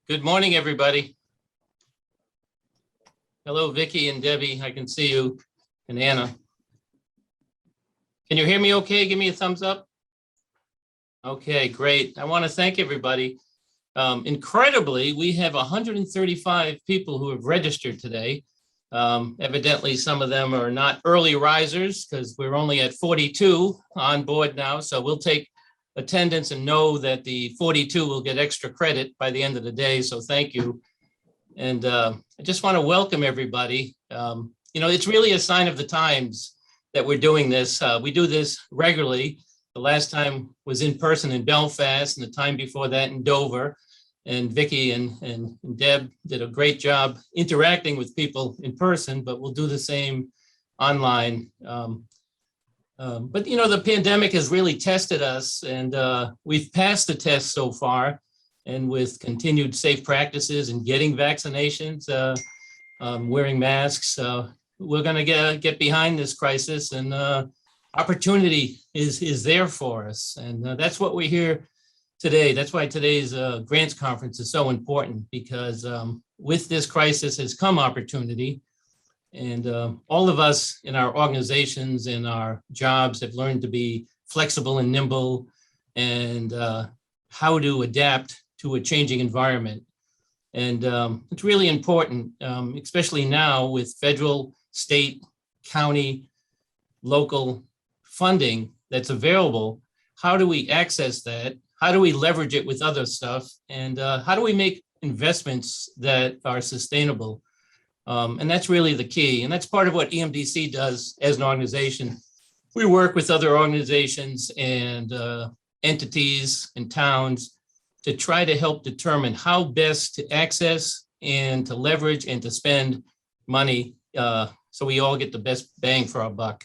Good morning, everybody. Hello, Vicki and Debbie. I can see you, and Anna. Can you hear me okay? Give me a thumbs up. Okay, great. I want to thank everybody. Incredibly, we have 135 people who have registered today. Evidently, some of them are not early risers because we're only at 42 on board now. So we'll take attendance and know that the 42 will get extra credit by the end of the day. So thank you. And I just want to welcome everybody. It's really a sign of the times that we're doing this. We do this regularly. The last time was in person in Belfast, and the time before that in Dover. And Vicki and Deb did a great job interacting with people in person, but we'll do the same online. But the pandemic has really tested us, and we've passed the test so far. And with continued safe practices and getting vaccinations, wearing masks, we're going to get behind this crisis, and opportunity is there for us. And that's what we're here today. That's why today's grants conference is so important, because with this crisis has come opportunity. And all of us in our organizations and our jobs have learned to be flexible and nimble, and how to adapt to a changing environment. And it's really important, especially now with federal, state, county, local funding that's available. How do we access that? How do we leverage it with other stuff? And how do we make investments that are sustainable? And that's really the key. And that's part of what EMDC does as an organization. We work with other organizations and entities and towns to try to help determine how best to access and to leverage and to spend money so we all get the best bang for our buck.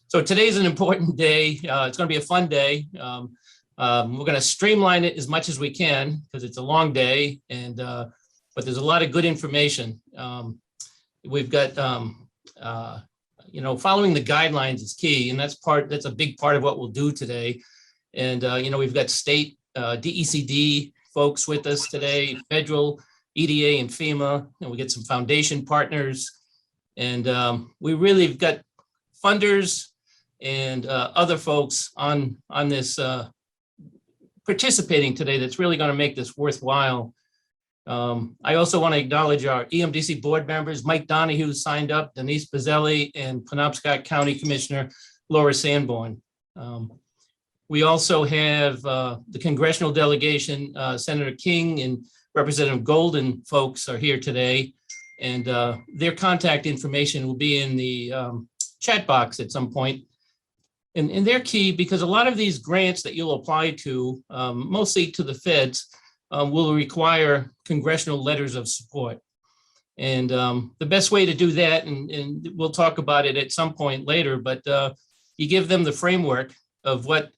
So today's an important day. It's going to be a fun day. We're going to streamline it as much as we can because it's a long day, and but there's a lot of good information. We've got, following the guidelines is key, and that's a big part of what we'll do today. And, we've got state DECD folks with us today, federal, EDA and FEMA, and we get some foundation partners. And we really have got funders and other folks on this participating today that's really going to make this worthwhile. I also want to acknowledge our EMDC board members, Mike Donahue signed up, Denise Bazzelli, and Penobscot County Commissioner Laura Sanborn. We also have the congressional delegation, Senator King and Representative Golden folks are here today, and their contact information will be in the chat box at some point. And they're key because a lot of these grants that you'll apply to, mostly to the feds, will require congressional letters of support. And the best way to do that, and we'll talk about it at some point later, but you give them the framework of what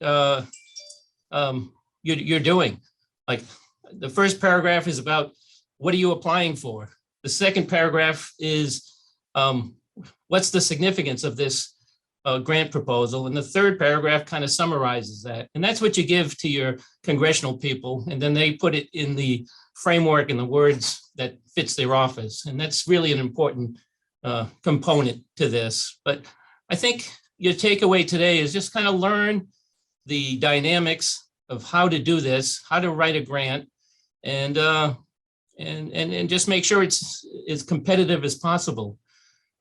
you're doing. Like the first paragraph is about what are you applying for? The second paragraph is what's the significance of this grant proposal? And the third paragraph kind of summarizes that. And that's what you give to your congressional people. And then they put it in the framework and the words that fits their office. And that's really an important component to this. But I think your takeaway today is just kind of learn the dynamics of how to do this, how to write a grant, and just make sure it's as competitive as possible.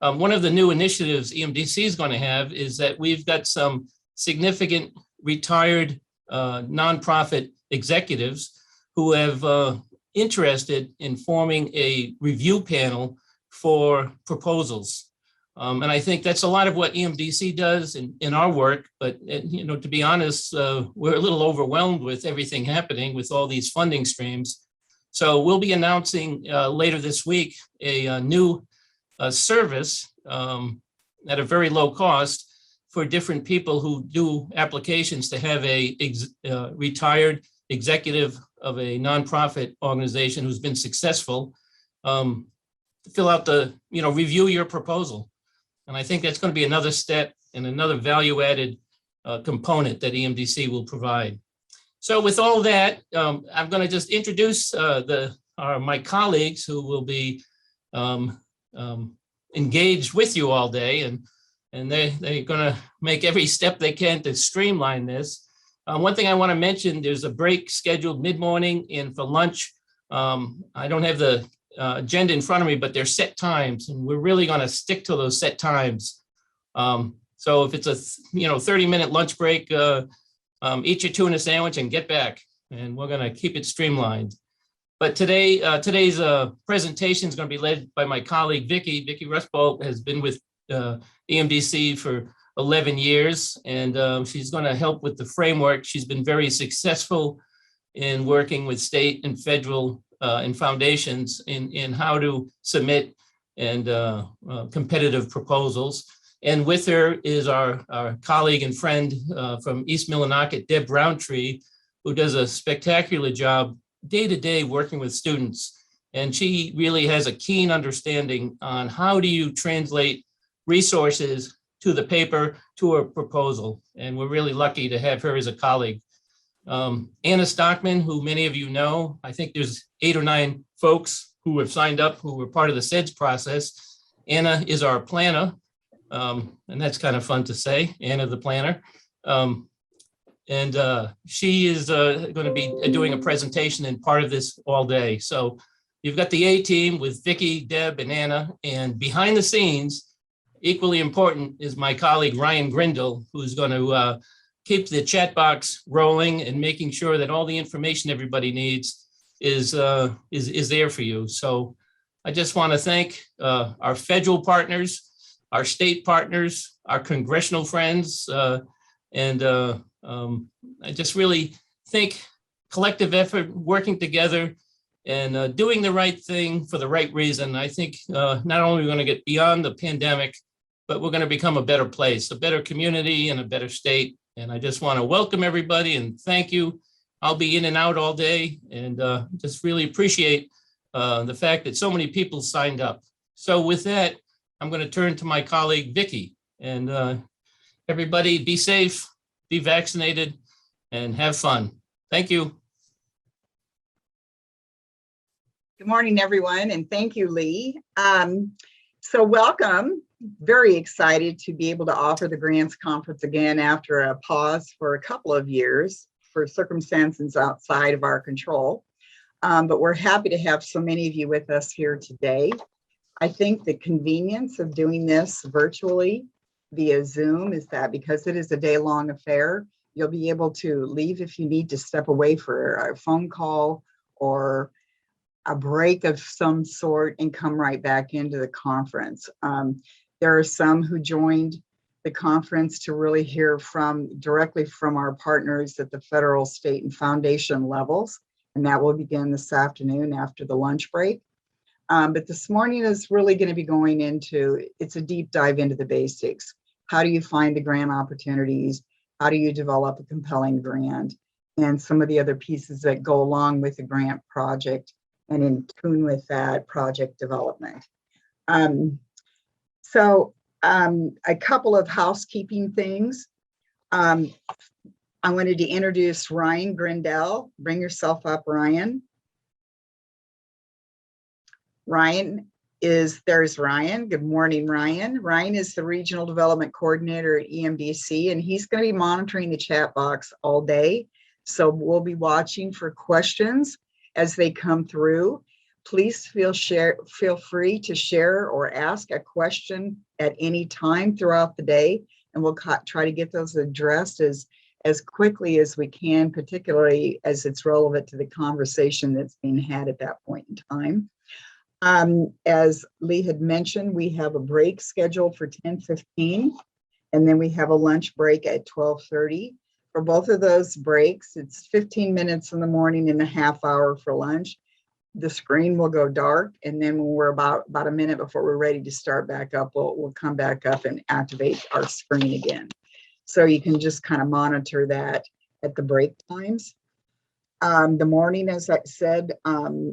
One of the new initiatives EMDC is going to have is that we've got some significant retired nonprofit executives who have interested in forming a review panel for proposals. And I think that's a lot of what EMDC does in our work. But, to be honest, we're a little overwhelmed with everything happening with all these funding streams. So we'll be announcing later this week a new service at a very low cost for different people who do applications to have a retired executive of a nonprofit organization who's been successful fill out review your proposal. And I think that's going to be another step and another value-added component that EMDC will provide. So with all that, I'm going to just introduce the are my colleagues who will be engaged with you all day, and they're going to make every step they can to streamline this. One thing I want to mention, there's a break scheduled mid-morning and for lunch. I don't have the agenda in front of me, but they're set times, and we're really going to stick to those set times. So if it's a 30-minute lunch break, eat your tuna sandwich and get back, and we're going to keep it streamlined. But today's presentation is going to be led by my colleague Vicki. Vicki Rusbult has been with Emdc for 11 years, and she's going to help with the framework. She's been very successful in working with state and federal and foundations in how to submit and competitive proposals. And with her is our colleague and friend from East Millinocket, Deb Browntree, who does a spectacular job day to day working with students. And she really has a keen understanding on how do you translate resources to the paper, to a proposal. And we're really lucky to have her as a colleague. Anna Stockman, who many of you know, I think there's 8 or 9 folks who have signed up who were part of the SEDS process. Anna is our planner, and that's kind of fun to say, Anna the planner. She is going to be doing a presentation and part of this all day. So you've got the A team with Vicki, Deb, and Anna, and behind the scenes, equally important is my colleague Ryan Grindle, who's going to keep the chat box rolling and making sure that all the information everybody needs is there for you. So I just want to thank our federal partners, our state partners, our congressional friends, and I just really think collective effort, working together and doing the right thing for the right reason. I think not only are we going to get beyond the pandemic, but we're going to become a better place, a better community and a better state. And I just want to welcome everybody and thank you. I'll be in and out all day, and just really appreciate the fact that so many people signed up. So with that, I'm going to turn to my colleague, Vicki, and everybody be safe, be vaccinated, and have fun. Thank you. Good morning, everyone, and thank you, Lee. So welcome. Very excited to be able to offer the Grants Conference again after a pause for a couple of years for circumstances outside of our control. But we're happy to have so many of you with us here today. I think the convenience of doing this virtually via Zoom is that because it is a day-long affair, you'll be able to leave if you need to step away for a phone call or a break of some sort and come right back into the conference. There are some who joined the conference to really hear directly from our partners at the federal, state, and foundation levels, and that will begin this afternoon after the lunch break. But this morning is really going to be going into, it's a deep dive into the basics. How do you find the grant opportunities? How do you develop a compelling grant? And some of the other pieces that go along with the grant project and in tune with that project development. A couple of housekeeping things. I wanted to introduce Ryan Grindle. Bring yourself up, Ryan. There's Ryan. Good morning, Ryan. Ryan is the Regional Development Coordinator at EMDC, and he's going to be monitoring the chat box all day. So we'll be watching for questions as they come through. Please feel free to share or ask a question at any time throughout the day, and we'll try to get those addressed as quickly as we can, particularly as it's relevant to the conversation that's being had at that point in time. As Lee had mentioned, we have a break scheduled for 10:15, and then we have a lunch break at 12:30. For both of those breaks, it's 15 minutes in the morning and a half hour for lunch. The screen will go dark, and then when we're about a minute before we're ready to start back up, we'll come back up and activate our screen again. So you can just kind of monitor that at the break times. The morning, as I said,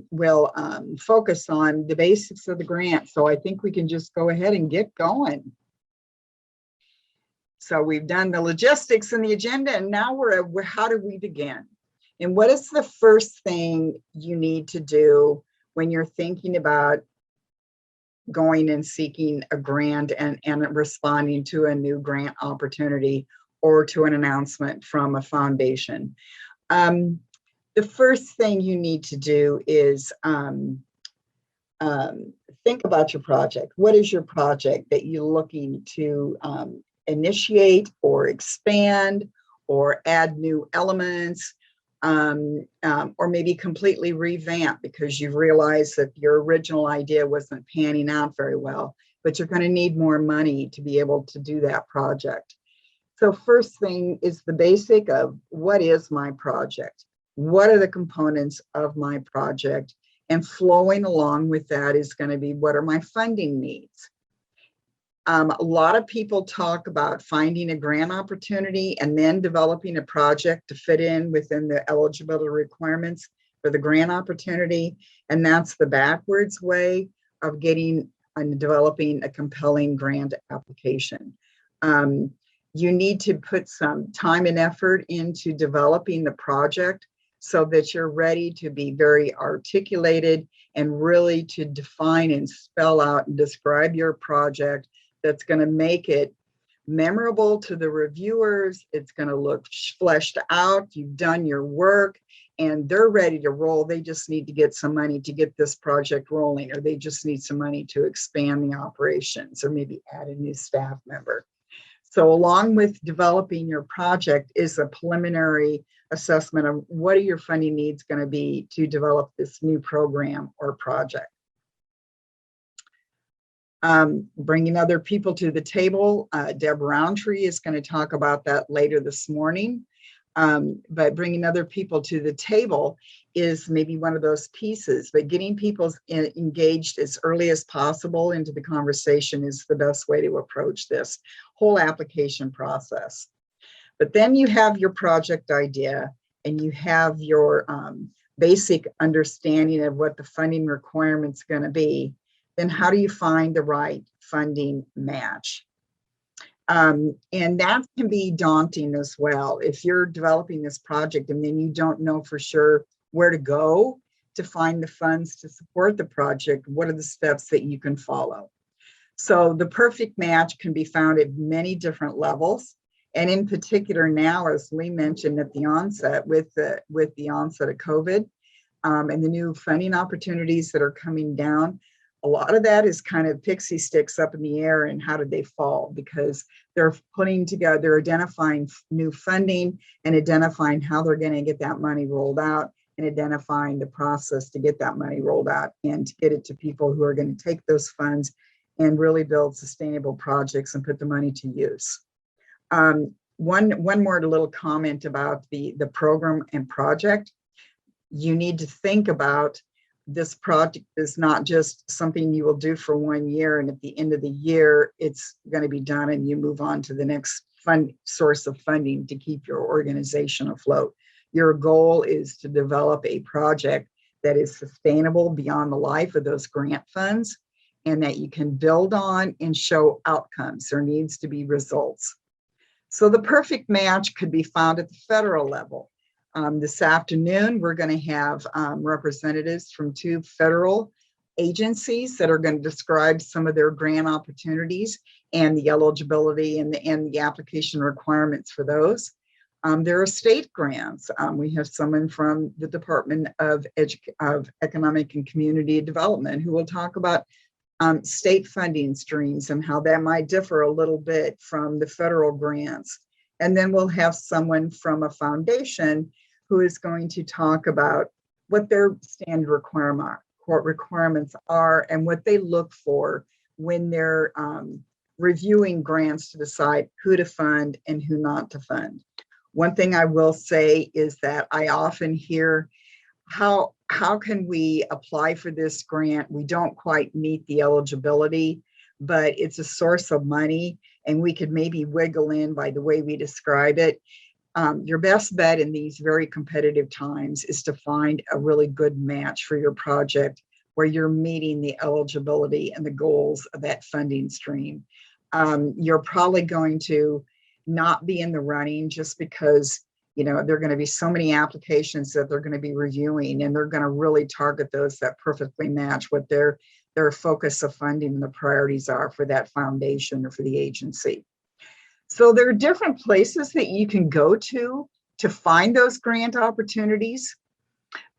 will focus on the basics of the grant. So I think we can just go ahead and get going. So we've done the logistics and the agenda, and now how do we begin? And what is the first thing you need to do when you're thinking about going and seeking a grant and responding to a new grant opportunity or to an announcement from a foundation. The first thing you need to do is think about your project. What is your project that you're looking to initiate or expand or add new elements, or maybe completely revamp because you've realized that your original idea wasn't panning out very well, but you're going to need more money to be able to do that project. So first thing is the basic of what is my project? What are the components of my project? And flowing along with that is going to be, what are my funding needs? A lot of people talk about finding a grant opportunity and then developing a project to fit in within the eligibility requirements for the grant opportunity. And that's the backwards way of getting and developing a compelling grant application. You need to put some time and effort into developing the project so that you're ready to be very articulated and really to define and spell out and describe your project that's going to make it memorable to the reviewers. It's going to look fleshed out. You've done your work and they're ready to roll. They just need to get some money to get this project rolling, or they just need some money to expand the operations or maybe add a new staff member. So along with developing your project is a preliminary assessment of what are your funding needs going to be to develop this new program or project. Bringing other people to the table. Deb Browntree is going to talk about that later this morning. But bringing other people to the table is maybe one of those pieces, but getting people engaged as early as possible into the conversation is the best way to approach this whole application process. But then you have your project idea and you have your basic understanding of what the funding requirement's going to be. Then how do you find the right funding match? And that can be daunting as well. If you're developing this project and then you don't know for sure where to go to find the funds to support the project, what are the steps that you can follow? So the perfect match can be found at many different levels. And in particular now, as Lee mentioned at the onset, with the onset of COVID and the new funding opportunities that are coming down, a lot of that is kind of pixie sticks up in the air and how did they fall, because they're putting together, they're identifying new funding and identifying how they're going to get that money rolled out and identifying the process to get that money rolled out and to get it to people who are going to take those funds and really build sustainable projects and put the money to use. One more little comment about the program and project. You need to think about this project is not just something you will do for 1 year and at the end of the year it's going to be done and you move on to the next source of funding to keep your organization afloat. Your goal is to develop a project that is sustainable beyond the life of those grant funds and that you can build on and show outcomes. There needs to be results. So the perfect match could be found at the federal level. This afternoon, we're going to have representatives from 2 federal agencies that are going to describe some of their grant opportunities and the eligibility and the application requirements for those. There are state grants. We have someone from the Department of Economic and Community Development who will talk about state funding streams and how that might differ a little bit from the federal grants. And then we'll have someone from a foundation who is going to talk about what their standard requirements are and what they look for when they're reviewing grants to decide who to fund and who not to fund. One thing I will say is that I often hear, how can we apply for this grant? We don't quite meet the eligibility, but it's a source of money and we could maybe wiggle in by the way we describe it. Your best bet in these very competitive times is to find a really good match for your project where you're meeting the eligibility and the goals of that funding stream. You're probably going to not be in the running just because There are going to be so many applications that they're going to be reviewing, and they're going to really target those that perfectly match what their focus of funding and the priorities are for that foundation or for the agency. So there are different places that you can go to find those grant opportunities.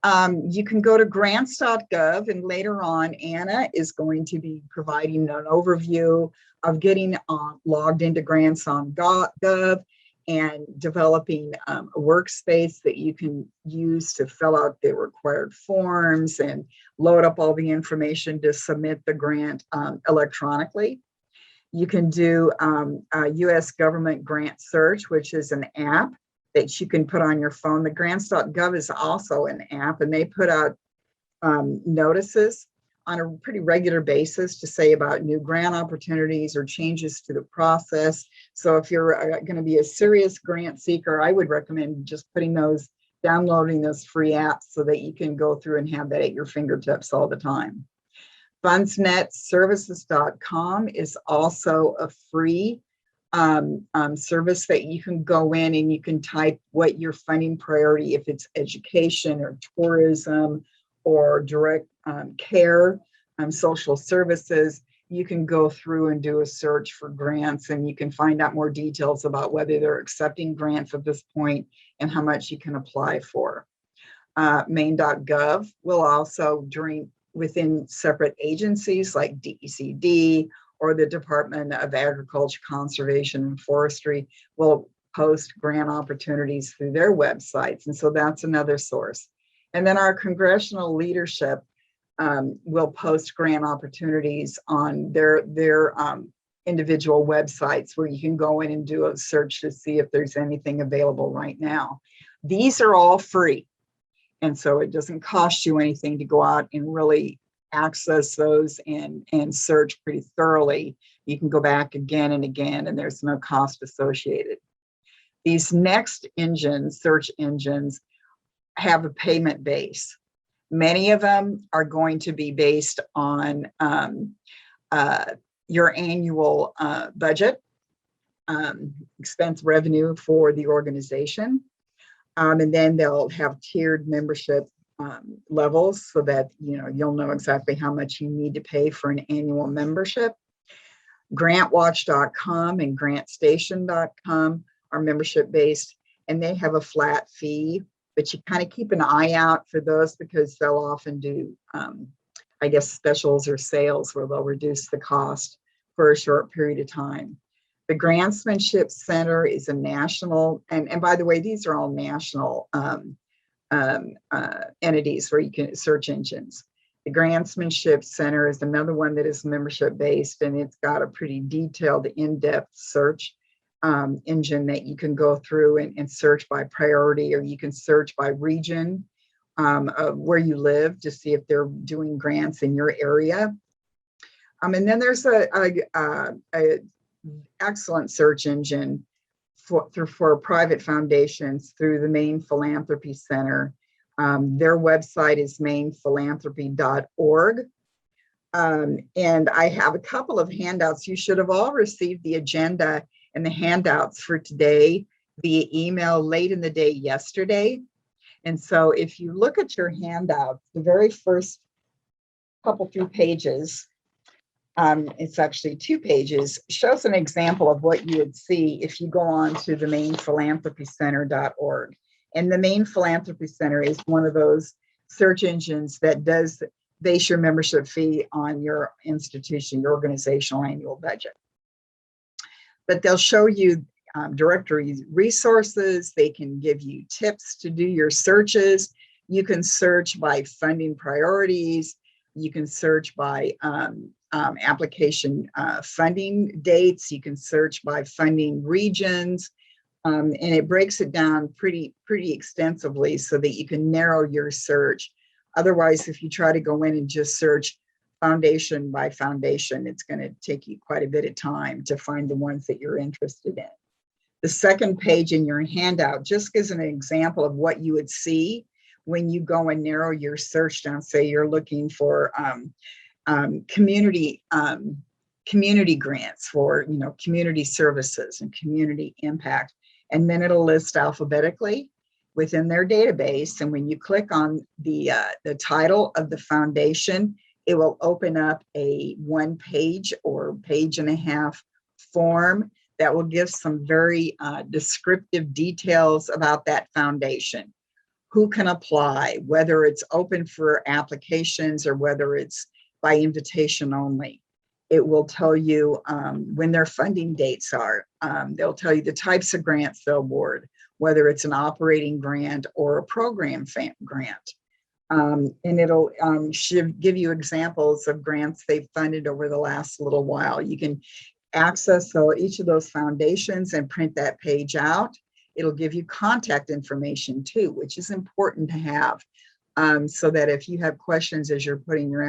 You can go to grants.gov, and later on, Anna is going to be providing an overview of getting logged into grants on Gov and developing a workspace that you can use to fill out the required forms and load up all the information to submit the grant electronically. You can do a U.S. government grant search, which is an app that you can put on your phone. The grants.gov is also an app, and they put out notices on a pretty regular basis to say about new grant opportunities or changes to the process. So if you're going to be a serious grant seeker, I would recommend just downloading those free apps so that you can go through and have that at your fingertips all the time. Fundsnetservices.com is also a free service that you can go in and you can type what your funding priority, if it's education or tourism or direct care, social services. You can go through and do a search for grants, and you can find out more details about whether they're accepting grants at this point and how much you can apply for. Maine.gov will also, within separate agencies like DECD or the Department of Agriculture, Conservation, and Forestry, will post grant opportunities through their websites. And so that's another source. And then our congressional leadership will post grant opportunities on their individual websites, where you can go in and do a search to see if there's anything available right now. These are all free. And so it doesn't cost you anything to go out and really access those and search pretty thoroughly. You can go back again and again, and there's no cost associated. These next search engines, have a payment base. Many of them are going to be based on your annual budget, expense revenue for the organization. And then they'll have tiered membership levels so that you'll know exactly how much you need to pay for an annual membership. Grantwatch.com and grantstation.com are membership based, and they have a flat fee, but you kind of keep an eye out for those because they'll often do, specials or sales where they'll reduce the cost for a short period of time. The Grantsmanship Center is a national, and by the way, these are all national entities where you can search engines. The Grantsmanship Center is another one that is membership based, and it's got a pretty detailed, in-depth search engine that you can go through and search by priority, or you can search by region of where you live to see if they're doing grants in your area. And then there's a excellent search engine for private foundations through the Maine Philanthropy Center. Their website is mainephilanthropy.org. And I have a couple of handouts. You should have all received the agenda and the handouts for today via email late in the day yesterday. And so if you look at your handout, the very first few pages, it's actually 2 pages, shows an example of what you would see if you go on to the mainephilanthropycenter.org. And the Maine Philanthropy Center is one of those search engines that does base your membership fee on your institution, your organizational annual budget. But they'll show you directory resources. They can give you tips to do your searches. You can search by funding priorities. You can search by application funding dates. You can search by funding regions. And it breaks it down pretty extensively so that you can narrow your search. Otherwise, if you try to go in and just search foundation by foundation, it's going to take you quite a bit of time to find the ones that you're interested in. The second page in your handout just gives an example of what you would see when you go and narrow your search down. Say you're looking for community grants for community services and community impact. and then it'll list alphabetically within their database. And when you click on the title of the foundation, it will open up a 1-page or page and a half form that will give some very descriptive details about that foundation. Who can apply, whether it's open for applications or whether it's by invitation only. It will tell you when their funding dates are. They'll tell you the types of grants they'll award, whether it's an operating grant or a program grant. And it'll give you examples of grants they've funded over the last little while. You can access each of those foundations and print that page out. It'll give you contact information too, which is important to have, so that if you have questions as you're putting your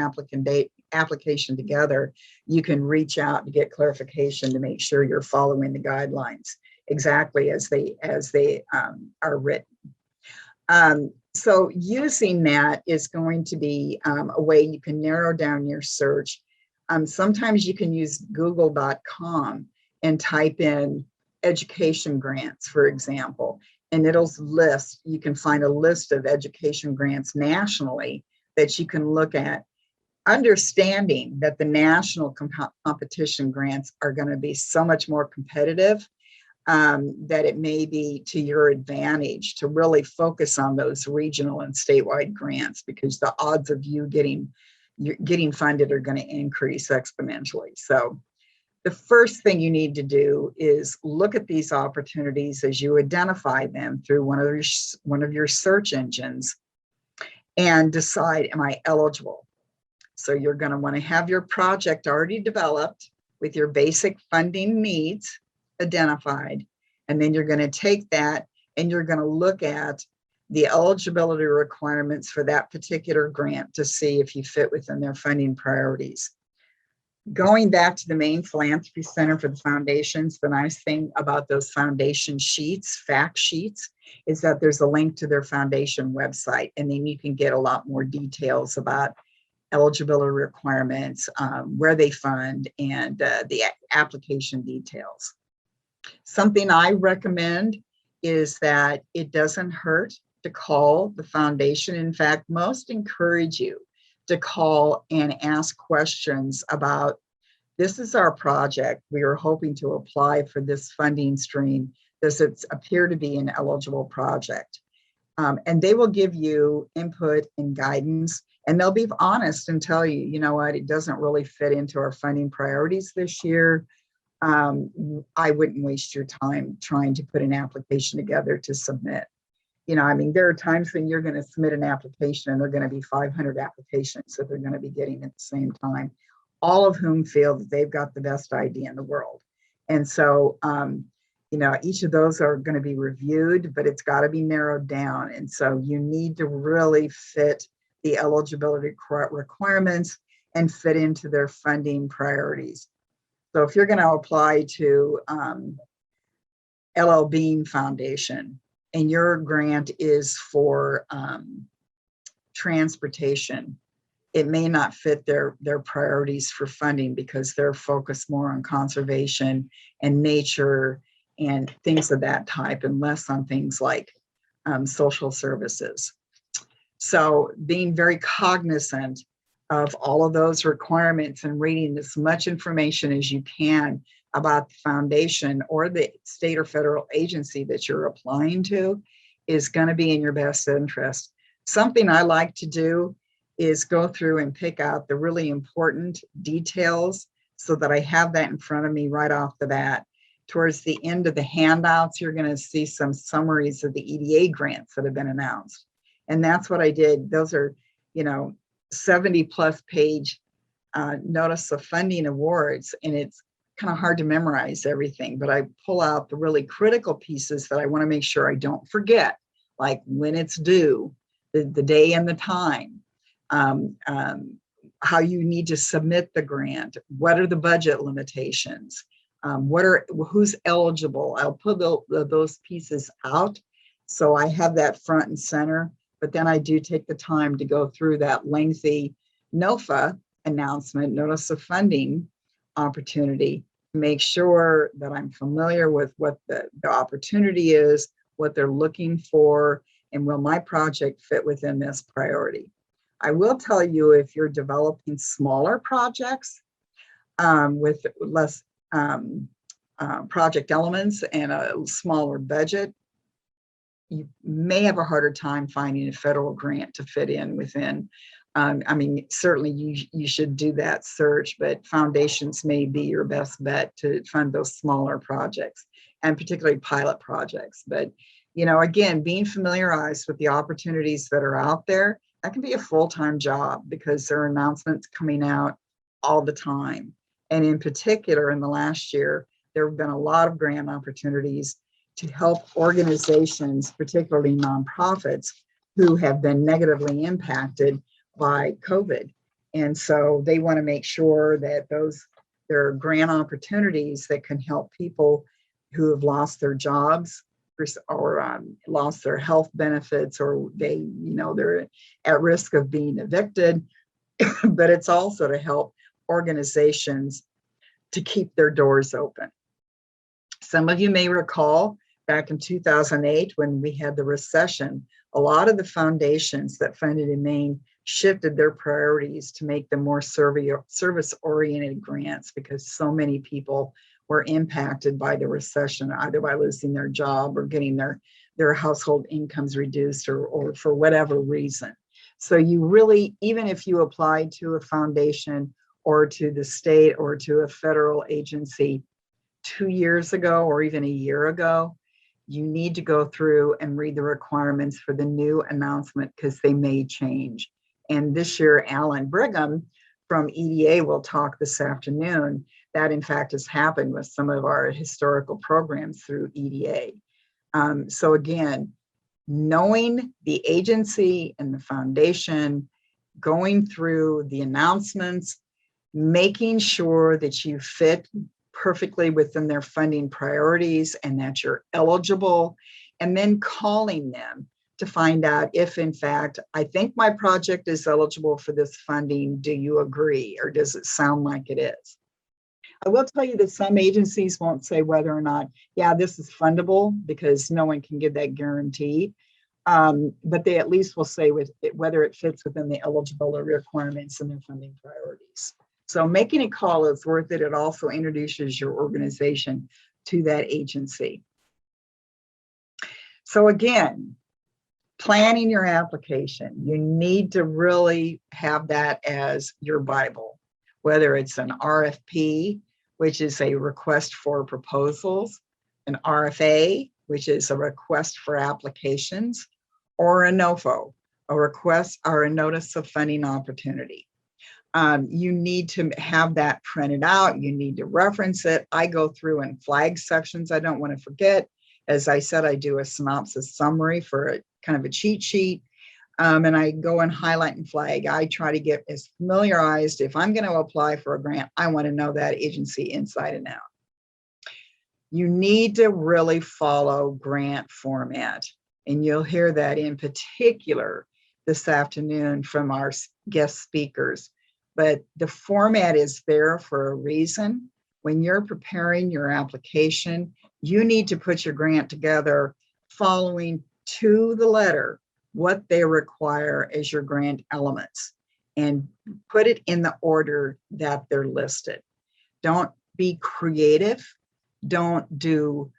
application together, you can reach out to get clarification to make sure you're following the guidelines exactly as they are written. So using that is going to be a way you can narrow down your search. Sometimes you can use google.com and type in education grants, for example, and it'll list, you can find a list of education grants nationally that you can look at, understanding that the national competition grants are going to be so much more competitive, that it may be to your advantage to really focus on those regional and statewide grants, because the odds of you getting funded are going to increase exponentially. So the first thing you need to do is look at these opportunities as you identify them through one of your search engines and decide, am I eligible? So you're going to want to have your project already developed with your basic funding needs identified. And then you're going to take that and you're going to look at the eligibility requirements for that particular grant to see if you fit within their funding priorities. Going back to the Maine Philanthropy Center for the Foundations, the nice thing about those foundation sheets, fact sheets, is that there's a link to their foundation website, and then you can get a lot more details about eligibility requirements, where they fund, and the application details. Something I recommend is that it doesn't hurt to call the foundation. In fact, most encourage you to call and ask questions about, this is our project. We are hoping to apply for this funding stream. Does it appear to be an eligible project? And they will give you input and guidance, and they'll be honest and tell you, you know what, it doesn't really fit into our funding priorities this year. I wouldn't waste your time trying to put an application together to submit. You know, I mean, there are times when you're going to submit an application and there are going to be 500 applications that they're going to be getting at the same time, all of whom feel that they've got the best idea in the world. And so, you know, each of those are going to be reviewed, but it's got to be narrowed down. And so you need to really fit the eligibility requirements and fit into their funding priorities. So if you're going to apply to LL Bean Foundation, and your grant is for transportation, it may not fit their priorities for funding because they're focused more on conservation and nature and things of that type, and less on things like social services. So being very cognizant of all of those requirements and reading as much information as you can about the foundation or the state or federal agency that you're applying to is going to be in your best interest. Something I like to do is go through and pick out the really important details so that I have that in front of me right off the bat. Towards the end of the handouts, you're going to see some summaries of the EDA grants that have been announced. And that's what I did. Those are, you know, 70+ page notice of funding awards, and it's kind of hard to memorize everything, but I pull out the really critical pieces that I want to make sure I don't forget, like when it's due, the day and the time, how you need to submit the grant, what are the budget limitations, who's eligible. I'll put those pieces out so I have that front and center, but then I do take the time to go through that lengthy NOFA announcement, notice of funding opportunity, make sure that I'm familiar with what the opportunity is, what they're looking for, and will my project fit within this priority. I will tell you, if you're developing smaller projects with less project elements and a smaller budget, you may have a harder time finding a federal grant to fit in within. I mean, certainly you should do that search, but foundations may be your best bet to fund those smaller projects, and particularly pilot projects. But, you know, again, being familiarized with the opportunities that are out there, that can be a full-time job because there are announcements coming out all the time. And in particular, in the last year, there have been a lot of grant opportunities to help organizations, particularly nonprofits, who have been negatively impacted by COVID. And so they want to make sure that there are grant opportunities that can help people who have lost their jobs or lost their health benefits, or they're at risk of being evicted. But it's also to help organizations to keep their doors open. Some of you may recall back in 2008 when we had the recession, a lot of the foundations that funded in Maine shifted their priorities to make them more service-oriented grants, because so many people were impacted by the recession, either by losing their job or getting their household incomes reduced, or for whatever reason. So you really, even if you applied to a foundation or to the state or to a federal agency 2 years ago or even a year ago, you need to go through and read the requirements for the new announcement, because they may change. And this year, Alan Brigham from EDA will talk this afternoon. That in fact has happened with some of our historical programs through EDA. So again, knowing the agency and the foundation, going through the announcements, making sure that you fit perfectly within their funding priorities and that you're eligible, and then calling them to find out if in fact, I think my project is eligible for this funding. Do you agree, or does it sound like it is? I will tell you that some agencies won't say whether or not, yeah, this is fundable, because no one can give that guarantee. But they at least will say whether it fits within the eligibility requirements and their funding priorities. So making a call is worth it. It also introduces your organization to that agency. So again, planning your application, you need to really have that as your Bible, whether it's an RFP, which is a request for proposals, an RFA, which is a request for applications, or a NOFO, a request or a notice of funding opportunity. You need to have that printed out. You need to reference it. I go through and flag sections I don't want to forget. As I said, I do a synopsis summary for a kind of a cheat sheet. And I go and highlight and flag. I try to get as familiarized. If I'm going to apply for a grant, I want to know that agency inside and out. You need to really follow grant format. And you'll hear that in particular this afternoon from our guest speakers. But the format is there for a reason. When you're preparing your application, you need to put your grant together following to the letter what they require as your grant elements, and put it in the order that they're listed. Don't be creative. Don't do,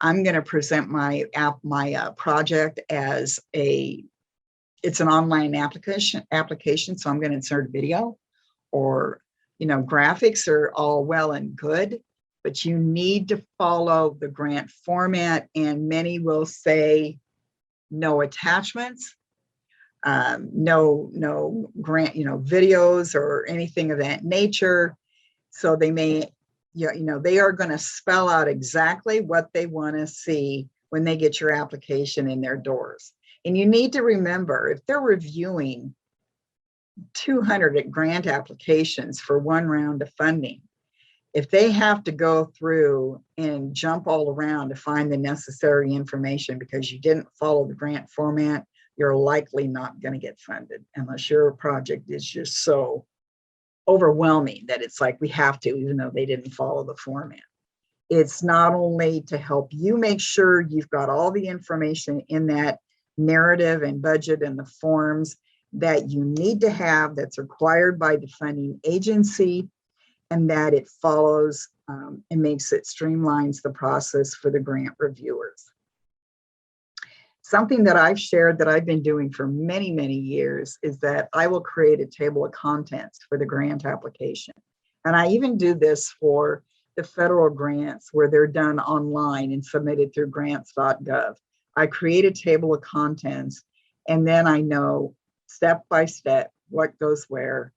I'm going to present my project as it's an online application, so I'm going to insert video, or, graphics are all well and good, but you need to follow the grant format. And many will say no attachments, no grant, videos or anything of that nature. So they may, they are going to spell out exactly what they want to see when they get your application in their doors. And you need to remember, if they're reviewing 200 grant applications for one round of funding, if they have to go through and jump all around to find the necessary information because you didn't follow the grant format, you're likely not going to get funded unless your project is just so overwhelming that it's like we have to, even though they didn't follow the format. It's not only to help you make sure you've got all the information in that narrative and budget and the forms that you need to have that's required by the funding agency, and that it follows and makes it streamlines the process for the grant reviewers. Something that I've shared that I've been doing for many, many years is that I will create a table of contents for the grant application. And I even do this for the federal grants where they're done online and submitted through grants.gov. I create a table of contents, and then I know step by step what goes where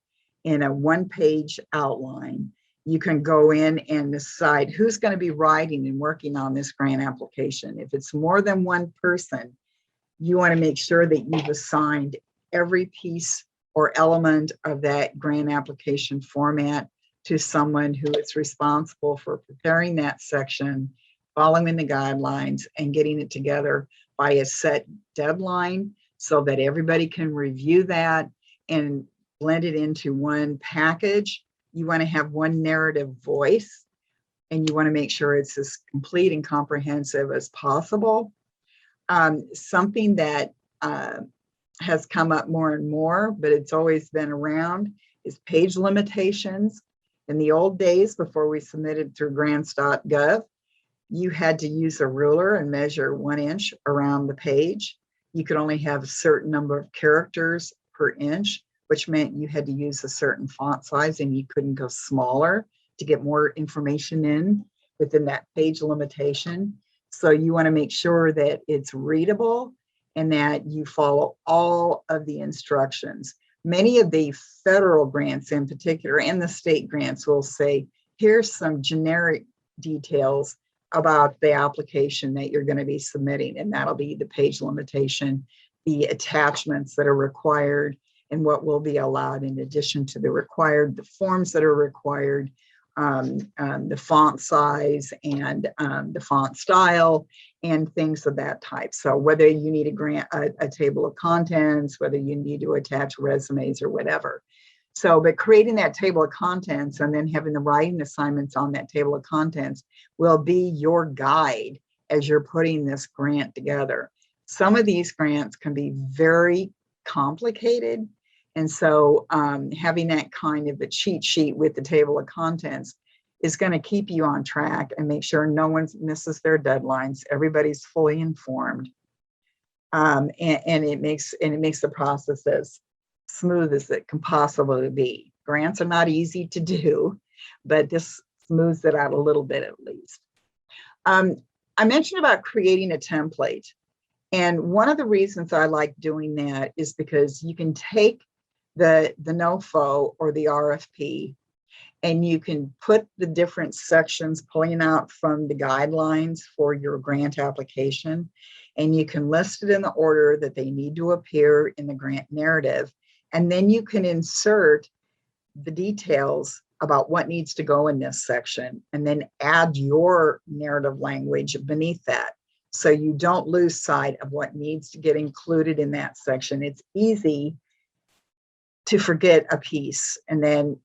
in a one-page outline. You can go in and decide who's going to be writing and working on this grant application. If it's more than one person, you want to make sure that you've assigned every piece or element of that grant application format to someone who is responsible for preparing that section, following the guidelines, and getting it together by a set deadline so that everybody can review that and blend it into one package. You want to have one narrative voice, and you want to make sure it's as complete and comprehensive as possible. Something that has come up more and more, but it's always been around, is page limitations. In the old days, before we submitted through grants.gov, you had to use a ruler and measure 1 inch around the page. You could only have a certain number of characters per inch, which meant you had to use a certain font size and you couldn't go smaller to get more information in within that page limitation. So you want to make sure that it's readable and that you follow all of the instructions. Many of the federal grants in particular, and the state grants, will say, here's some generic details about the application that you're going to be submitting, and that'll be the page limitation, the attachments that are required, and what will be allowed in addition to the required, the forms that are required, the font size and the font style and things of that type. So whether you need a table of contents, whether you need to attach resumes or whatever. So, but creating that table of contents and then having the writing assignments on that table of contents will be your guide as you're putting this grant together. Some of these grants can be very complicated. And so having that kind of a cheat sheet with the table of contents is going to keep you on track and make sure no one misses their deadlines. Everybody's fully informed. And it makes the process as smooth as it can possibly be. Grants are not easy to do, but this smooths it out a little bit at least. I mentioned about creating a template. And one of the reasons I like doing that is because you can take the NOFO or the RFP, and you can put the different sections pulling out from the guidelines for your grant application, and you can list it in the order that they need to appear in the grant narrative. And then you can insert the details about what needs to go in this section, and then add your narrative language beneath that. So you don't lose sight of what needs to get included in that section. It's easy to forget a piece, and then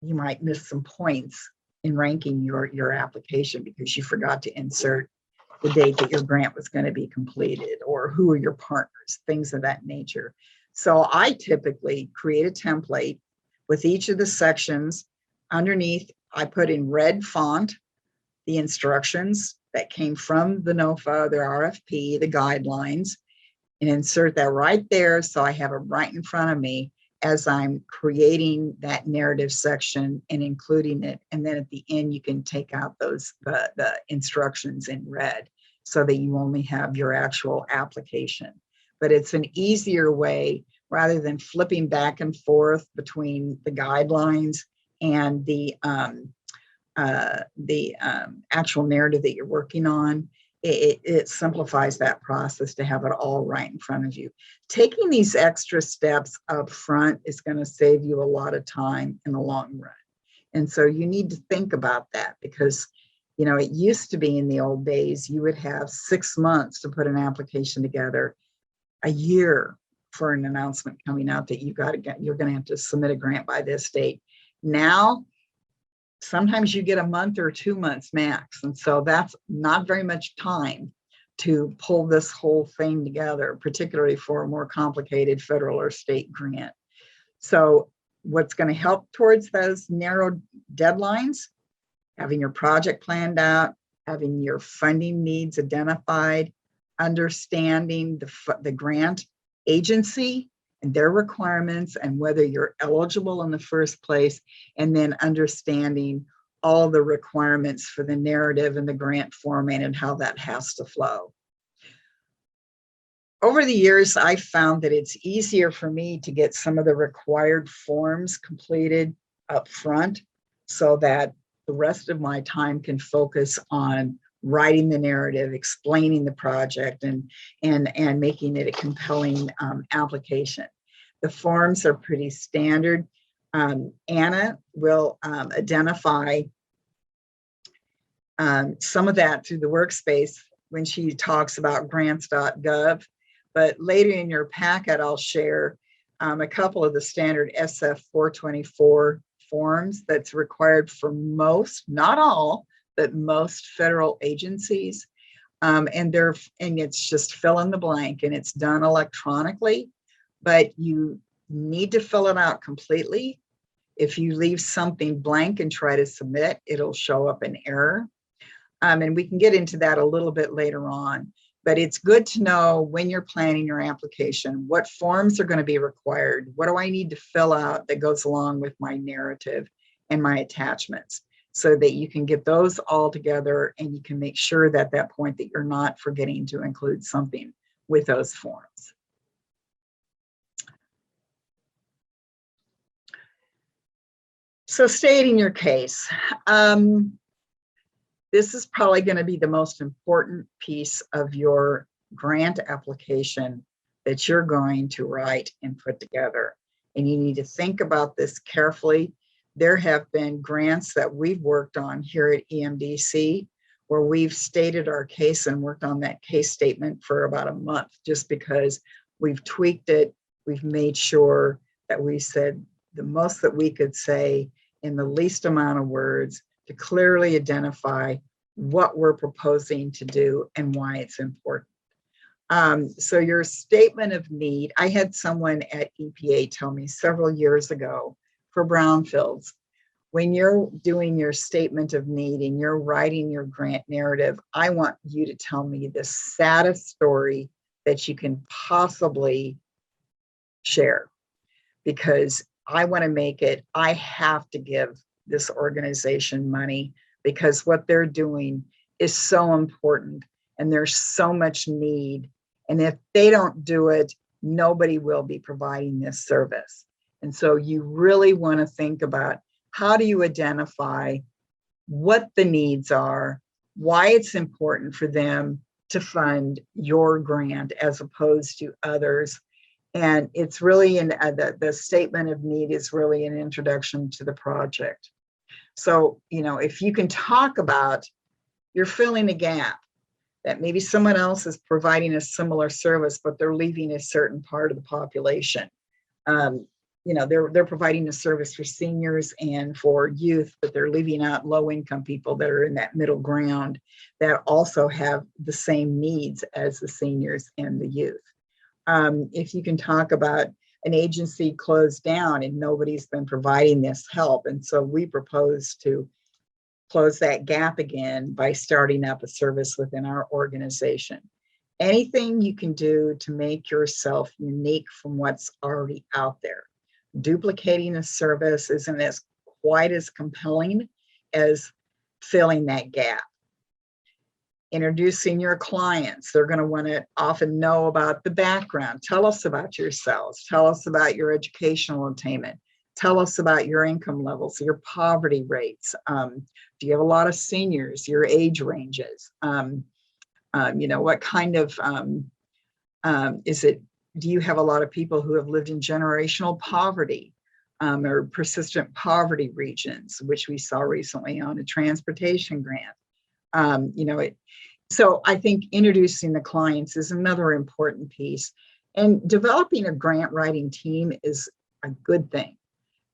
you might miss some points in ranking your application because you forgot to insert the date that your grant was going to be completed, or who are your partners, things of that nature. So I typically create a template with each of the sections. Underneath, I put in red font the instructions that came from the NOFA, the RFP, the guidelines, and insert that right there so I have it right in front of me as I'm creating that narrative section and including it. And then at the end, you can take out those the instructions in red so that you only have your actual application. But it's an easier way, rather than flipping back and forth between the guidelines and the actual narrative that you're working on. It simplifies that process to have it all right in front of you. Taking these extra steps up front is going to save you a lot of time in the long run. And so you need to think about that, because, you know, it used to be in the old days, you would have 6 months to put an application together, a year for an announcement coming out that you're going to have to submit a grant by this date. Now, sometimes you get a month or 2 months max. And so that's not very much time to pull this whole thing together, particularly for a more complicated federal or state grant. So what's going to help towards those narrow deadlines? Having your project planned out, having your funding needs identified, understanding the grant agency and their requirements and whether you're eligible in the first place, and then understanding all the requirements for the narrative and the grant format and how that has to flow. Over the years, I found that it's easier for me to get some of the required forms completed up front so that the rest of my time can focus on writing the narrative, explaining the project, and making it a compelling application. The forms are pretty standard. Anna will identify some of that through the workspace when she talks about grants.gov. But later in your packet, I'll share a couple of the standard SF 424 forms that's required for most, not all, but most federal agencies. And it's just fill in the blank, and it's done electronically, but you need to fill it out completely. If you leave something blank and try to submit, it'll show up an error. And we can get into that a little bit later on, but it's good to know when you're planning your application, what forms are going to be required, what do I need to fill out that goes along with my narrative and my attachments, so that you can get those all together and you can make sure that at that point that you're not forgetting to include something with those forms. So stating your case. This is probably going to be the most important piece of your grant application that you're going to write and put together. And you need to think about this carefully. There have been grants that we've worked on here at EMDC where we've stated our case and worked on that case statement for about a month, just because we've tweaked it. We've made sure that we said the most that we could say in the least amount of words to clearly identify what we're proposing to do and why it's important. So your statement of need, I had someone at EPA tell me several years ago for brownfields, when you're doing your statement of need and you're writing your grant narrative, I want you to tell me the saddest story that you can possibly share, because I want to make it, I have to give this organization money because what they're doing is so important and there's so much need. And if they don't do it, nobody will be providing this service. And so you really want to think about, how do you identify what the needs are, why it's important for them to fund your grant as opposed to others. And it's really the statement of need is really an introduction to the project. So, if you can talk about you're filling a gap, that maybe someone else is providing a similar service, but they're leaving a certain part of the population. They're providing a service for seniors and for youth, but they're leaving out low-income people that are in that middle ground that also have the same needs as the seniors and the youth. If you can talk about an agency closed down and nobody's been providing this help, and so we propose to close that gap again by starting up a service within our organization. Anything you can do to make yourself unique from what's already out there. Duplicating a service isn't quite as compelling as filling that gap. Introducing your clients, they're going to want to often know about the background. Tell us about yourselves. Tell us about your educational attainment. Tell us about your income levels, your poverty rates. Do you have a lot of seniors, your age ranges? What kind of, do you have a lot of people who have lived in generational poverty or persistent poverty regions, which we saw recently on a transportation grant? So I think introducing the clients is another important piece. And developing a grant writing team is a good thing.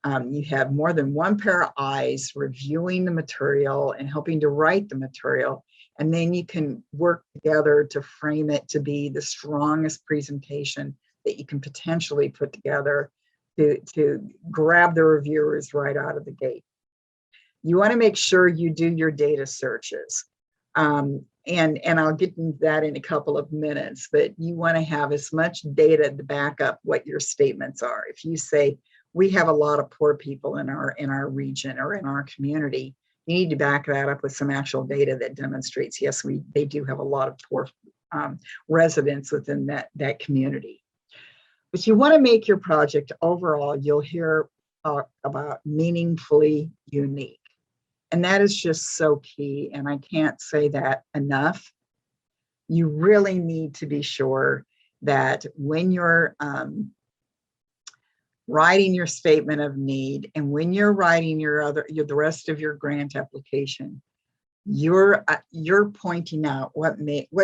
You have more than one pair of eyes reviewing the material and helping to write the material. And then you can work together to frame it to be the strongest presentation that you can potentially put together to grab the reviewers right out of the gate. You want to make sure you do your data searches. And I'll get into that in a couple of minutes, but you want to have as much data to back up what your statements are. If you say, we have a lot of poor people in our region or in our community, you need to back that up with some actual data that demonstrates, yes, they do have a lot of poor residents within that community. But you want to make your project overall, you'll hear about meaningfully unique. And that is just so key. And I can't say that enough. You really need to be sure that when you're writing your statement of need and when you're writing the rest of your grant application, you're pointing out what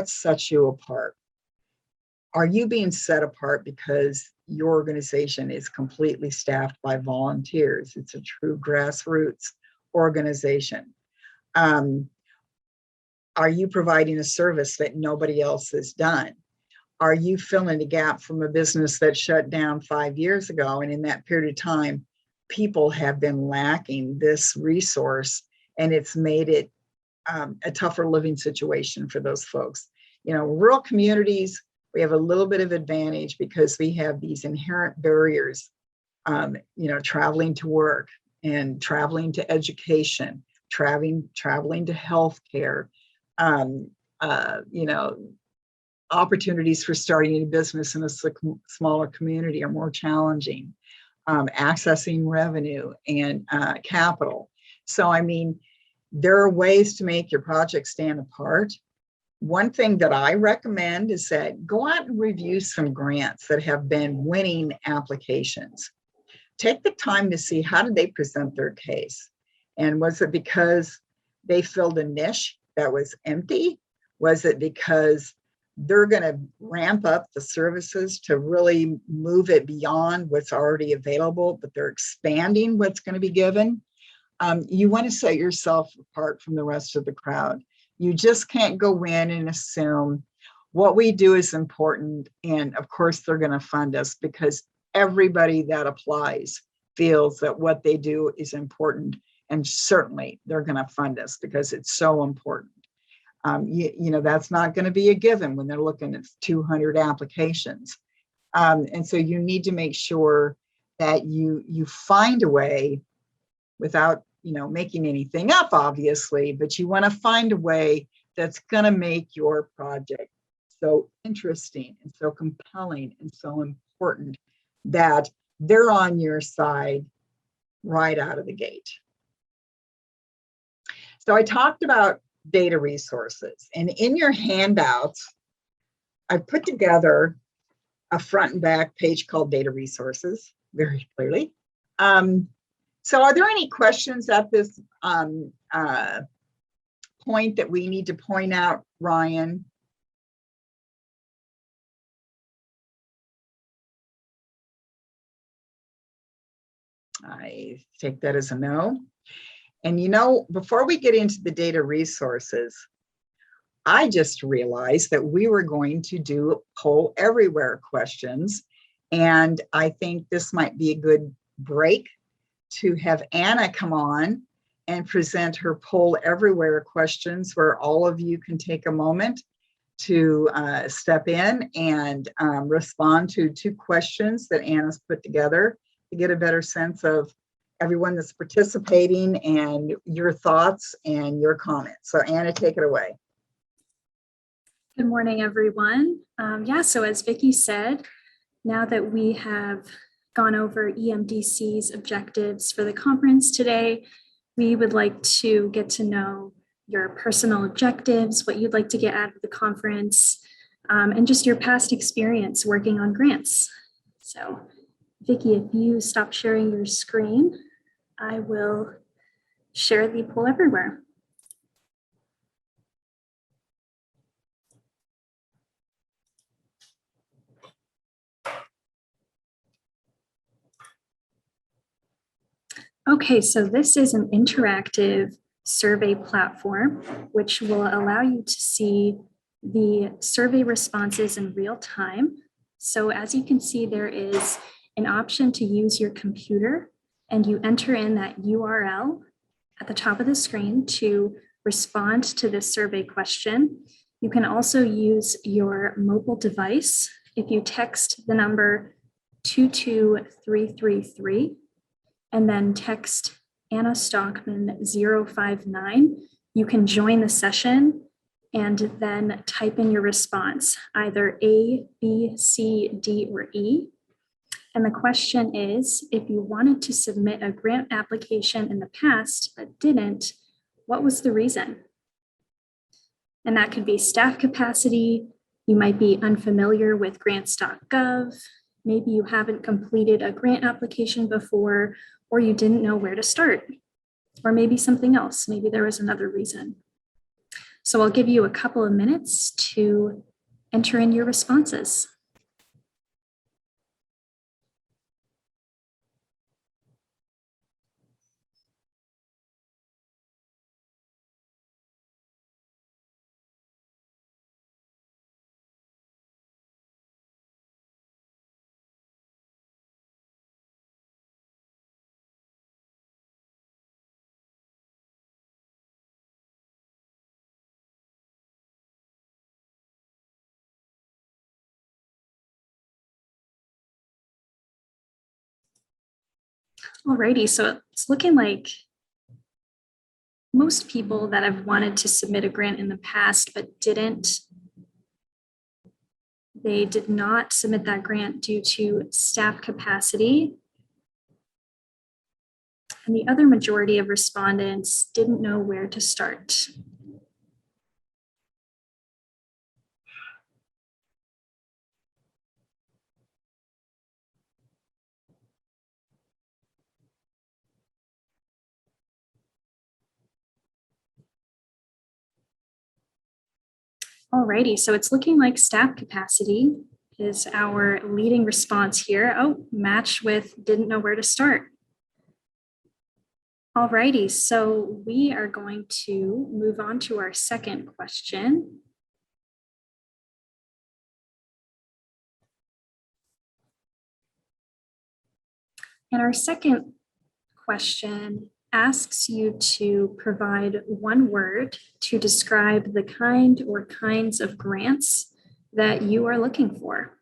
sets you apart. Are you being set apart because your organization is completely staffed by volunteers? It's a true grassroots organization. Are you providing a service that nobody else has done? Are you filling a gap from a business that shut down 5 years ago? And in that period of time, people have been lacking this resource, and it's made it a tougher living situation for those folks. You know, rural communities, we have a little bit of advantage because we have these inherent barriers, you know, traveling to work and traveling to education, traveling to healthcare, you know, opportunities for starting a business in a smaller community are more challenging, accessing revenue and capital. So, I mean, there are ways to make your project stand apart. One thing that I recommend is that go out and review some grants that have been winning applications. Take the time to see, how did they present their case? And was it because they filled a niche that was empty? Was it because they're going to ramp up the services to really move it beyond what's already available, but they're expanding what's going to be given? You want to set yourself apart from the rest of the crowd. You just can't go in and assume what we do is important. And of course, they're going to fund us, because everybody that applies feels that what they do is important. And certainly they're going to fund us because it's so important. You know, that's not going to be a given when they're looking at 200 applications. And so you need to make sure that you find a way, without, you know, making anything up, obviously, but you want to find a way that's going to make your project so interesting and so compelling and so important that they're on your side right out of the gate. So I talked about data resources, and in your handouts, I put together a front and back page called data resources, very clearly. So are there any questions at this point that we need to point out, Ryan? I take that as a no. And you know, before we get into the data resources, I just realized that we were going to do poll everywhere questions. And I think this might be a good break to have Anna come on and present her poll everywhere questions, where all of you can take a moment to step in and respond to 2 questions that Anna's put together to get a better sense of everyone that's participating and your thoughts and your comments. So Anna, take it away. Good morning, everyone. Yeah, so as Vicki said, now that we have gone over EMDC's objectives for the conference today, we would like to get to know your personal objectives, what you'd like to get out of the conference, and just your past experience working on grants. So Vicki, if you stop sharing your screen, I will share the poll everywhere. Okay, so this is an interactive survey platform, which will allow you to see the survey responses in real time. So as you can see, there is an option to use your computer, and you enter in that URL at the top of the screen to respond to this survey question. You can also use your mobile device. If you text the number 22333 and then text Anna Stockman 059, you can join the session and then type in your response, either A, B, C, D, or E. And the question is, if you wanted to submit a grant application in the past but didn't, what was the reason? And that could be staff capacity. You might be unfamiliar with grants.gov. Maybe you haven't completed a grant application before, or you didn't know where to start, or maybe something else. Maybe there was another reason. So I'll give you a couple of minutes to enter in your responses. Alrighty, so it's looking like most people that have wanted to submit a grant in the past but didn't, they did not submit that grant due to staff capacity. And the other majority of respondents didn't know where to start. Alrighty, so it's looking like staff capacity is our leading response here. Oh, match with didn't know where to start. Alrighty, so we are going to move on to our second question. And our second question asks you to provide one word to describe the kind or kinds of grants that you are looking for.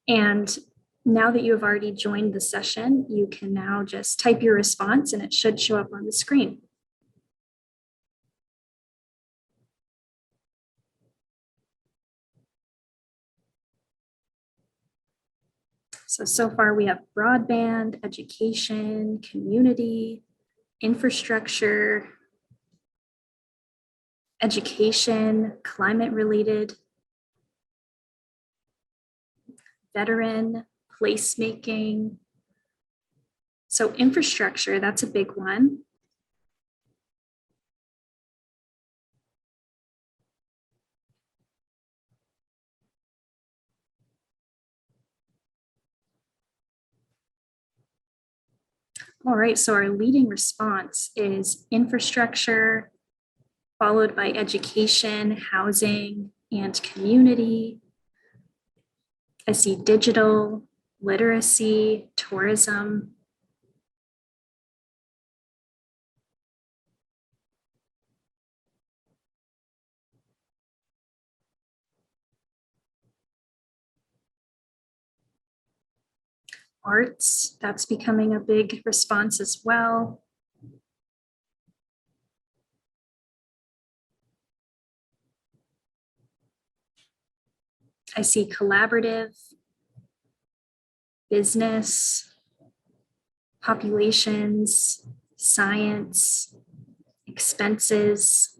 And now that you have already joined the session, you can now just type your response and it should show up on the screen. So far we have broadband, education, community, infrastructure, education, climate related, veteran, placemaking. So infrastructure, that's a big one. All right, so our leading response is infrastructure, followed by education, housing, and community. I see digital, literacy, tourism. Arts, that's becoming a big response as well. I see collaborative, business, populations, science, expenses.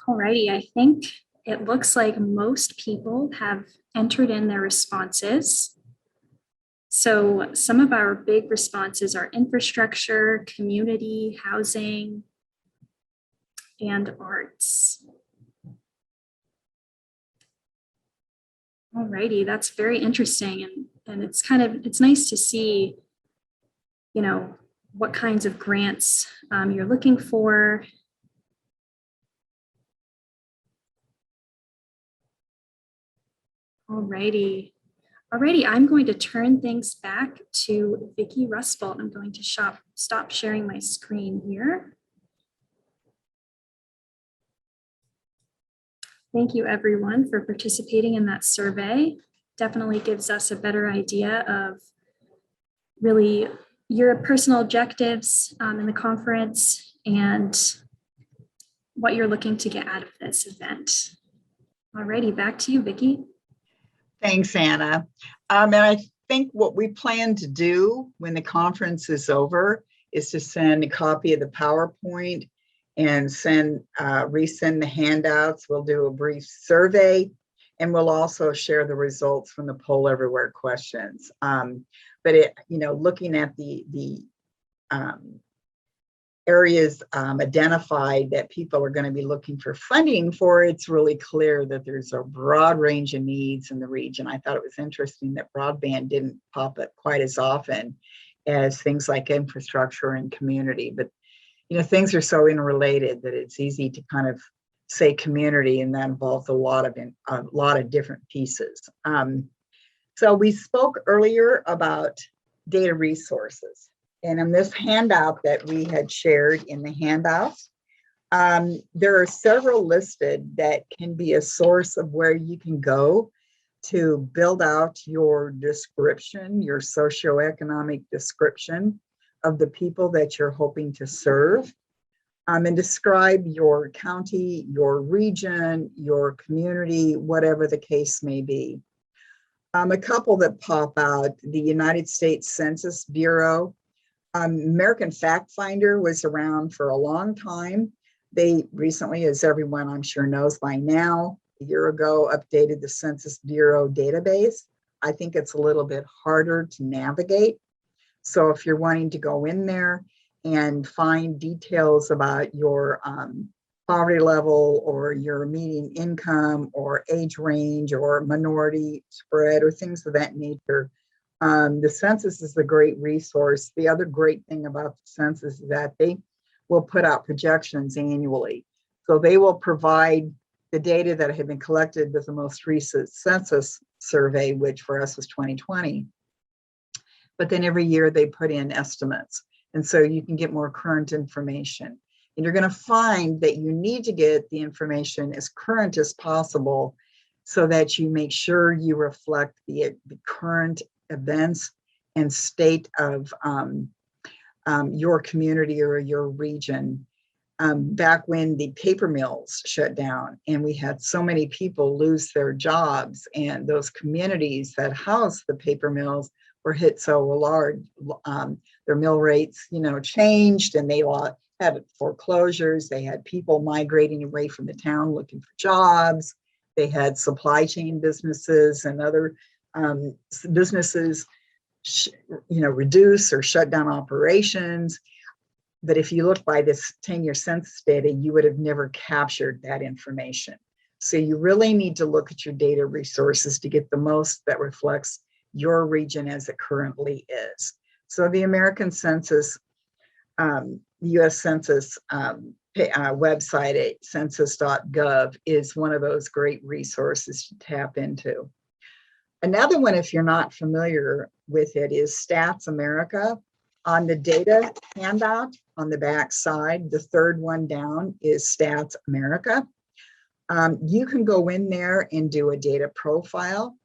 Alrighty, I think it looks like most people have entered in their responses. So some of our big responses are infrastructure, community, housing, and arts. Alrighty, that's very interesting. And it's nice to see, you know, what kinds of grants you're looking for. Alrighty, I'm going to turn things back to Vicki Rusbult. I'm going to stop sharing my screen here. Thank you everyone for participating in that survey. Definitely gives us a better idea of really your personal objectives in the conference and what you're looking to get out of this event. Alrighty, back to you, Vicki. Thanks, Anna. And I think what we plan to do when the conference is over is to send a copy of the PowerPoint and resend the handouts. We'll do a brief survey, and we'll also share the results from the Poll Everywhere questions. But looking at the areas identified that people are going to be looking for funding for, it's really clear that there's a broad range of needs in the region. I thought it was interesting that broadband didn't pop up quite as often as things like infrastructure and community, but things are so interrelated that it's easy to kind of say community, and that involves a lot of different pieces. So we spoke earlier about data resources. And in this handout that we had shared in the handouts, there are several listed that can be a source of where you can go to build out your description, your socioeconomic description of the people that you're hoping to serve, and describe your county, your region, your community, whatever the case may be. A couple that pop out: the United States Census Bureau. American Fact Finder was around for a long time. They recently, as everyone I'm sure knows by now, a year ago, updated the Census Bureau database. I think it's a little bit harder to navigate. So if you're wanting to go in there and find details about your poverty level or your median income or age range or minority spread or things of that nature, the census is a great resource. The other great thing about the census is that they will put out projections annually. So they will provide the data that had been collected with the most recent census survey, which for us was 2020. But then every year they put in estimates. And so you can get more current information. And you're going to find that you need to get the information as current as possible so that you make sure you reflect the current events and state of your community or your region. Back when the paper mills shut down and we had so many people lose their jobs, and those communities that housed the paper mills were hit so large, their mill rates, changed, and they had foreclosures. They had people migrating away from the town looking for jobs. They had supply chain businesses and other businesses, reduce or shut down operations. But if you look by this 10-year census data, you would have never captured that information. So you really need to look at your data resources to get the most that reflects your region as it currently is. So the American Census, the US Census website at census.gov is one of those great resources to tap into. Another one, if you're not familiar with it, is Stats America. On the data handout on the back side, the third one down is Stats America. You can go in there and do a data profile.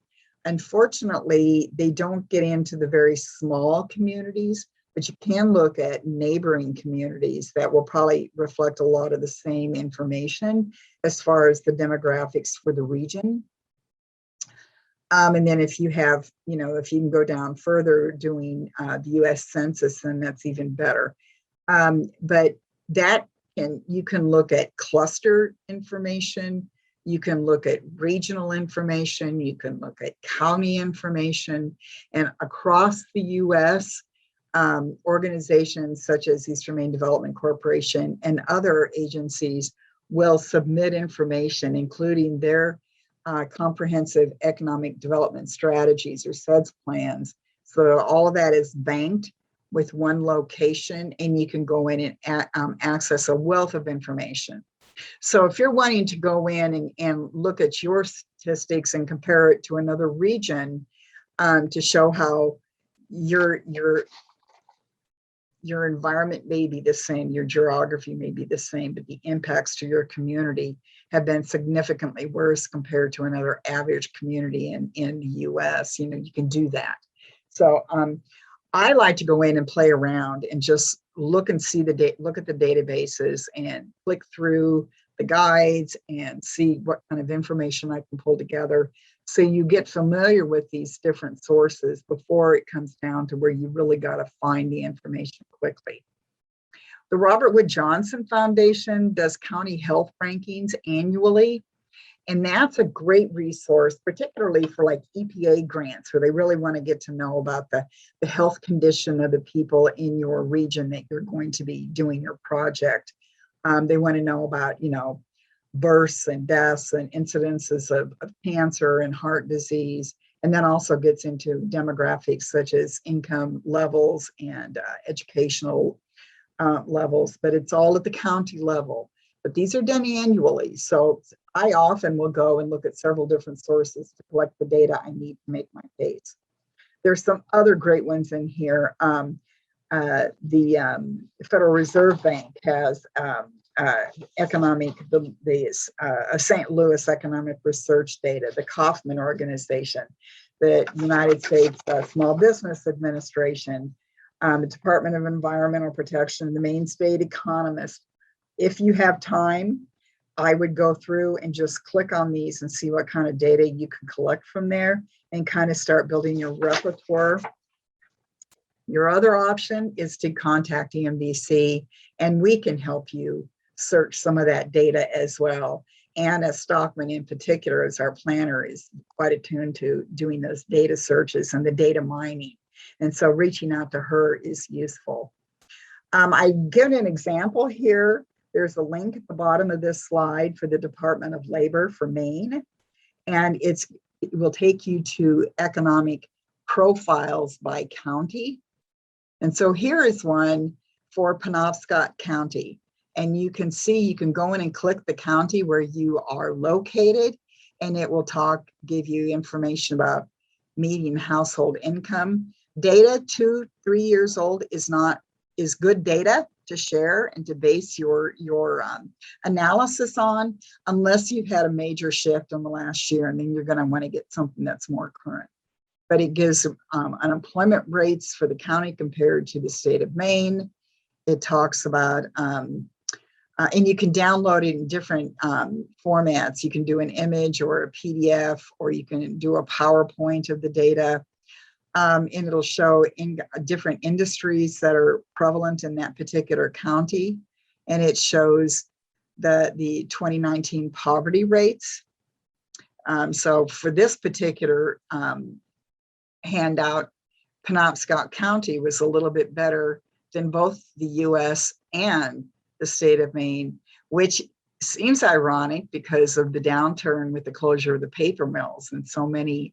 Unfortunately, they don't get into the very small communities, but you can look at neighboring communities that will probably reflect a lot of the same information as far as the demographics for the region. And then if you have, if you can go down further doing the US Census, then that's even better. But you can look at cluster information. You can look at regional information, you can look at county information, and across the US, organizations such as Eastern Maine Development Corporation and other agencies will submit information, including their comprehensive economic development strategies or SEDS plans. So all of that is banked with one location, and you can go in and access a wealth of information. So if you're wanting to go in and look at your statistics and compare it to another region to show how your environment may be the same, your geography may be the same, but the impacts to your community have been significantly worse compared to another average community in the US, you can do that. So I like to go in and play around and just look and see look at the databases and click through the guides and see what kind of information I can pull together. So you get familiar with these different sources before it comes down to where you really got to find the information quickly. The Robert Wood Johnson Foundation does county health rankings annually. And that's a great resource, particularly for like EPA grants, where they really want to get to know about the health condition of the people in your region that you're going to be doing your project. They want to know about, births and deaths and incidences of cancer and heart disease, and then also gets into demographics such as income levels and educational levels, but it's all at the county level. But these are done annually. So I often will go and look at several different sources to collect the data I need to make my case. There's some other great ones in here. The Federal Reserve Bank has St. Louis economic research data, the Kauffman Organization, the United States Small Business Administration, the Department of Environmental Protection, the Maine State Economist. If you have time, I would go through and just click on these and see what kind of data you can collect from there and kind of start building your repertoire. Your other option is to contact Emdc, and we can help you search some of that data as well. Anna Stockman in particular, as our planner, is quite attuned to doing those data searches and the data mining. And so reaching out to her is useful. I give an example here. There's a link at the bottom of this slide for the Department of Labor for Maine, and it will take you to economic profiles by county. And so here is one for Penobscot County, and you can see, you can go in and click the county where you are located, and it will give you information about median household income. Data 2-3 years old is good data to share and to base your analysis on, unless you've had a major shift in the last year, and then you're going to want to get something that's more current. But it gives unemployment rates for the county compared to the state of Maine. It talks about, and you can download it in different formats. You can do an image or a PDF, or you can do a PowerPoint of the data. And it'll show in different industries that are prevalent in that particular county. And it shows the 2019 poverty rates. So for this particular handout, Penobscot County was a little bit better than both the US and the state of Maine, which seems ironic because of the downturn with the closure of the paper mills, and so many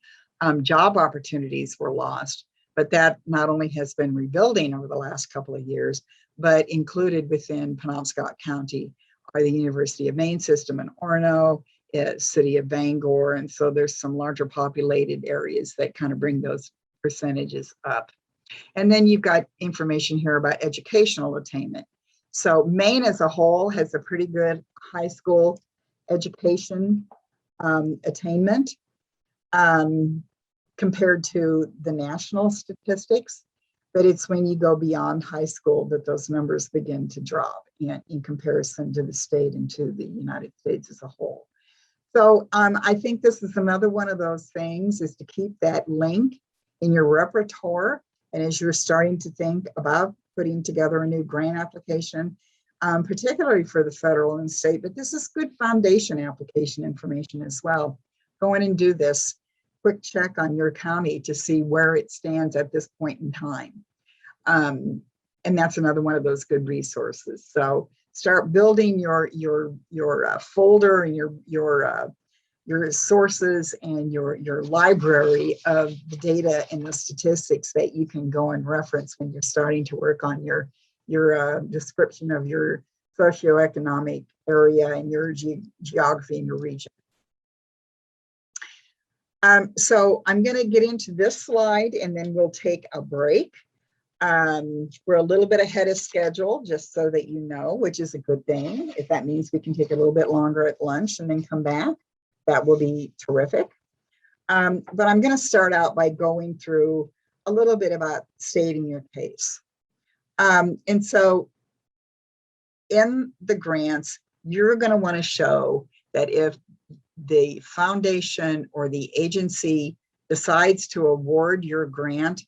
job opportunities were lost. But that not only has been rebuilding over the last couple of years, but included within Penobscot County are the University of Maine system in Orono, city of Bangor. And so there's some larger populated areas that kind of bring those percentages up. And then you've got information here about educational attainment. So Maine as a whole has a pretty good high school education attainment compared to the national statistics, but it's when you go beyond high school that those numbers begin to drop in comparison to the state and to the United States as a whole. So I think this is another one of those things, is to keep that link in your repertoire. And as you're starting to think about putting together a new grant application, particularly for the federal and state, but this is good foundation application information as well. Go in and do this quick check on your county to see where it stands at this point in time. And that's another one of those good resources. So start building your folder and your sources and your library of the data and the statistics that you can go and reference when you're starting to work on your description of your socioeconomic area and your geography and your region. So I'm going to get into this slide and then we'll take a break. We're a little bit ahead of schedule, just so that you know, which is a good thing. If that means we can take a little bit longer at lunch and then come back, that will be terrific. But I'm going to start out by going through a little bit about stating your case. And so in the grants, you're going to want to show that if the foundation or the agency decides to award your grant,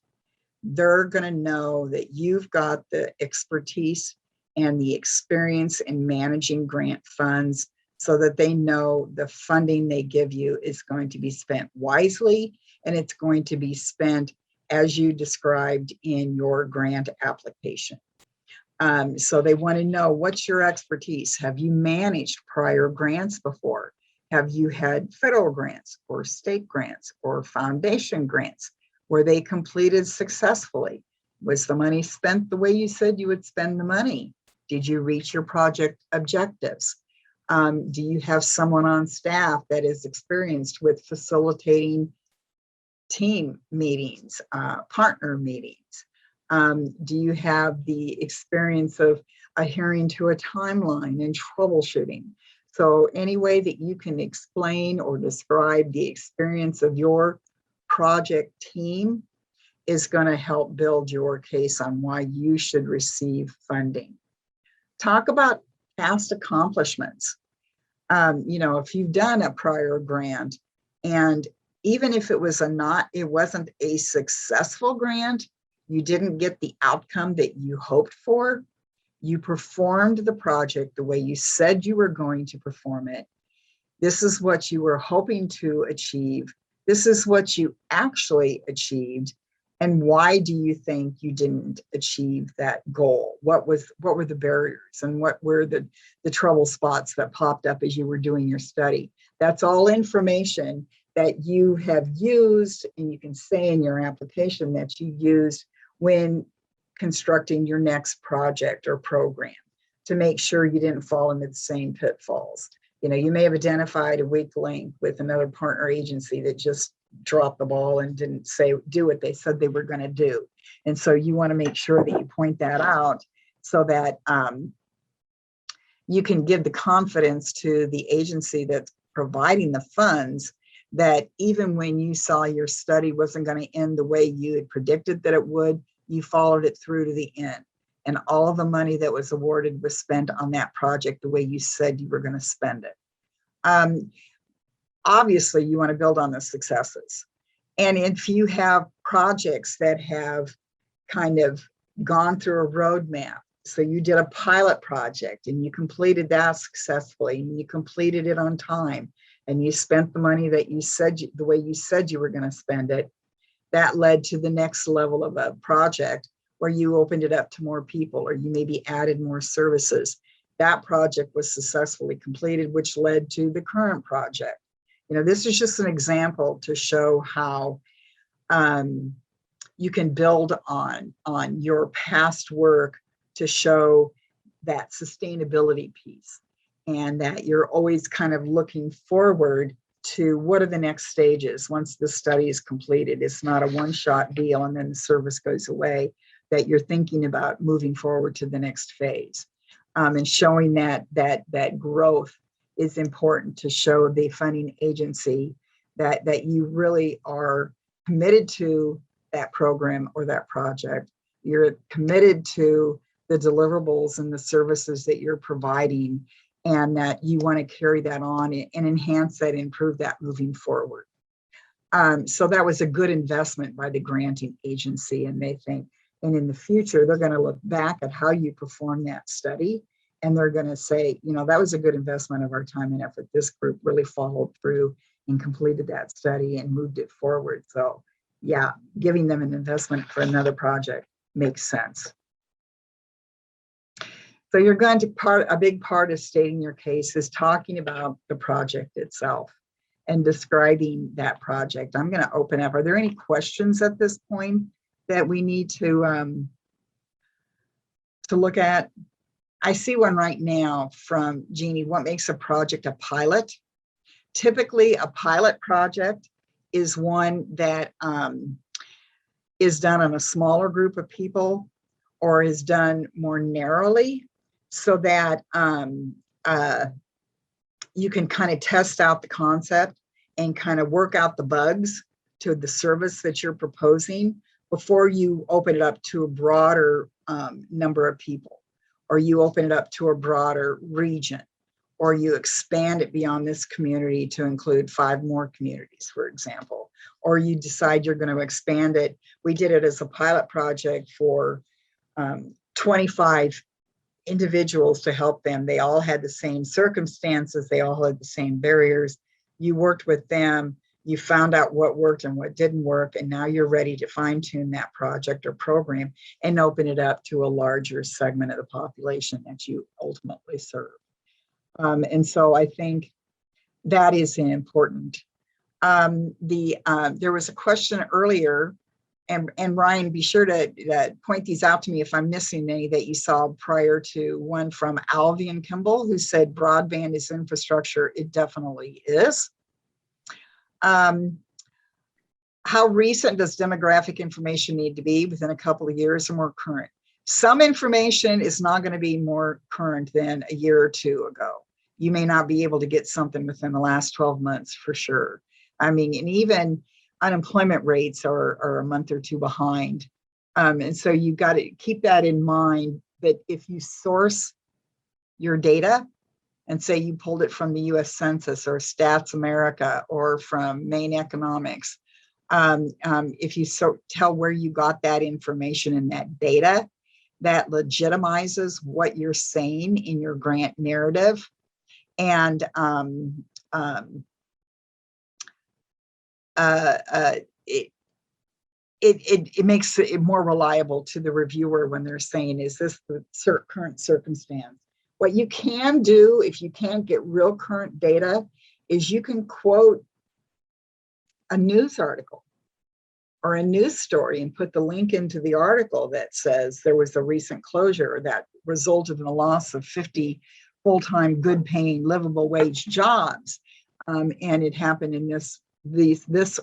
they're going to know that you've got the expertise and the experience in managing grant funds so that they know the funding they give you is going to be spent wisely and it's going to be spent as you described in your grant application. So they want to know, what's your expertise? Have you managed prior grants before? Have you had federal grants or state grants or foundation grants? Were they completed successfully? Was the money spent the way you said you would spend the money? Did you reach your project objectives? Do you have someone on staff that is experienced with facilitating team meetings, partner meetings? Do you have the experience of adhering to a timeline and troubleshooting? So any way that you can explain or describe the experience of your project team is going to help build your case on why you should receive funding. Talk about past accomplishments. If you've done a prior grant, and even if it wasn't a successful grant, you didn't get the outcome that you hoped for, you performed the project the way you said you were going to perform it. This is what you were hoping to achieve. This is what you actually achieved. And why do you think you didn't achieve that goal? What were the barriers and what were the trouble spots that popped up as you were doing your study? That's all information that you have used, and you can say in your application that you used when constructing your next project or program to make sure you didn't fall into the same pitfalls. You may have identified a weak link with another partner agency that just dropped the ball and didn't do what they said they were going to do. And so you want to make sure that you point that out so that you can give the confidence to the agency that's providing the funds that even when you saw your study wasn't going to end the way you had predicted that it would, you followed it through to the end. And all of the money that was awarded was spent on that project the way you said you were going to spend it. Obviously, you want to build on the successes. And if you have projects that have kind of gone through a roadmap, so you did a pilot project and you completed that successfully and you completed it on time and you spent the money that you said, the way you said you were going to spend it, that led to the next level of a project where you opened it up to more people or you maybe added more services. That project was successfully completed, which led to the current project. This is just an example to show how you can build on your past work to show that sustainability piece and that you're always kind of looking forward to what are the next stages once the study is completed. It's not a one-shot deal and then the service goes away, that you're thinking about moving forward to the next phase. And showing that growth is important to show the funding agency that you really are committed to that program or that project. You're committed to the deliverables and the services that you're providing, and that you want to carry that on and enhance that, improve that moving forward. So that was a good investment by the granting agency, and they think, and in the future, they're going to look back at how you perform that study and they're going to say, you know, that was a good investment of our time and effort. This group really followed through and completed that study and moved it forward. So yeah, giving them an investment for another project makes sense. So you're going to a big part of stating your case is talking about the project itself and describing that project. I'm going to open up. Are there any questions at this point that we need to look at? I see one right now from Jeannie. What makes a project a pilot? Typically, a pilot project is one that is done on a smaller group of people or is done more narrowly so that you can kind of test out the concept and kind of work out the bugs to the service that you're proposing before you open it up to a broader number of people, or you open it up to a broader region, or you expand it beyond this community to include 5 more communities, for example, or you decide you're going to expand it. We did it as a pilot project for 25 individuals to help them. They all had the same circumstances. They all had the same barriers. You worked with them. You found out what worked and what didn't work. And now you're ready to fine tune that project or program and open it up to a larger segment of the population that you ultimately serve. And so I think that is important. There was a question earlier, and Ryan, be sure to point these out to me if I'm missing any that you saw prior to one from Alvian Kimball, who said broadband is infrastructure. It definitely is. How recent does demographic information need to be? Within a couple of years or more current? Some information is not going to be more current than a year or two ago. You may not be able to get something within the last 12 months for sure. I mean, and even unemployment rates are a month or two behind. And so you've got to keep that in mind, that if you source your data and say you pulled it from the US Census or Stats America or from Maine Economics, if you tell where you got that information and that data, that legitimizes what you're saying in your grant narrative. And it makes it more reliable to the reviewer when they're saying, is this the current circumstance? What you can do if you can't get real current data is you can quote a news article or a news story and put the link into the article that says there was a recent closure that resulted in a loss of 50 full-time, good-paying, livable wage jobs, and it happened in this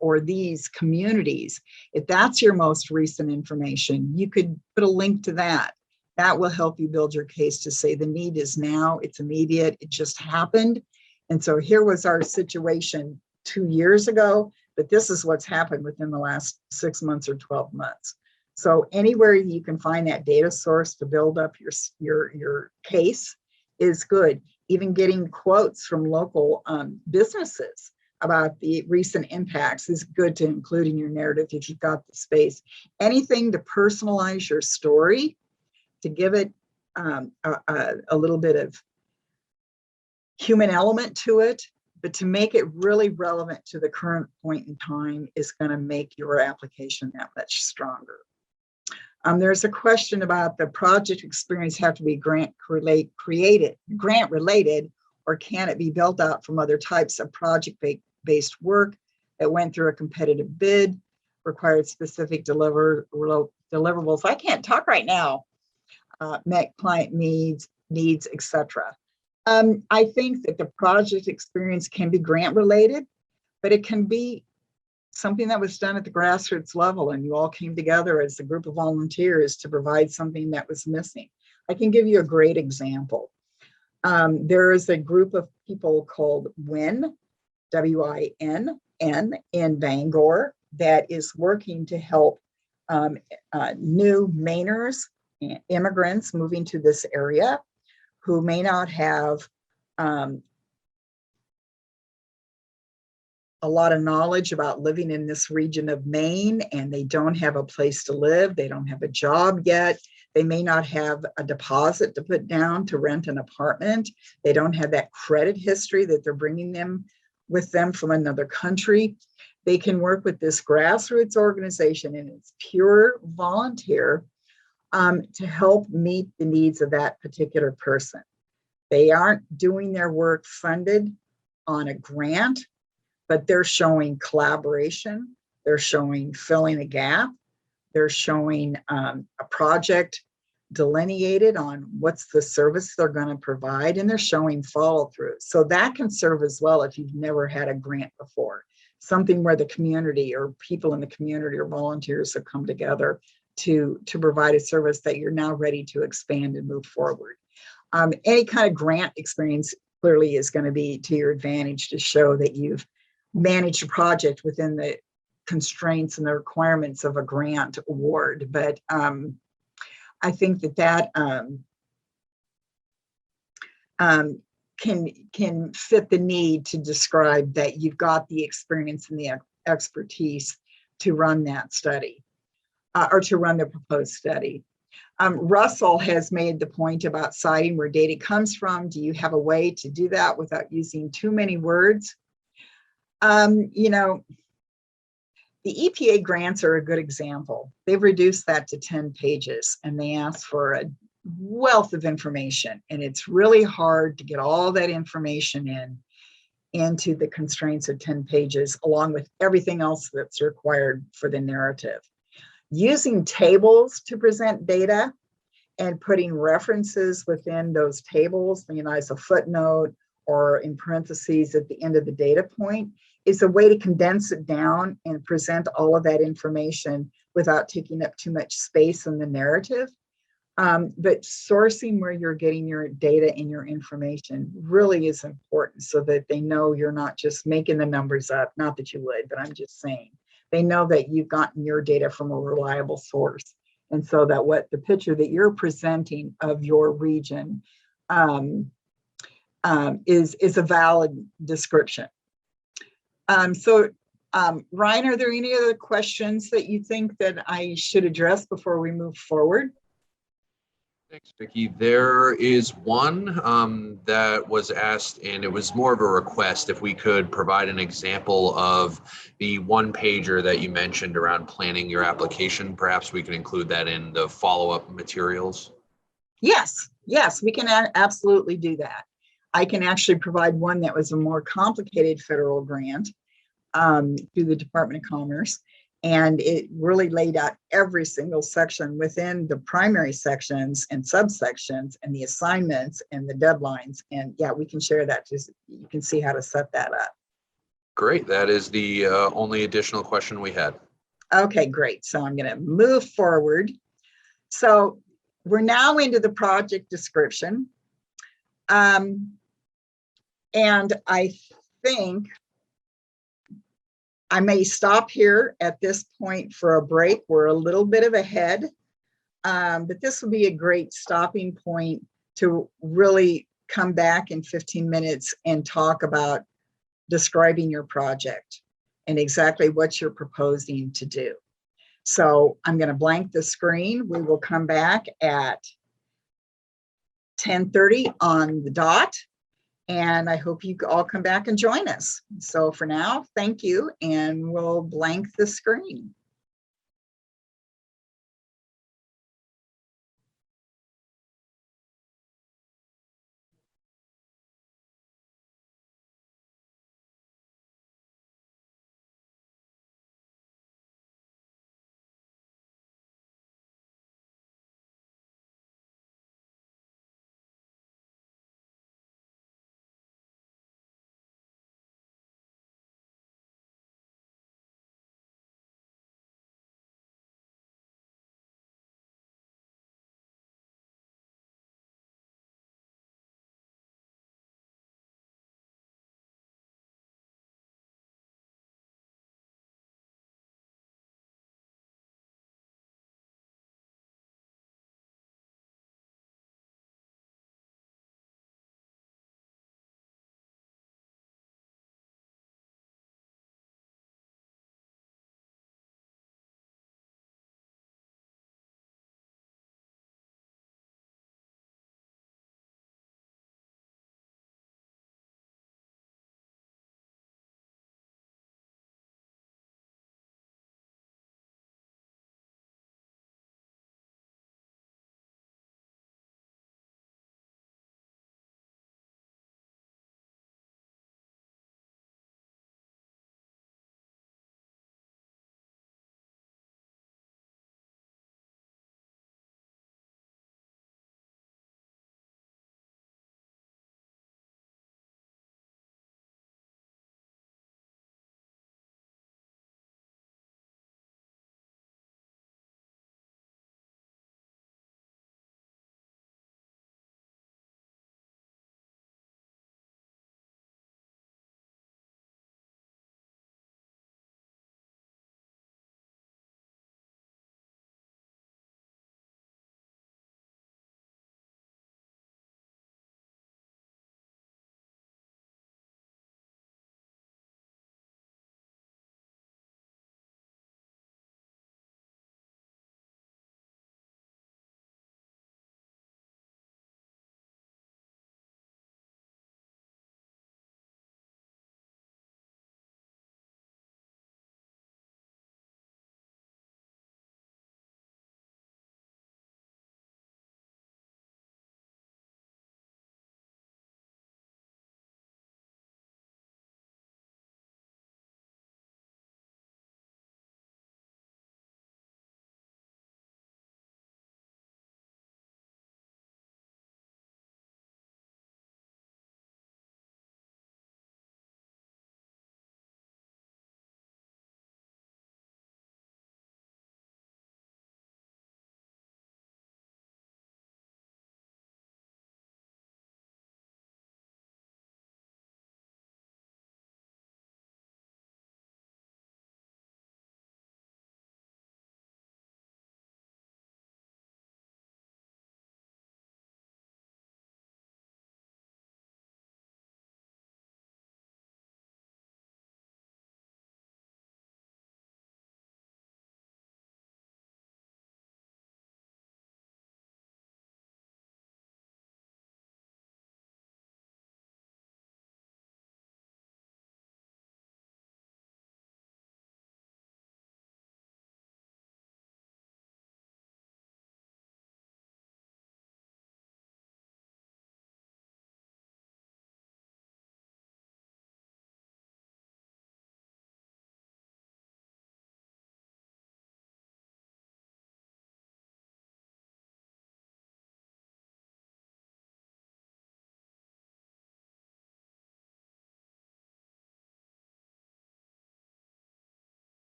or these communities. If that's your most recent information, you could put a link to that. That will help you build your case to say the need is now, it's immediate, it just happened. And so here was our situation 2 years ago, but this is what's happened within the last 6 months or 12 months. So anywhere you can find that data source to build up your case is good. Even getting quotes from local businesses about the recent impacts is good to include in your narrative if you've got the space. Anything to personalize your story, to give it a little bit of human element to it, but to make it really relevant to the current point in time is going to make your application that much stronger. There's a question about the project experience have to be grant related, or can it be built out from other types of project-based work that went through a competitive bid, required specific deliverables. I can't talk right now. Met client needs, etc. I think that the project experience can be grant related, but it can be something that was done at the grassroots level and you all came together as a group of volunteers to provide something that was missing. I can give you a great example. There is a group of people called WIN, W-I-N-N, in Bangor that is working to help new Mainers, immigrants moving to this area who may not have a lot of knowledge about living in this region of Maine, and they don't have a place to live. They don't have a job yet. They may not have a deposit to put down to rent an apartment. They don't have that credit history that they're bringing them with them from another country. They can work with this grassroots organization, and it's pure volunteer, to help meet the needs of that particular person. They aren't doing their work funded on a grant, but they're showing collaboration. They're showing filling a gap. They're showing a project delineated on what's the service they're going to provide, and they're showing follow through. So that can serve as well if you've never had a grant before, something where the community or people in the community or volunteers have come together to provide a service that you're now ready to expand and move forward. Any kind of grant experience clearly is going to be to your advantage to show that you've managed a project within the constraints and the requirements of a grant award. But I think that can fit the need to describe that you've got the experience and the expertise to run that study or to run the proposed study. Russell has made the point about citing where data comes from. Do you have a way to do that without using too many words? You know, the EPA grants are a good example. They've reduced that to 10 pages and they ask for a wealth of information. And it's really hard to get all that information into the constraints of 10 pages, along with everything else that's required for the narrative. Using tables to present data and putting references within those tables, you know, as a footnote or in parentheses at the end of the data point, is a way to condense it down and present all of that information without taking up too much space in the narrative. But sourcing where you're getting your data and your information really is important so that they know you're not just making the numbers up. Not that you would, but I'm just saying. They know that you've gotten your data from a reliable source. And so that what the picture that you're presenting of your region is a valid description. Ryan, are there any other questions that you think that I should address before we move forward? Thanks, Vicki. There is one that was asked, and it was more of a request if we could provide an example of the one pager that you mentioned around planning your application. Perhaps we can include that in the follow-up materials. Yes, we can absolutely do that. I can actually provide one that was a more complicated federal grant through the Department of Commerce. And it really laid out every single section within the primary sections and subsections and the assignments and the deadlines. And yeah, we can share that. Just you can see how to set that up. Great. That is the only additional question we had. Okay, great. So I'm going to move forward. So we're now into the project description. And I think I may stop here at this point for a break. We're a little bit of ahead, but this will be a great stopping point to really come back in 15 minutes and talk about describing your project and exactly what you're proposing to do. So I'm going to blank the screen. We will come back at 10:30 on the dot. And I hope you all come back and join us. So for now, thank you, and we'll blank the screen.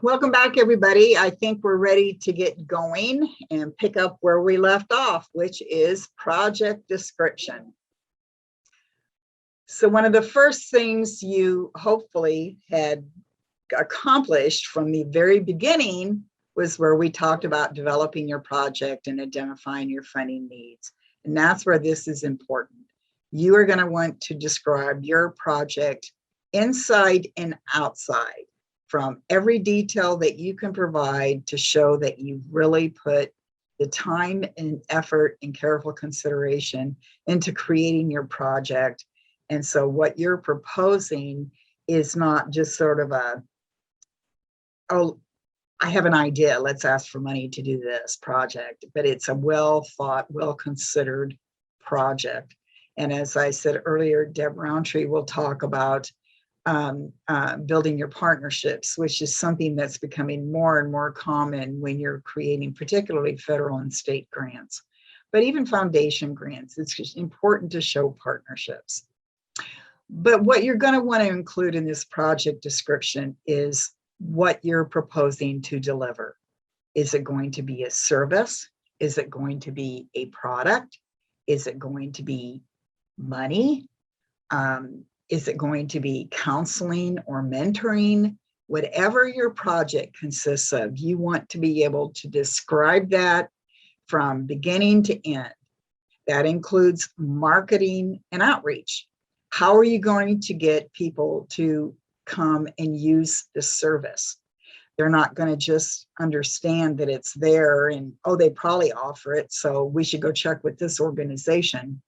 Welcome back, everybody. I think we're ready to get going and pick up where we left off, which is project description. So one of the first things you hopefully had accomplished from the very beginning was where we talked about developing your project and identifying your funding needs. And that's where this is important. You are going to want to describe your project inside and outside, from every detail that you can provide to show that you've really put the time and effort and careful consideration into creating your project. And so what you're proposing is not just sort of a, oh, I have an idea, let's ask for money to do this project, but it's a well thought, well considered project. And as I said earlier, Deb Browntree will talk about building your partnerships, which is something that's becoming more and more common when you're creating particularly federal and state grants, but even foundation grants. It's just important to show partnerships. But what you're going to want to include in this project description is what you're proposing to deliver. Is it going to be a service? Is it going to be a product? Is it going to be money? Is it going to be counseling or mentoring? Whatever your project consists of, you want to be able to describe that from beginning to end. That includes marketing and outreach. How are you going to get people to come and use the service? They're not going to just understand that it's there and, oh, they probably offer it, so we should go check with this organization.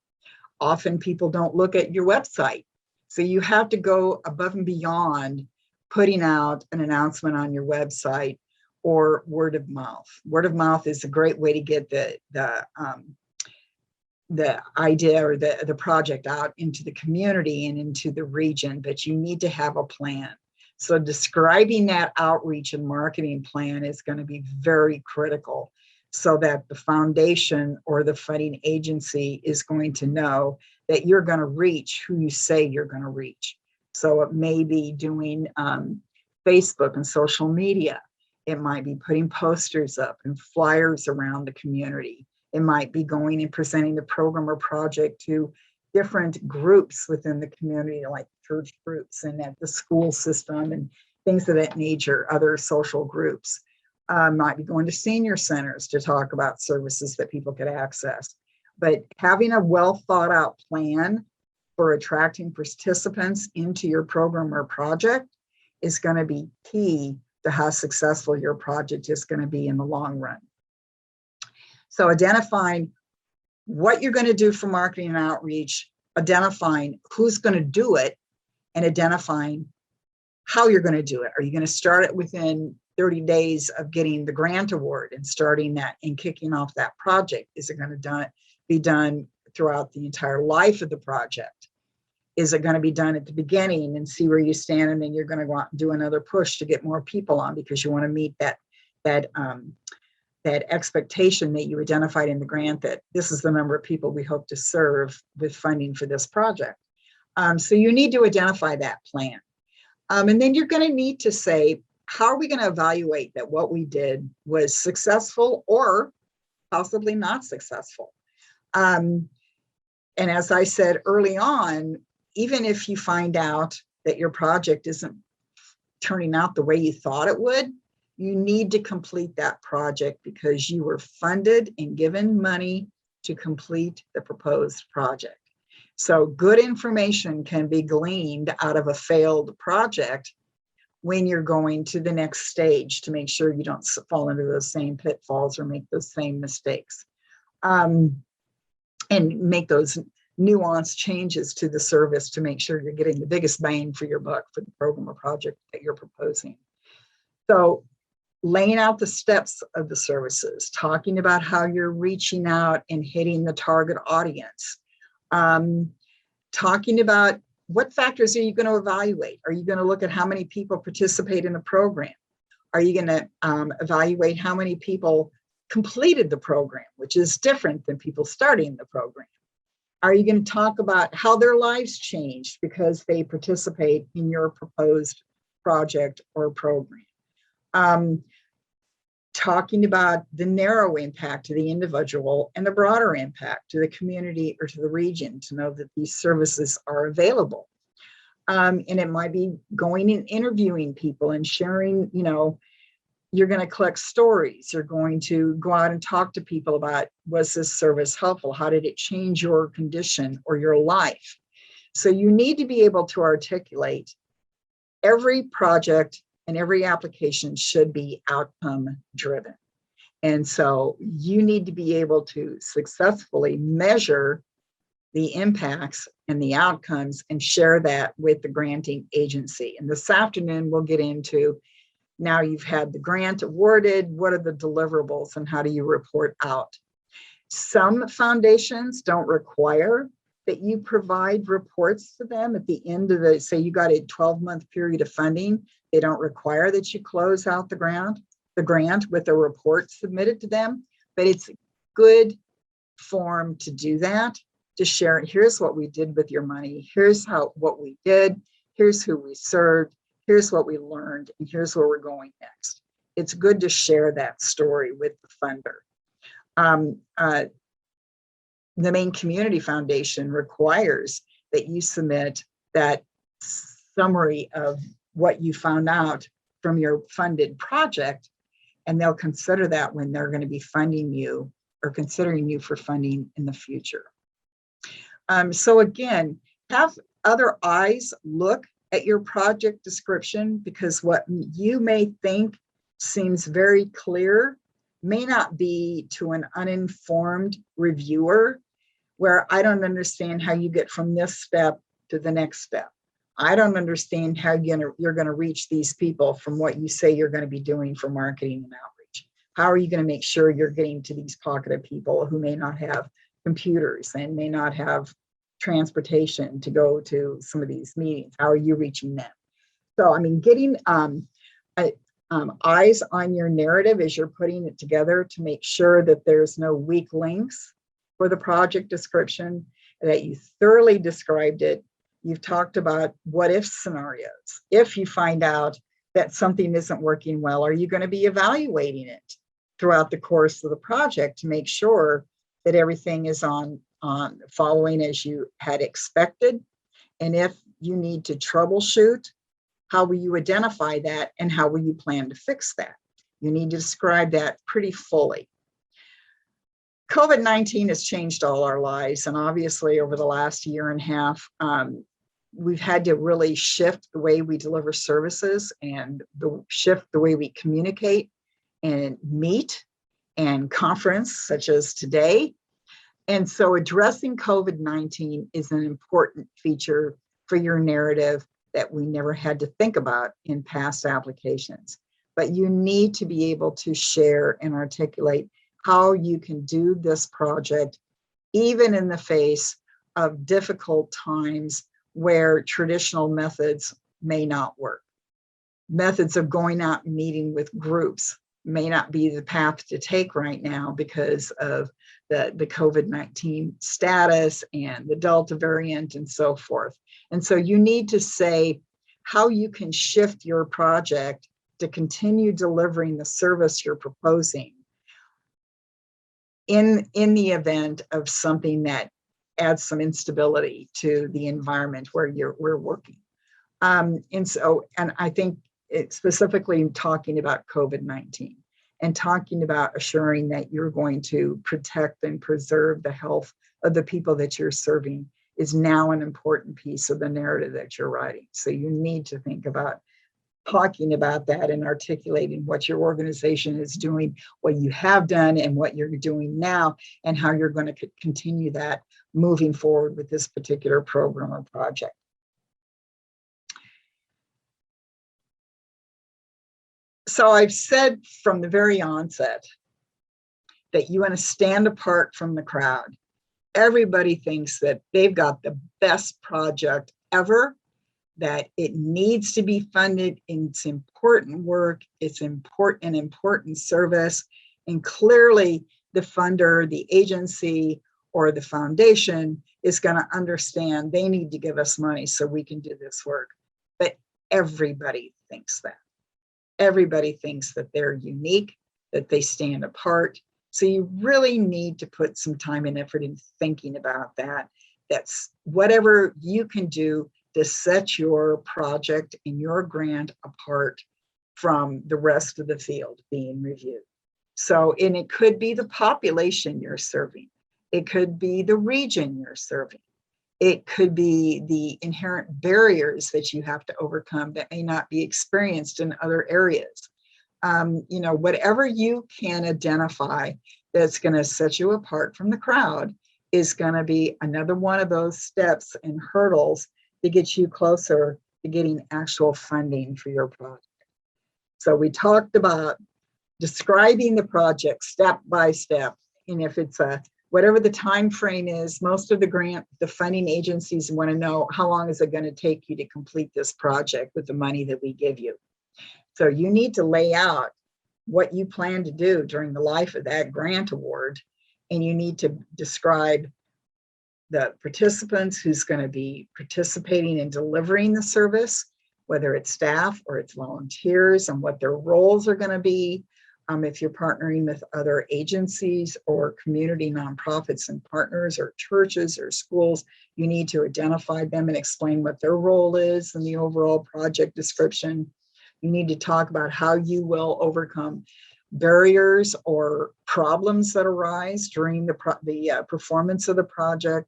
Often people don't look at your website. So you have to go above and beyond putting out an announcement on your website or word of mouth. Word of mouth is a great way to get the idea or the project out into the community and into the region, but you need to have a plan. So describing that outreach and marketing plan is going to be very critical so that the foundation or the funding agency is going to know that you're going to reach who you say you're going to reach. So it may be doing Facebook and social media. It might be putting posters up and flyers around the community. It might be going and presenting the program or project to different groups within the community, like church groups and at the school system and things of that nature, other social groups. Might be going to senior centers to talk about services that people could access. But having a well thought out plan for attracting participants into your program or project is going to be key to how successful your project is going to be in the long run. So identifying what you're going to do for marketing and outreach, identifying who's going to do it, and identifying how you're going to do it. Are you going to start it within 30 days of getting the grant award and starting that and kicking off that project? Is it going to be done throughout the entire life of the project? Is it going to be done at the beginning and see where you stand, and then you're going to go out and do another push to get more people on because you want to meet that expectation that you identified in the grant, that this is the number of people we hope to serve with funding for this project. So you need to identify that plan. And then you're going to need to say, how are we going to evaluate that what we did was successful or possibly not successful? And as I said early on, even if you find out that your project isn't turning out the way you thought it would, you need to complete that project because you were funded and given money to complete the proposed project. So good information can be gleaned out of a failed project when you're going to the next stage to make sure you don't fall into those same pitfalls or make those same mistakes. And make those nuanced changes to the service to make sure you're getting the biggest bang for your buck for the program or project that you're proposing. So laying out the steps of the services, talking about how you're reaching out and hitting the target audience, talking about what factors are you going to evaluate? Are you going to look at how many people participate in the program? Are you going to evaluate how many people completed the program, which is different than people starting the program? Are you going to talk about how their lives changed because they participate in your proposed project or program? Talking about the narrow impact to the individual and the broader impact to the community or to the region, to know that these services are available. And it might be going and interviewing people and sharing, you're going to collect stories. You're going to go out and talk to people about, was this service helpful? How did it change your condition or your life? So you need to be able to articulate every project and every application should be outcome driven. And so you need to be able to successfully measure the impacts and the outcomes and share that with the granting agency. And this afternoon, we'll get into, now you've had the grant awarded, what are the deliverables and how do you report out? Some foundations don't require that you provide reports to them at the end of say you got a 12-month period of funding. They don't require that you close out the grant with a report submitted to them, but it's good form to do that, to share, here's what we did with your money, here's what we did, here's who we served, here's what we learned, and here's where we're going next. It's good to share that story with the funder. The Maine Community Foundation requires that you submit that summary of what you found out from your funded project, and they'll consider that when they're going to be funding you or considering you for funding in the future. So again, have other eyes look at your project description, because what you may think seems very clear may not be to an uninformed reviewer, where I don't understand how you get from this step to the next step. I don't understand how you're going to reach these people from what you say you're going to be doing for marketing and outreach. How are you going to make sure you're getting to these pocket of people who may not have computers and may not have transportation to go to some of these meetings? How are you reaching them? So, I mean, getting eyes on your narrative as you're putting it together to make sure that there's no weak links for the project description, that you thoroughly described it. You've talked about what if scenarios. If you find out that something isn't working well, are you going to be evaluating it throughout the course of the project to make sure that everything is on following as you had expected? And if you need to troubleshoot, how will you identify that and how will you plan to fix that? You need to describe that pretty fully. COVID-19 has changed all our lives, and obviously over the last year and a half, we've had to really shift the way we deliver services and shift the way we communicate and meet and conference, such as today. And so addressing COVID-19 is an important feature for your narrative that we never had to think about in past applications. But you need to be able to share and articulate how you can do this project, even in the face of difficult times where traditional methods may not work. Methods of going out and meeting with groups may not be the path to take right now because of the COVID-19 status and the Delta variant and so forth. And so you need to say how you can shift your project to continue delivering the service you're proposing in the event of something that adds some instability to the environment where we're working. And I think it's specifically talking about COVID-19 and talking about assuring that you're going to protect and preserve the health of the people that you're serving is now an important piece of the narrative that you're writing. So you need to think about talking about that and articulating what your organization is doing, what you have done and what you're doing now, and how you're going to continue that moving forward with this particular program or project. So I've said from the very onset that you want to stand apart from the crowd. Everybody thinks that they've got the best project ever, that it needs to be funded. It's important work. It's an important service. And clearly the funder, the agency, or the foundation is going to understand they need to give us money so we can do this work. But everybody thinks that. Everybody thinks that they're unique, that they stand apart. So you really need to put some time and effort in thinking about that. That's whatever you can do to set your project and your grant apart from the rest of the field being reviewed. So, and it could be the population you're serving. It could be the region you're serving. It could be the inherent barriers that you have to overcome that may not be experienced in other areas. You know, whatever you can identify that's going to set you apart from the crowd is going to be another one of those steps and hurdles to get you closer to getting actual funding for your project. So we talked about describing the project step by step, and if it's a whatever the time frame is, most of the funding agencies want to know how long is it going to take you to complete this project with the money that we give you. So you need to lay out what you plan to do during the life of that grant award, and you need to describe the participants who's going to be participating in delivering the service, whether it's staff or it's volunteers, and what their roles are going to be. If you're partnering with other agencies or community nonprofits and partners or churches or schools, you need to identify them and explain what their role is in the overall project description. You need to talk about how you will overcome barriers or problems that arise during the performance of the project,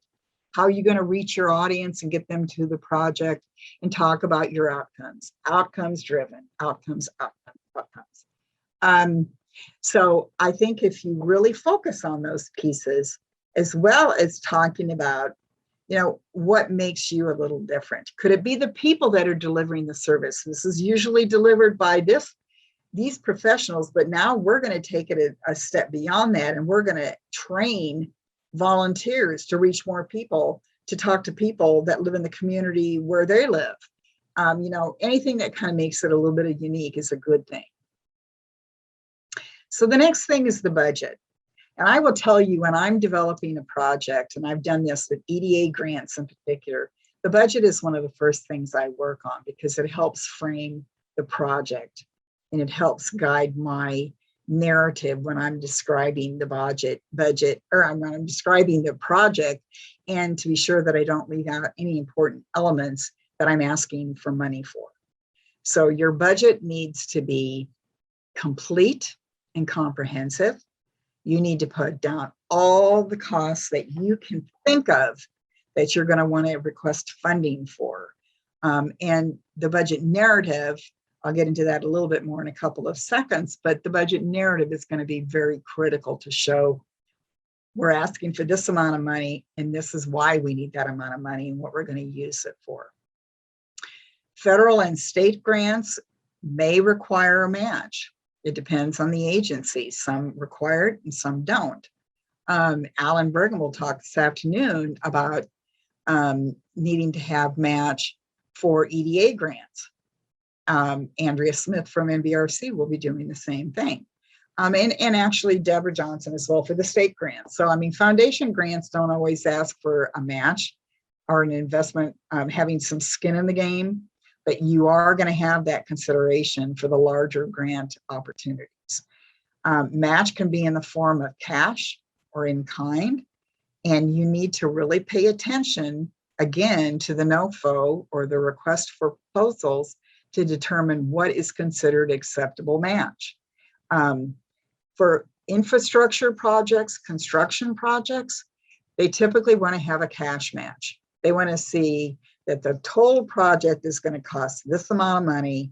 how you're going to reach your audience and get them to the project, and talk about your outcomes, outcomes-driven, outcomes. So I think if you really focus on those pieces, as well as talking about, you know, what makes you a little different. Could it be the people that are delivering the service? This is usually delivered by these professionals, but now we're going to take it a step beyond that, and we're going to train volunteers to reach more people, to talk to people that live in the community where they live. You know, anything that kind of makes it a little bit unique is a good thing. So the next thing is the budget. And I will tell you, when I'm developing a project, and I've done this with Eda Grants in particular, the budget is one of the first things I work on because it helps frame the project and it helps guide my narrative when I'm describing the budget, or when I'm describing the project, and to be sure that I don't leave out any important elements that I'm asking for money for. So your budget needs to be complete and comprehensive. You need to put down all the costs that you can think of that you're going to want to request funding for. And the budget narrative, I'll get into that a little bit more in a couple of seconds, but the budget narrative is going to be very critical to show we're asking for this amount of money, and this is why we need that amount of money and what we're going to use it for. Federal and state grants may require a match. It depends on the agency. Some require it and some don't. Alan Brigham will talk this afternoon about needing to have match for EDA grants. Andrea Smith from MBRC will be doing the same thing. And actually Deborah Johnson as well for the state grants. So, I mean, foundation grants don't always ask for a match or an investment, having some skin in the game, but you are going to have that consideration for the larger grant opportunities. Match can be in the form of cash or in kind, and you need to really pay attention, again, to the NOFO or the request for proposals to determine what is considered acceptable match. For infrastructure projects, construction projects, they typically want to have a cash match. They want to see that the total project is going to cost this amount of money.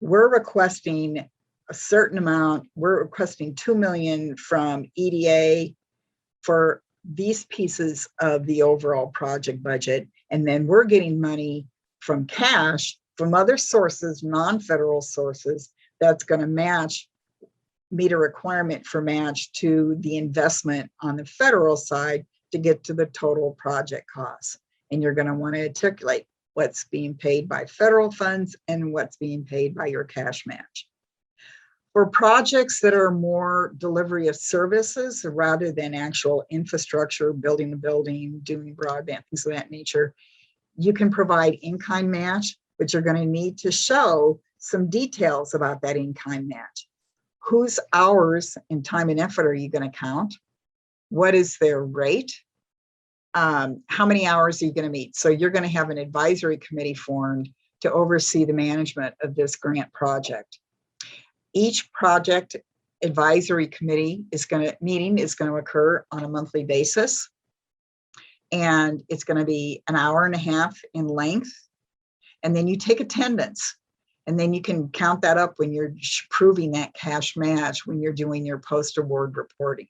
We're requesting a certain amount. We're requesting $2 million from EDA for these pieces of the overall project budget. And then we're getting money from cash from other sources, non-federal sources, that's going to meet a requirement for match to the investment on the federal side to get to the total project costs. And you're going to want to articulate what's being paid by federal funds and what's being paid by your cash match. For projects that are more delivery of services rather than actual infrastructure, building a building, doing broadband, things of that nature, you can provide in-kind match, but you're going to need to show some details about that in-kind match. Whose hours and time and effort are you going to count? What is their rate? How many hours are you going to meet? So you're going to have an advisory committee formed to oversee the management of this grant project. Each project advisory committee meeting is going to occur on a monthly basis. And it's going to be an hour and a half in length. And then you take attendance. And then you can count that up when you're proving that cash match when you're doing your post-award reporting.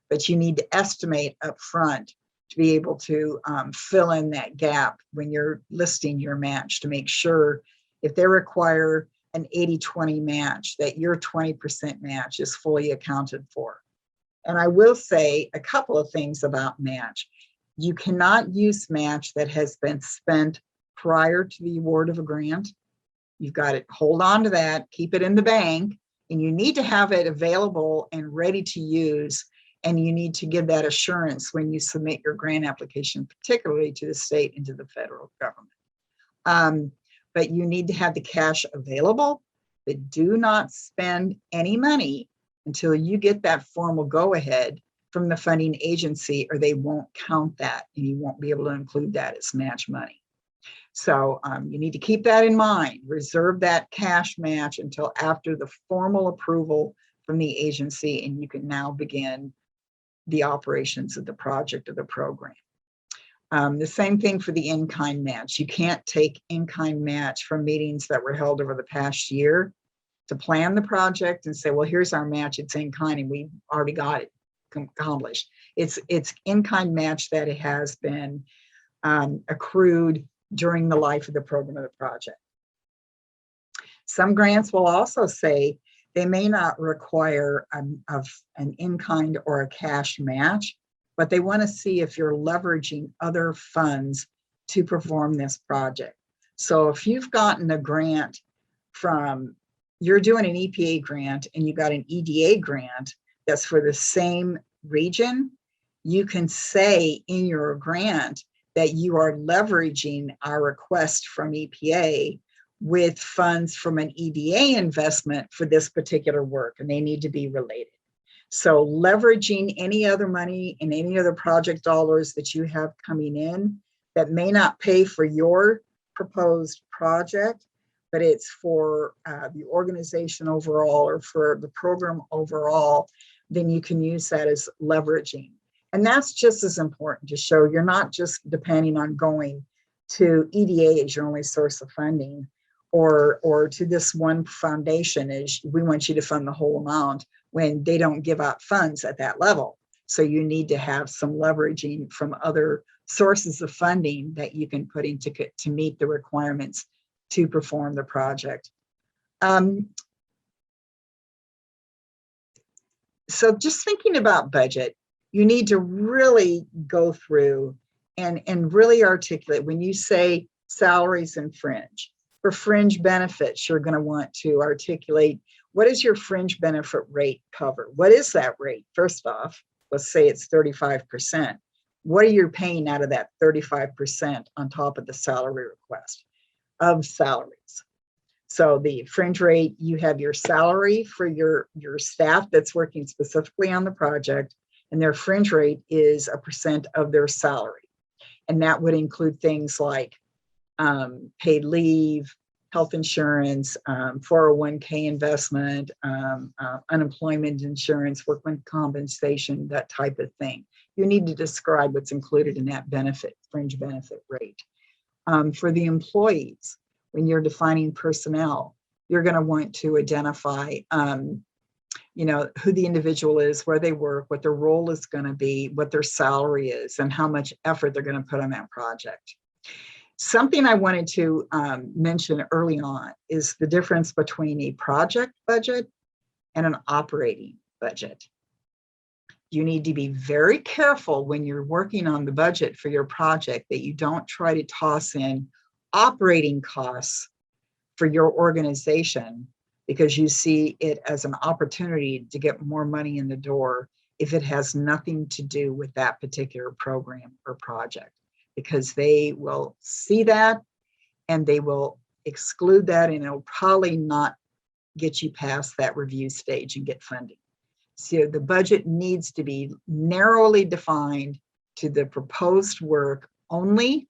But you need to estimate up front to be able to fill in that gap when you're listing your match to make sure if they require an 80-20 match, that your 20% match is fully accounted for. And I will say a couple of things about match. You cannot use match that has been spent prior to the award of a grant. You've got to hold on to that, keep it in the bank, and you need to have it available and ready to use. And you need to give that assurance when you submit your grant application, particularly to the state and to the federal government. But you need to have the cash available, but do not spend any money until you get that formal go-ahead from the funding agency, or they won't count that and you won't be able to include that as match money. So you need to keep that in mind. Reserve that cash match until after the formal approval from the agency, and you can now begin the operations of the project or the program. The same thing for the in-kind match. You can't take in-kind match from meetings that were held over the past year to plan the project and say, well, here's our match, it's in-kind, and we already got it accomplished. It's in-kind match that it has been accrued during the life of the program of the project. Some grants will also say they may not require an in-kind or a cash match, but they want to see if you're leveraging other funds to perform this project. So if you've gotten a grant you're doing an EPA grant and you got an EDA grant that's for the same region, you can say in your grant that you are leveraging our request from EPA with funds from an EDA investment for this particular work, and they need to be related. So leveraging any other money and any other project dollars that you have coming in that may not pay for your proposed project, but it's for the organization overall or for the program overall, then you can use that as leveraging. And that's just as important to show you're not just depending on going to EDA as your only source of funding, or to this one foundation as we want you to fund the whole amount when they don't give out funds at that level. So you need to have some leveraging from other sources of funding that you can put into to meet the requirements to perform the project. So just thinking about budget, you need to really go through and really articulate when you say salaries and fringe. For fringe benefits, you're going to want to articulate what is your fringe benefit rate cover? What is that rate? First off, let's say it's 35%. What are you paying out of that 35% on top of the salary request of salaries? So the fringe rate, you have your salary for your staff that's working specifically on the project, and their fringe rate is a percent of their salary. And that would include things like paid leave, health insurance, 401k investment, unemployment insurance, workman compensation, that type of thing. You need to describe what's included in that benefit, fringe benefit rate. For the employees, when you're defining personnel, you're going to want to identify who the individual is, where they work, what their role is going to be, what their salary is, and how much effort they're going to put on that project. Something I wanted to mention early on is the difference between a project budget and an operating budget. You need to be very careful when you're working on the budget for your project that you don't try to toss in operating costs for your organization because you see it as an opportunity to get more money in the door if it has nothing to do with that particular program or project, because they will see that and they will exclude that, and it'll probably not get you past that review stage and get funding. So the budget needs to be narrowly defined to the proposed work only.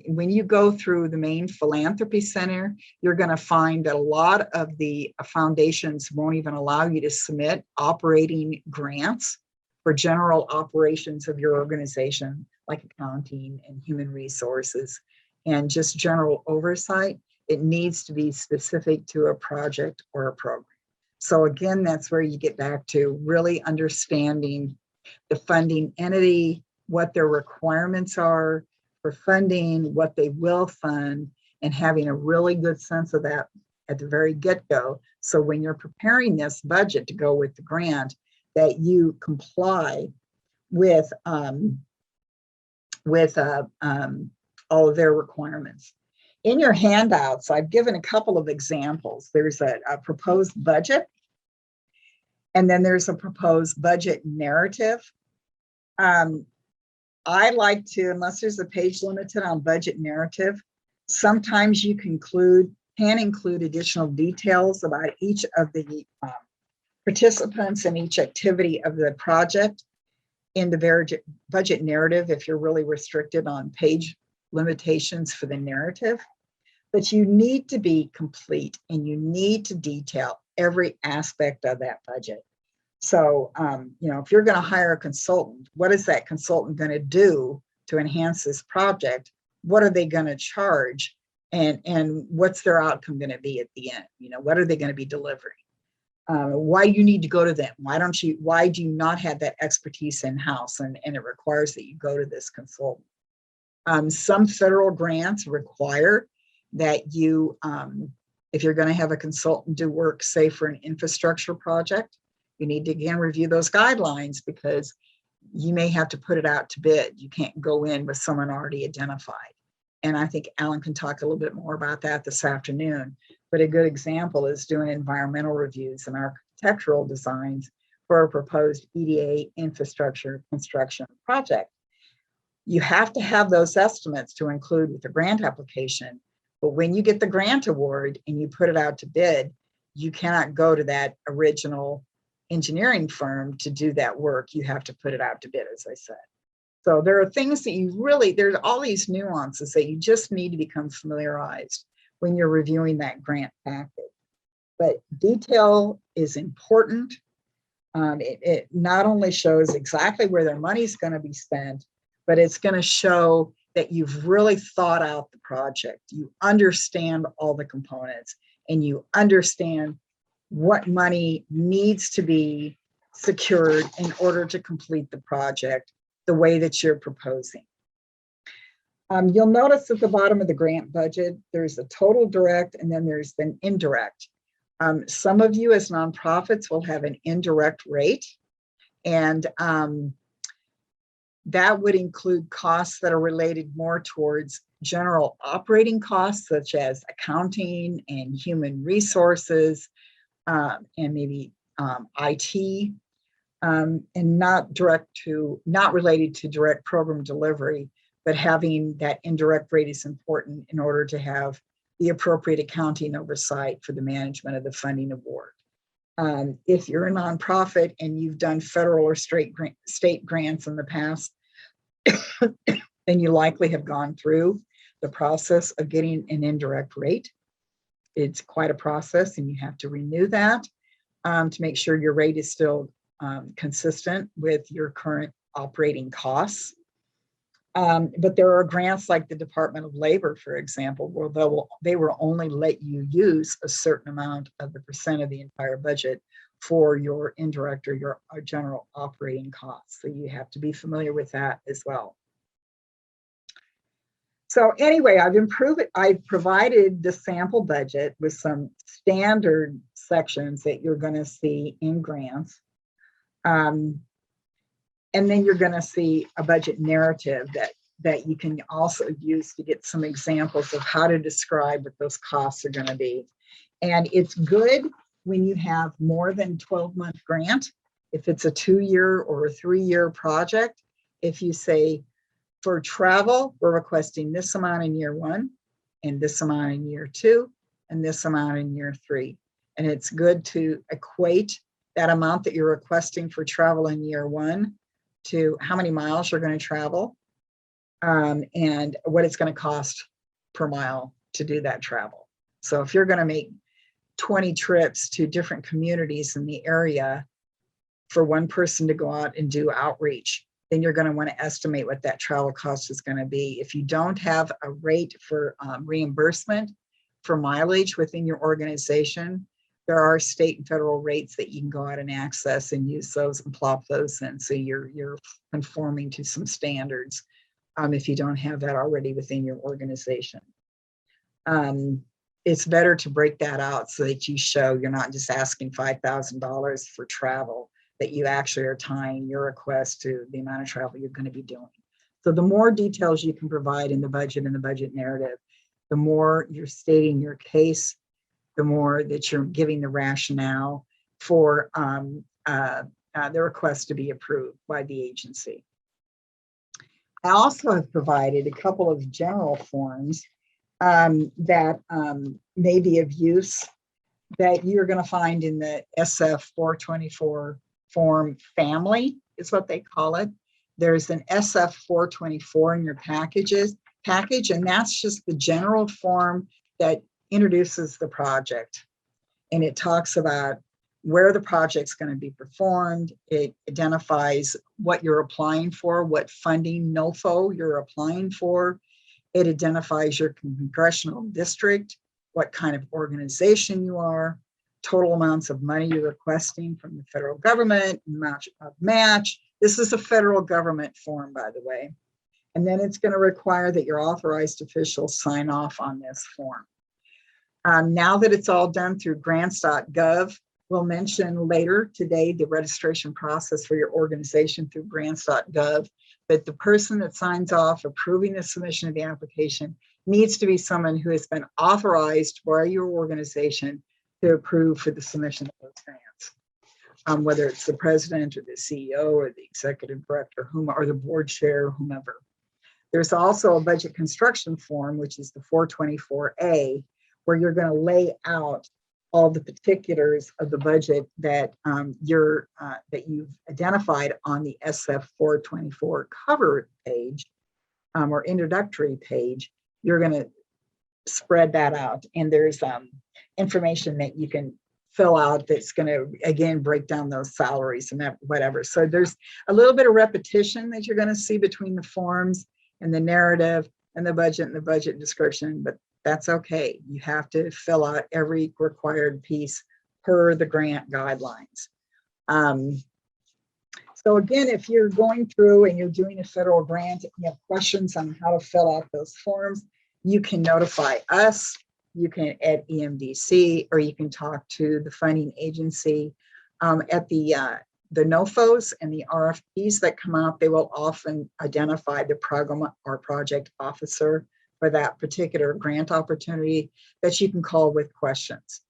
When you go through the Maine Philanthropy Center, you're going to find that a lot of the foundations won't even allow you to submit operating grants for general operations of your organization, like accounting and human resources and just general oversight. It needs to be specific to a project or a program. So again, that's where you get back to really understanding the funding entity, what their requirements are for funding, what they will fund, and having a really good sense of that at the very get-go. So when you're preparing this budget to go with the grant, that you comply with all of their requirements. In your handouts, I've given a couple of examples. There's a proposed budget, and then there's a proposed budget narrative. I like to, unless there's a page limited on budget narrative, sometimes you can include additional details about each of the participants and each activity of the project in the budget narrative if you're really restricted on page limitations for the narrative. But you need to be complete and you need to detail every aspect of that budget. So, if you're going to hire a consultant, what is that consultant going to do to enhance this project? What are they going to charge? And what's their outcome going to be at the end? What are they going to be delivering? Why you need to go to them? Why do you not have that expertise in-house? And it requires that you go to this consultant. Some federal grants require that you, if you're going to have a consultant do work, say for an infrastructure project, you need to again review those guidelines because you may have to put it out to bid. You can't go in with someone already identified. And I think Alan can talk a little bit more about that this afternoon. But a good example is doing environmental reviews and architectural designs for a proposed EDA infrastructure construction project. You have to have those estimates to include with the grant application. But when you get the grant award and you put it out to bid, you cannot go to that original engineering firm to do that work. You have to put it out to bid, as I said. So there are things that there's all these nuances that you just need to become familiarized when you're reviewing that grant package. But detail is important. It not only shows exactly where their money is going to be spent, but it's going to show that you've really thought out the project. You understand all the components and you understand what money needs to be secured in order to complete the project the way that you're proposing. You'll notice at the bottom of the grant budget, there's a total direct and then there's an indirect. Some of you as nonprofits will have an indirect rate, and that would include costs that are related more towards general operating costs, such as accounting and human resources, and maybe IT, and not related to direct program delivery, but having that indirect rate is important in order to have the appropriate accounting oversight for the management of the funding award. If you're a nonprofit and you've done federal or state grants in the past, then you likely have gone through the process of getting an indirect rate. It's quite a process and you have to renew that to make sure your rate is still consistent with your current operating costs. But there are grants like the Department of Labor, for example, where they will only let you use a certain amount of the percent of the entire budget for your indirect or your general operating costs. So you have to be familiar with that as well. So anyway, I've provided the sample budget with some standard sections that you're going to see in grants. And then you're going to see a budget narrative that you can also use to get some examples of how to describe what those costs are going to be. And it's good when you have more than 12-month grant. If it's a 2-year or a 3-year project, if you say, for travel, we're requesting this amount in year 1, and this amount in year 2, and this amount in year 3. And it's good to equate that amount that you're requesting for travel in year 1 to how many miles you're going to travel, and what it's going to cost per mile to do that travel. So if you're going to make 20 trips to different communities in the area for one person to go out and do outreach, then you're going to want to estimate what that travel cost is going to be. If you don't have a rate for reimbursement for mileage within your organization, there are state and federal rates that you can go out and access and use those and plop those in. So you're conforming to some standards if you don't have that already within your organization. It's better to break that out so that you show you're not just asking $5,000 for travel, that you actually are tying your request to the amount of travel you're going to be doing. So the more details you can provide in the budget and the budget narrative, the more you're stating your case, the more that you're giving the rationale for the request to be approved by the agency. I also have provided a couple of general forms that may be of use that you're going to find in the SF 424 form family, is what they call it. There's an SF 424 in your package, and that's just the general form that introduces the project. And it talks about where the project's going to be performed. It identifies what you're applying for, what funding NOFO you're applying for. It identifies your congressional district, what kind of organization you are, total amounts of money you're requesting from the federal government, amount of match. This is a federal government form, by the way. And then it's going to require that your authorized officials sign off on this form. Now that it's all done through grants.gov, we'll mention later today the registration process for your organization through grants.gov, but the person that signs off approving the submission of the application needs to be someone who has been authorized by your organization to approve for the submission of those grants, whether it's the president or the CEO or the executive director, or the board chair, whomever. There's also a budget construction form, which is the 424A, where you're going to lay out all the particulars of the budget that that you've identified on the SF 424 cover page or introductory page. You're going to spread that out, and there's information that you can fill out that's going to again break down those salaries and that whatever. So there's a little bit of repetition that you're going to see between the forms and the narrative and the budget description, but that's okay. You have to fill out every required piece per the grant guidelines. So again, if you're going through and you're doing a federal grant and you have questions on how to fill out those forms, you can notify us, you can at EMDC, or you can talk to the funding agency. At the NOFOs and the RFPs that come out, they will often identify the program or project officer for that particular grant opportunity that you can call with questions.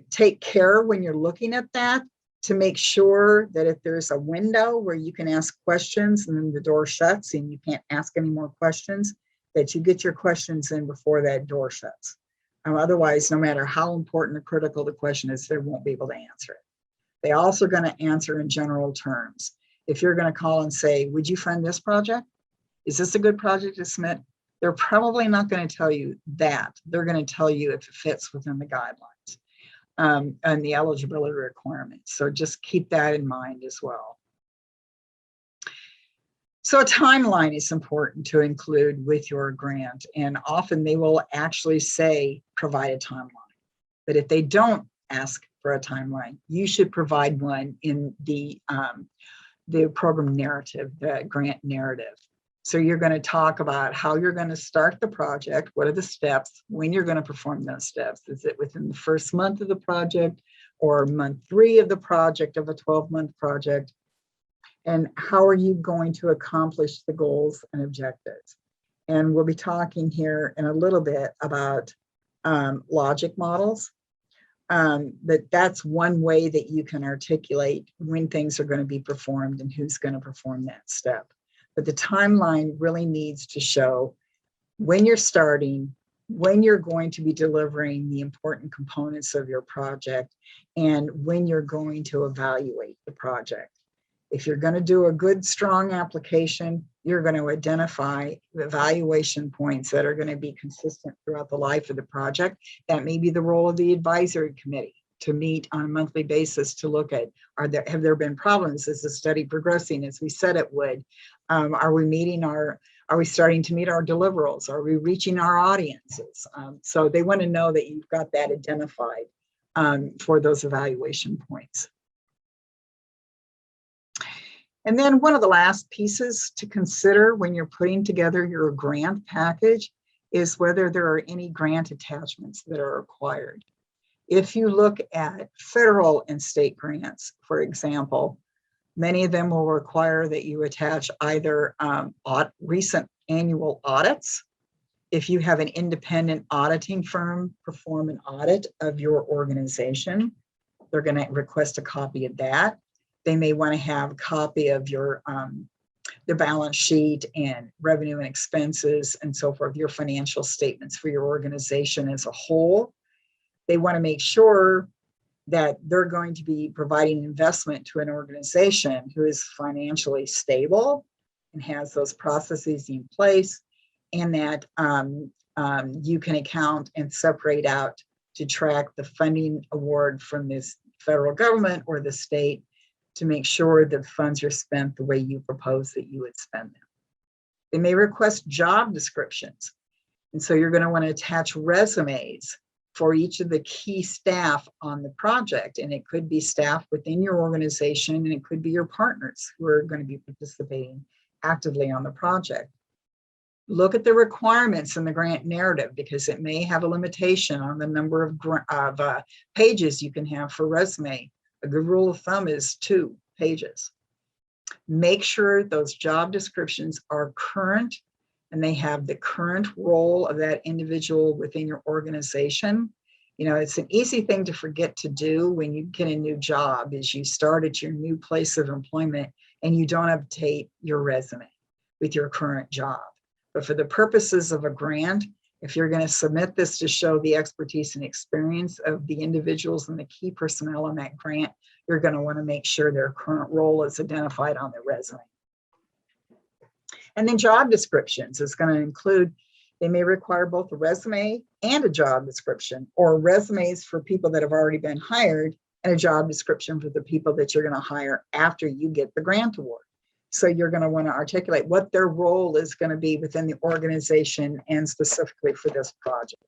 Take care when you're looking at that to make sure that if there's a window where you can ask questions and then the door shuts and you can't ask any more questions, that you get your questions in before that door shuts. Otherwise, no matter how important or critical the question is, they won't be able to answer it. They're also going to answer in general terms. If you're going to call and say, would you fund this project? Is this a good project to submit? They're probably not going to tell you that. They're going to tell you if it fits within the guidelines and the eligibility requirements. So just keep that in mind as well. So a timeline is important to include with your grant, and often they will actually say, provide a timeline. But if they don't ask for a timeline, you should provide one in the program narrative, the grant narrative. So you're going to talk about how you're going to start the project, what are the steps, when you're going to perform those steps. Is it within the first month of the project or month 3 of the project of a 12-month project? And how are you going to accomplish the goals and objectives? And we'll be talking here in a little bit about logic models. But that's one way that you can articulate when things are going to be performed and who's going to perform that step. But the timeline really needs to show when you're starting, when you're going to be delivering the important components of your project and when you're going to evaluate the project. If you're going to do a good, strong application, you're going to identify evaluation points that are going to be consistent throughout the life of the project. That may be the role of the advisory committee to meet on a monthly basis to look at, have there been problems? Is the study progressing as we said it would? Are we starting to meet our deliverables? Are we reaching our audiences? So they want to know that you've got that identified for those evaluation points. And then one of the last pieces to consider when you're putting together your grant package is whether there are any grant attachments that are required. If you look at federal and state grants, for example, many of them will require that you attach either recent annual audits. If you have an independent auditing firm perform an audit of your organization, they're going to request a copy of that. They may want to have a copy of your the balance sheet and revenue and expenses and so forth, your financial statements for your organization as a whole. They want to make sure that they're going to be providing investment to an organization who is financially stable and has those processes in place, and that you can account and separate out to track the funding award from this federal government or the state to make sure that funds are spent the way you propose that you would spend them. They may request job descriptions. And so you're going to want to attach resumes for each of the key staff on the project. And it could be staff within your organization, and it could be your partners who are going to be participating actively on the project. Look at the requirements in the grant narrative, because it may have a limitation on the number of pages you can have for resume. A good rule of thumb is 2 pages. Make sure those job descriptions are current and they have the current role of that individual within your organization. You know, it's an easy thing to forget to do when you get a new job, is you start at your new place of employment and you don't update your resume with your current job. But for the purposes of a grant, if you're going to submit this to show the expertise and experience of the individuals and the key personnel on that grant, you're going to want to make sure their current role is identified on their resume. And then job descriptions is going to include, they may require both a resume and a job description, or resumes for people that have already been hired and a job description for the people that you're going to hire after you get the grant award. So you're going to want to articulate what their role is going to be within the organization and specifically for this project.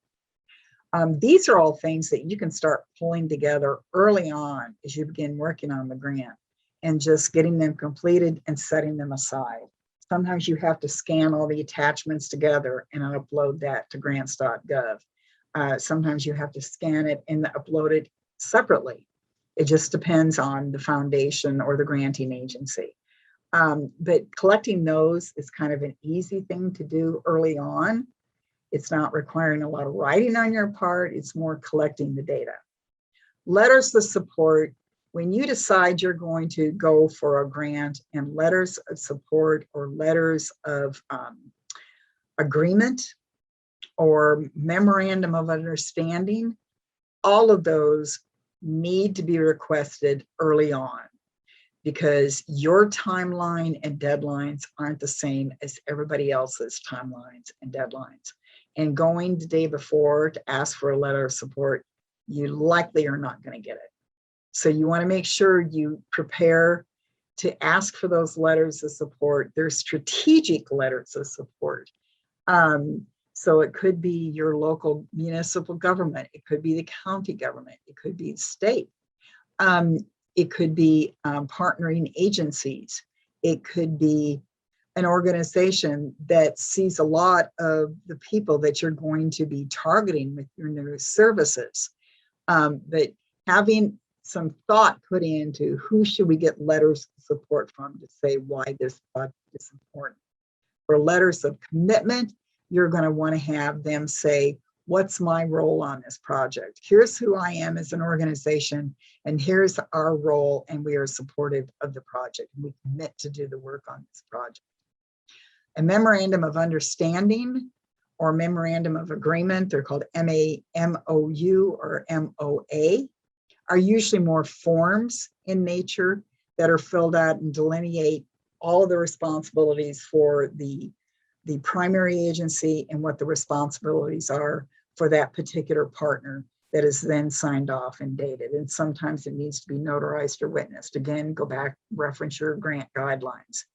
These are all things that you can start pulling together early on as you begin working on the grant and just getting them completed and setting them aside. Sometimes you have to scan all the attachments together and upload that to grants.gov. Sometimes you have to scan it and upload it separately. It just depends on the foundation or the granting agency. But collecting those is kind of an easy thing to do early on. It's not requiring a lot of writing on your part. It's more collecting the data. Letters of support. When you decide you're going to go for a grant, and letters of support or letters of agreement or memorandum of understanding, all of those need to be requested early on, because your timeline and deadlines aren't the same as everybody else's timelines and deadlines. And going the day before to ask for a letter of support, you likely are not going to get it. So you want to make sure you prepare to ask for those letters of support. They're strategic letters of support. So it could be your local municipal government. It could be the county government. It could be the state. It could be partnering agencies. It could be an organization that sees a lot of the people that you're going to be targeting with your new services. But having some thought put into who should we get letters of support from to say why this project is important. For letters of commitment, you're going to want to have them say, what's my role on this project? Here's who I am as an organization, and here's our role, and we are supportive of the project. We commit to do the work on this project. A memorandum of understanding or Memorandum of Agreement, they're called MOU or MOA, are usually more forms in nature that are filled out and delineate all of the responsibilities for the primary agency and what the responsibilities are for that particular partner that is then signed off and dated. And sometimes it needs to be notarized or witnessed. Again, go back, reference your grant guidelines.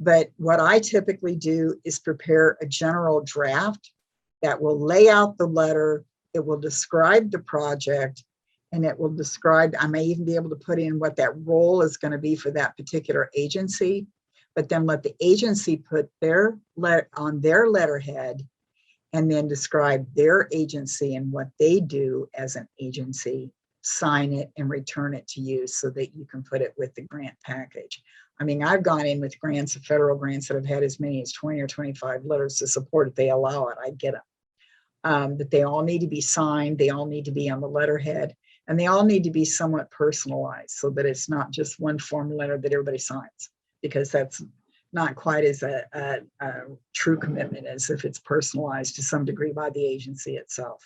But what I typically do is prepare a general draft that will lay out the letter, it will describe the project, and it will describe, I may even be able to put in what that role is going to be for that particular agency, but then let the agency put their on their letterhead and then describe their agency and what they do as an agency, sign it and return it to you so that you can put it with the grant package. I mean, I've gone in with grants, federal grants that have had as many as 20 or 25 letters to support if they allow it, I get them. But they all need to be signed, they all need to be on the letterhead, and they all need to be somewhat personalized so that it's not just one form letter that everybody signs, because that's not quite as a true commitment as if it's personalized to some degree by the agency itself.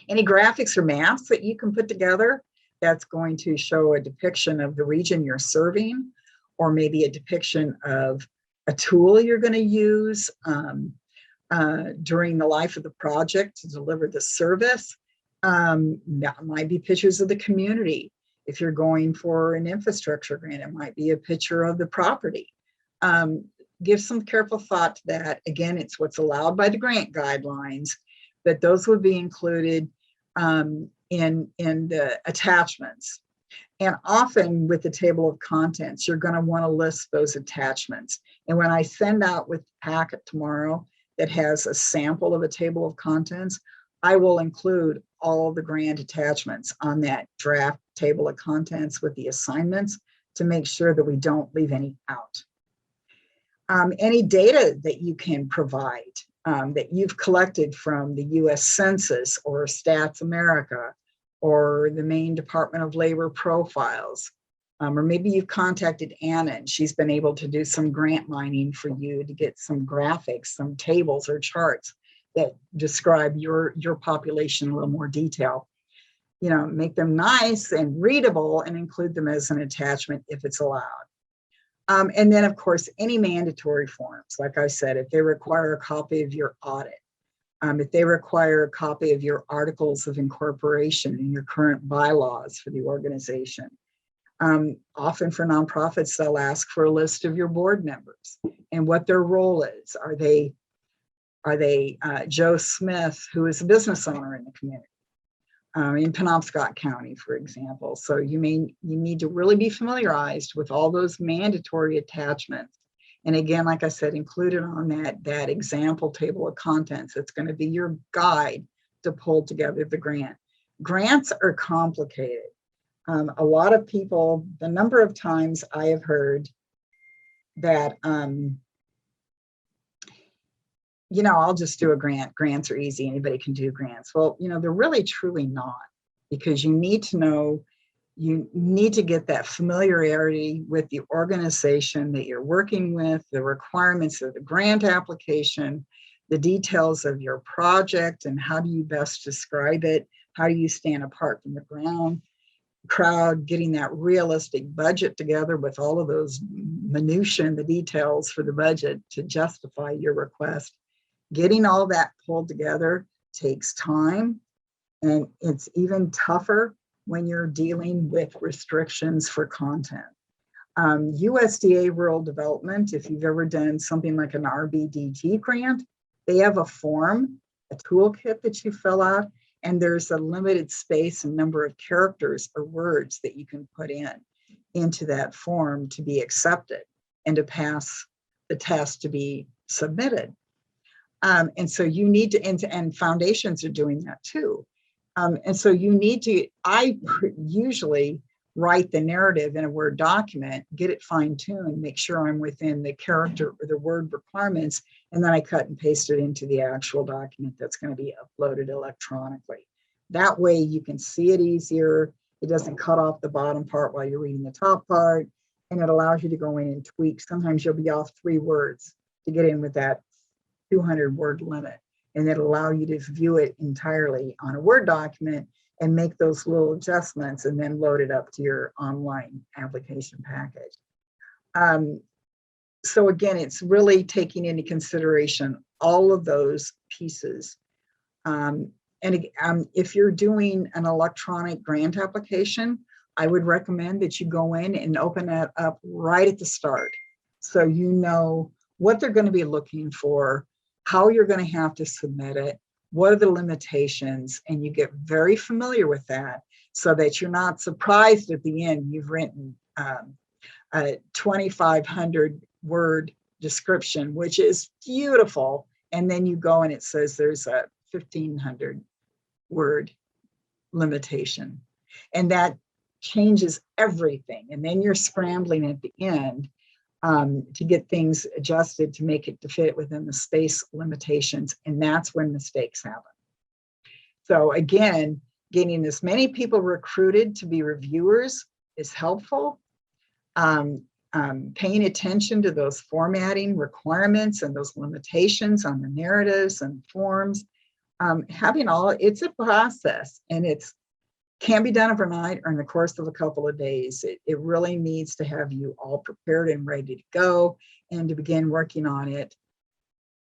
Any graphics or maps that you can put together that's going to show a depiction of the region you're serving, or maybe a depiction of a tool you're going to use during the life of the project to deliver the service. That might be pictures of the community. If you're going for an infrastructure grant, it might be a picture of the property. Give some careful thought to that. Again, it's what's allowed by the grant guidelines, but those would be included in the attachments. And often with the table of contents, you're going to want to list those attachments. And when I send out with the packet tomorrow that has a sample of a table of contents, I will include all the grant attachments on that draft table of contents with the assignments to make sure that we don't leave any out. Any data that you can provide that you've collected from the US Census or Stats America or the Maine Department of Labor profiles, or maybe you've contacted Anna and she's been able to do some grant mining for you to get some graphics, some tables or charts that describe your population in a little more detail. You know, make them nice and readable and include them as an attachment if it's allowed. And then, of course, any mandatory forms, like I said, if they require a copy of your audit, if they require a copy of your articles of incorporation and your current bylaws for the organization. Often for nonprofits, they'll ask for a list of your board members and what their role is. Are they Joe Smith, who is a business owner in the community? In Penobscot County, for example. So you need to really be familiarized with all those mandatory attachments. And again, like I said, included on that example table of contents, it's going to be your guide to pull together the grant. Grants are complicated. A lot of people, the number of times I have heard that, you know, I'll just do a grant. Grants are easy. Anybody can do grants. Well, you know, they're really truly not, because you need to know, you need to get that familiarity with the organization that you're working with, the requirements of the grant application, the details of your project, and how do you best describe it? How do you stand apart from the crowd, getting that realistic budget together with all of those minutiae and the details for the budget to justify your request. Getting all that pulled together takes time, and it's even tougher when you're dealing with restrictions for content. USDA Rural Development, if you've ever done something like an RBDT grant, they have a form, a toolkit that you fill out, and there's a limited space and number of characters or words that you can put into that form to be accepted and to pass the test to be submitted. And so you need to, and foundations are doing that too. And so you need to, I usually write the narrative in a Word document, get it fine-tuned, make sure I'm within the character or the word requirements, and then I cut and paste it into the actual document that's going to be uploaded electronically. That way you can see it easier. It doesn't cut off the bottom part while you're reading the top part, and it allows you to go in and tweak. Sometimes you'll be off 3 words to get in with that 200 word limit, and it'll allow you to view it entirely on a Word document and make those little adjustments and then load it up to your online application package. So again, it's really taking into consideration all of those pieces. If you're doing an electronic grant application, I would recommend that you go in and open that up right at the start. So you know what they're going to be looking for, how you're going to have to submit it, what are the limitations, and you get very familiar with that so that you're not surprised at the end you've written a 2,500 word description, which is beautiful. And then you go and it says there's a 1,500 word limitation. And that changes everything. And then you're scrambling at the end to get things adjusted to make it to fit within the space limitations. And that's when mistakes happen. So again, getting as many people recruited to be reviewers is helpful. Paying attention to those formatting requirements and those limitations on the narratives and forms, it's a process, and it's can be done overnight or in the course of a couple of days. It really needs to have you all prepared and ready to go and to begin working on it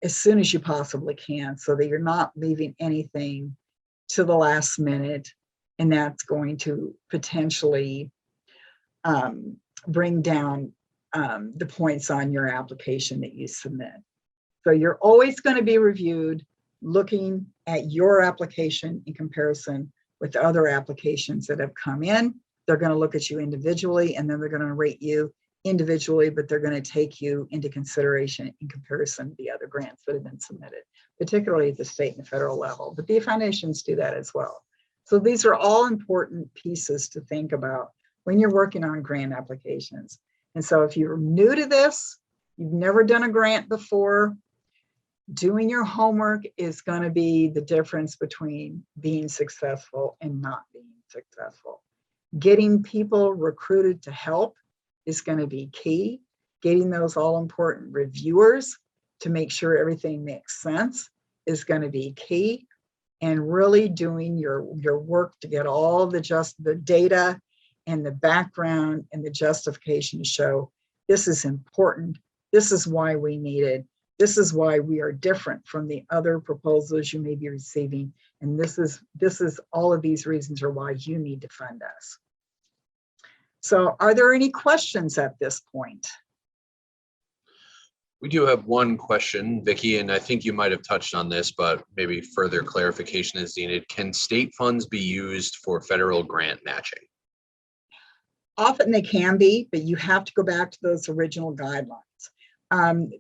as soon as you possibly can, so that you're not leaving anything to the last minute, and that's going to potentially bring down the points on your application that you submit. So you're always going to be reviewed looking at your application in comparison with other applications that have come in. They're going to look at you individually, and then they're going to rate you individually, but they're going to take you into consideration in comparison to the other grants that have been submitted, particularly at the state and federal level. But the foundations do that as well. So these are all important pieces to think about when you're working on grant applications. And so if you're new to this, you've never done a grant before, doing your homework is going to be the difference between being successful and not being successful. Getting people recruited to help is going to be key. Getting those all important reviewers to make sure everything makes sense is going to be key. And really doing your work to get all the data and the background and the justification to show this is important. This is why we need it. This is why we are different from the other proposals you may be receiving. And this is all of these reasons are why you need to fund us. So are there any questions at this point? We do have one question, Vicki, and I think you might have touched on this, but maybe further clarification is needed. Can state funds be used for federal grant matching? Often they can be, but you have to go back to those original guidelines.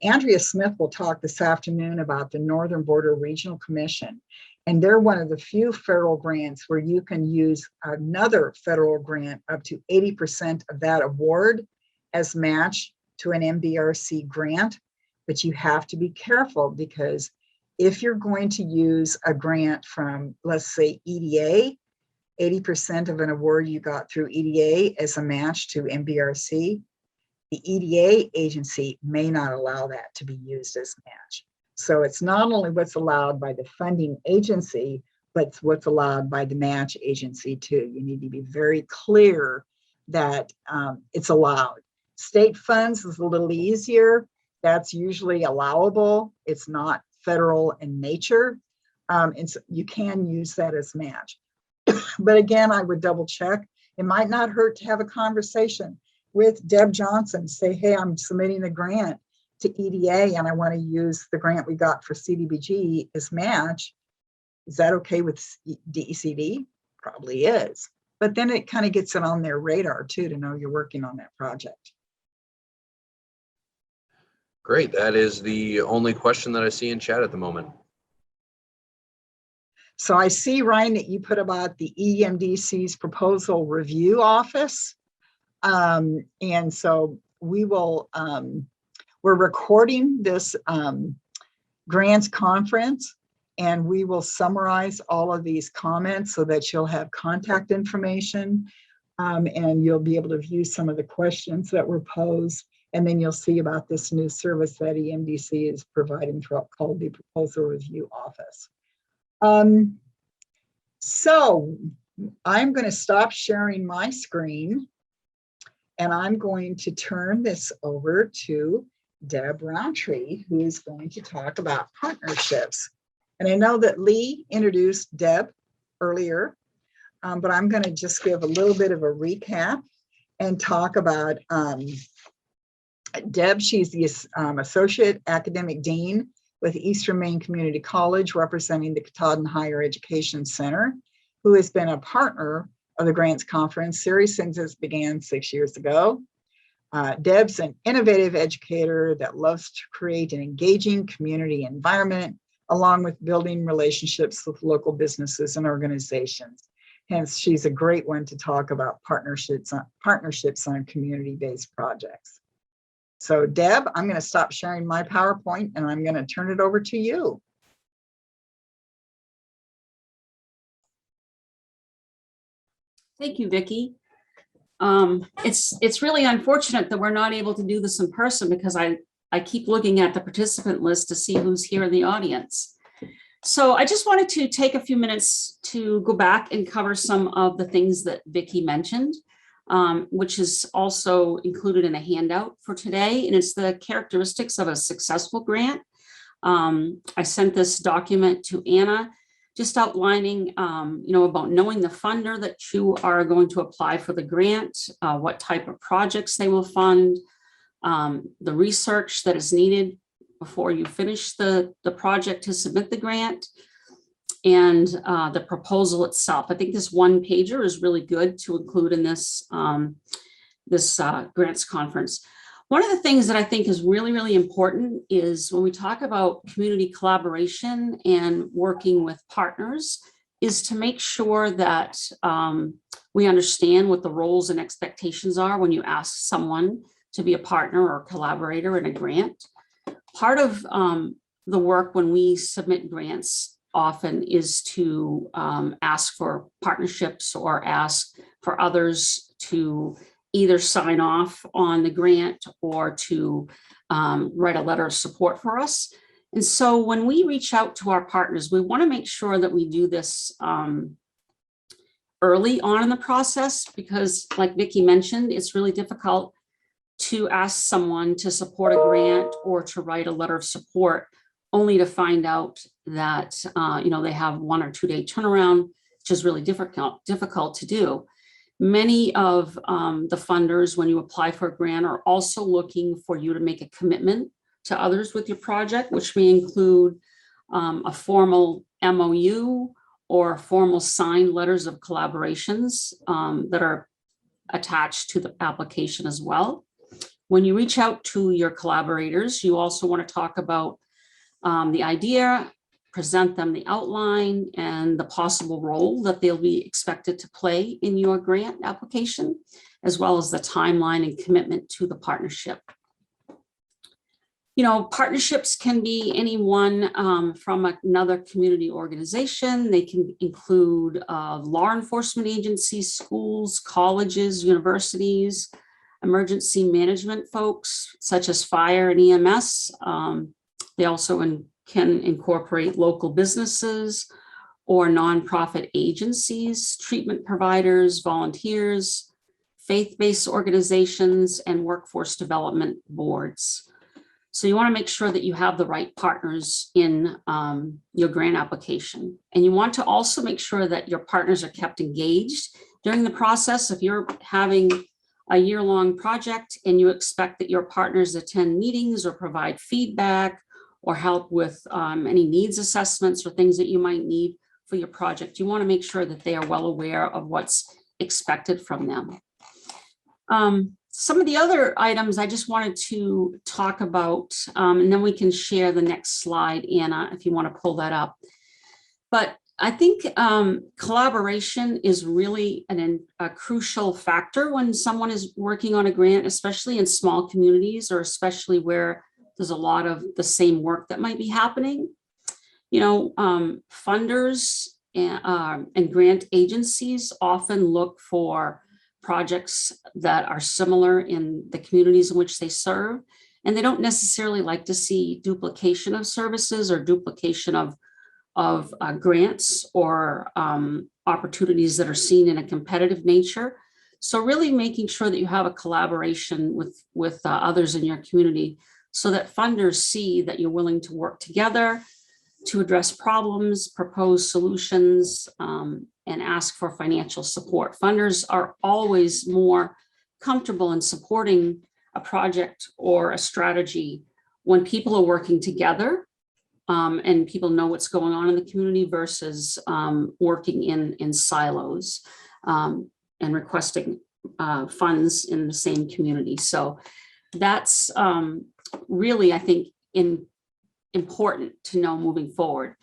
Andrea Smith will talk this afternoon about the Northern Border Regional Commission, and they're one of the few federal grants where you can use another federal grant up to 80% of that award as match to an MDRC grant. But you have to be careful, because if you're going to use a grant from, let's say, EDA, 80% of an award you got through EDA as a match to MDRC, the EDA agency may not allow that to be used as match. So it's not only what's allowed by the funding agency, but what's allowed by the match agency too. You need to be very clear that it's allowed. State funds is a little easier. That's usually allowable. It's not federal in nature. And so you can use that as match. But again, I would double check. It might not hurt to have a conversation with Deb Johnson, say, hey, I'm submitting a grant to EDA and I want to use the grant we got for CDBG as match. Is that okay with DECD? Probably is. But then it kind of gets it on their radar too, to know you're working on that project. Great. That is the only question that I see in chat at the moment. So I see, Ryan, that you put about the EMDC's proposal review office. And so we will, we're recording this grants conference, and we will summarize all of these comments so that you'll have contact information, and you'll be able to view some of the questions that were posed, And then you'll see about this new service that EMDC is providing called the Proposal Review Office. So I'm going to stop sharing my screen, and I'm going to turn this over to Deb Browntree, who is going to talk about partnerships. And I know that Lee introduced Deb earlier, but I'm going to just give a little bit of a recap and talk about Deb. She's the Associate Academic Dean with Eastern Maine Community College, representing the Katahdin Higher Education Center, who has been a partner of the Grants Conference series since it began 6 years ago. Deb's an innovative educator that loves to create an engaging community environment, along with building relationships with local businesses and organizations. Hence, she's a great one to talk about partnerships on community-based projects. So Deb, I'm going to stop sharing my PowerPoint and I'm going to turn it over to you. Thank you, Vicki. It's really unfortunate that we're not able to do this in person, because I keep looking at the participant list to see who's here in the audience. So I just wanted to take a few minutes to go back and cover some of the things that Vicki mentioned, which is also included in a handout for today, and it's the characteristics of a successful grant. I sent this document to Anna, just outlining, about knowing the funder that you are going to apply for the grant, what type of projects they will fund, the research that is needed before you finish the project to submit the grant, and the proposal itself. I think this one pager is really good to include in this, grants conference. One of the things that I think is really, really important is when we talk about community collaboration and working with partners, is to make sure that we understand what the roles and expectations are when you ask someone to be a partner or collaborator in a grant. Part of the work when we submit grants often is to ask for partnerships or ask for others to either sign off on the grant or to write a letter of support for us. And so when we reach out to our partners, we want to make sure that we do this early on in the process, because like Vicki mentioned, it's really difficult to ask someone to support a grant or to write a letter of support only to find out that they have 1 or 2 day turnaround, which is really difficult to do. Many of the funders, when you apply for a grant, are also looking for you to make a commitment to others with your project, which may include a formal MOU or formal signed letters of collaborations that are attached to the application as well. When you reach out to your collaborators, you also want to talk about the idea, present them the outline and the possible role that they'll be expected to play in your grant application, as well as the timeline and commitment to the partnership. Partnerships can be anyone from another community organization. They can include law enforcement agencies, schools, colleges, universities, emergency management folks, such as fire and EMS. They also can incorporate local businesses or nonprofit agencies, treatment providers, volunteers, faith-based organizations, and workforce development boards. So you want to make sure that you have the right partners in your grant application. And you want to also make sure that your partners are kept engaged during the process. If you're having a year-long project and you expect that your partners attend meetings or provide feedback or help with any needs assessments or things that you might need for your project, you want to make sure that they are well aware of what's expected from them. Some of the other items I just wanted to talk about, and then we can share the next slide, Anna, if you want to pull that up. But I think collaboration is really a crucial factor when someone is working on a grant, especially in small communities, or especially where there's a lot of the same work that might be happening. Funders and grant agencies often look for projects that are similar in the communities in which they serve. And they don't necessarily like to see duplication of services or duplication of grants or opportunities that are seen in a competitive nature. So really making sure that you have a collaboration with others in your community so that funders see that you're willing to work together to address problems, propose solutions, and ask for financial support. Funders are always more comfortable in supporting a project or a strategy when people are working together and people know what's going on in the community versus working in silos and requesting funds in the same community. So that's really, I think, important to know moving forward.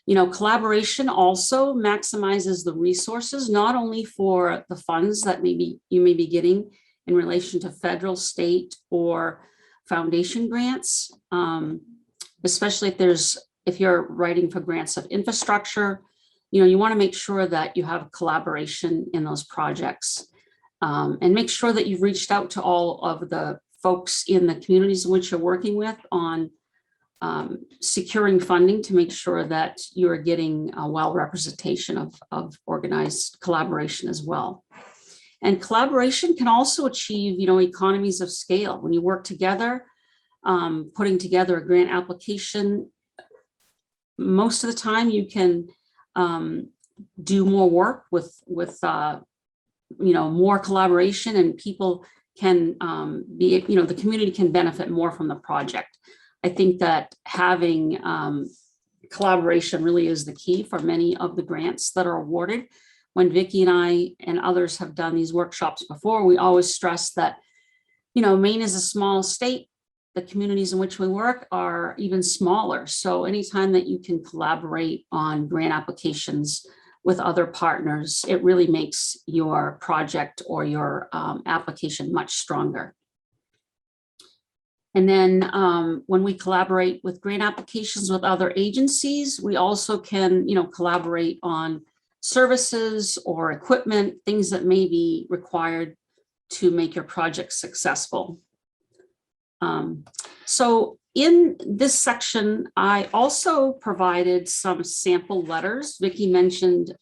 You know, collaboration also maximizes the resources, not only for the funds that you may be getting in relation to federal, state, or foundation grants, especially if you're writing for grants of infrastructure. You know, you want to make sure that you have collaboration in those projects and make sure that you've reached out to all of the folks in the communities in which you're working with on securing funding to make sure that you're getting a well representation of organized collaboration as well. And collaboration can also achieve, you know, economies of scale. When you work together, putting together a grant application, most of the time you can do more work with you know, more collaboration, and people can be, you know, the community can benefit more from the project. I think that having collaboration really is the key for many of the grants that are awarded. When Vicki and I and others have done these workshops before, we always stress that, you know, Maine is a small state. The communities in which we work are even smaller. So anytime that you can collaborate on grant applications with other partners, it really makes your project or your application much stronger. And then when we collaborate with grant applications with other agencies, we also can, you know, collaborate on services or equipment, things that may be required to make your project successful. So in this section, I also provided some sample letters. Vicki mentioned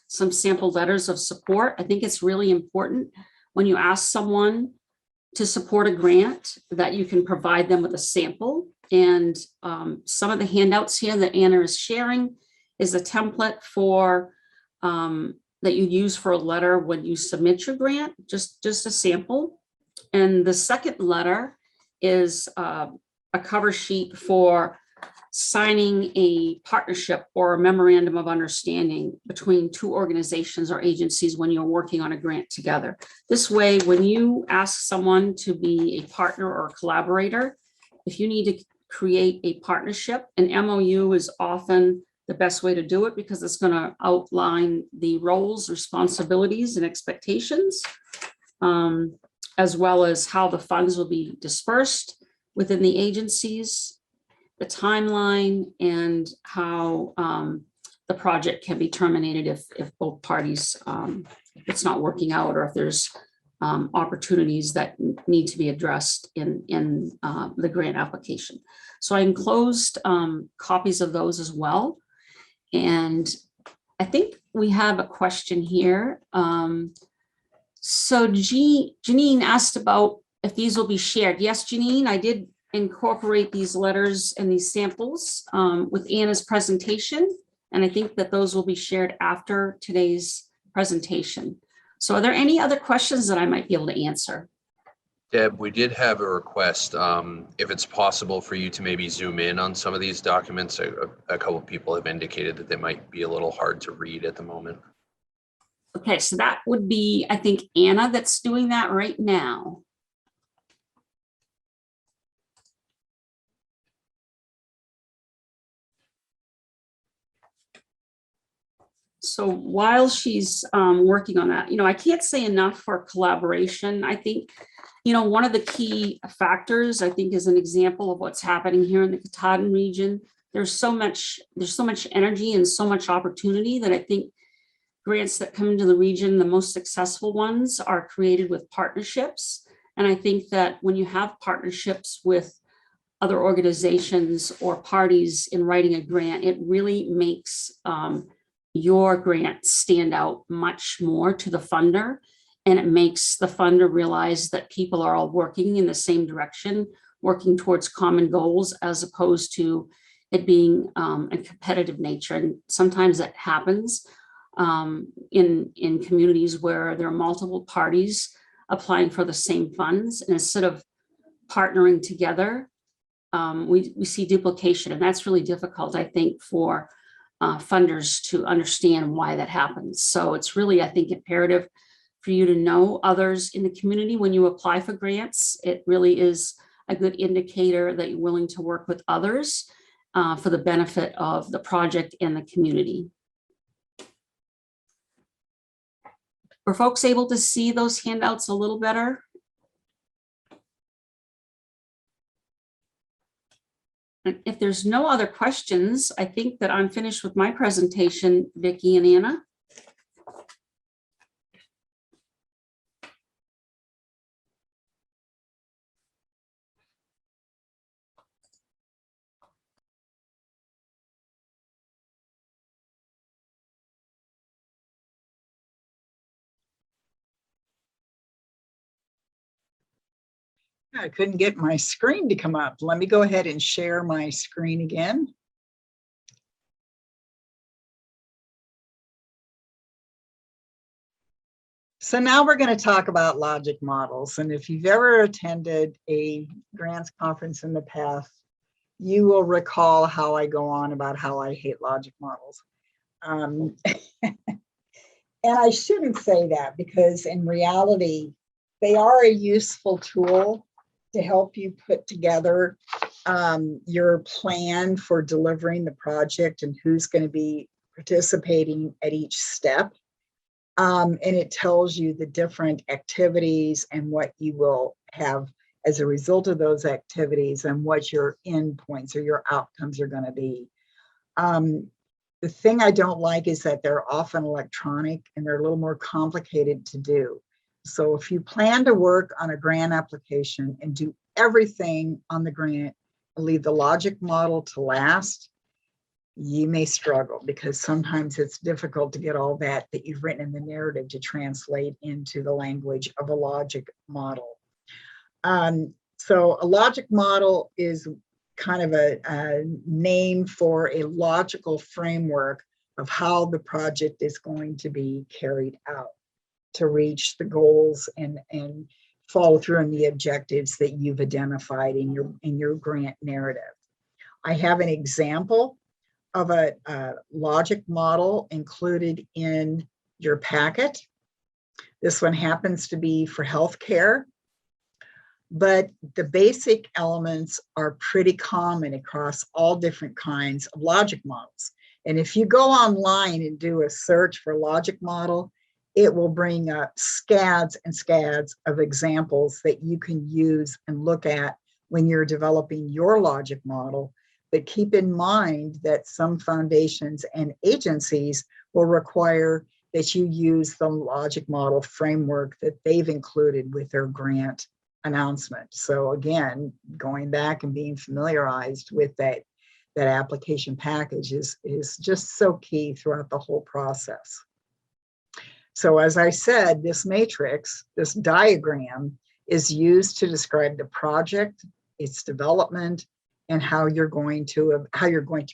some sample letters of support. I think it's really important when you ask someone to support a grant that you can provide them with a sample. And some of the handouts here that Anna is sharing is a template for that you use for a letter when you submit your grant, just a sample. And the second letter is a cover sheet for signing a partnership or a memorandum of understanding between two organizations or agencies when you're working on a grant together. This way, when you ask someone to be a partner or a collaborator, if you need to create a partnership, an MOU is often the best way to do it because it's going to outline the roles, responsibilities, and expectations, as well as how the funds will be dispersed within the agencies, the timeline, and how the project can be terminated if both parties, if it's not working out, or if there's opportunities that need to be addressed in the grant application. So I enclosed copies of those as well. And I think we have a question here. So Janine asked about if these will be shared. Yes, Janine, I did incorporate these letters and these samples with Anna's presentation. And I think that those will be shared after today's presentation. So are there any other questions that I might be able to answer? Deb, we did have a request, if it's possible for you to maybe zoom in on some of these documents. A couple of people have indicated that they might be a little hard to read at the moment. Okay, so that would be, I think, Anna that's doing that right now. So while she's working on that, you know, I can't say enough for collaboration. I think, you know, one of the key factors, I think, is an example of what's happening here in the Katahdin region. There's so much energy and so much opportunity that I think grants that come into the region, the most successful ones are created with partnerships. And I think that when you have partnerships with other organizations or parties in writing a grant, it really makes your grant stand out much more to the funder. And it makes the funder realize that people are all working in the same direction, working towards common goals, as opposed to it being a competitive nature. And sometimes that happens in communities where there are multiple parties applying for the same funds. And instead of partnering together, we see duplication. And that's really difficult, I think, for funders to understand why that happens. So it's really, I think, imperative for you to know others in the community when you apply for grants. It really is a good indicator that you're willing to work with others for the benefit of the project and the community. Were folks able to see those handouts a little better? And if there's no other questions, I think that I'm finished with my presentation, Vicki and Anna. I couldn't get my screen to come up. Let me go ahead and share my screen again. So now we're going to talk about logic models. And if you've ever attended a grants conference in the past, you will recall how I go on about how I hate logic models. And I shouldn't say that, because in reality, they are a useful tool to help you put together your plan for delivering the project and who's going to be participating at each step. And it tells you the different activities and what you will have as a result of those activities and what your endpoints or your outcomes are going to be. The thing I don't like is that they're often electronic and they're a little more complicated to do. So if you plan to work on a grant application and do everything on the grant and leave the logic model to last, you may struggle, because sometimes it's difficult to get all that you've written in the narrative to translate into the language of a logic model. So a logic model is kind of a name for a logical framework of how the project is going to be carried out to reach the goals and follow through on the objectives that you've identified in your grant narrative. I have an example of a logic model included in your packet. This one happens to be for healthcare, but the basic elements are pretty common across all different kinds of logic models. And if you go online and do a search for logic model, it will bring up scads and scads of examples that you can use and look at when you're developing your logic model. But keep in mind that some foundations and agencies will require that you use the logic model framework that they've included with their grant announcement. So again, going back and being familiarized with that application package is just so key throughout the whole process. So as I said, this matrix, this diagram, is used to describe the project, its development, and how you're going to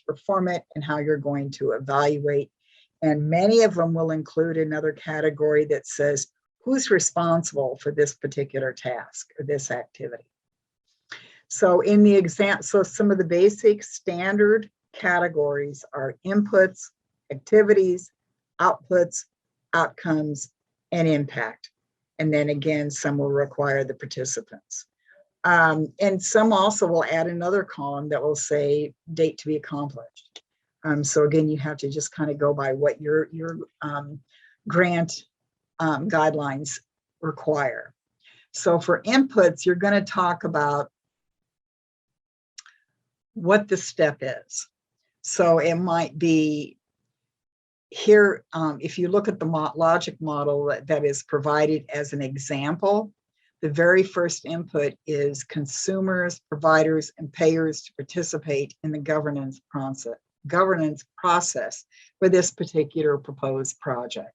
perform it and how you're going to evaluate. And many of them will include another category that says who's responsible for this particular task or this activity. So in the exam, so some of the basic standard categories are inputs, activities, outputs, outcomes, and impact. And then again, some will require the participants. And some also will add another column that will say date to be accomplished. So again, you have to just kind of go by what your grant guidelines require. So for inputs, you're going to talk about what the step is. So it might be here, if you look at the logic model that is provided as an example, the very first input is consumers, providers, and payers to participate in the governance process for this particular proposed project.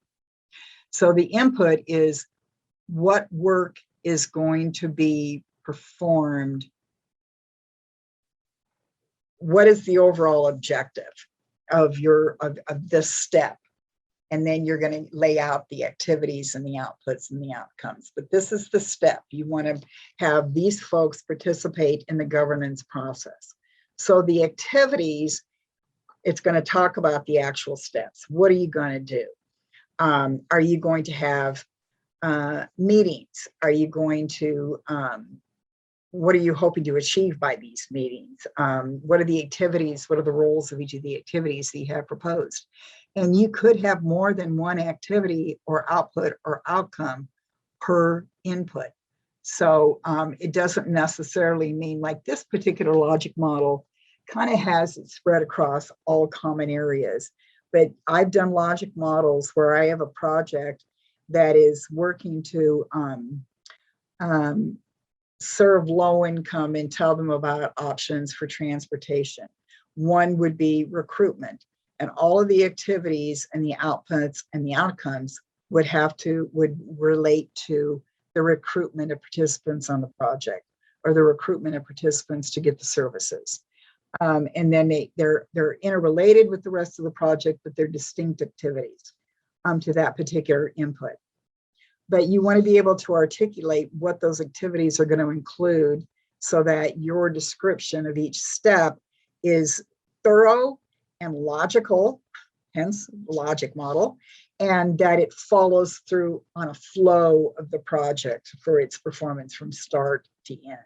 So the input is what work is going to be performed. What is the overall objective of this step? And then you're going to lay out the activities and the outputs and the outcomes. But this is the step. You want to have these folks participate in the governance process. So the activities, it's going to talk about the actual steps. What are you going to do? Are you going to have meetings? Are you going to, what are you hoping to achieve by these meetings? What are the activities? What are the roles of each of the activities that you have proposed? And you could have more than one activity or output or outcome per input. So it doesn't necessarily mean, like this particular logic model kind of has it spread across all common areas. But I've done logic models where I have a project that is working to serve low income and tell them about options for transportation. One would be recruitment, and all of the activities and the outputs and the outcomes would relate to the recruitment of participants on the project or the recruitment of participants to get the services. And then they're interrelated with the rest of the project, but they're distinct activities to that particular input. But you want to be able to articulate what those activities are going to include so that your description of each step is thorough and logical, hence the logic model, and that it follows through on a flow of the project for its performance from start to end.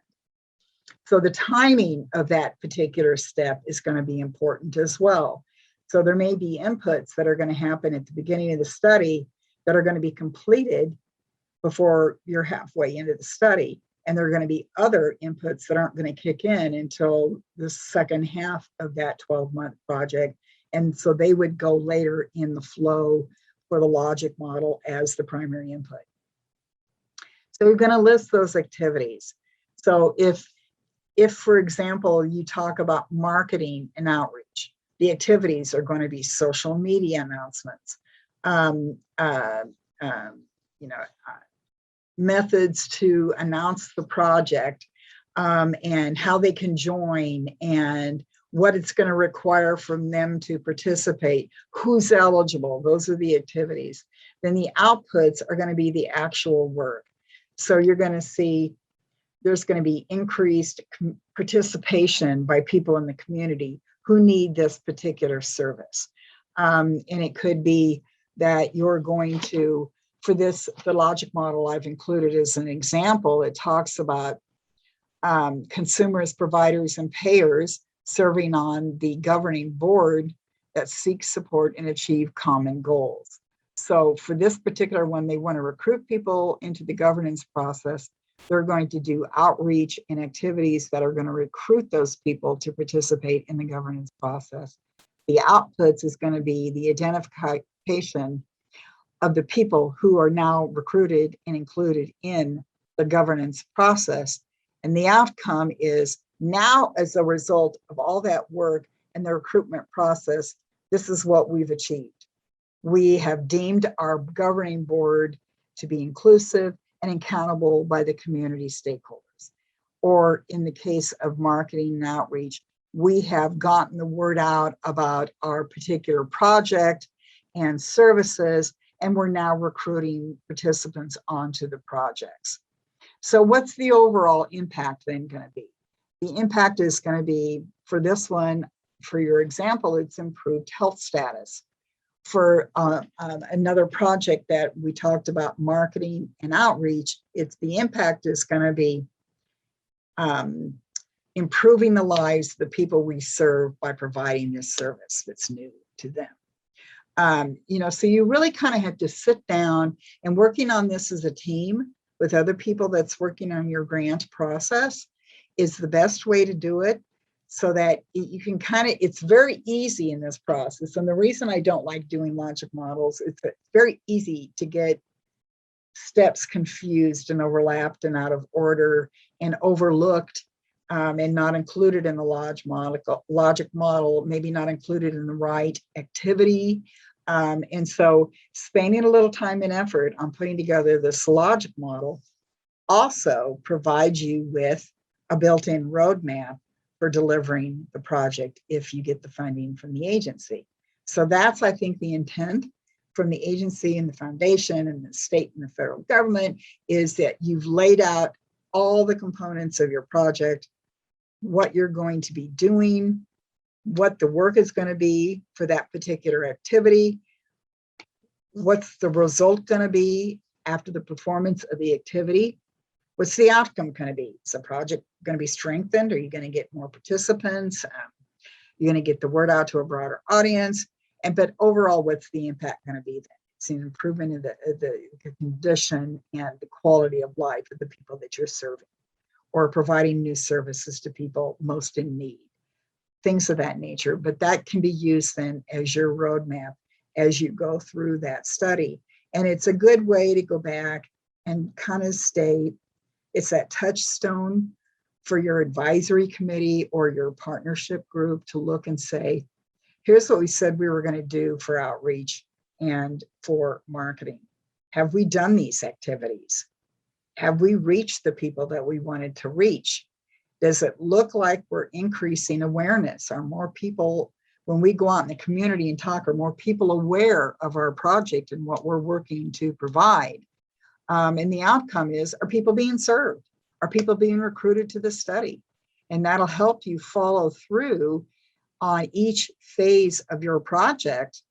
So the timing of that particular step is going to be important as well. So there may be inputs that are going to happen at the beginning of the study that are going to be completed before you're halfway into the study. And there are going to be other inputs that aren't going to kick in until the second half of that 12-month project. And so they would go later in the flow for the logic model as the primary input. So we're going to list those activities. So if for example, you talk about marketing and outreach, the activities are going to be social media announcements, methods to announce the project, and how they can join and what it's going to require from them to participate, who's eligible. Those are the activities. Then the outputs are going to be the actual work. So you're going to see there's going to be increased participation by people in the community who need this particular service. And it could be that you're going to, for this, the logic model I've included as an example, it talks about consumers, providers, and payers serving on the governing board that seeks support and achieve common goals. So for this particular one, they want to recruit people into the governance process. They're going to do outreach and activities that are going to recruit those people to participate in the governance process. The outputs is going to be the identification of the people who are now recruited and included in the governance process. And the outcome is now, as a result of all that work and the recruitment process, this is what we've achieved. We have deemed our governing board to be inclusive and accountable by the community stakeholders. Or in the case of marketing and outreach, we have gotten the word out about our particular project and services, and we're now recruiting participants onto the projects. So what's the overall impact then going to be? The impact is going to be, for this one, for your example, it's improved health status. For another project that we talked about, marketing and outreach, the impact is going to be improving the lives of the people we serve by providing this service that's new to them. So you really kind of have to sit down, and working on this as a team with other people that's working on your grant process is the best way to do it. so that you can kind of, it's very easy in this process. And the reason I don't like doing logic models is that it's very easy to get steps confused and overlapped and out of order and overlooked, and not included in the logic model, maybe not included in the right activity. And so spending a little time and effort on putting together this logic model also provides you with a built-in roadmap for delivering the project if you get the funding from the agency. So that's, I think, the intent from the agency and the foundation and the state and the federal government, is that you've laid out all the components of your project, what you're going to be doing, what the work is going to be for that particular activity, what's the result going to be after the performance of the activity, what's the outcome going to be? Is the project going to be strengthened? Are you going to get more participants? You're going to get the word out to a broader audience? But overall, what's the impact going to be? It's an improvement in the condition and the quality of life of the people that you're serving, or providing new services to people most in need, things of that nature. But that can be used then as your roadmap as you go through that study. And it's a good way to go back and kind of state, it's that touchstone for your advisory committee or your partnership group to look and say, here's what we said we were going to do for outreach and for marketing. Have we done these activities? Have we reached the people that we wanted to reach? Does it look like we're increasing awareness? Are more people, when we go out in the community and talk, are more people aware of our project and what we're working to provide? And the outcome is, are people being served? Are people being recruited to the study? And that'll help you follow through on each phase of your project.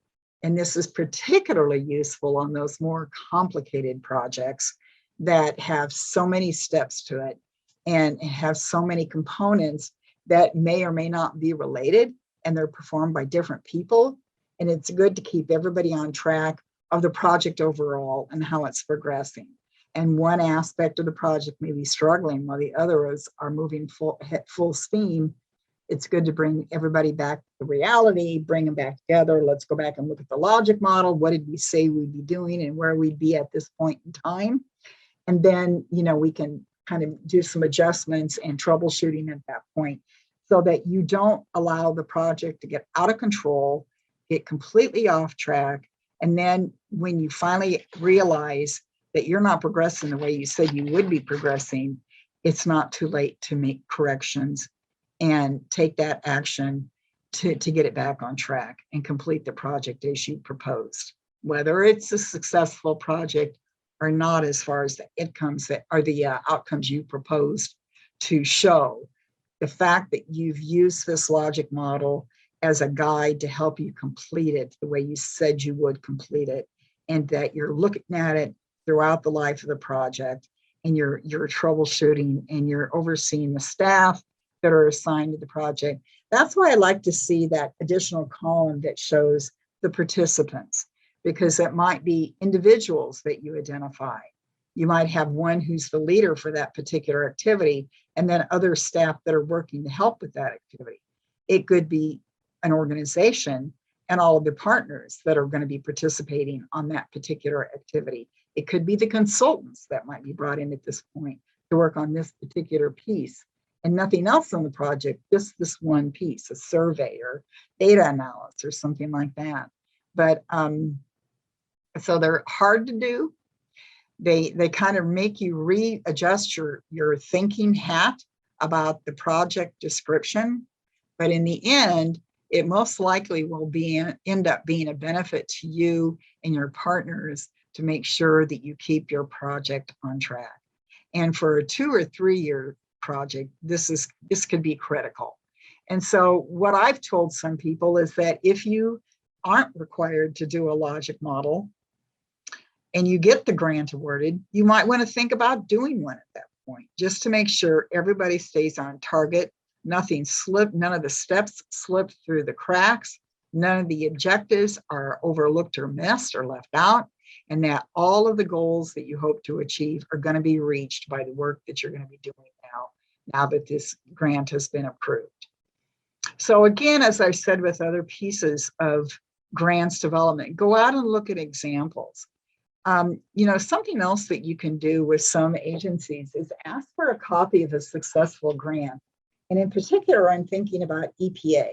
And this is particularly useful on those more complicated projects that have so many steps to it and have so many components that may or may not be related, and they're performed by different people. And it's good to keep everybody on track of the project overall and how it's progressing. And one aspect of the project may be struggling while the others are moving full steam. It's good to bring everybody back to reality, bring them back together. Let's go back and look at the logic model. What did we say we'd be doing and where we'd be at this point in time? And then, we can kind of do some adjustments and troubleshooting at that point, so that you don't allow the project to get out of control, get completely off track. And then when you finally realize that you're not progressing the way you said you would be progressing, it's not too late to make corrections and take that action to get it back on track and complete the project as you proposed. Whether it's a successful project or not, as far as the outcomes that are the outcomes you proposed to show, the fact that you've used this logic model as a guide to help you complete it the way you said you would complete it, and that you're looking at it throughout the life of the project, and you're troubleshooting and you're overseeing the staff that are assigned to the project. That's why I like to see that additional column that shows the participants, because it might be individuals that you identify. You might have one who's the leader for that particular activity, and then other staff that are working to help with that activity. It could be an organization and all of the partners that are going to be participating on that particular activity. It could be the consultants that might be brought in at this point to work on this particular piece, and nothing else on the project, just this one piece, a survey or data analysis or something like that. But so they're hard to do. They kind of make you readjust your thinking hat about the project description. But in the end, it most likely will end up being a benefit to you and your partners to make sure that you keep your project on track. And for a 2 or 3 year project, this could be critical. And so what I've told some people is that if you aren't required to do a logic model and you get the grant awarded, you might want to think about doing one at that point, just to make sure everybody stays on target, nothing slipped, none of the steps slipped through the cracks, none of the objectives are overlooked or missed or left out, and that all of the goals that you hope to achieve are going to be reached by the work that you're going to be doing now that this grant has been approved. So again, as I've said with other pieces of grants development, go out and look at examples. Something else that you can do with some agencies is ask for a copy of a successful grant. And in particular, I'm thinking about EPA.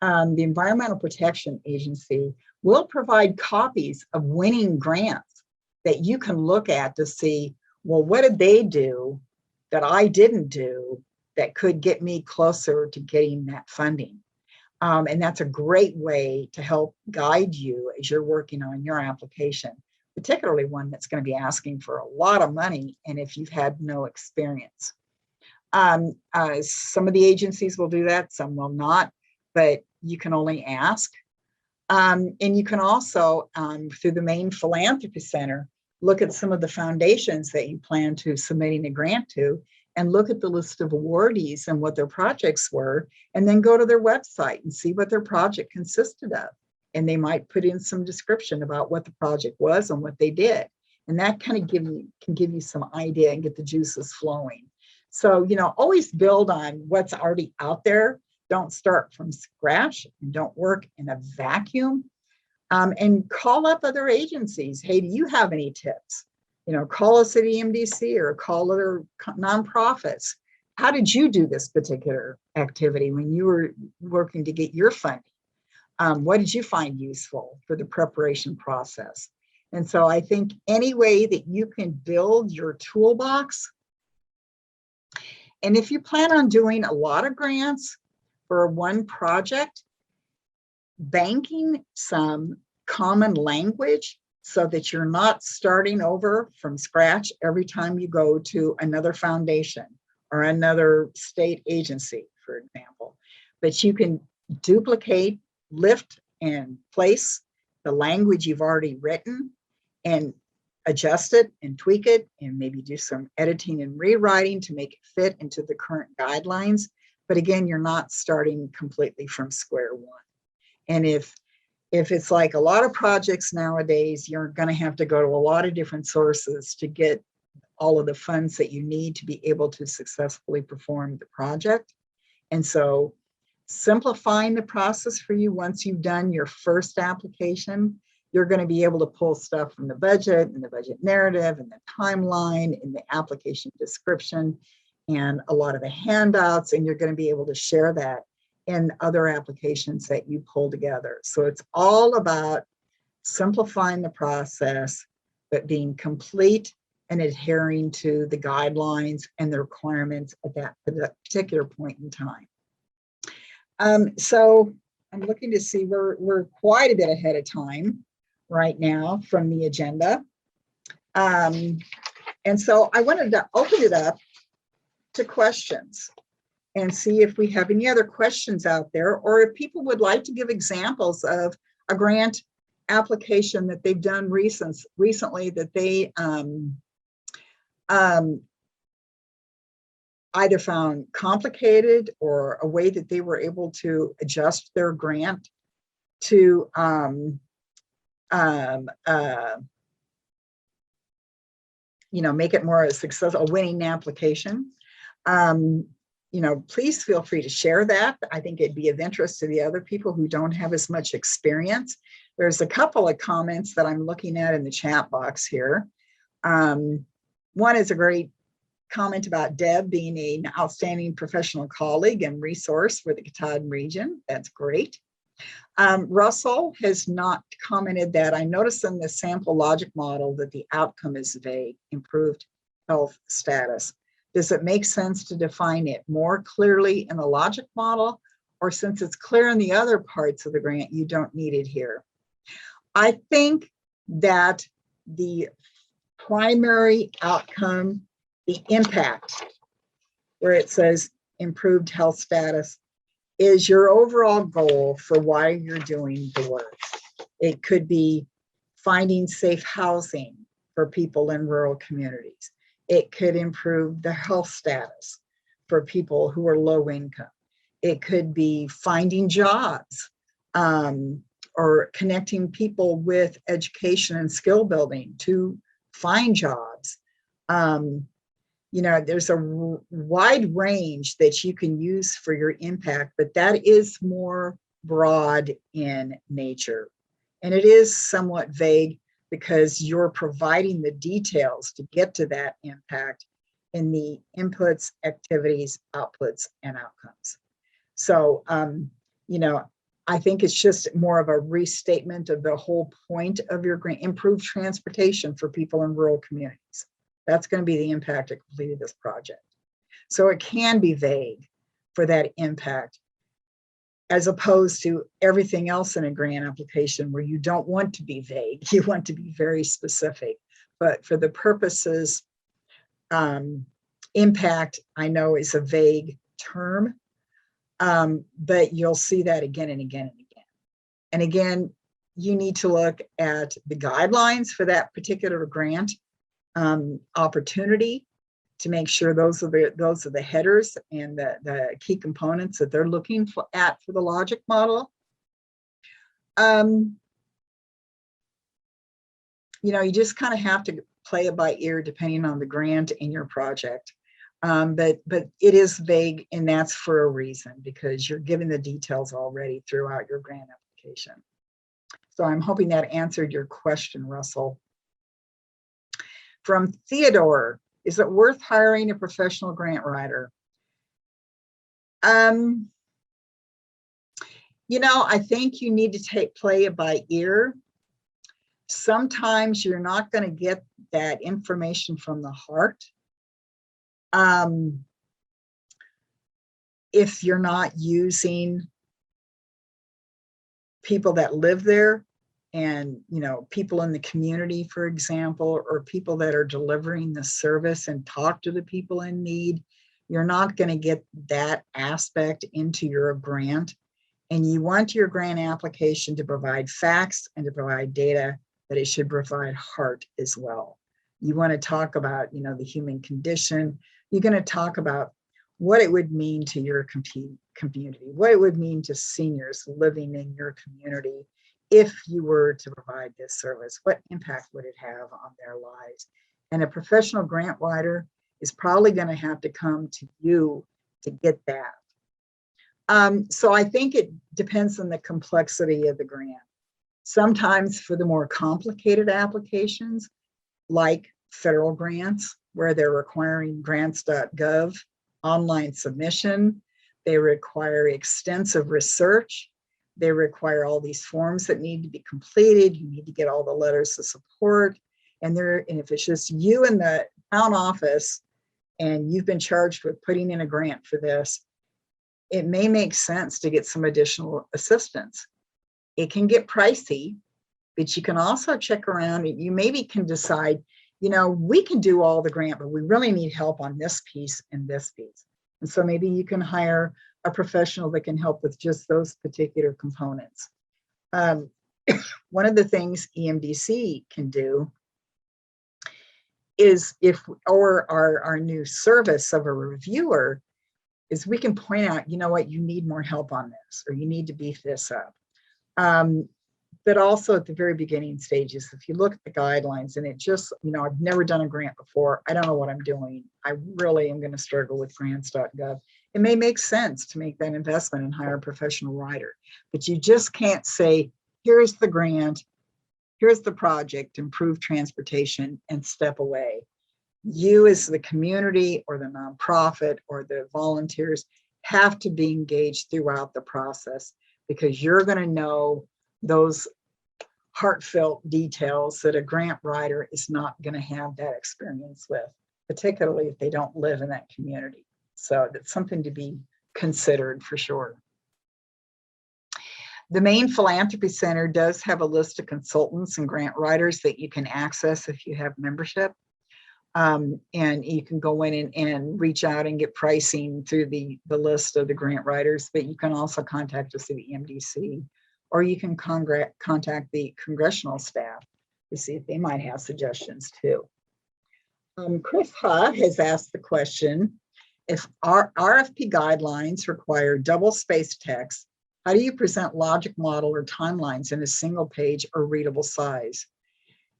The Environmental Protection Agency will provide copies of winning grants that you can look at to see, well, what did they do that I didn't do that could get me closer to getting that funding? And that's a great way to help guide you as you're working on your application, particularly one that's going to be asking for a lot of money and if you've had no experience. Some of the agencies will do that, some will not, but you can only ask. And you can also, through the Maine Philanthropy Center, look at some of the foundations that you plan to submitting a grant to and look at the list of awardees and what their projects were, and then go to their website and see what their project consisted of. And they might put in some description about what the project was and what they did. And that kind of can give you some idea and get the juices flowing. So, always build on what's already out there. Don't start from scratch and don't work in a vacuum. And call up other agencies. Hey, do you have any tips? Call us at Emdc or call other nonprofits. How did you do this particular activity when you were working to get your funding? What did you find useful for the preparation process? And so I think any way that you can build your toolbox, and if you plan on doing a lot of grants for one project, banking some common language so that you're not starting over from scratch every time you go to another foundation or another state agency, for example. But you can duplicate, lift, and place the language you've already written and adjust it and tweak it and maybe do some editing and rewriting to make it fit into the current guidelines. But again, you're not starting completely from square one. And if it's like a lot of projects nowadays, you're going to have to go to a lot of different sources to get all of the funds that you need to be able to successfully perform the project. And so simplifying the process for you once you've done your first application, you're going to be able to pull stuff from the budget and the budget narrative and the timeline and the application description and a lot of the handouts, and you're going to be able to share that in other applications that you pull together. So it's all about simplifying the process, but being complete and adhering to the guidelines and the requirements at that particular point in time. So I'm looking to see we're quite a bit ahead of time right now from the agenda. And so I wanted to open it up to questions and see if we have any other questions out there, or if people would like to give examples of a grant application that they've done recently that they either found complicated or a way that they were able to adjust their grant to make it more a successful, a winning application. Please feel free to share that. I think it'd be of interest to the other people who don't have as much experience. There's a couple of comments that I'm looking at in the chat box here. One is a great comment about Deb being an outstanding professional colleague and resource for the Katahdin region. That's great. Russell has not commented that I noticed in the sample logic model that the outcome is vague, improved health status. Does it make sense to define it more clearly in the logic model, or since it's clear in the other parts of the grant, you don't need it here? I think that the primary outcome, the impact, where it says improved health status, is your overall goal for why you're doing the work. It could be finding safe housing for people in rural communities. It could improve the health status for people who are low income. It could be finding jobs or connecting people with education and skill building to find jobs. there's a wide range that you can use for your impact, but that is more broad in nature. And it is somewhat vague because you're providing the details to get to that impact in the inputs, activities, outputs, and outcomes. So, I think it's just more of a restatement of the whole point of your grant: improve transportation for people in rural communities. That's going to be the impact of completing this project. So it can be vague for that impact, as opposed to everything else in a grant application where you don't want to be vague. You want to be very specific. But for the purposes, impact, I know, is a vague term, but you'll see that again and again and again. And again, you need to look at the guidelines for that particular grant opportunity to make sure those are the headers and the key components that they're looking at for the logic model. You just kind of have to play it by ear depending on the grant and your project. But it is vague, and that's for a reason, because you're given the details already throughout your grant application. So I'm hoping that answered your question, Russell. From Theodore, is it worth hiring a professional grant writer? I think you need to play it by ear. Sometimes you're not going to get that information from the heart. If you're not using people that live there, and people in the community, for example, or people that are delivering the service and talk to the people in need, you're not going to get that aspect into your grant. And you want your grant application to provide facts and to provide data, but it should provide heart as well. You want to talk about, the human condition. You're going to talk about what it would mean to your community, what it would mean to seniors living in your community if you were to provide this service. What impact would it have on their lives? And a professional grant writer is probably going to have to come to you to get that. So I think it depends on the complexity of the grant. Sometimes for the more complicated applications, like federal grants, where they're requiring grants.gov online submission, they require extensive research, they require all these forms that need to be completed, you need to get all the letters of support, and if it's just you in the town office and you've been charged with putting in a grant for this, it may make sense to get some additional assistance. It can get pricey, but you can also check around and you maybe can decide, we can do all the grant, but we really need help on this piece and this piece. And so maybe you can hire a professional that can help with just those particular components. One of the things EMDC can do is our new service of a reviewer is we can point out, what, you need more help on this, or you need to beef this up. But also at the very beginning stages, if you look at the guidelines and it just, I've never done a grant before, I don't know what I'm doing, I really am going to struggle with grants.gov. It may make sense to make that investment and hire a professional writer, but you just can't say, here's the grant, here's the project, improve transportation, and step away. You as the community or the nonprofit or the volunteers have to be engaged throughout the process, because you're going to know those heartfelt details that a grant writer is not going to have that experience with, particularly if they don't live in that community. So that's something to be considered for sure. The Maine Philanthropy Center does have a list of consultants and grant writers that you can access if you have membership. And you can go in and reach out and get pricing through the list of the grant writers, but you can also contact us at the Emdc, or you can contact the congressional staff to see if they might have suggestions too. Chris Ha has asked the question, if our RFP guidelines require double-spaced text, how do you present logic model or timelines in a single page or readable size?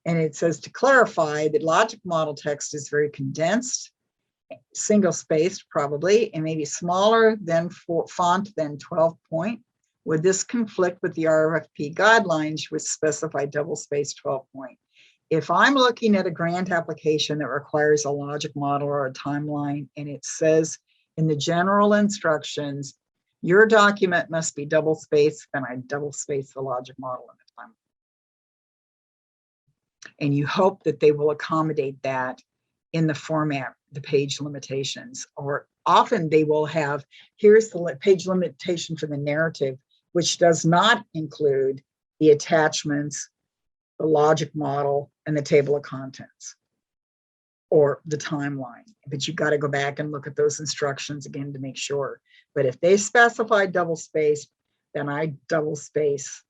And it says, to clarify, the logic model text is very condensed single spaced probably, and maybe smaller than font than 12 point. Would this conflict with the RFP guidelines which specify double spaced 12 point? If I'm looking at a grant application that requires a logic model or a timeline, and it says in the general instructions, your document must be double spaced, then I double space the logic model in the timeline. And you hope that they will accommodate that in the format, the page limitations, or often they will have, here's the page limitation for the narrative, which does not include the attachments, the logic model, and the table of contents, or the timeline. But you've got to go back and look at those instructions again to make sure. But if they specify double space, then I double space,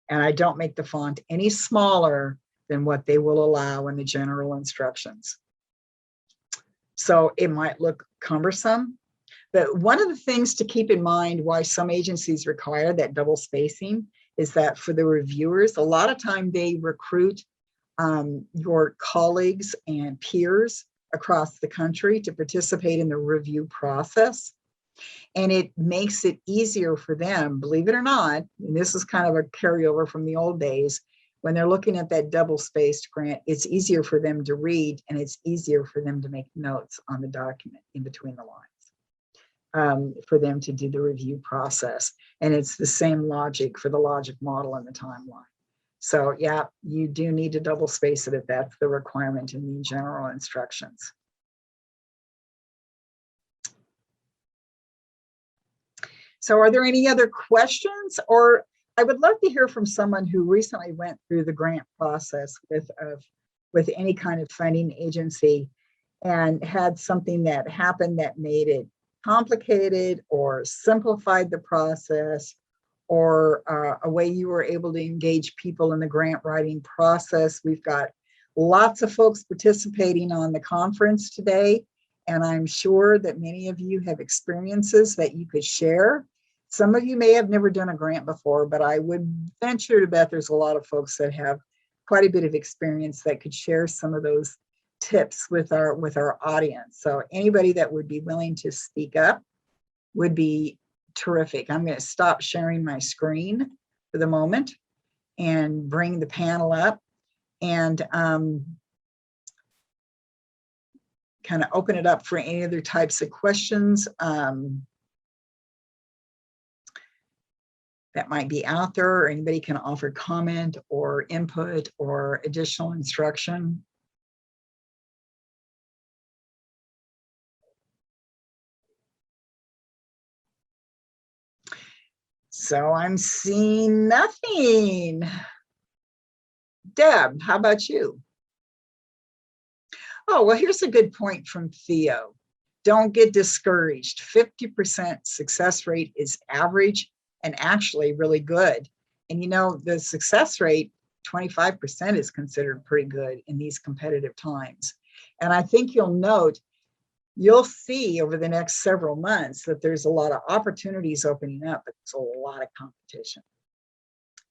and I don't make the font any smaller than what they will allow in the general instructions. So it might look cumbersome, but one of the things to keep in mind why some agencies require that double spacing is that for the reviewers, a lot of time they recruit your colleagues and peers across the country to participate in the review process. And it makes it easier for them, believe it or not, and this is kind of a carryover from the old days, when they're looking at that double spaced grant, it's easier for them to read and it's easier for them to make notes on the document in between the lines, for them to do the review process. And it's the same logic for the logic model and the timeline. So yeah, you do need to double space it if that's the requirement in the general instructions. So are there any other questions? Or I would love to hear from someone who recently went through the grant process with any kind of funding agency and had something that happened that made it complicated or simplified the process, or a way you were able to engage people in the grant writing process. We've got lots of folks participating on the conference today, and I'm sure that many of you have experiences that you could share. Some of you may have never done a grant before, but I would venture to bet there's a lot of folks that have quite a bit of experience that could share some of those tips with our audience. So anybody that would be willing to speak up would be terrific. I'm going to stop sharing my screen for the moment and bring the panel up and kind of open it up for any other types of questions that might be out there, or anybody can offer comment or input or additional instruction. So I'm seeing nothing. Deb, how about you? Oh, well, here's a good point from Theo. Don't get discouraged. 50% success rate is average and actually really good. And you know, the success rate, 25% is considered pretty good in these competitive times. And I think you'll see over the next several months that there's a lot of opportunities opening up, but there's a lot of competition.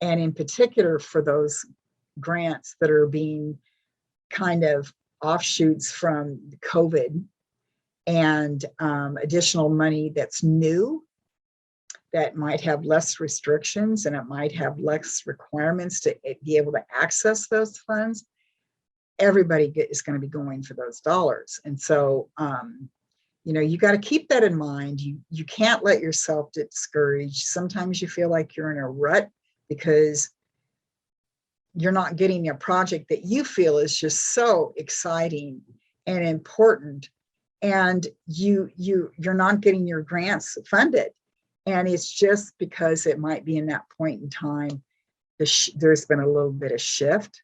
And in particular for those grants that are being kind of offshoots from COVID and additional money that's new, that might have less restrictions and it might have less requirements to be able to access those funds. Everybody is going to be going for those dollars. And so, you know, you got to keep that in mind. You can't let yourself get discouraged. Sometimes you feel like you're in a rut because you're not getting a project that you feel is just so exciting and important, and you're not getting your grants funded. And it's just because it might be in that point in time, there's been a little bit of shift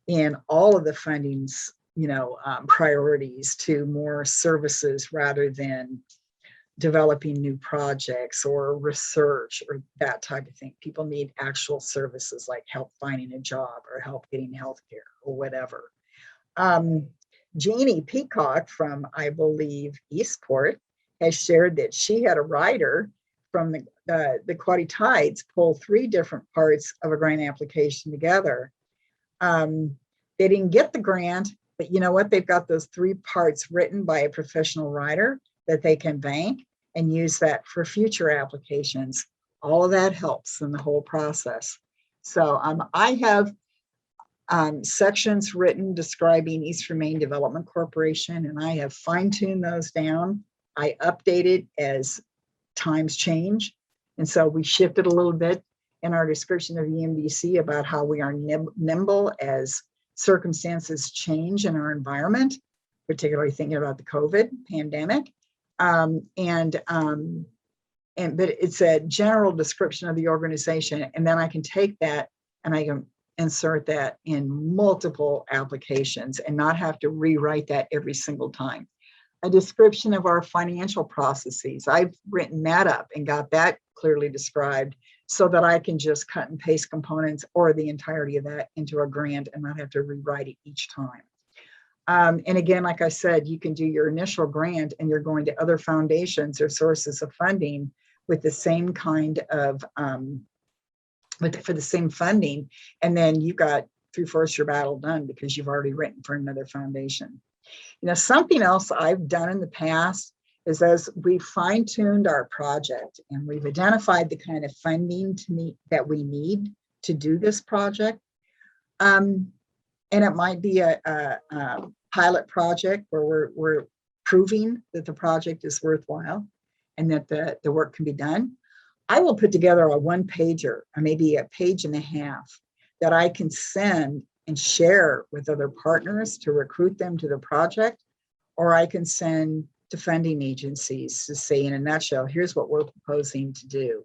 in all of the funding's, you know, priorities to more services rather than developing new projects or research or that type of thing. People need actual services like help finding a job or help getting healthcare or whatever. Jeannie Peacock from, I believe, Eastport has shared that she had a writer from the Quaddy Tides pull 3 different parts of a grant application together. They didn't get the grant, But you know what? They've got those 3 parts written by a professional writer that they can bank and use that for future applications. All of that helps in the whole process. So I have sections written describing Eastern Maine Development Corporation, and I have fine-tuned those down. I update it as times change. And so we shifted a little bit in our description of Emdc about how we are nimble as circumstances change in our environment, particularly thinking about the COVID pandemic. But it's a general description of the organization, and then I can take that and I can insert that in multiple applications and not have to rewrite that every single time. A description of our financial processes, I've written that up and got that clearly described so that I can just cut and paste components or the entirety of that into a grant and not have to rewrite it each time. And again, like I said, you can do your initial grant and you're going to other foundations or sources of funding with the same kind of, for the same funding. And then you got 3/4 your battle done because you've already written for another foundation. You know, something else I've done in the past is as we fine-tuned our project and we've identified the kind of funding that we need to do this project. And it might be a pilot project where we're proving that the project is worthwhile and that the work can be done. I will put together a 1-pager or maybe a 1.5 pages that I can send and share with other partners to recruit them to the project, or I can send to funding agencies to say, in a nutshell, here's what we're proposing to do.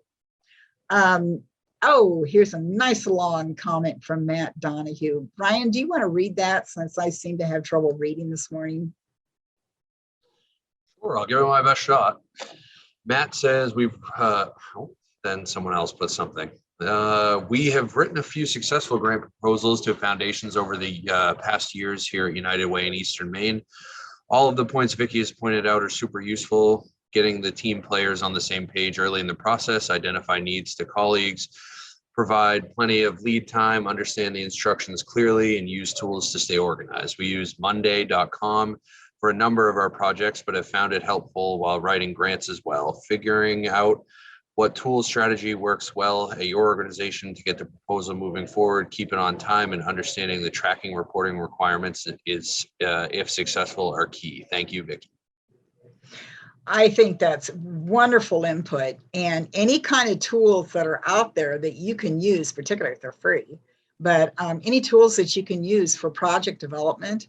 Oh, here's a nice long comment from Matt Donahue. Brian, do you want to read that since I seem to have trouble reading this morning? Sure, I'll give it my best shot. Matt says then someone else put something. We have written a few successful grant proposals to foundations over the past years here at United Way in Eastern Maine. All of the points Vicki has pointed out are super useful. Getting the team players on the same page early in the process, identify needs to colleagues, provide plenty of lead time, understand the instructions clearly, and use tools to stay organized. We use Monday.com for a number of our projects, but have found it helpful while writing grants as well. Figuring out what tool strategy works well at your organization to get the proposal moving forward, keep it on time, and understanding the tracking reporting requirements is, if successful, are key. Thank you, Vicki. I think that's wonderful input, and any kind of tools that are out there that you can use, particularly if they're free, but any tools that you can use for project development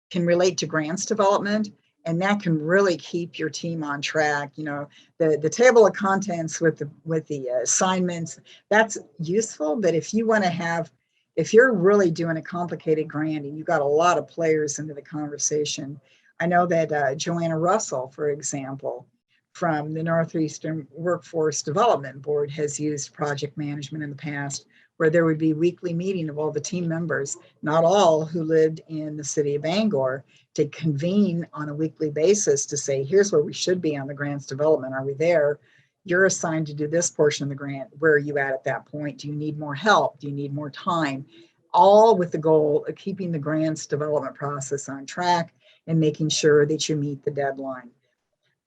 can relate to grants development, and that can really keep your team on track. You know, the table of contents with the assignments, that's useful, but if you want to have, if you're really doing a complicated grant and you've got a lot of players into the conversation, I know that Joanna Russell, for example, from the Northeastern Workforce Development Board has used project management in the past, where there would be weekly meeting of all the team members, not all who lived in the city of Bangor, to convene on a weekly basis to say, here's where we should be on the grants development. Are we there? You're assigned to do this portion of the grant. Where are you at that point? Do you need more help? Do you need more time? All with the goal of keeping the grants development process on track and making sure that you meet the deadline.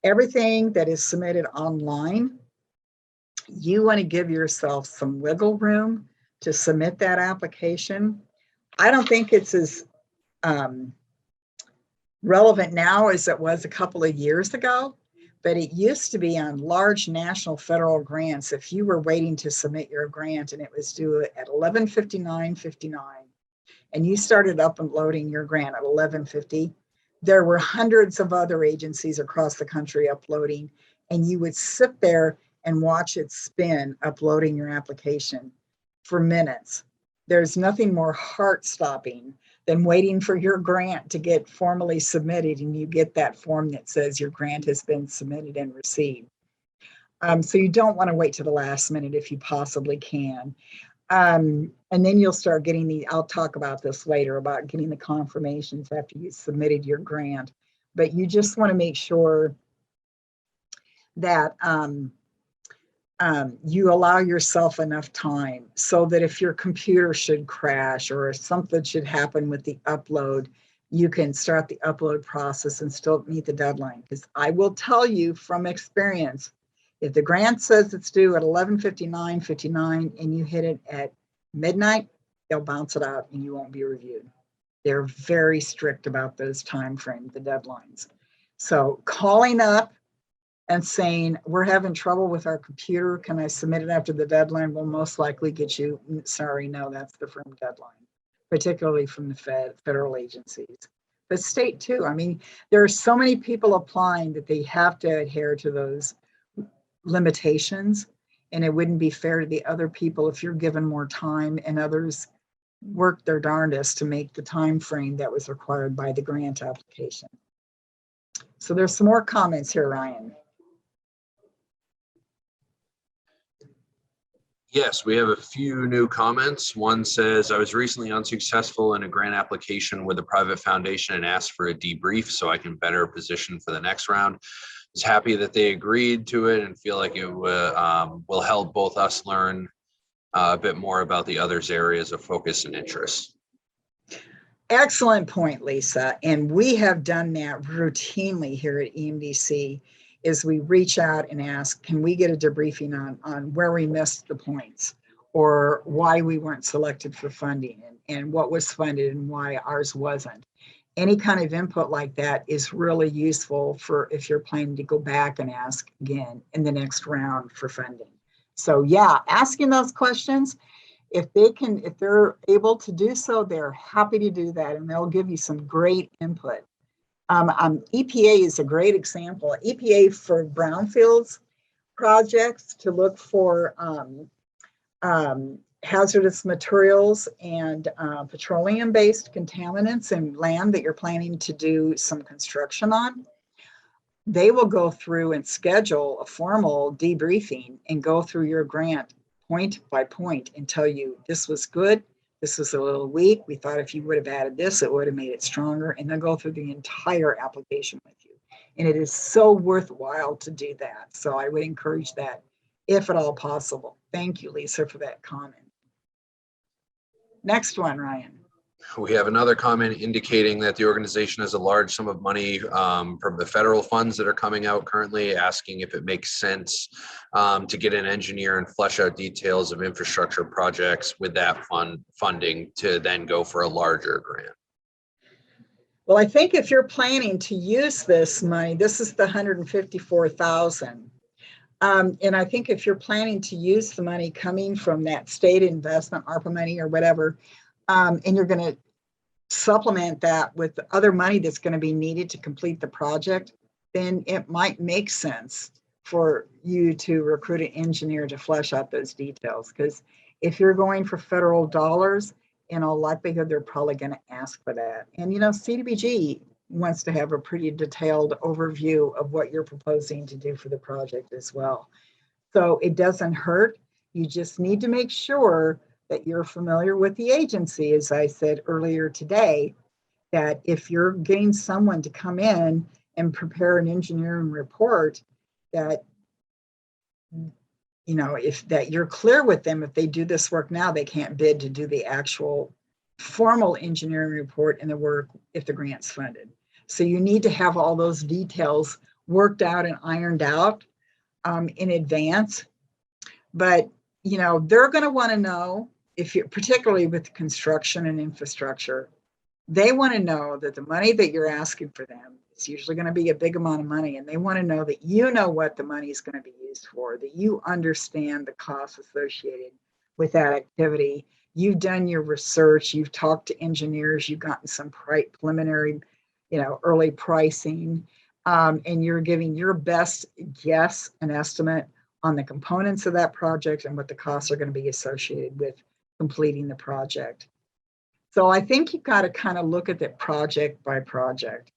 Everything that is submitted online, you want to give yourself some wiggle room to submit that application. I don't think it's as relevant now as it was a couple of years ago, but it used to be on large national federal grants. If you were waiting to submit your grant and it was due at 11:59:59, and you started uploading your grant at 11:50, there were hundreds of other agencies across the country uploading, and you would sit there and watch it spin, uploading your application for minutes. There's nothing more heart-stopping than waiting for your grant to get formally submitted and you get that form that says your grant has been submitted and received. So you don't want to wait to the last minute if you possibly can. And then you'll start getting I'll talk about this later, about getting the confirmations after you submitted your grant. But you just want to make sure that you allow yourself enough time so that if your computer should crash or if something should happen with the upload, you can start the upload process and still meet the deadline. Because I will tell you from experience, if the grant says it's due at 11:59 and you hit it at midnight, they'll bounce it out and you won't be reviewed. They're very strict about those timeframes, the deadlines. So calling up and saying, we're having trouble with our computer, can I submit it after the deadline, will most likely get you, sorry, no, that's the firm deadline, particularly from the federal agencies. But state too, I mean, there are so many people applying that they have to adhere to those limitations, and it wouldn't be fair to the other people if you're given more time and others work their darndest to make the time frame that was required by the grant application. So there's some more comments here, Ryan. Yes, we have a few new comments. One says, I was recently unsuccessful in a grant application with a private foundation and asked for a debrief so I can better position for the next round. I was happy that they agreed to it and feel like it will help both us learn a bit more about the other's areas of focus and interest. Excellent point, Lisa. And we have done that routinely here at Emdc, is we reach out and ask, can we get a debriefing on where we missed the points or why we weren't selected for funding and what was funded and why ours wasn't. Any kind of input like that is really useful for if you're planning to go back and ask again in the next round for funding. So yeah, asking those questions, if they're able to do so, they're happy to do that and they'll give you some great input. EPA is a great example. EPA for brownfields projects to look for hazardous materials and petroleum-based contaminants in land that you're planning to do some construction on. They will go through and schedule a formal debriefing and go through your grant point by point and tell you this was good, this was a little weak, we thought if you would have added this, it would have made it stronger, and they'll go through the entire application with you. And it is so worthwhile to do that. So I would encourage that if at all possible. Thank you, Lisa, for that comment. Next one, Ryan. We have another comment indicating that the organization has a large sum of money from the federal funds that are coming out currently, asking if it makes sense to get an engineer and flesh out details of infrastructure projects with that funding to then go for a larger grant. Well, I think if you're planning to use this money, this is the $154,000. And I think if you're planning to use the money coming from that state investment, ARPA money or whatever, and you're going to supplement that with other money that's going to be needed to complete the project, then it might make sense for you to recruit an engineer to flesh out those details. Because if you're going for federal dollars, in all likelihood, they're probably going to ask for that. And, you know, CDBG wants to have a pretty detailed overview of what you're proposing to do for the project as well. So it doesn't hurt. You just need to make sure that you're familiar with the agency, as I said earlier today, that if you're getting someone to come in and prepare an engineering report, that, you know, if that you're clear with them, if they do this work now, they can't bid to do the actual formal engineering report and the work if the grant's funded. So you need to have all those details worked out and ironed out in advance. But, you know, they're going to want to know, if you're particularly with construction and infrastructure, they want to know that the money that you're asking for them, it's usually going to be a big amount of money, and they want to know that you know what the money is going to be used for, that you understand the costs associated with that activity. You've done your research, you've talked to engineers, you've gotten some preliminary, you know, early pricing, and you're giving your best guess and estimate on the components of that project and what the costs are going to be associated with completing the project. So I think you've got to kind of look at it project by project.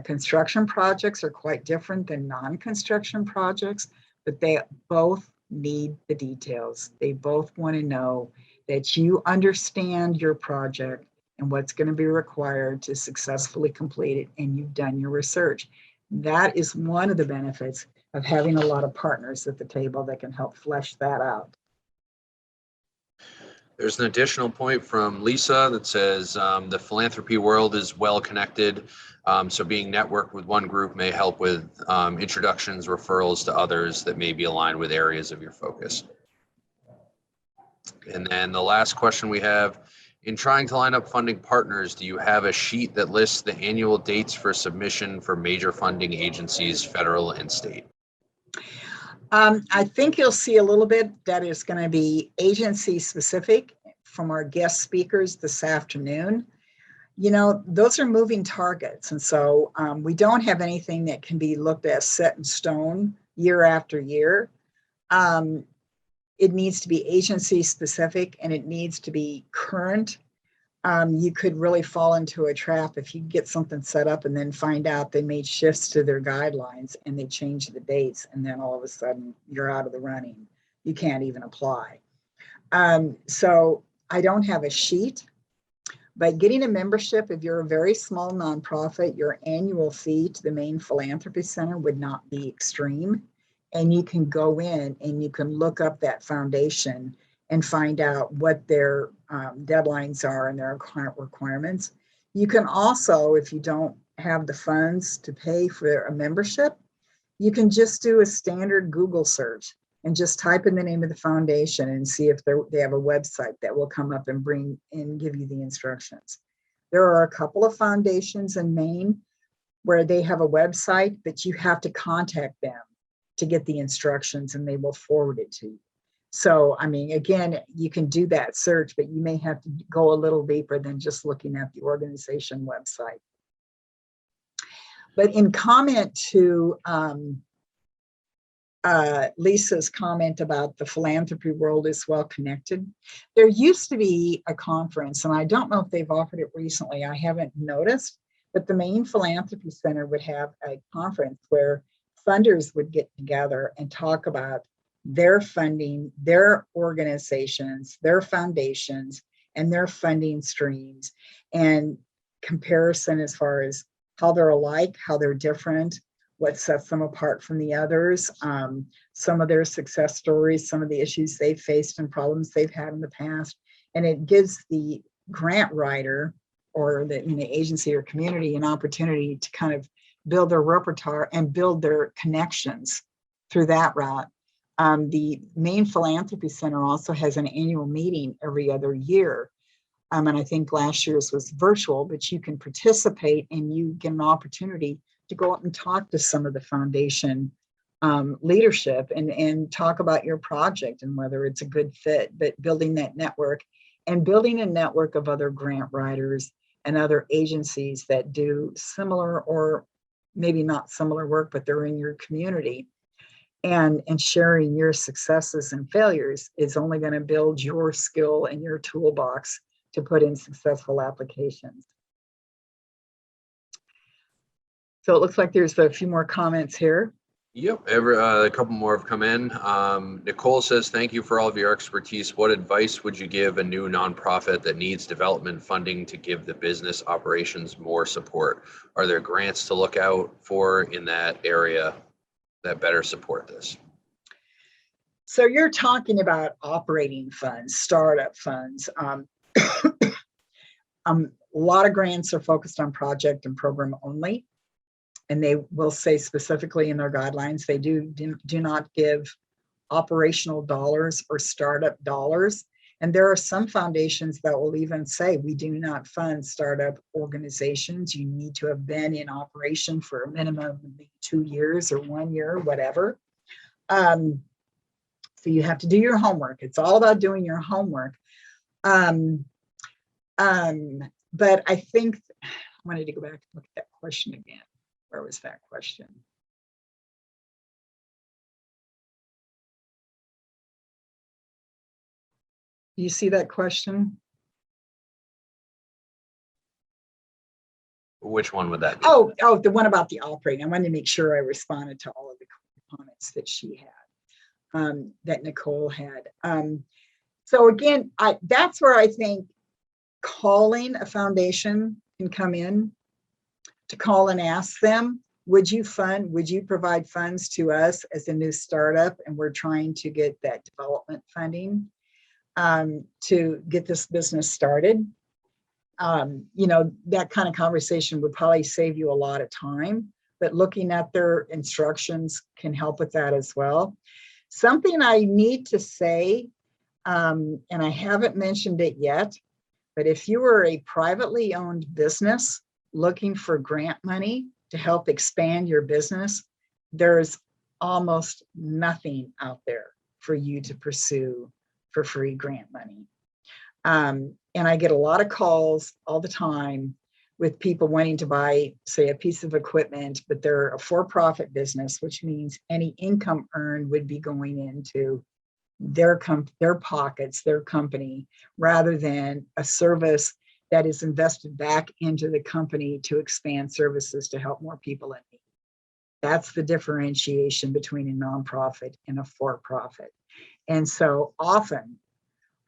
Construction projects are quite different than non-construction projects, but they both need the details. They both want to know that you understand your project and what's going to be required to successfully complete it, and you've done your research. That is one of the benefits of having a lot of partners at the table that can help flesh that out. There's an additional point from Lisa that says the philanthropy world is well connected. So being networked with one group may help with introductions, referrals to others that may be aligned with areas of your focus. And then the last question we have, in trying to line up funding partners, do you have a sheet that lists the annual dates for submission for major funding agencies, federal and state? I think you'll see a little bit that is going to be agency specific from our guest speakers this afternoon. You know, those are moving targets. And so we don't have anything that can be looked at set in stone year after year. It needs to be agency specific and it needs to be current. You could really fall into a trap if you get something set up and then find out they made shifts to their guidelines and they changed the dates, and then all of a sudden you're out of the running. You can't even apply. So I don't have a sheet, but getting a membership, if you're a very small nonprofit, your annual fee to the Maine Philanthropy Center would not be extreme. And you can go in and you can look up that foundation and find out what their deadlines are and their current requirements. You can also, if you don't have the funds to pay for a membership, you can just do a standard Google search and just type in the name of the foundation and see if they have a website that will come up and bring and give you the instructions. There are a couple of foundations in Maine where they have a website, but you have to contact them to get the instructions and they will forward it to you. So, I mean, again, you can do that search, but you may have to go a little deeper than just looking at the organization website. But in comment to Lisa's comment about the philanthropy world is well connected, there used to be a conference, and I don't know if they've offered it recently, I haven't noticed, but the Maine Philanthropy Center would have a conference where funders would get together and talk about their funding, their organizations, their foundations, and their funding streams, and comparison as far as how they're alike, how they're different, what sets them apart from the others, some of their success stories, some of the issues they've faced and problems they've had in the past. And it gives the grant writer or the agency or community an opportunity to kind of build their repertoire and build their connections through that route. The Maine Philanthropy Center also has an annual meeting every other year. And I think last year's was virtual, but you can participate and you get an opportunity to go out and talk to some of the foundation leadership and talk about your project and whether it's a good fit, but building that network and building a network of other grant writers and other agencies that do similar or maybe not similar work, but they're in your community. And sharing your successes and failures is only going to build your skill and your toolbox to put in successful applications. So it looks like there's a few more comments here. Yep, a couple more have come in. Nicole says, thank you for all of your expertise. What advice would you give a new nonprofit that needs development funding to give the business operations more support? Are there grants to look out for in that area that better support this? So you're talking about operating funds, startup funds. A lot of grants are focused on project and program only. And they will say specifically in their guidelines, they do not give operational dollars or startup dollars. And there are some foundations that will even say, we do not fund startup organizations. You need to have been in operation for a minimum of 2 years or 1 year, whatever. So you have to do your homework. It's all about doing your homework. But I think I wanted to go back and look at that question again. Where was that question? Do you see that question? Which one would that be? Oh, the one about the operating. I wanted to make sure I responded to all of the comments that she had, that Nicole had. So again, that's where I think calling a foundation can come in, to call and ask them, would you provide funds to us as a new startup? And we're trying to get that development funding. to get this business started. That kind of conversation would probably save you a lot of time, but looking at their instructions can help with that as well. Something I need to say, and I haven't mentioned it yet, but if you are a privately owned business looking for grant money to help expand your business, there's almost nothing out there for you to pursue for free grant money. And I get a lot of calls all the time with people wanting to buy, say, a piece of equipment, but they're a for-profit business, which means any income earned would be going into their pockets, their company, rather than a service that is invested back into the company to expand services to help more people in need. That's the differentiation between a nonprofit and a for-profit. And so often,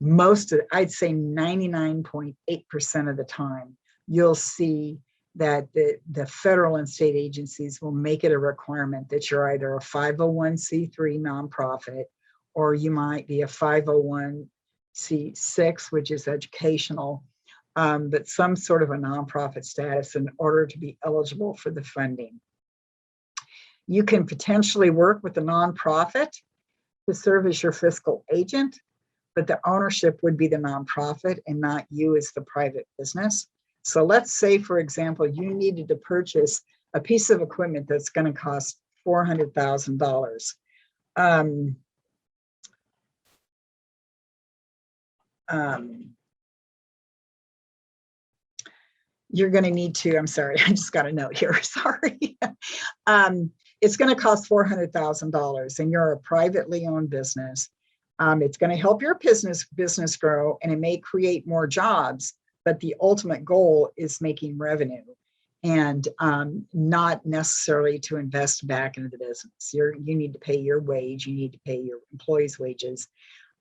I'd say 99.8% of the time, you'll see that the federal and state agencies will make it a requirement that you're either a 501c3 nonprofit, or you might be a 501c6, which is educational, but some sort of a nonprofit status in order to be eligible for the funding. You can potentially work with a nonprofit to serve as your fiscal agent, but the ownership would be the nonprofit and not you as the private business. So let's say, for example, you needed to purchase a piece of equipment that's going to cost $400,000. You're going to need to, I'm sorry, I just got a note here, sorry. It's going to cost $400,000 and you're a privately owned business. It's going to help your business grow, and it may create more jobs, but the ultimate goal is making revenue and not necessarily to invest back into the business. You need to pay your wage, you need to pay your employees' wages,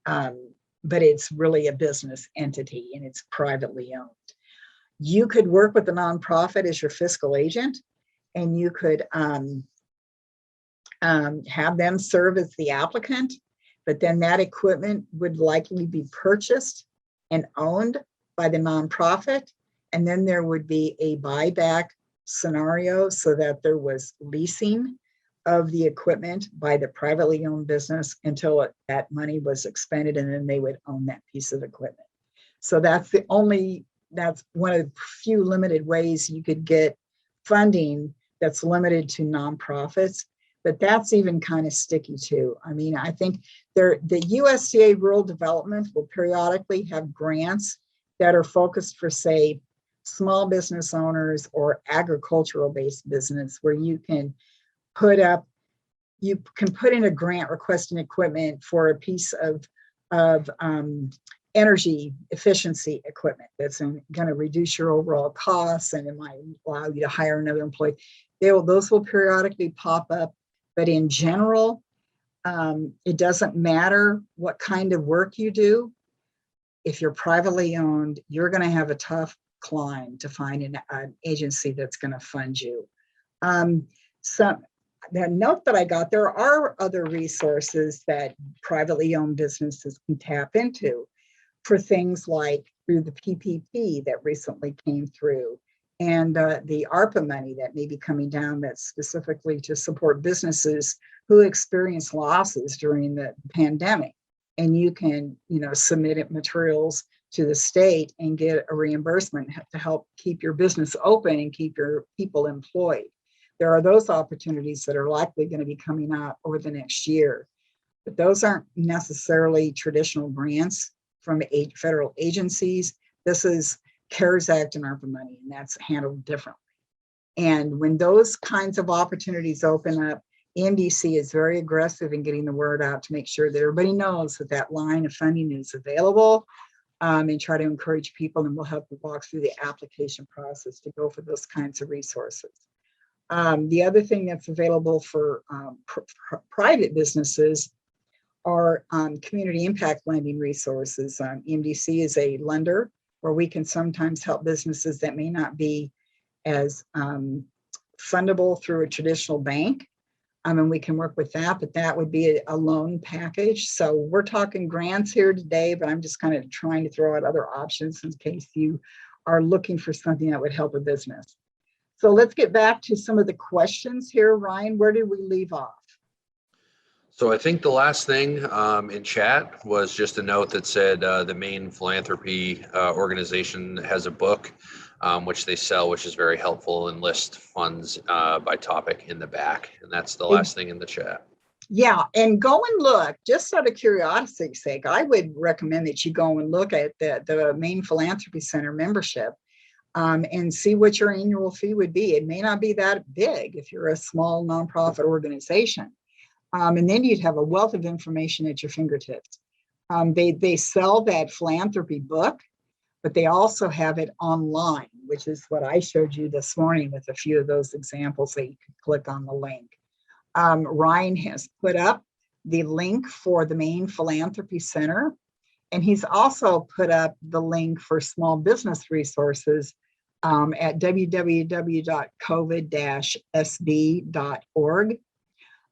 but it's really a business entity and it's privately owned. You could work with the nonprofit as your fiscal agent, and you could have them serve as the applicant, but then that equipment would likely be purchased and owned by the nonprofit. And then there would be a buyback scenario so that there was leasing of the equipment by the privately owned business until that money was expended, and then they would own that piece of equipment. So that's one of the few limited ways you could get funding that's limited to nonprofits. But that's even kind of sticky too. I mean, I think the USDA Rural Development will periodically have grants that are focused for, say, small business owners or agricultural-based business, where you can put in a grant requesting equipment for a piece of energy efficiency equipment that's going to reduce your overall costs, and it might allow you to hire another employee. Those will periodically pop up. But in general, it doesn't matter what kind of work you do. If you're privately owned, you're going to have a tough climb to find an agency that's going to fund you. So the note that I got, there are other resources that privately owned businesses can tap into for things like through the PPP that recently came through, and the ARPA money that may be coming down that's specifically to support businesses who experience losses during the pandemic. And you can, submit materials to the state and get a reimbursement to help keep your business open and keep your people employed. There are those opportunities that are likely going to be coming out over the next year, but those aren't necessarily traditional grants from federal agencies. This is CARES Act and ARPA money, and that's handled differently. And when those kinds of opportunities open up, Emdc is very aggressive in getting the word out to make sure that everybody knows that that line of funding is available, and try to encourage people, and we'll help you walk through the application process to go for those kinds of resources. The other thing that's available for private businesses are community impact lending resources. Emdc is a lender where we can sometimes help businesses that may not be as fundable through a traditional bank, And we can work with that, but that would be a loan package. So we're talking grants here today, but I'm just kind of trying to throw out other options in case you are looking for something that would help a business. So let's get back to some of the questions here. Ryan, where did we leave off? So I think the last thing in chat was just a note that said the Maine Philanthropy Organization has a book which they sell, which is very helpful, and list funds by topic in the back. And that's the last thing in the chat. Yeah, and go and look, just out of curiosity's sake, I would recommend that you go and look at the Maine Philanthropy Center membership and see what your annual fee would be. It may not be that big if you're a small nonprofit organization. And then you'd have a wealth of information at your fingertips. They sell that philanthropy book, but they also have it online, which is what I showed you this morning with a few of those examples that you can click on the link. Ryan has put up the link for the Maine Philanthropy Center, and he's also put up the link for small business resources at www.covid-sb.org.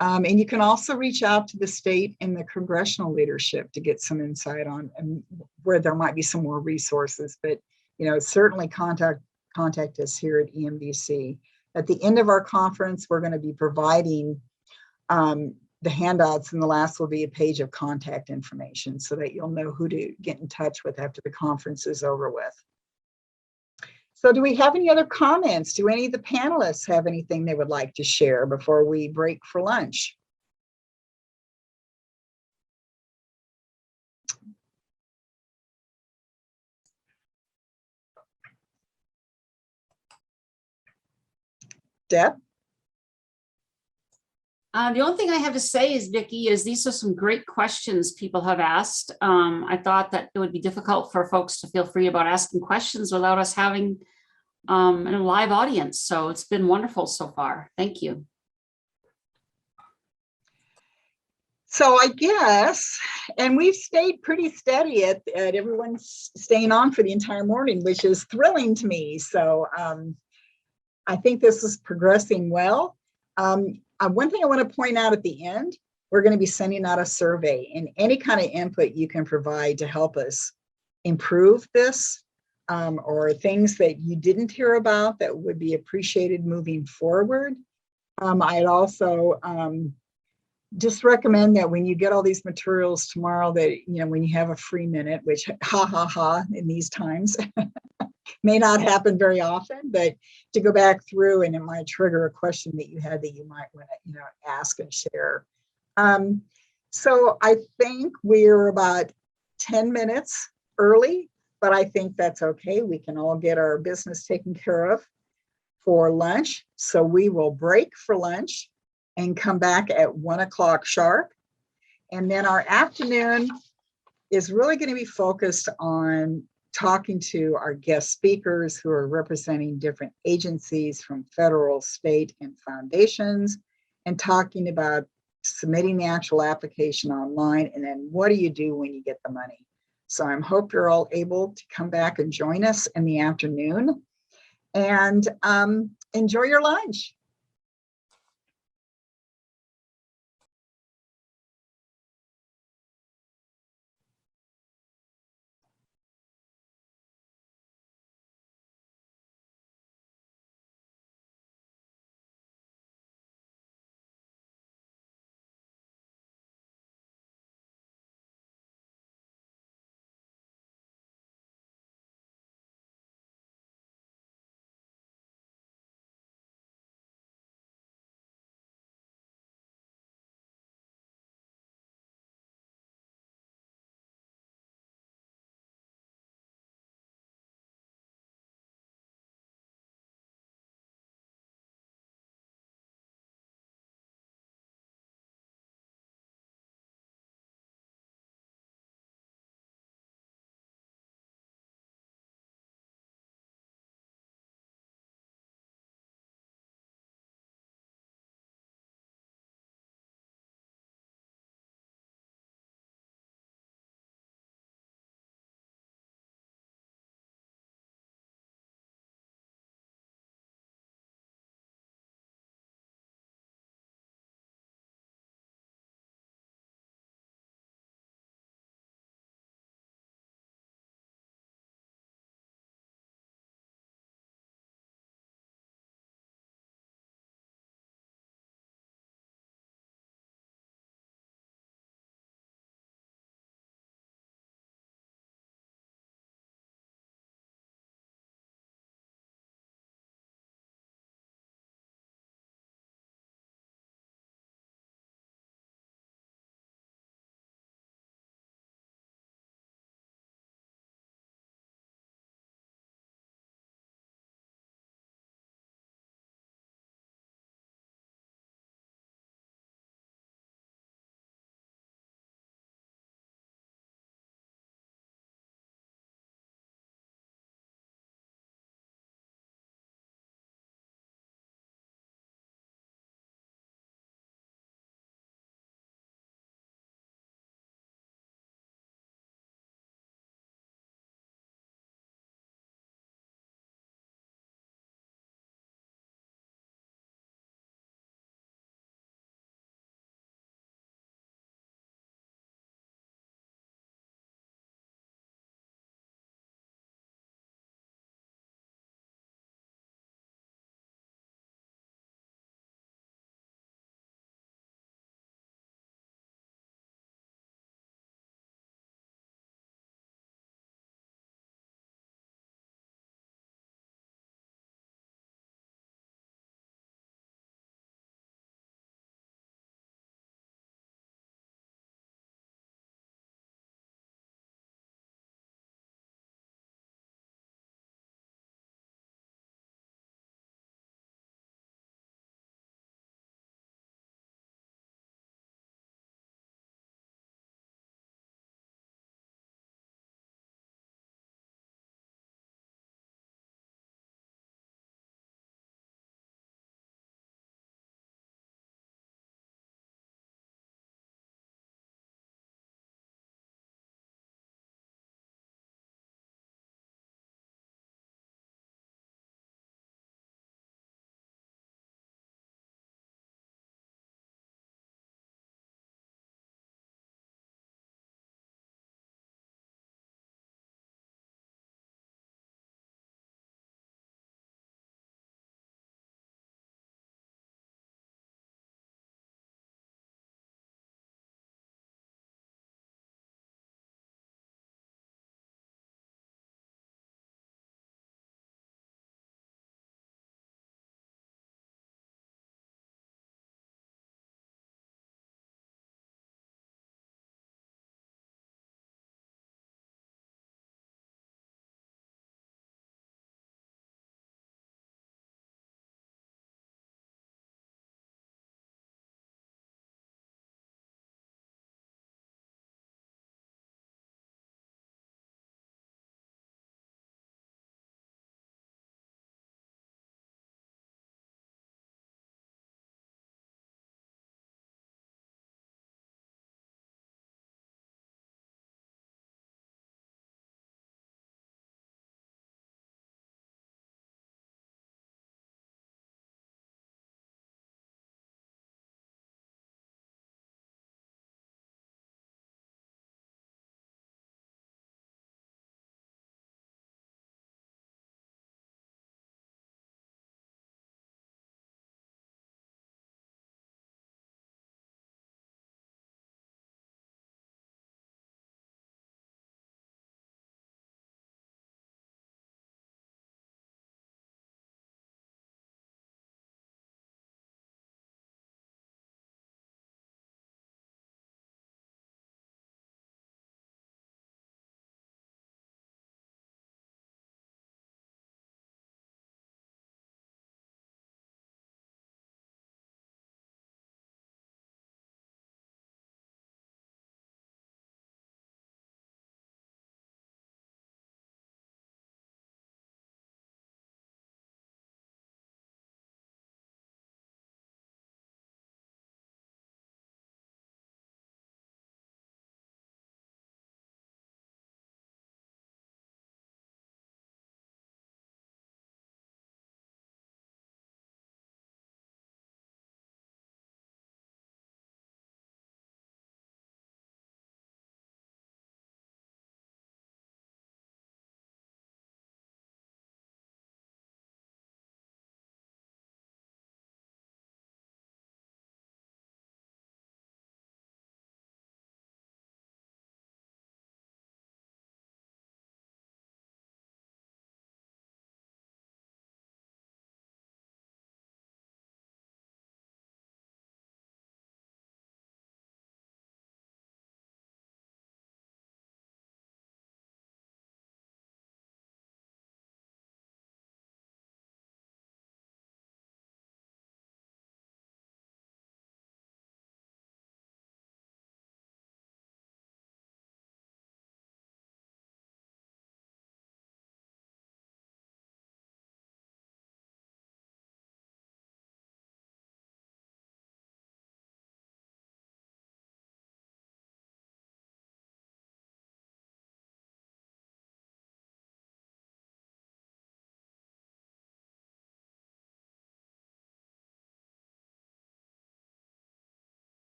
And you can also reach out to the state and the congressional leadership to get some insight on where there might be some more resources. But certainly contact us here at EMDC. At the end of our conference, we're going to be providing the handouts, and the last will be a page of contact information so that you'll know who to get in touch with after the conference is over with. So do we have any other comments? Do any of the panelists have anything they would like to share before we break for lunch? Deb? The only thing I have to say is, Vicki, is these are some great questions people have asked. I thought that it would be difficult for folks to feel free about asking questions without us having a live audience. So it's been wonderful so far. Thank you. So I guess, and we've stayed pretty steady at everyone staying on for the entire morning, which is thrilling to me. So I think this is progressing well. One thing I want to point out at the end, we're going to be sending out a survey, and any kind of input you can provide to help us improve this, or things that you didn't hear about that would be appreciated moving forward. I'd also just recommend that when you get all these materials tomorrow, that when you have a free minute, which in these times may not happen very often, but to go back through, and it might trigger a question that you had that you might want to ask and share. So I think we're about 10 minutes early, but I think that's okay. We can all get our business taken care of for lunch. So we will break for lunch and come back at 1 o'clock sharp. And then our afternoon is really going to be focused on talking to our guest speakers who are representing different agencies from federal, state, and foundations, and talking about submitting the actual application online, and then what do you do when you get the money. So I hope you're all able to come back and join us in the afternoon, and enjoy your lunch.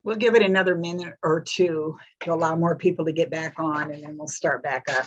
We'll give it another minute or two to allow more people to get back on, and then we'll start back up.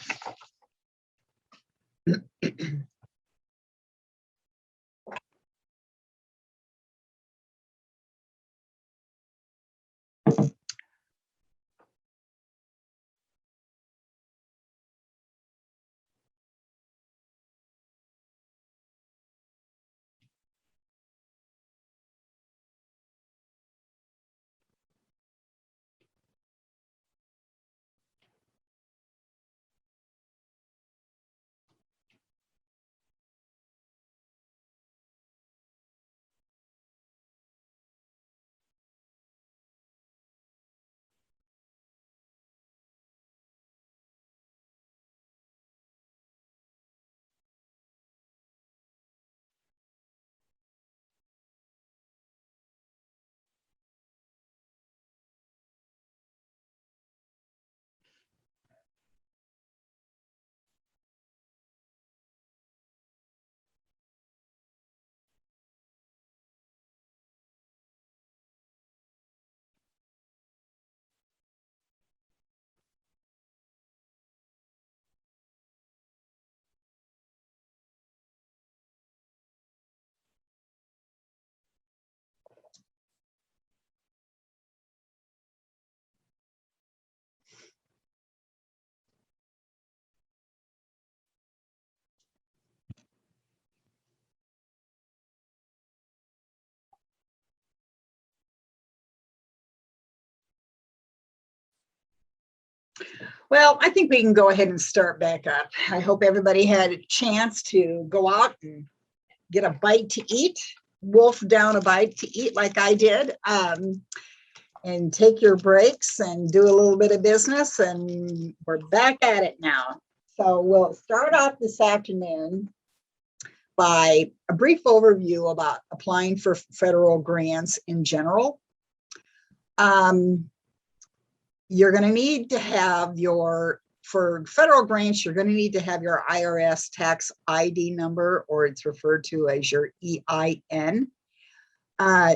Well, I think we can go ahead and start back up. I hope everybody had a chance to go out and get a bite to eat, wolf down a bite to eat like I did, and take your breaks and do a little bit of business, and we're back at it now. So we'll start off this afternoon by a brief overview about applying for federal grants in general. You're going to need to have for federal grants, you're going to need to have your IRS tax ID number, or it's referred to as your EIN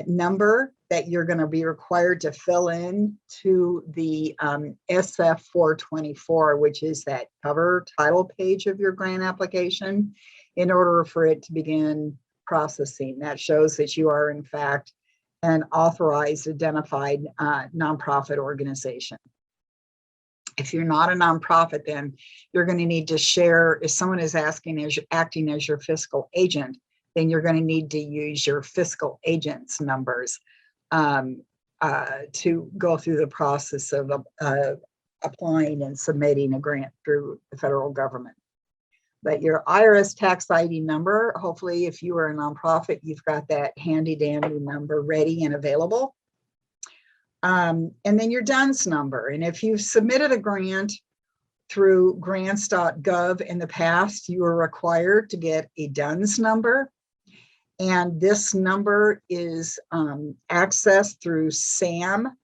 number that you're going to be required to fill in to the SF 424, which is that cover title page of your grant application, in order for it to begin processing. That shows that you are in fact an authorized, identified nonprofit organization. If you're not a nonprofit, then you're going to need to share, if someone is acting as your fiscal agent, then you're going to need to use your fiscal agent's numbers to go through the process of applying and submitting a grant through the federal government. But your IRS tax ID number, hopefully if you are a nonprofit, you've got that handy dandy number ready and available. And then your DUNS number. And if you've submitted a grant through grants.gov in the past, you are required to get a DUNS number. And this number is accessed through sam.gov.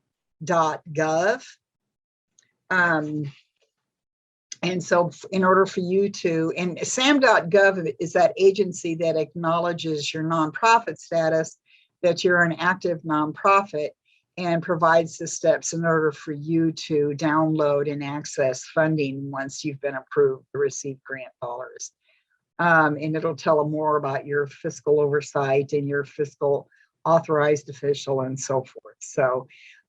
And so in order for you to, and sam.gov is that agency that acknowledges your nonprofit status, that you're an active nonprofit, and provides the steps in order for you to download and access funding once you've been approved to receive grant dollars. And it'll tell them more about your fiscal oversight and your fiscal authorized official and so forth. So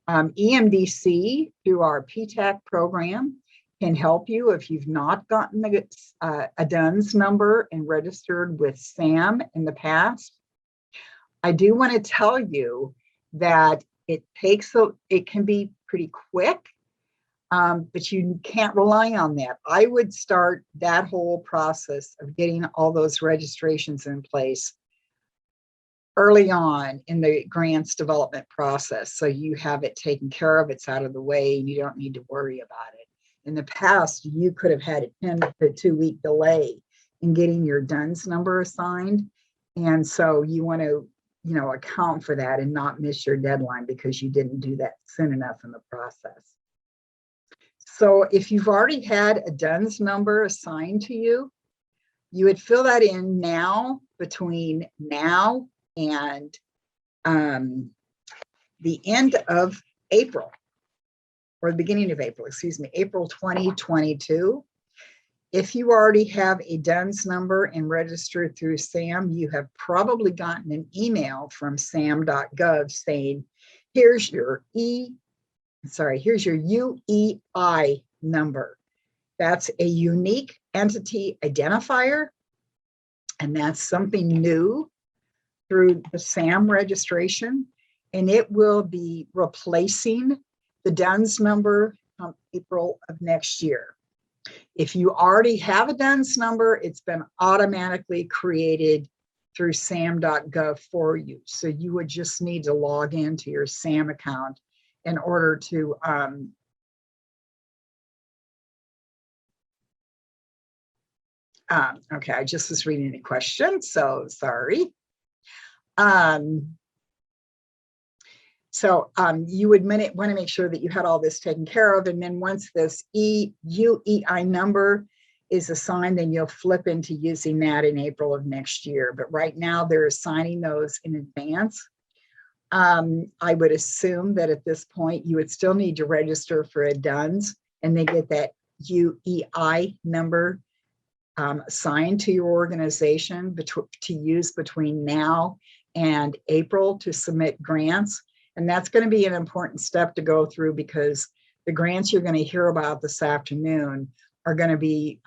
EMDC, through our PTAC program, can help you if you've not gotten a DUNS number and registered with SAM in the past. I do want to tell you that it can be pretty quick, but you can't rely on that. I would start that whole process of getting all those registrations in place early on in the grants development process, so you have it taken care of, it's out of the way, and you don't need to worry about it. In the past, you could have had a 10 to 2 week delay in getting your DUNS number assigned. And so you want to, account for that and not miss your deadline because you didn't do that soon enough in the process. So if you've already had a DUNS number assigned to you, you would fill that in now, between now and the end of April, or the beginning of April, excuse me, April 2022. If you already have a DUNS number and registered through SAM, you have probably gotten an email from sam.gov saying, here's your here's your UEI number. That's a unique entity identifier, and that's something new through the SAM registration, and it will be replacing the DUNS number from April of next year. If you already have a DUNS number, it's been automatically created through sam.gov for you. So you would just need to log into your SAM account in order to okay, I just was reading the question, so sorry. You would want to make sure that you had all this taken care of, and then once this UEI number is assigned, then you'll flip into using that in April of next year. But right now they're assigning those in advance. I would assume that at this point you would still need to register for a DUNS, and they get that UEI number assigned to your organization to use between now and April to submit grants. And that's going to be an important step to go through, because the grants you're going to hear about this afternoon are going to be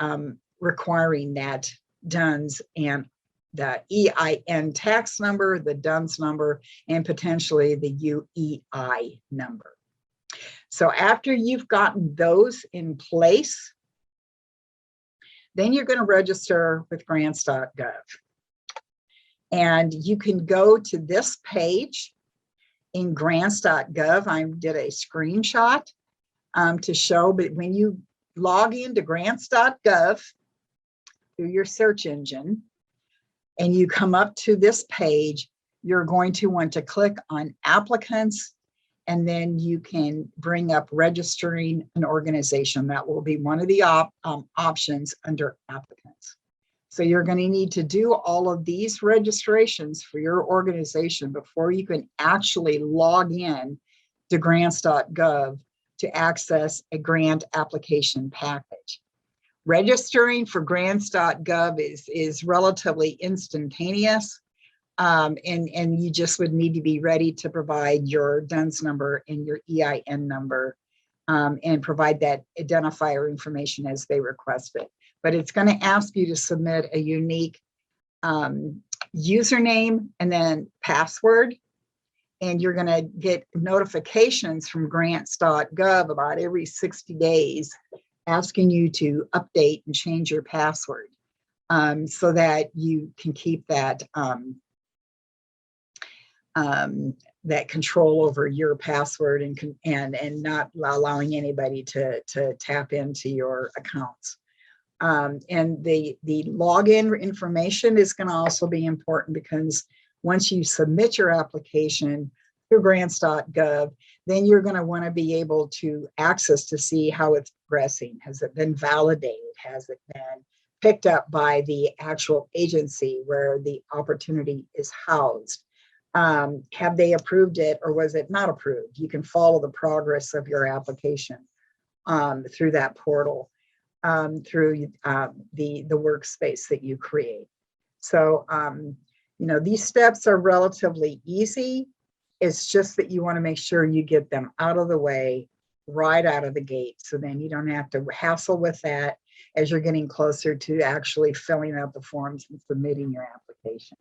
requiring that DUNS and the EIN tax number, the DUNS number, and potentially the UEI number. So after you've gotten those in place, then you're going to register with grants.gov. And you can go to this page in grants.gov. I did a screenshot to show, but when you log into grants.gov through your search engine and you come up to this page, you're going to want to click on applicants, and then you can bring up registering an organization. That will be one of the options under applicants. So you're going to need to do all of these registrations for your organization before you can actually log in to grants.gov to access a grant application package. Registering for grants.gov is relatively instantaneous. And you just would need to be ready to provide your DUNS number and your EIN number and provide that identifier information as they request it. But it's going to ask you to submit a unique username and then password. And you're going to get notifications from grants.gov about every 60 days asking you to update and change your password so that you can keep that that control over your password and not allowing anybody to tap into your accounts. And the login information is going to also be important, because once you submit your application through grants.gov, then you're going to want to be able to access to see how it's progressing. Has it been validated? Has it been picked up by the actual agency where the opportunity is housed? Have they approved it, or was it not approved? You can follow the progress of your application through that portal, through the workspace that you create. So, these steps are relatively easy. It's just that you want to make sure you get them out of the way right out of the gate. So then you don't have to hassle with that as you're getting closer to actually filling out the forms and submitting your application.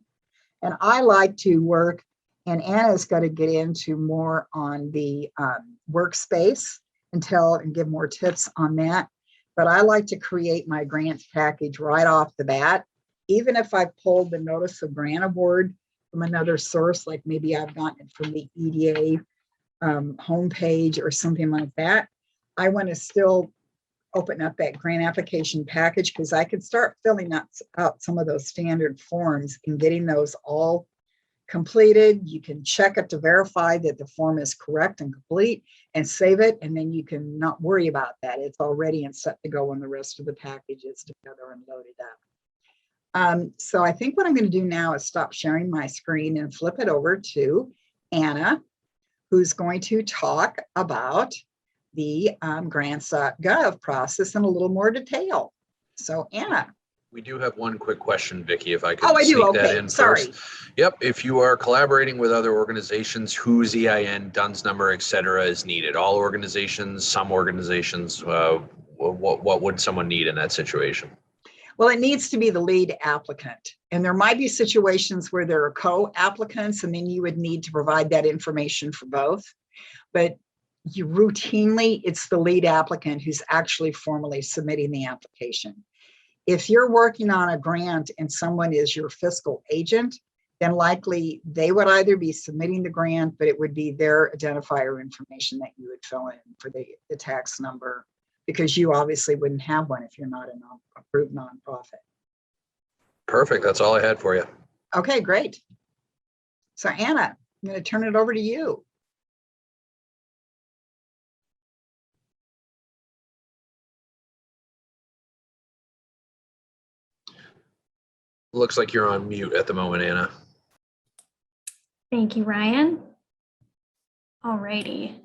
And I like to work, and Anna's got to get into more on the workspace and give more tips on that. But I like to create my grants package right off the bat, even if I've pulled the notice of grant award from another source, like maybe I've gotten it from the EDA homepage or something like that. I want to still open up that grant application package, because I could start filling out some of those standard forms and getting those all completed. You can check it to verify that the form is correct and complete and save it. And then you can not worry about that. It's all ready and set to go when the rest of the package is together and loaded up. So I think what I'm going to do now is stop sharing my screen and flip it over to Anna, who's going to talk about the grants.gov process in a little more detail. So Anna. We do have one quick question, Vicki, if I could Oh, I do. sneak that Okay. in Sorry. first. Yep, if you are collaborating with other organizations, whose EIN, DUNS number, et cetera, is needed? All organizations, some organizations, what would someone need in that situation? Well, it needs to be the lead applicant. And there might be situations where there are co-applicants, and then you would need to provide that information for both. But you routinely, it's the lead applicant who's actually formally submitting the application. If you're working on a grant and someone is your fiscal agent, then likely they would either be submitting the grant, but it would be their identifier information that you would fill in for the tax number, because you obviously wouldn't have one if you're not an approved nonprofit. Perfect. That's all I had for you. Okay, great. So Anna, I'm going to turn it over to you. Looks like you're on mute at the moment, Anna. Thank you, Ryan. All righty.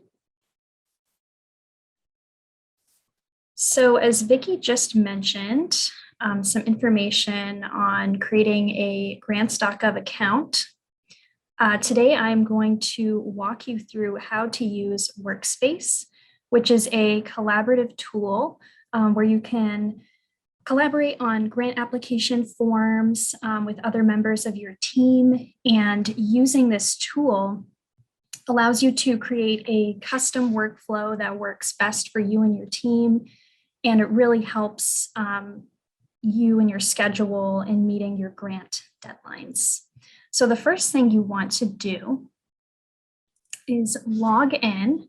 So as Vicki just mentioned, some information on creating a grants.gov account. Today, I'm going to walk you through how to use Workspace, which is a collaborative tool where you can collaborate on grant application forms with other members of your team. And using this tool allows you to create a custom workflow that works best for you and your team. And it really helps you and your schedule in meeting your grant deadlines. So the first thing you want to do is log in.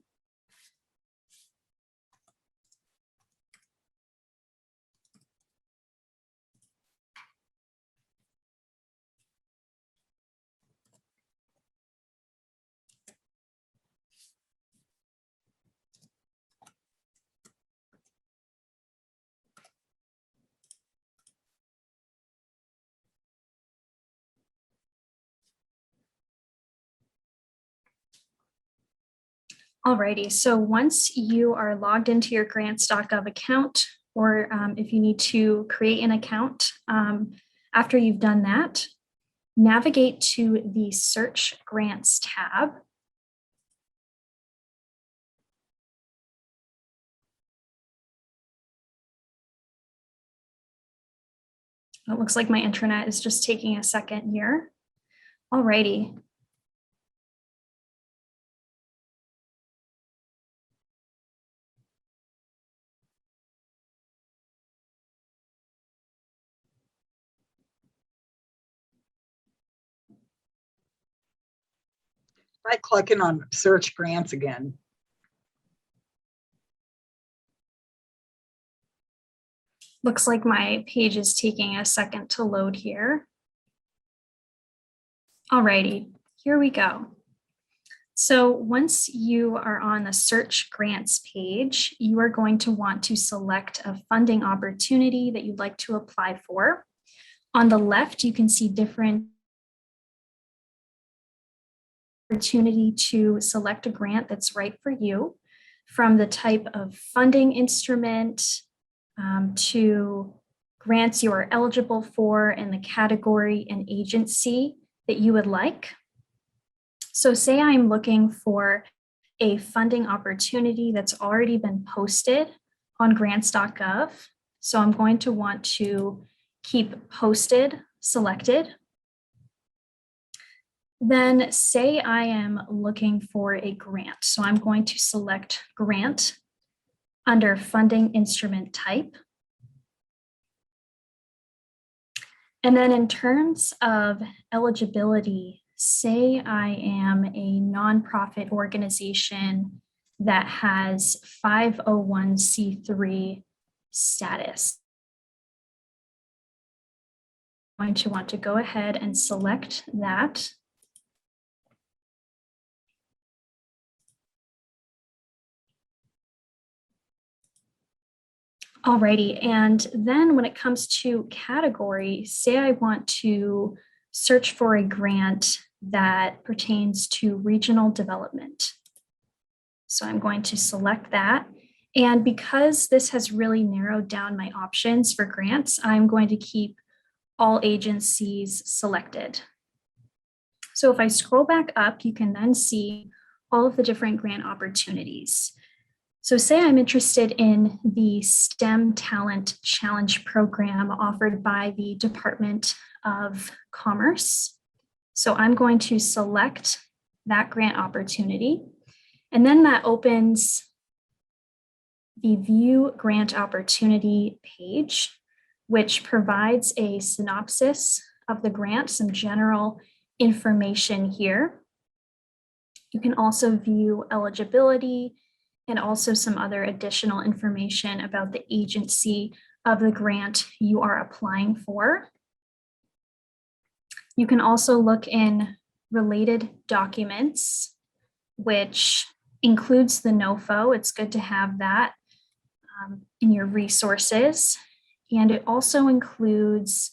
Alrighty, so once you are logged into your grants.gov account, or if you need to create an account, after you've done that, navigate to the Search Grants tab. It looks like my internet is just taking a second here. Alrighty. Try clicking on Search Grants again. Looks like my page is taking a second to load here. Alrighty, here we go. So once you are on the Search Grants page, you are going to want to select a funding opportunity that you'd like to apply for. On the left, you can see different opportunity to select a grant that's right for you, from the type of funding instrument to grants you are eligible for and the category and agency that you would like. So say I'm looking for a funding opportunity that's already been posted on grants.gov. So I'm going to want to keep posted selected. Then say I am looking for a grant. So I'm going to select grant under funding instrument type. And then in terms of eligibility, say I am a nonprofit organization that has 501c3 status. I'm going to want to go ahead and select that. Alrighty, and then when it comes to category, say I want to search for a grant that pertains to regional development. So I'm going to select that. And because this has really narrowed down my options for grants, I'm going to keep all agencies selected. So if I scroll back up, you can then see all of the different grant opportunities. So say I'm interested in the STEM Talent Challenge program offered by the Department of Commerce. So I'm going to select that grant opportunity. And then that opens the View Grant Opportunity page, which provides a synopsis of the grant, some general information here. You can also view eligibility and also some other additional information about the agency of the grant you are applying for. You can also look in related documents, which includes the NOFO. It's good to have that in your resources. And it also includes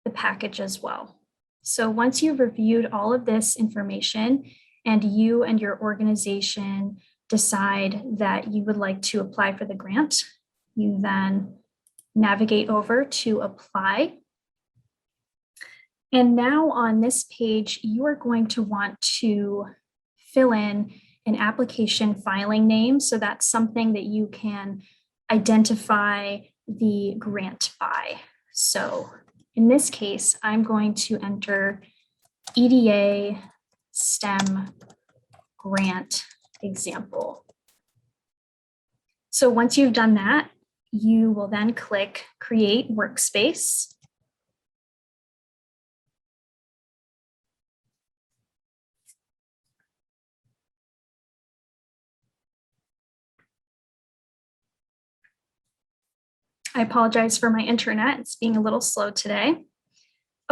the package as well. So once you've reviewed all of this information and you and your organization decide that you would like to apply for the grant, you then navigate over to apply. And now on this page, you are going to want to fill in an application filing name. So that's something that you can identify the grant by. So in this case, I'm going to enter EDA STEM grant example. So once you've done that, you will then click Create Workspace. I apologize for my internet. It's being a little slow today.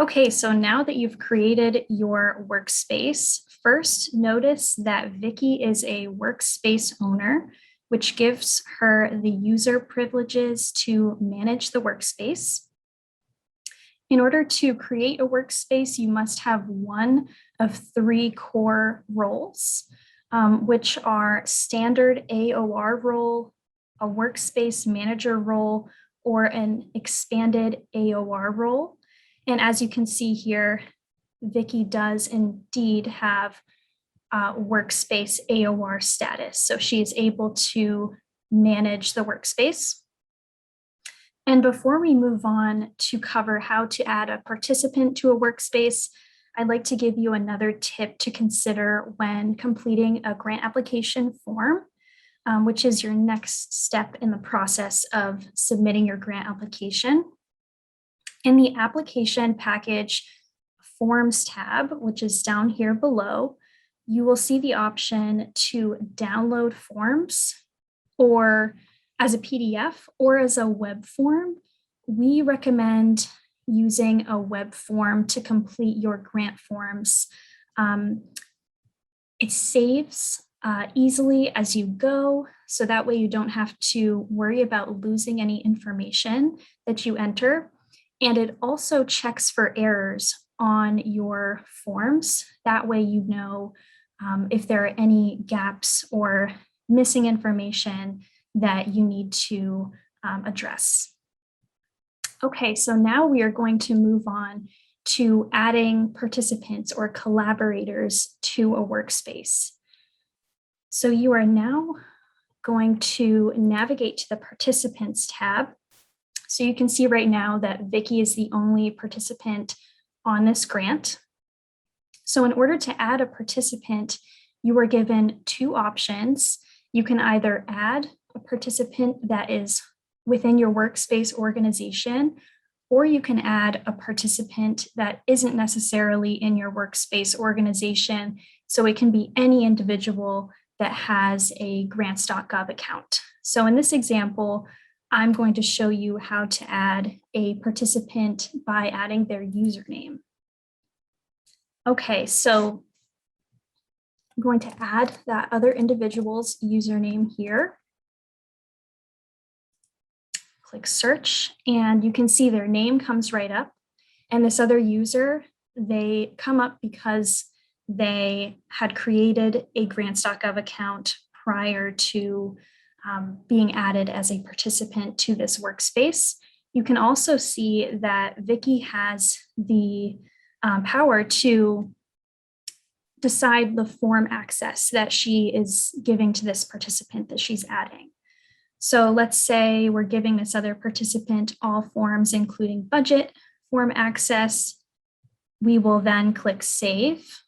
Okay, so now that you've created your workspace, first notice that Vicki is a workspace owner, which gives her the user privileges to manage the workspace. In order to create a workspace, you must have one of 3 core roles, which are standard AOR role, a workspace manager role, or an expanded AOR role. And as you can see here, Vicki does indeed have workspace AOR status. So she is able to manage the workspace. And before we move on to cover how to add a participant to a workspace, I'd like to give you another tip to consider when completing a grant application form, which is your next step in the process of submitting your grant application. In the application package forms tab, which is down here below, you will see the option to download forms or as a PDF or as a web form. We recommend using a web form to complete your grant forms. It saves easily as you go, so that way you don't have to worry about losing any information that you enter. And it also checks for errors on your forms. That way you know if there are any gaps or missing information that you need to address. Okay, so now we are going to move on to adding participants or collaborators to a workspace. So you are now going to navigate to the Participants tab. So you can see right now that Vicki is the only participant on this grant. So in order to add a participant, you are given 2 options. You can either add a participant that is within your workspace organization, or you can add a participant that isn't necessarily in your workspace organization. So it can be any individual that has a grants.gov account. So in this example, I'm going to show you how to add a participant by adding their username. Okay, so I'm going to add that other individual's username here. Click search, and you can see their name comes right up. And this other user, they come up because they had created a grants.gov account prior to being added as a participant to this workspace. You can also see that Vicki has the power to decide the form access that she is giving to this participant that she's adding. So let's say we're giving this other participant all forms, including budget form access. We will then click Save.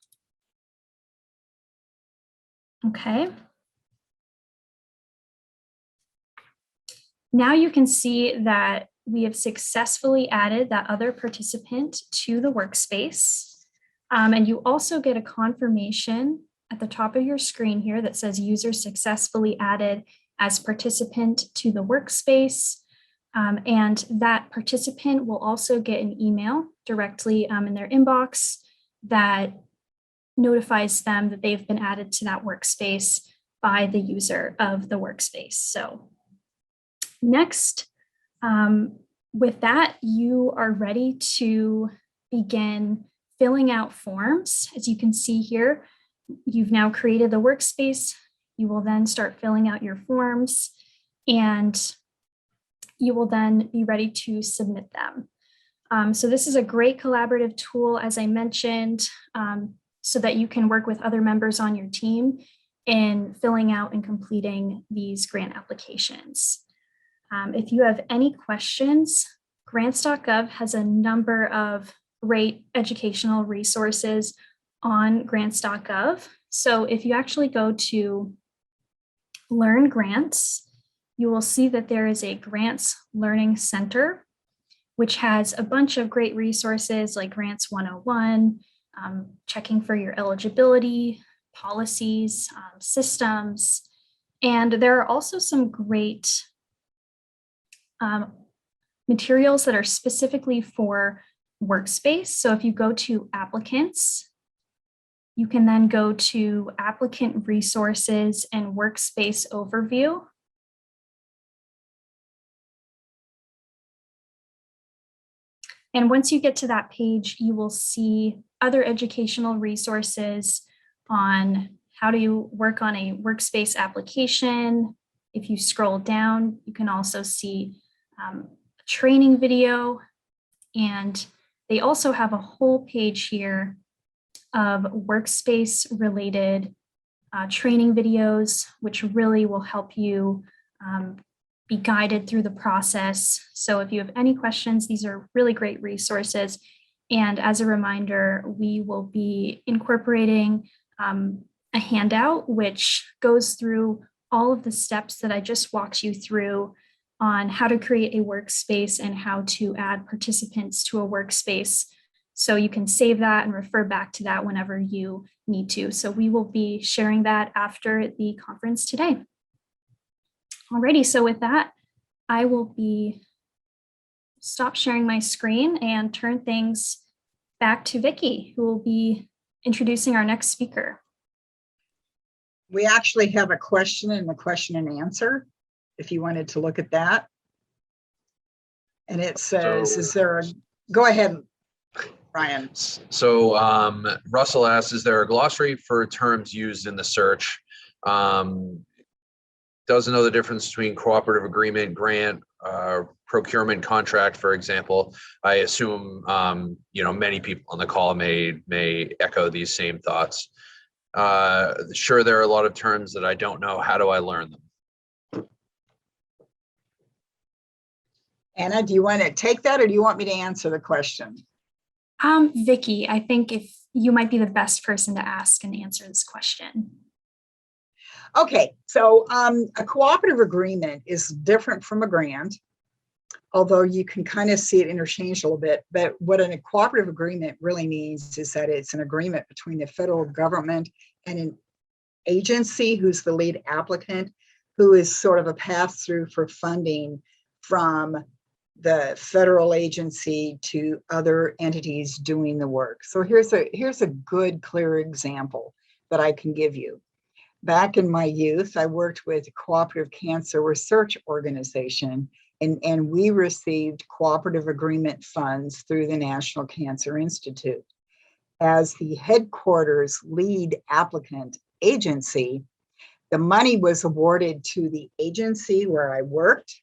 Okay. Now you can see that we have successfully added that other participant to the workspace. And you also get a confirmation at the top of your screen here that says user successfully added as participant to the workspace. And that participant will also get an email directly in their inbox that notifies them that they've been added to that workspace by the user of the workspace. So next, with that, you are ready to begin filling out forms. As you can see here, you've now created the workspace. You will then start filling out your forms, and you will then be ready to submit them. So this is a great collaborative tool, as I mentioned, so that you can work with other members on your team in filling out and completing these grant applications. If you have any questions, grants.gov has a number of great educational resources on grants.gov. So if you actually go to Learn Grants, you will see that there is a Grants Learning Center, which has a bunch of great resources like Grants 101, checking for your eligibility, policies, systems, and there are also some great materials that are specifically for workspace. So if you go to applicants, you can then go to applicant resources and workspace overview. And once you get to that page, you will see other educational resources on how to work on a workspace application. If you scroll down, you can also see a training video, and they also have a whole page here of workspace related training videos, which really will help you be guided through the process. So if you have any questions, these are really great resources. And as a reminder, we will be incorporating a handout which goes through all of the steps that I just walked you through on how to create a workspace and how to add participants to a workspace. So you can save that and refer back to that whenever you need to. So we will be sharing that after the conference today. Alrighty, so with that, I will stop sharing my screen and turn things back to Vicki, who will be introducing our next speaker. We actually have a question and a question and answer, if you wanted to look at that. And it says, go ahead, Ryan. So Russell asks, is there a glossary for terms used in the search? Doesn't know the difference between cooperative agreement, grant, procurement contract, for example. I assume many people on the call may echo these same thoughts. Sure, there are a lot of terms that I don't know. How do I learn them? Anna, do you want to take that, or do you want me to answer the question? Vicki, I think if you might be the best person to ask and answer this question. Okay, so a cooperative agreement is different from a grant, although you can kind of see it interchanged a little bit. But what a cooperative agreement really means is that it's an agreement between the federal government and an agency who's the lead applicant, who is sort of a pass-through for funding from the federal agency to other entities doing the work. So here's a good, clear example that I can give you. Back in my youth, I worked with a cooperative cancer research organization, and we received cooperative agreement funds through the National Cancer Institute. As the headquarters lead applicant agency, The money was awarded to the agency where I worked,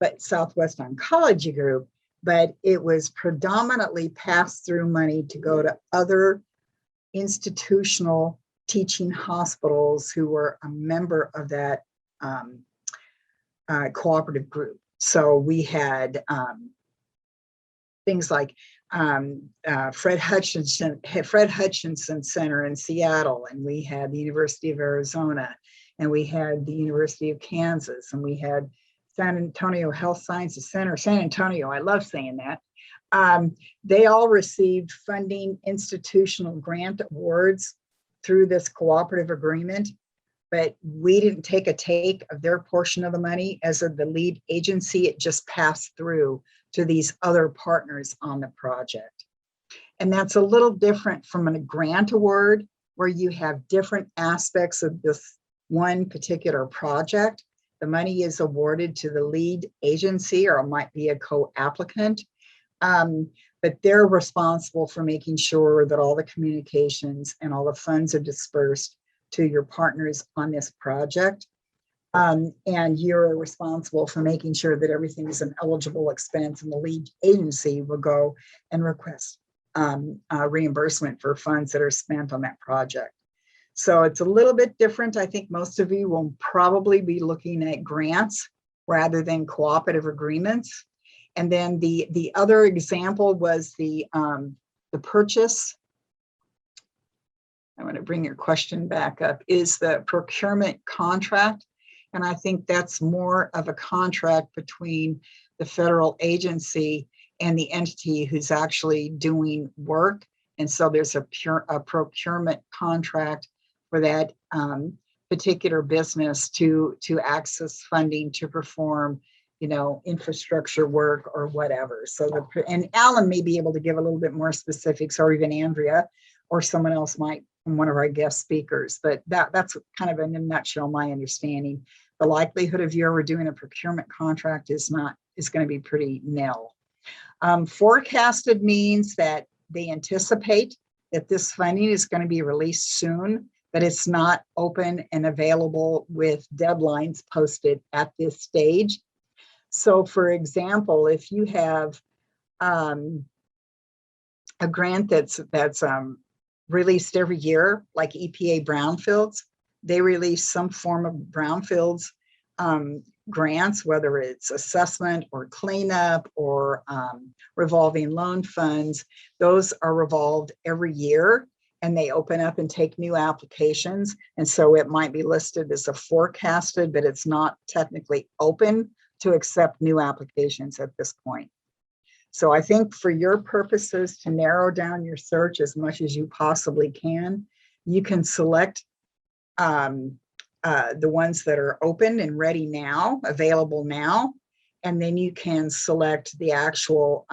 but Southwest Oncology Group, but it was predominantly pass-through money to go to other institutional teaching hospitals who were a member of that cooperative group. So we had things like Fred Hutchinson Center in Seattle, and we had the University of Arizona, and we had the University of Kansas, and we had San Antonio Health Sciences Center, San Antonio, I love saying that. They all received funding institutional grant awards through this cooperative agreement, but we didn't take a take of their portion of the money. As of the lead agency, it just passed through to these other partners on the project. And that's a little different from a grant award where you have different aspects of this one particular project. The money is awarded to the lead agency, or it might be a co-applicant, but they're responsible for making sure that all the communications and all the funds are dispersed to your partners on this project. And you're responsible for making sure that everything is an eligible expense, and the lead agency will go and request reimbursement for funds that are spent on that project. So it's a little bit different. I think most of you will probably be looking at grants rather than cooperative agreements. And then the other example was the purchase. I want to bring your question back up, is the procurement contract. And I think that's more of a contract between the federal agency and the entity who's actually doing work. And so there's a procurement contract for that particular business to access funding to perform, you know, infrastructure work or whatever. So and Alan may be able to give a little bit more specifics, or even Andrea, or someone else might, one of our guest speakers, but that's kind of in a nutshell my understanding. The likelihood of you ever doing a procurement contract is going to be pretty nil. Forecasted means that they anticipate that this funding is going to be released soon, but it's not open and available with deadlines posted at this stage. So for example, if you have a grant that's released every year, like EPA brownfields, they release some form of brownfields grants, whether it's assessment or cleanup or revolving loan funds. Those are revolved every year, and they open up and take new applications. And so it might be listed as a forecasted, but it's not technically open to accept new applications at this point. So I think for your purposes, to narrow down your search as much as you possibly can, you can select the ones that are open and ready now, available now, and then you can select the actual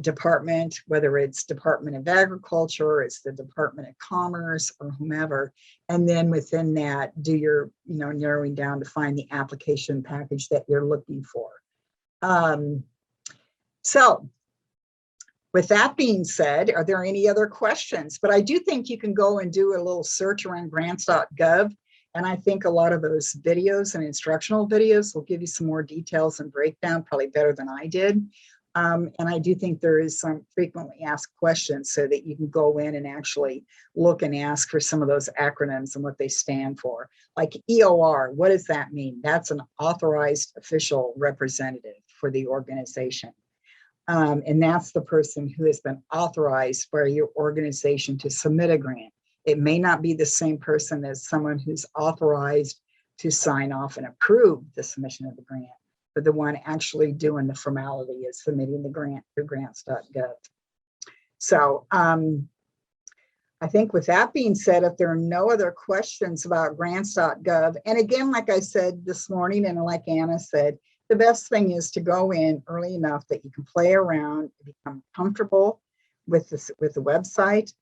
department, whether it's Department of Agriculture, or it's the Department of Commerce, or whomever, and then within that, do your, you know, narrowing down to find the application package that you're looking for. So with that being said, are there any other questions? But I do think you can go and do a little search around grants.gov. And I think a lot of those videos and instructional videos will give you some more details and breakdown, probably better than I did. And I do think there is some frequently asked questions so that you can go in and actually look and ask for some of those acronyms and what they stand for. Like EOR, what does that mean? That's an authorized official representative for the organization. And that's the person who has been authorized by your organization to submit a grant. It may not be the same person as someone who's authorized to sign off and approve the submission of the grant, but the one actually doing the formality is submitting the grant through grants.gov. So I think with that being said, if there are no other questions about grants.gov, and again, like I said this morning, and like Anna said, the best thing is to go in early enough that you can play around, become comfortable with the website,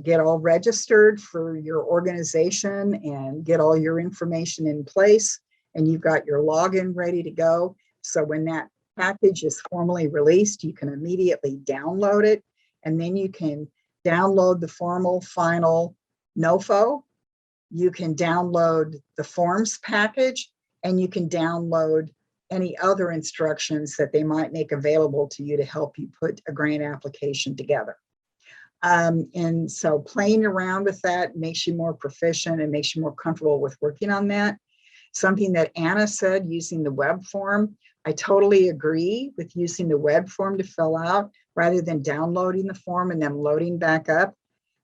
get all registered for your organization and get all your information in place, and you've got your login ready to go. So when that package is formally released, you can immediately download it, and then you can download the formal final NOFO You can download the forms package, and you can download any other instructions that they might make available to you to help you put a grant application together. And so playing around with that makes you more proficient and makes you more comfortable with working on that. Something that Anna said, using the web form, I totally agree with using the web form to fill out rather than downloading the form and then loading back up.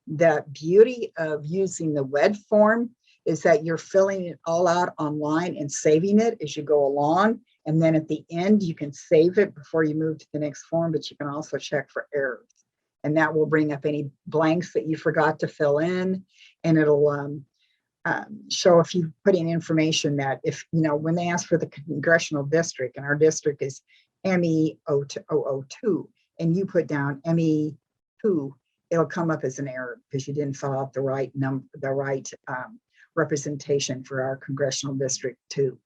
The beauty of using the web form is that you're filling it all out online and saving it as you go along. And then at the end, you can save it before you move to the next form, but you can also check for errors. And that will bring up any blanks that you forgot to fill in. And it'll show if you put in information that if, you know, when they ask for the congressional district, and our district is ME002, and you put down ME2, it'll come up as an error because you didn't fill out the right number, the right representation for our congressional district 2.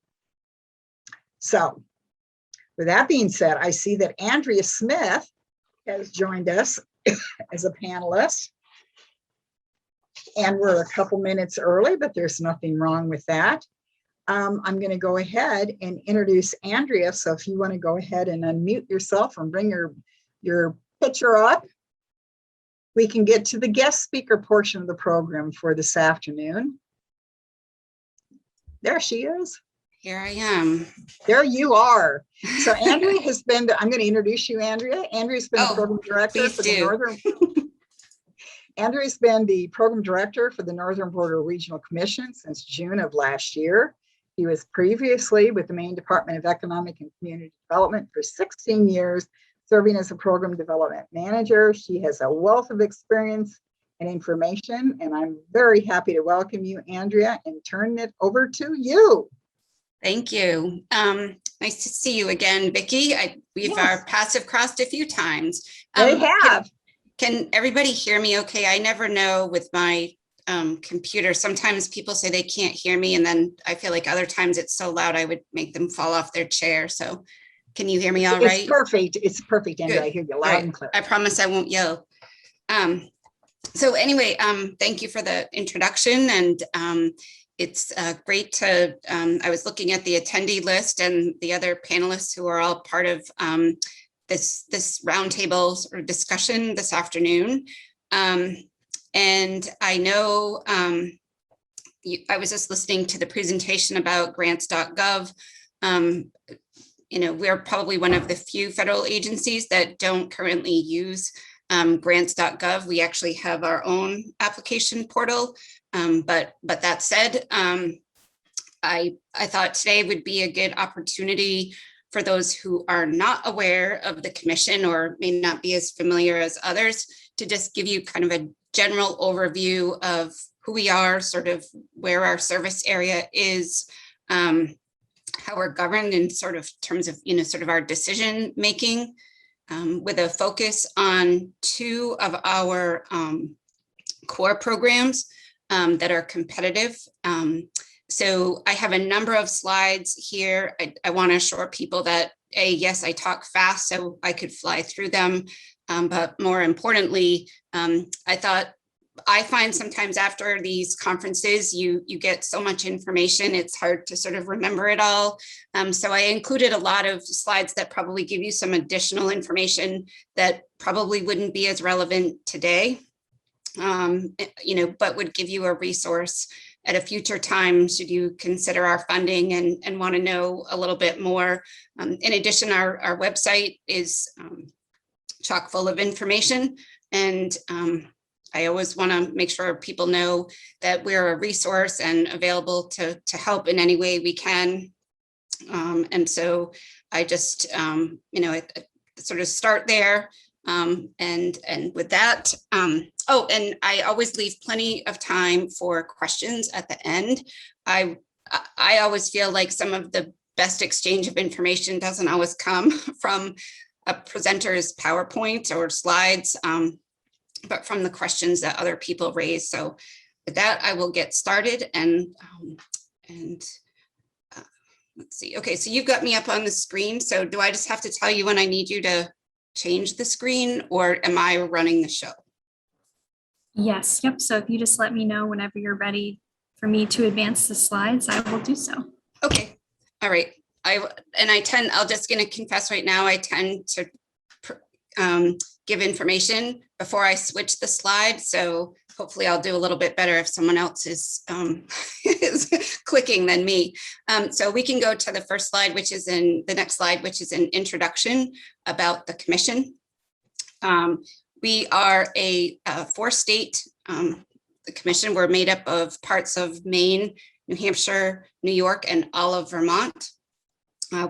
So with that being said, I see that Andrea Smith has joined us as a panelist. And we're a couple minutes early, but there's nothing wrong with that. I'm going to go ahead and introduce Andrea. So if you want to go ahead and unmute yourself and bring your picture up, we can get to the guest speaker portion of the program for this afternoon. There she is. Here I am. There you are. So Andrea has been, I'm going to introduce you, Andrea. Andrea's been the program director for the Northern. Andrea's been the program director for the Northern Border Regional Commission since June of last year. He was previously with the Maine Department of Economic and Community Development for 16 years, serving as a program development manager. She has a wealth of experience and information, and I'm very happy to welcome you, Andrea, and turn it over to you. Thank you. Nice to see you again, Vicki. We've our paths have crossed a few times. They have. Can everybody hear me okay? I never know with my computer. Sometimes people say they can't hear me, and then I feel like other times it's so loud I would make them fall off their chair. So can you hear me all right? It's perfect. It's perfect, Andrea. Good. I hear you loud and clear. I promise I won't yell. So anyway, thank you for the introduction, and it's great to, I was looking at the attendee list and the other panelists who are all part of this roundtable or discussion this afternoon. And I know I was just listening to the presentation about grants.gov. You know, we're probably one of the few federal agencies that don't currently use grants.gov. We actually have our own application portal. But that said, I thought today would be a good opportunity for those who are not aware of the commission or may not be as familiar as others to just give you kind of a general overview of who we are, sort of where our service area is, how we're governed in sort of terms of, you know, sort of our decision making, with a focus on 2 of our core programs that are competitive. So I have a number of slides here. I want to assure people that yes, I talk fast so I could fly through them. But more importantly, I find sometimes after these conferences, you get so much information, it's hard to sort of remember it all. So I included a lot of slides that probably give you some additional information that probably wouldn't be as relevant today. You know, but would give you a resource at a future time should you consider our funding and want to know a little bit more. In addition, our website is chock full of information, and I always want to make sure people know that we're a resource and available to help in any way we can. And so I just, you know, sort of start there. And with that, oh, and I always leave plenty of time for questions at the end. I always feel like some of the best exchange of information doesn't always come from a presenter's PowerPoint or slides, but from the questions that other people raise. So with that, I will get started and let's see. Okay, so you've got me up on the screen. So do I just have to tell you when I need you to change the screen, or am I running the show? Yes, yep. So if you just let me know whenever you're ready for me to advance the slides, I will do so. Okay, all right. I'll just gonna confess right now, I tend to give information before I switch the slide. So hopefully I'll do a little bit better if someone else is, is clicking than me. So we can go to the first slide, which is in the next slide, which is an introduction about the commission. We are a 4-state, the commission. We're made up of parts of Maine, New Hampshire, New York, and all of Vermont.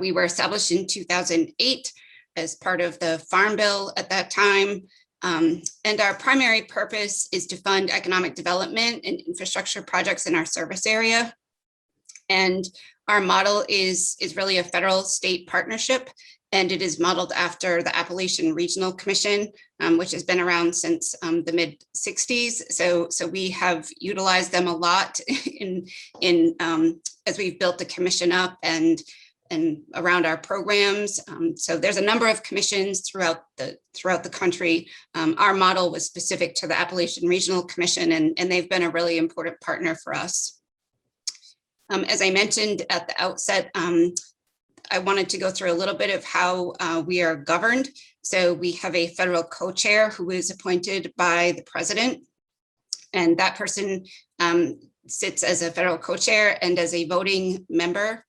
We were established in 2008 as part of the Farm Bill at that time. And our primary purpose is to fund economic development and infrastructure projects in our service area. And our model is really a federal state partnership, and it is modeled after the Appalachian Regional Commission, which has been around since the mid 60s. So we have utilized them a lot as we've built the commission up and around our programs. So there's a number of commissions throughout the country. Our model was specific to the Appalachian Regional Commission, and they've been a really important partner for us. As I mentioned at the outset, I wanted to go through a little bit of how we are governed. So we have a federal co-chair who is appointed by the president, and that person sits as a federal co-chair and as a voting member.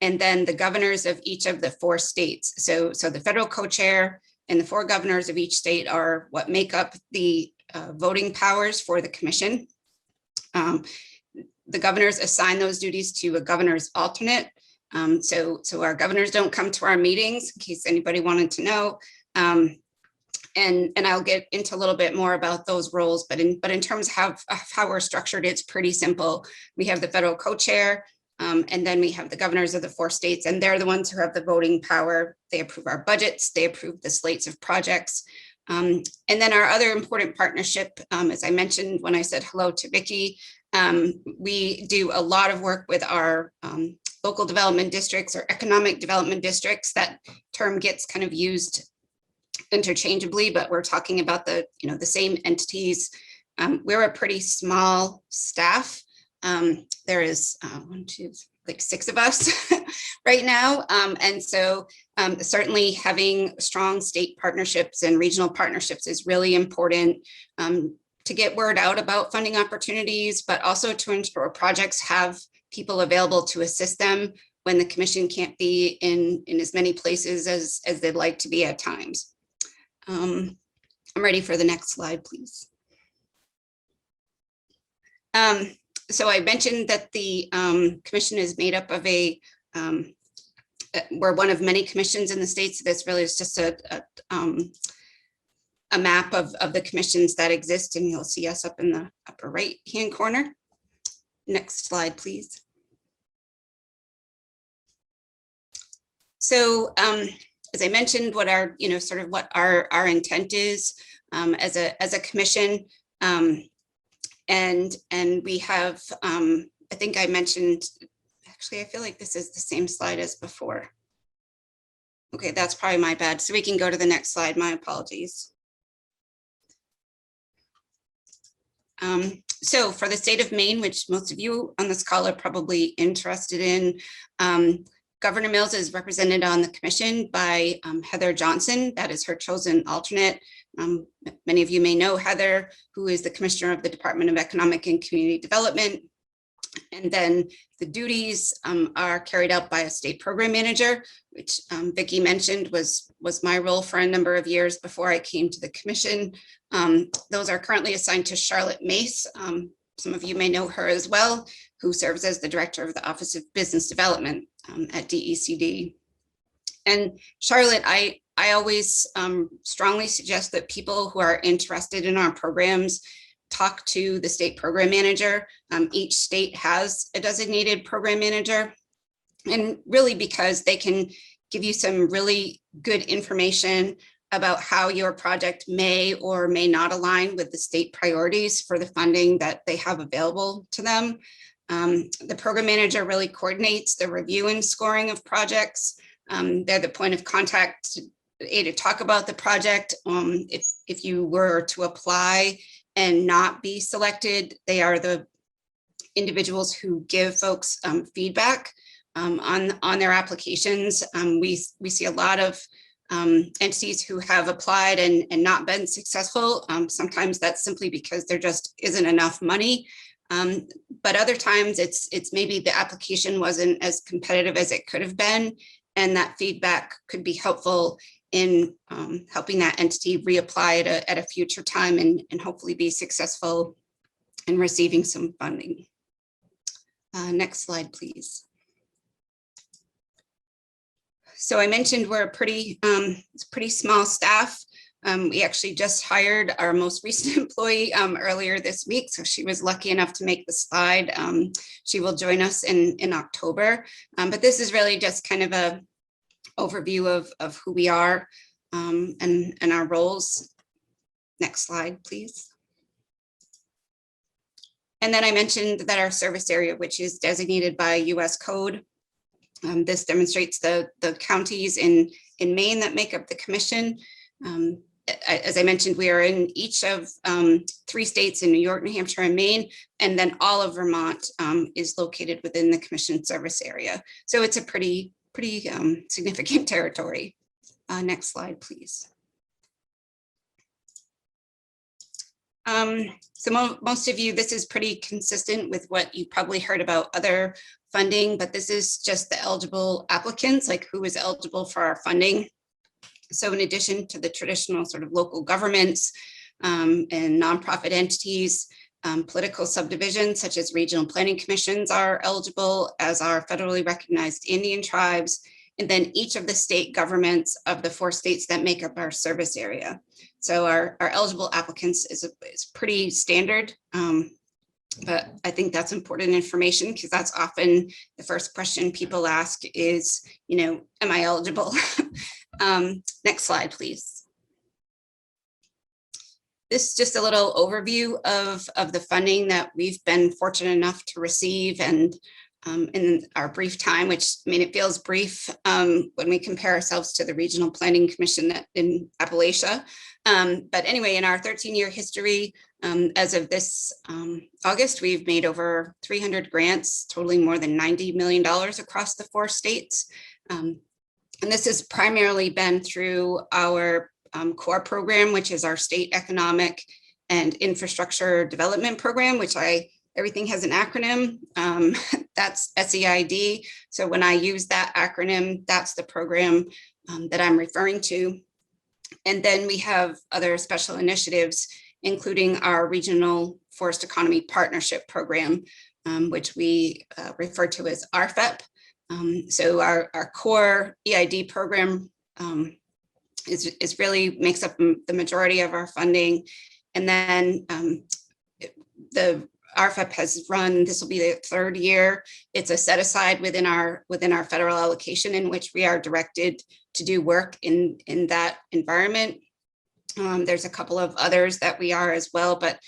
And then the governors of each of the 4 states. So the federal co-chair and the 4 governors of each state are what make up the voting powers for the commission. The governors assign those duties to a governor's alternate. So our governors don't come to our meetings, in case anybody wanted to know. And I'll get into a little bit more about those roles, but in terms of how we're structured, it's pretty simple. We have the federal co-chair, and then we have the governors of the 4 states, and they're the ones who have the voting power. They approve our budgets, they approve the slates of projects. And then our other important partnership, as I mentioned when I said hello to Vicki, we do a lot of work with our local development districts or economic development districts. That term gets kind of used interchangeably, but we're talking about the same entities. We're a pretty small staff. There is 6 of us right now. And so certainly having strong state partnerships and regional partnerships is really important to get word out about funding opportunities, but also to ensure projects have people available to assist them when the commission can't be in as many places as they'd like to be at times. I'm ready for the next slide, please. So I mentioned that the commission is made up of we're one of many commissions in the state. So this really is just a map of the commissions that exist, and you'll see us up in the upper right-hand corner. Next slide, please. So as I mentioned, what our intent is as a commission. And we have, I think I mentioned, actually, I feel like this is the same slide as before. Okay, that's probably my bad. So we can go to the next slide. My apologies. So for the state of Maine, which most of you on this call are probably interested in, Governor Mills is represented on the commission by Heather Johnson. That is her chosen alternate. Many of you may know Heather, who is the commissioner of the Department of Economic and Community Development. And then the duties are carried out by a state program manager, which Vicki mentioned was my role for a number of years before I came to the commission. Those are currently assigned to Charlotte Mace. Some of you may know her as well, who serves as the director of the Office of Business Development at DECD. And Charlotte, I always strongly suggest that people who are interested in our programs talk to the state program manager. Each state has a designated program manager, and really because they can give you some really good information about how your project may or may not align with the state priorities for the funding that they have available to them. The program manager really coordinates the review and scoring of projects. They're the point of contact to talk about the project. If you were to apply and not be selected, they are the individuals who give folks feedback on their applications. We see a lot of entities who have applied and not been successful. Sometimes that's simply because there just isn't enough money. But other times it's maybe the application wasn't as competitive as it could have been, and that feedback could be helpful in helping that entity reapply at a future time and hopefully be successful in receiving some funding. Next slide, please. So I mentioned we're a pretty small staff. We actually just hired our most recent employee earlier this week, so she was lucky enough to make the slide. She will join us in October, but this is really just kind of a overview of who we are and our roles. Next slide, please. And then I mentioned that our service area, which is designated by US code. This demonstrates the counties in Maine that make up the commission. As I mentioned, we are in each of 3 states in New York, New Hampshire, and Maine, and then all of Vermont is located within the commission service area. So it's a pretty significant territory. Next slide, please. So most of you, this is pretty consistent with what you probably heard about other funding, but this is just the eligible applicants, like who is eligible for our funding. So in addition to the traditional sort of local governments and nonprofit entities, political subdivisions such as regional planning commissions are eligible, as are federally recognized Indian tribes, and then each of the state governments of the 4 states that make up our service area. So our eligible applicants is pretty standard, but I think that's important information because that's often the first question people ask is, am I eligible? Next slide, please. This is just a little overview of the funding that we've been fortunate enough to receive, and in our brief time, which it feels brief when we compare ourselves to the Regional Planning Commission in Appalachia. But anyway, in our 13-year history, as of this August, we've made over 300 grants, totaling more than $90 million across the 4 states. And this has primarily been through our core program, which is our state economic and infrastructure development program, which everything has an acronym. That's SEID. So when I use that acronym, that's the program that I'm referring to. And then we have other special initiatives, including our Regional Forest Economy Partnership Program, which we refer to as RFEP. So our core EID program is really makes up the majority of our funding. And then the RFEP has run, this will be the 3rd year. It's a set aside within our federal allocation in which we are directed to do work in that environment. There's a couple of others that we are as well, but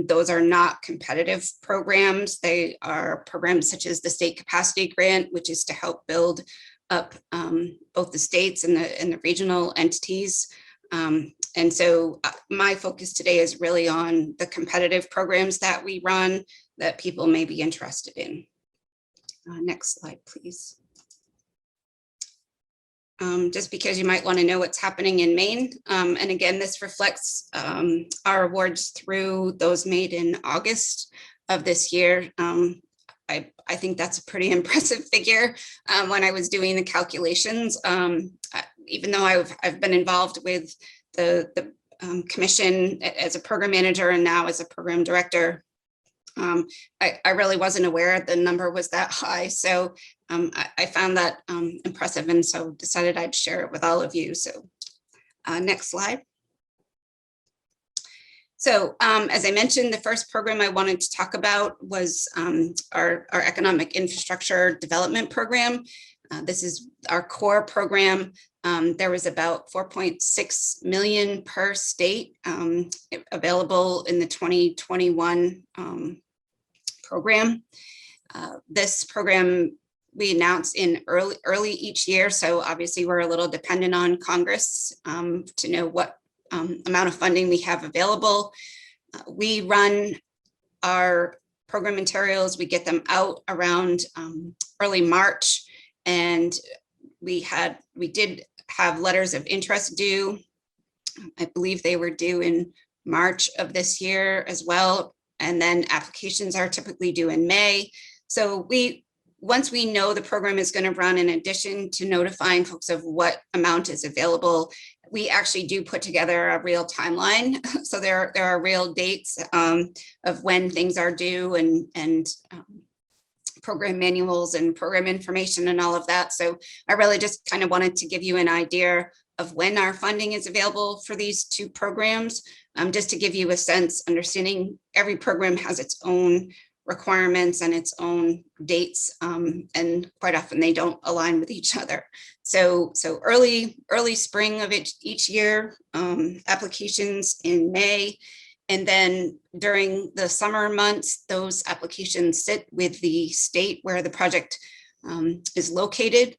those are not competitive programs. They are programs such as the State Capacity Grant, which is to help build up both the states and the regional entities. And so my focus today is really on the competitive programs that we run that people may be interested in. Next slide, please. Just because you might want to know what's happening in Maine. And again, this reflects our awards through those made in August of this year. I think that's a pretty impressive figure. When I was doing the calculations, even though I've been involved with the commission as a program manager and now as a program director, I really wasn't aware the number was that high. So I found that impressive, and so decided I'd share it with all of you. So next slide. So as I mentioned, the first program I wanted to talk about was our economic infrastructure development program. This is our core program. There was about 4.6 million per state available in the 2021 program. This program we announce in early each year, so obviously we're a little dependent on Congress to know what amount of funding we have available. We run our program materials. We get them out around early March, and we did have letters of interest due. I believe they were due in March of this year as well. And then applications are typically due in May. So once we know the program is going to run, in addition to notifying folks of what amount is available, we actually do put together a real timeline. So there are real dates of when things are due, and program manuals and program information and all of that. So I really just kind of wanted to give you an idea of when our funding is available for these two programs, just to give you a sense, understanding every program has its own requirements and its own dates, and quite often they don't align with each other. So early spring of each year, applications in May, and then during the summer months, those applications sit with the state where the project is located,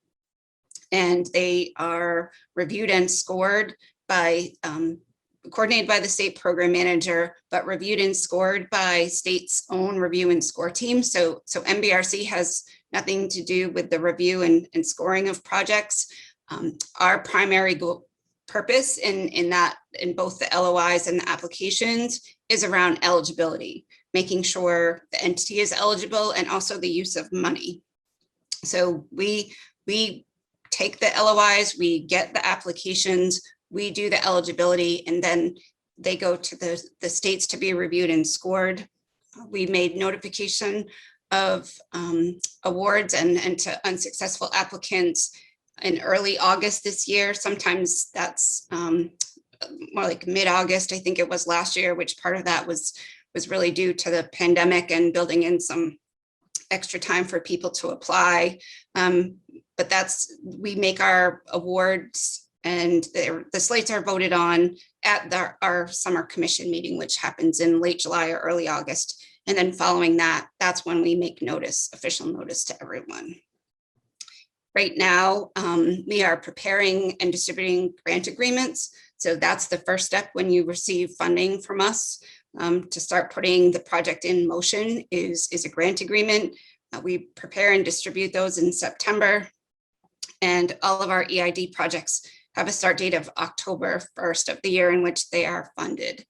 and they are reviewed and scored by coordinated by the state program manager, but reviewed and scored by state's own review and score team. So MBRC has nothing to do with the review and scoring of projects. Our primary purpose in both the LOIs and the applications is around eligibility, making sure the entity is eligible, and also the use of money. So we take the LOIs, we get the applications, we do the eligibility, and then they go to the states to be reviewed and scored. We made notification of awards and to unsuccessful applicants in early August this year. Sometimes that's more like mid-August, I think it was last year, which part of that was really due to the pandemic and building in some extra time for people to apply. But we make our awards, and the slates are voted on at our summer commission meeting, which happens in late July or early August. And then following that, that's when we make official notice to everyone. Right now, we are preparing and distributing grant agreements. So that's the first step when you receive funding from us. To start putting the project in motion is a grant agreement. We prepare and distribute those in September. And all of our EID projects have a start date of October 1st of the year in which they are funded.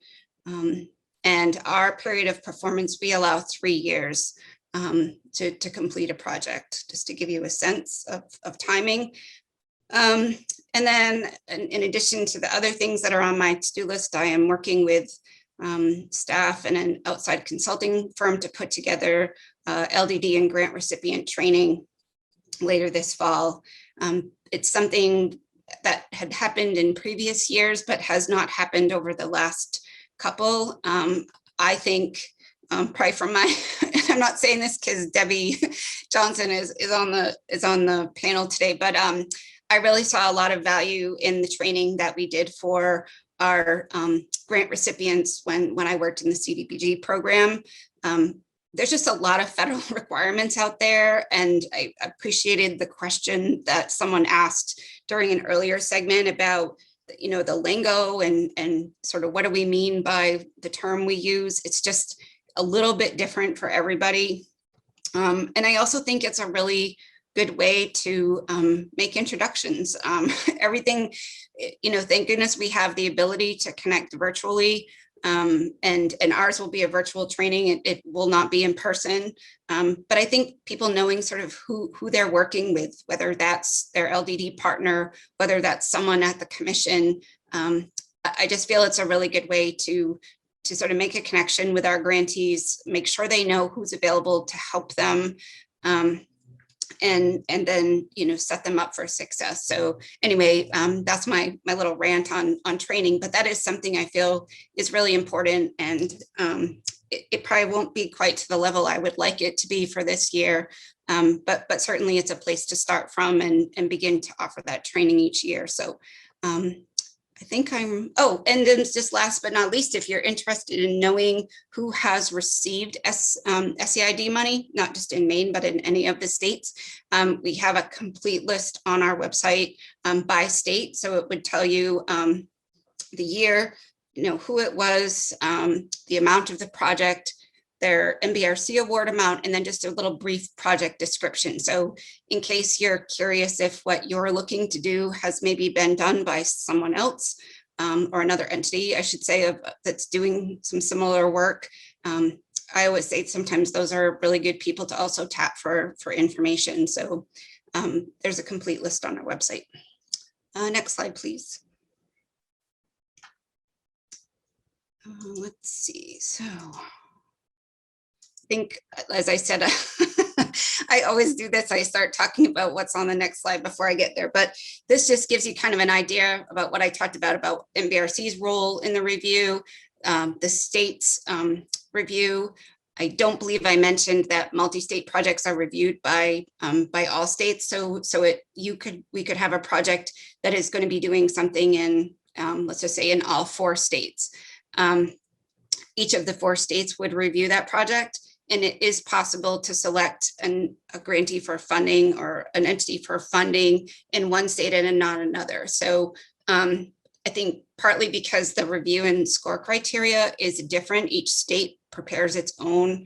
And our period of performance, we allow 3 years to complete a project, just to give you a sense of timing. And then in addition to the other things that are on my to-do list, I am working with staff and an outside consulting firm to put together LDD and grant recipient training later this fall. It's something that had happened in previous years, but has not happened over the last couple. I think probably from my, I'm not saying this because Debbie Johnson is on the panel today, but I really saw a lot of value in the training that we did for our grant recipients when I worked in the CDBG program. There's just a lot of federal requirements out there, and I appreciated the question that someone asked during an earlier segment about, the lingo and sort of what do we mean by the term we use. It's just a little bit different for everybody. And I also think it's a really good way to make introductions. Everything, thank goodness we have the ability to connect virtually. And ours will be a virtual training. It will not be in person. But I think people knowing sort of who they're working with, whether that's their LDD partner, whether that's someone at the commission, I just feel it's a really good way to sort of make a connection with our grantees, make sure they know who's available to help them. And then, set them up for success. So anyway, that's my little rant on training, but that is something I feel is really important. And it probably won't be quite to the level I would like it to be for this year. But certainly it's a place to start from and begin to offer that training each year. So I think and then just last but not least, if you're interested in knowing who has received SEID money, not just in Maine, but in any of the states, we have a complete list on our website by state. So it would tell you the year, who it was, the amount of the project, their MBRC award amount, and then just a little brief project description. So in case you're curious if what you're looking to do has maybe been done by someone else, or another entity, I should say, that's doing some similar work. I always say sometimes those are really good people to also tap for information. So there's a complete list on our website. Next slide, please. Let's see. So I think, as I said, I always do this. I start talking about what's on the next slide before I get there. But this just gives you kind of an idea about what I talked about MBRC's role in the review, the state's review. I don't believe I mentioned that multi-state projects are reviewed by all states. So we could have a project that is going to be doing something in, let's just say, in all 4 states. Each of the 4 states would review that project, and it is possible to select a grantee for funding or an entity for funding in one state and not another. So I think partly because the review and score criteria is different, each state prepares its own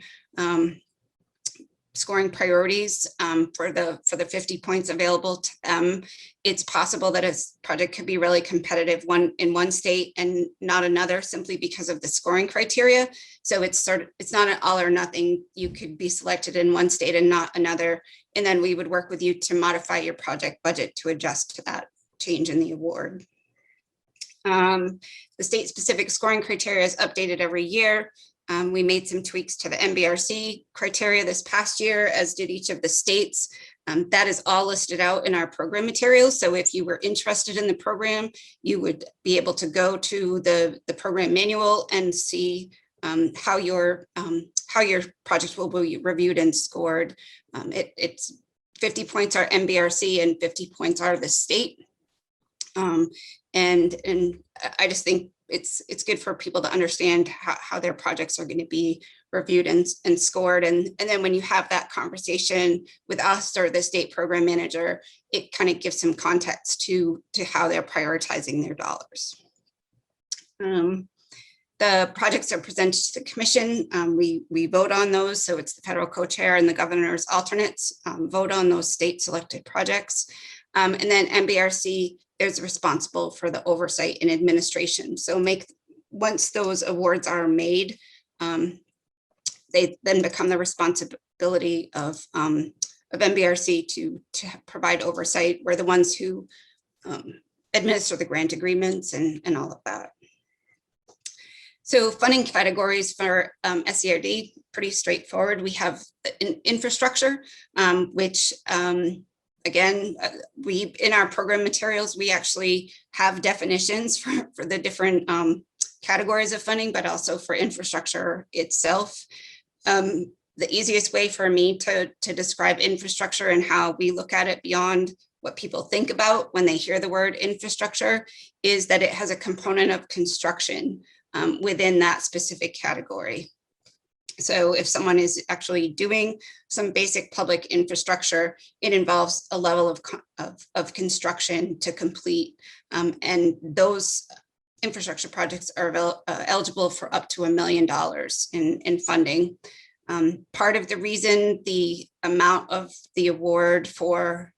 scoring priorities for the 50 points available to them. It's possible that a project could be really competitive in one state and not another, simply because of the scoring criteria. So it's not an all or nothing. You could be selected in one state and not another, and then we would work with you to modify your project budget to adjust to that change in the award. The state specific scoring criteria is updated every year. We made some tweaks to the MBRC criteria this past year, as did each of the states. That is all listed out in our program materials. So if you were interested in the program, you would be able to go to the program manual and see how your project will be reviewed and scored. It's 50 points are MBRC and 50 points are the state. And I just think it's good for people to understand how their projects are going to be reviewed and scored. And then when you have that conversation with us or the state program manager, it kind of gives some context to how they're prioritizing their dollars. The projects are presented to the commission. We vote on those. So it's the federal co-chair and the governor's alternates vote on those state selected projects. And then MBRC is responsible for the oversight and administration. So once those awards are made, they then become the responsibility of MBRC to provide oversight. We're the ones who administer the grant agreements and all of that. So funding categories for SERD, pretty straightforward. We have infrastructure, which again, in our program materials, we actually have definitions for the different categories of funding, but also for infrastructure itself. The easiest way for me to describe infrastructure and how we look at it beyond what people think about when they hear the word infrastructure is that it has a component of construction within that specific category. So if someone is actually doing some basic public infrastructure, it involves a level of construction to complete. And those infrastructure projects are eligible for up to $1 million in funding. Part of the reason the amount of the award for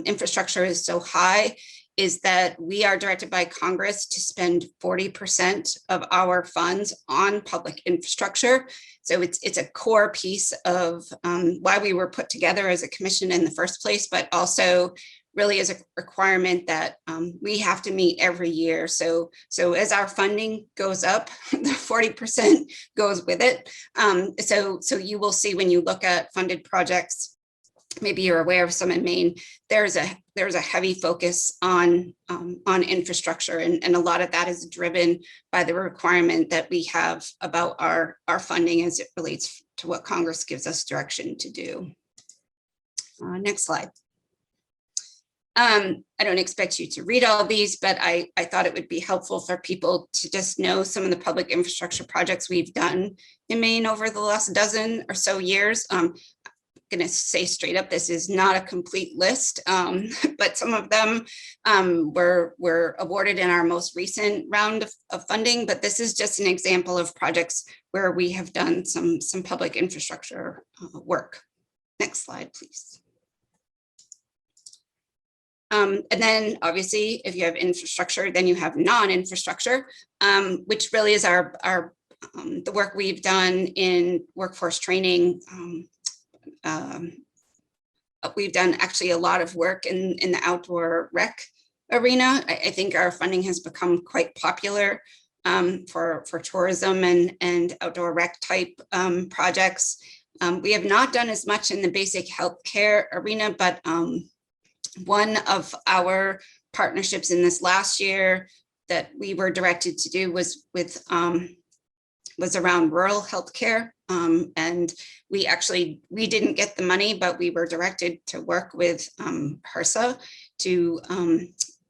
infrastructure is so high is that we are directed by Congress to spend 40% of our funds on public infrastructure. So it's a core piece of why we were put together as a commission in the first place, but also really is a requirement that we have to meet every year. So as our funding goes up, the 40% goes with it. So you will see when you look at funded projects, maybe you're aware of some in Maine, there's a heavy focus on infrastructure, and a lot of that is driven by the requirement that we have about our funding as it relates to what Congress gives us direction to do. Next slide. I don't expect you to read all these, but I thought it would be helpful for people to just know some of the public infrastructure projects we've done in Maine over the last dozen or so years. going to say straight up, this is not a complete list, but some of them were awarded in our most recent round of funding. But this is just an example of projects where we have done some public infrastructure work. Next slide, please. And then obviously, if you have infrastructure, then you have non-infrastructure, which really is the work we've done in workforce training. We've done actually a lot of work in the outdoor rec arena. I think our funding has become quite popular for tourism and outdoor rec type projects. We have not done as much in the basic healthcare arena, but one of our partnerships in this last year that we were directed to do was around rural healthcare. And we didn't get the money, but we were directed to work with HRSA to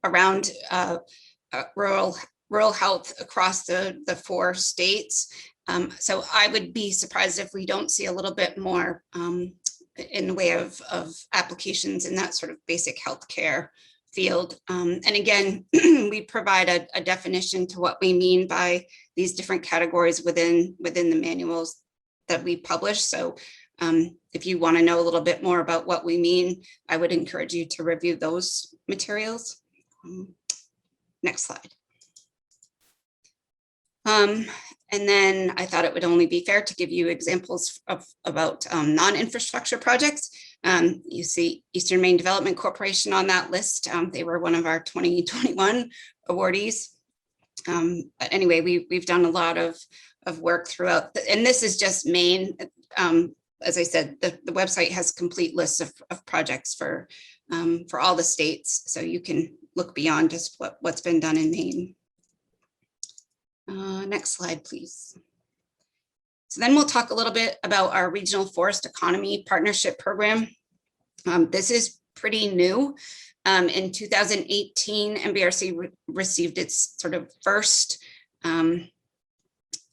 around rural health across the 4 states. So I would be surprised if we don't see a little bit more in the way of applications in that sort of basic healthcare field. And again, we provide a definition to what we mean by these different categories within the manuals that we publish. So if you want to know a little bit more about what we mean, I would encourage you to review those materials. Next slide. And then I thought it would only be fair to give you examples about non-infrastructure projects. You see Eastern Maine Development Corporation on that list. They were one of our 2021 awardees. But anyway, we've done a lot of work throughout, and this is just Maine. As I said, the website has complete lists of projects for all the states, so you can look beyond just what's been done in Maine. Next slide, please. So then we'll talk a little bit about our Regional Forest Economy Partnership Program. This is pretty new. In 2018, MBRC received its sort of first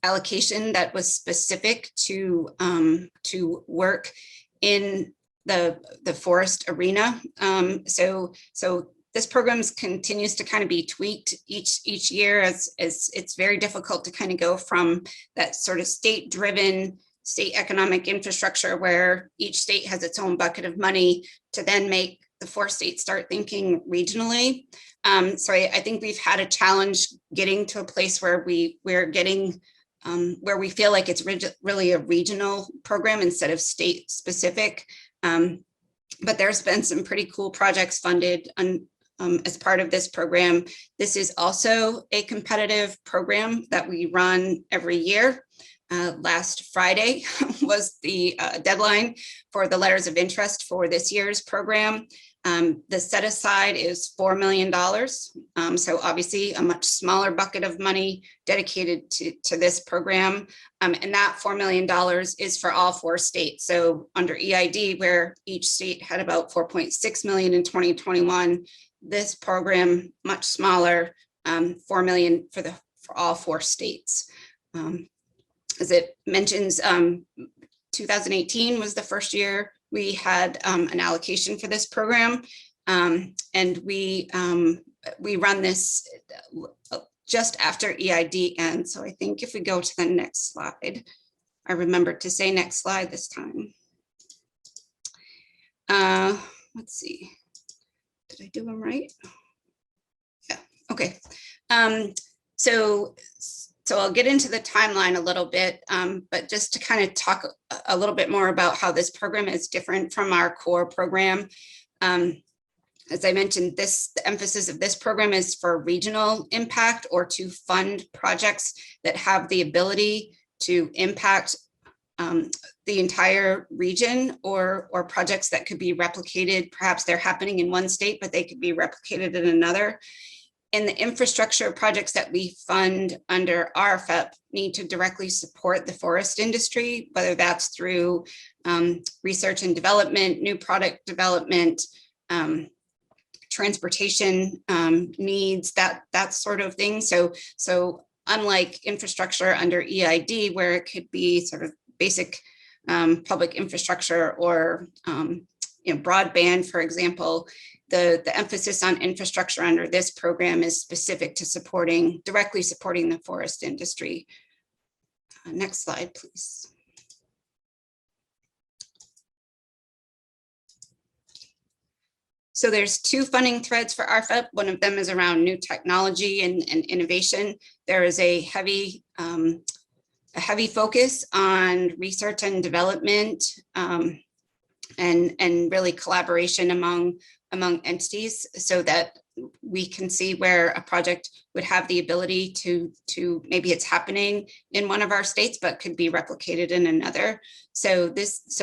allocation that was specific to work in the forest arena. So this program continues to kind of be tweaked each year as it's very difficult to kind of go from that sort of state-driven state economic infrastructure where each state has its own bucket of money to then make the 4 states start thinking regionally. So I think we've had a challenge getting to a place where we're getting where we feel like it's really a regional program instead of state specific. But there's been some pretty cool projects funded as part of this program. This is also a competitive program that we run every year. Last Friday was the deadline for the letters of interest for this year's program. The set aside is $4 million. So obviously a much smaller bucket of money dedicated to this program. And that $4 million is for all 4 states. So under EID, where each state had about 4.6 million in 2021, this program much smaller, 4 million for all 4 states. As it mentions, 2018 was the first year we had an allocation for this program, and we run this just after EID ends. So I think if we go to the next slide, I remembered to say next slide this time. Let's see, did I do them right? Yeah, okay. So I'll get into the timeline a little bit, but just to kind of talk a little bit more about how this program is different from our core program. As I mentioned, the emphasis of this program is for regional impact or to fund projects that have the ability to impact the entire region or projects that could be replicated. Perhaps they're happening in one state, but they could be replicated in another. And the infrastructure projects that we fund under RFEP need to directly support the forest industry, whether that's through research and development, new product development, transportation needs, that sort of thing. So unlike infrastructure under EID, where it could be sort of basic public infrastructure or broadband, for example. The emphasis on infrastructure under this program is specific to directly supporting the forest industry. Next slide, please. So there's two funding threads for RFEP. One of them is around new technology and innovation. There is a heavy focus on research and development and really collaboration among entities, so that we can see where a project would have the ability to maybe it's happening in one of our states, but could be replicated in another. So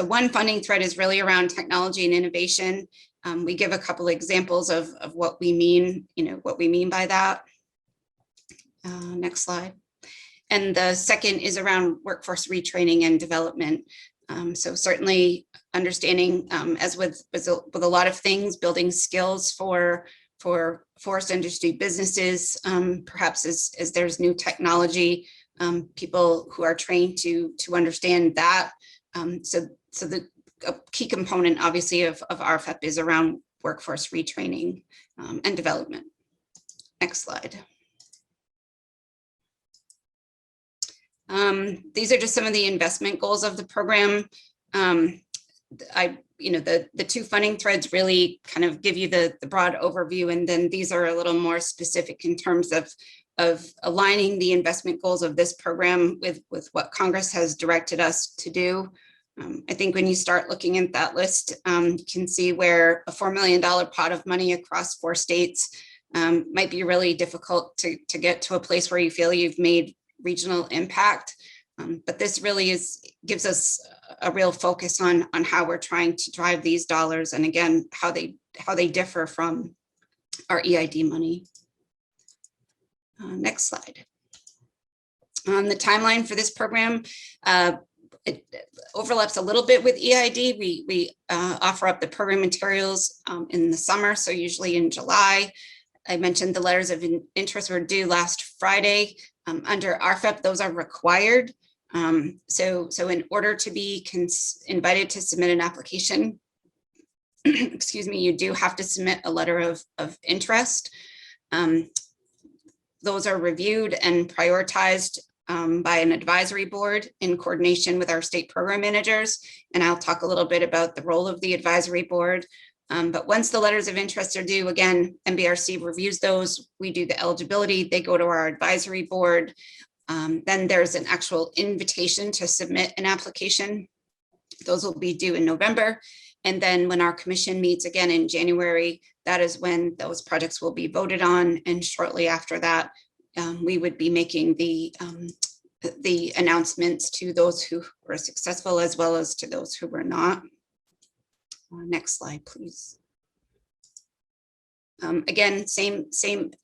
one funding thread is really around technology and innovation. We give a couple of examples of what we mean, what we mean by that. Next slide. And the second is around workforce retraining and development. So certainly understanding, as with a lot of things, building skills for forest industry businesses, perhaps as there's new technology, people who are trained to understand that. So a key component, obviously, of RFEP is around workforce retraining and development. Next slide. These are just some of the investment goals of the program. The two funding threads really kind of give you the broad overview, and then these are a little more specific in terms of aligning the investment goals of this program with what Congress has directed us to do. I think when you start looking at that list, you can see where a $4 million pot of money across 4 states might be really difficult to get to a place where you feel you've made regional impact. But this really gives us a real focus on how we're trying to drive these dollars, and again, how they differ from our EID money. Next slide. The timeline for this program, it overlaps a little bit with EID. We offer up the program materials in the summer, so usually in July. I mentioned the letters of interest were due last Friday. Under RFEP, those are required. So in order to be invited to submit an application, excuse me, you do have to submit a letter of interest. Those are reviewed and prioritized by an advisory board in coordination with our state program managers. And I'll talk a little bit about the role of the advisory board. But once the letters of interest are due, again, MBRC reviews those. We do the eligibility. They go to our advisory board. Then there's an actual invitation to submit an application. Those will be due in November. And then when our commission meets again in January, that is when those projects will be voted on. And shortly after that, we would be making the announcements to those who were successful as well as to those who were not. Next slide, please. Again, same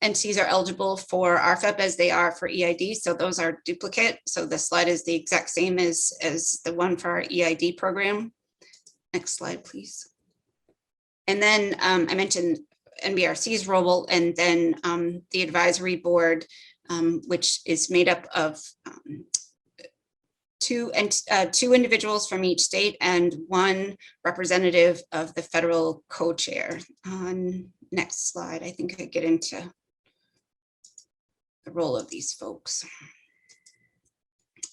entities are eligible for RFEP as they are for EID, so those are duplicate. So the slide is the exact same as the one for our EID program. Next slide, please. And then I mentioned NBRC's role, and then the advisory board, which is made up of two individuals from each state and one representative of the federal co-chair. Next slide, I think I get into the role of these folks.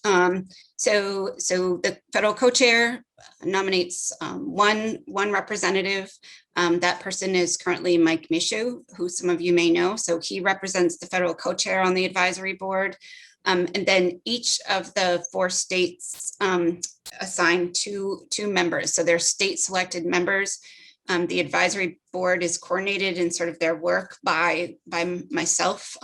So the federal co-chair nominates one representative. That person is currently Mike Mishu, who some of you may know. So he represents the federal co-chair on the advisory board. And then each of the 4 states assign two members. So they're state selected members. The advisory board is coordinated in sort of their work by myself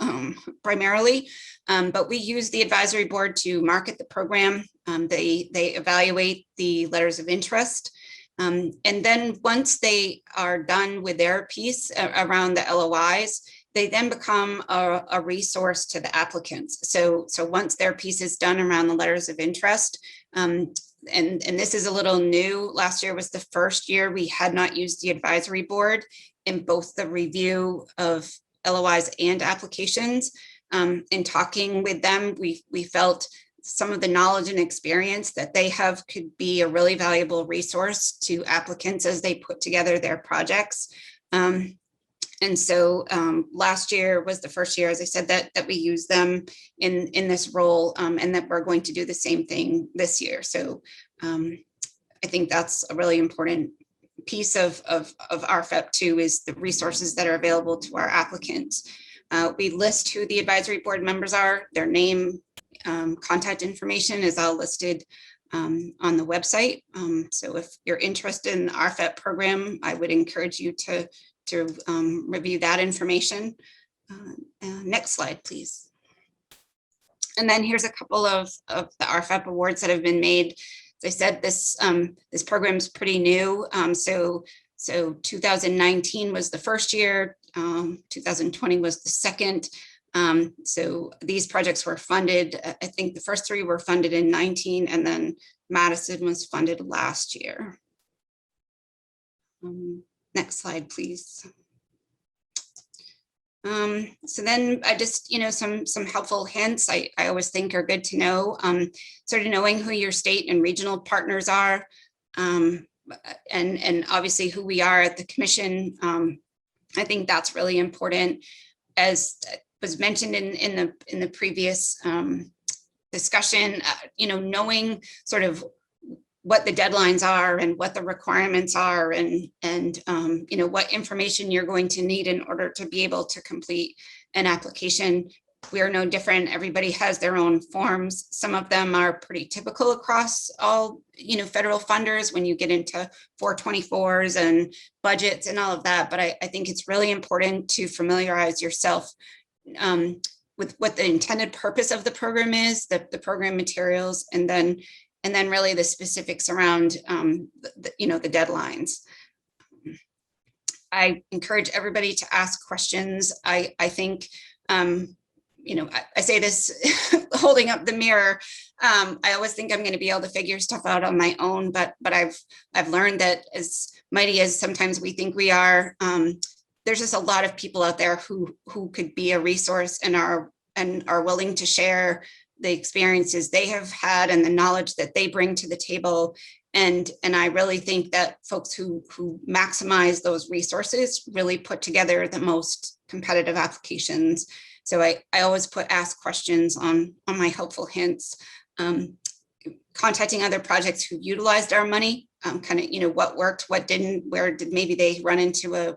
primarily, but we use the advisory board to market the program. They evaluate the letters of interest. And then once they are done with their piece around the LOIs, they then become a resource to the applicants. So once their piece is done around the letters of interest, and this is a little new. Last year was the first year we had not used the advisory board in both the review of LOIs and applications. In talking with them, we felt some of the knowledge and experience that they have could be a really valuable resource to applicants as they put together their projects. And so last year was the first year, as I said, that we used them in this role, and that we're going to do the same thing this year. So I think that's a really important piece of RFEP too, is the resources that are available to our applicants. We list who the advisory board members are, their name, contact information is all listed on the website. So if you're interested in the RFEP program, I would encourage you to review that information. Next slide, please. And then here's a couple of the RFEP awards that have been made. As I said, this program is pretty new. So 2019 was the first year, 2020 was the second. So these projects were funded, I think the first three were funded in 19, and then Madison was funded last year. Next slide, please. So then I just, some helpful hints I always think are good to know, sort of knowing who your state and regional partners are, and obviously who we are at the commission. I think that's really important. As was mentioned in the previous discussion, knowing sort of what the deadlines are and what the requirements are, and what information you're going to need in order to be able to complete an application. We are no different. Everybody has their own forms. Some of them are pretty typical across all, federal funders when you get into 424s and budgets and all of that. But I think it's really important to familiarize yourself with what the intended purpose of the program is, the program materials, and then really the specifics around, the deadlines. I encourage everybody to ask questions. I think, I say this holding up the mirror. I always think I'm going to be able to figure stuff out on my own, but I've learned that as mighty as sometimes we think we are, there's just a lot of people out there who could be a resource and are willing to share the experiences they have had and the knowledge that they bring to the table. And I really think that folks who maximize those resources really put together the most competitive applications. So I always put ask questions on my helpful hints. Contacting other projects who utilized our money, kind of, what worked, what didn't, where did maybe they run into a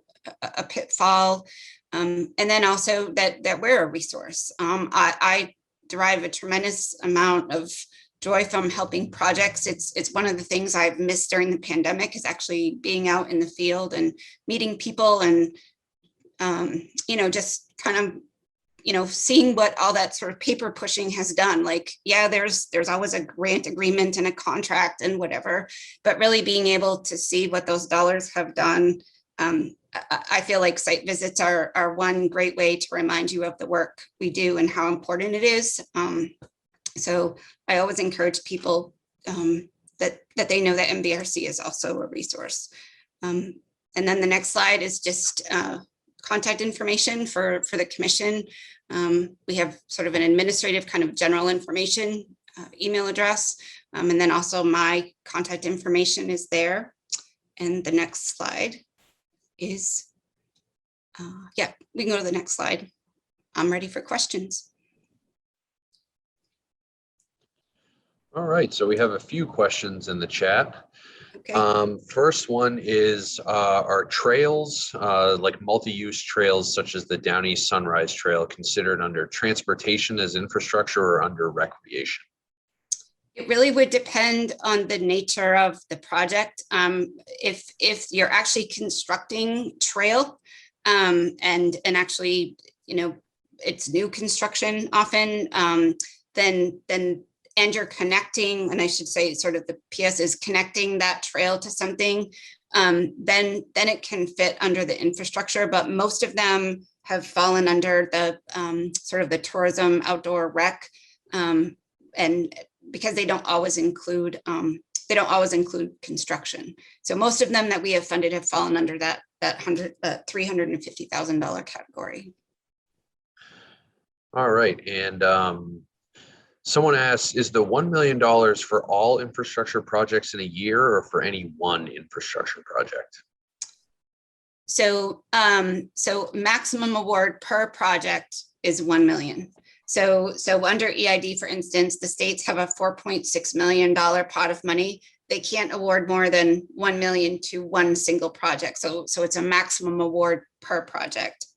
pitfall. And then also that we're a resource. I derive a tremendous amount of joy from helping projects. It's one of the things I've missed during the pandemic, is actually being out in the field and meeting people and, just kind of, seeing what all that sort of paper pushing has done. Like, yeah, there's always a grant agreement and a contract and whatever, but really being able to see what those dollars have done. I feel like site visits are one great way to remind you of the work we do and how important it is. So I always encourage people that they know that MVRC is also a resource. And then the next slide is just contact information for the commission. We have sort of an administrative kind of general information email address, and then also my contact information is there. And the next slide is, we can go to the next slide. I'm ready for questions. All right, so we have a few questions in the chat. Okay. First one is, are trails, like multi-use trails such as the Down East Sunrise Trail, considered under transportation as infrastructure or under recreation? It really would depend on the nature of the project. If you're actually constructing trail, and actually, it's new construction often, then and you're connecting, and I should say sort of the PS is connecting that trail to something, then it can fit under the infrastructure, but most of them have fallen under the sort of the tourism outdoor rec, and because they don't always include construction. So most of them that we have funded have fallen under that $350,000 category. All right, and Someone asks, is the $1 million for all infrastructure projects in a year or for any one infrastructure project? So, so maximum award per project is 1 million. So under EID, for instance, the states have a $4.6 million pot of money. They can't award more than 1 million to one single project. So it's a maximum award per project.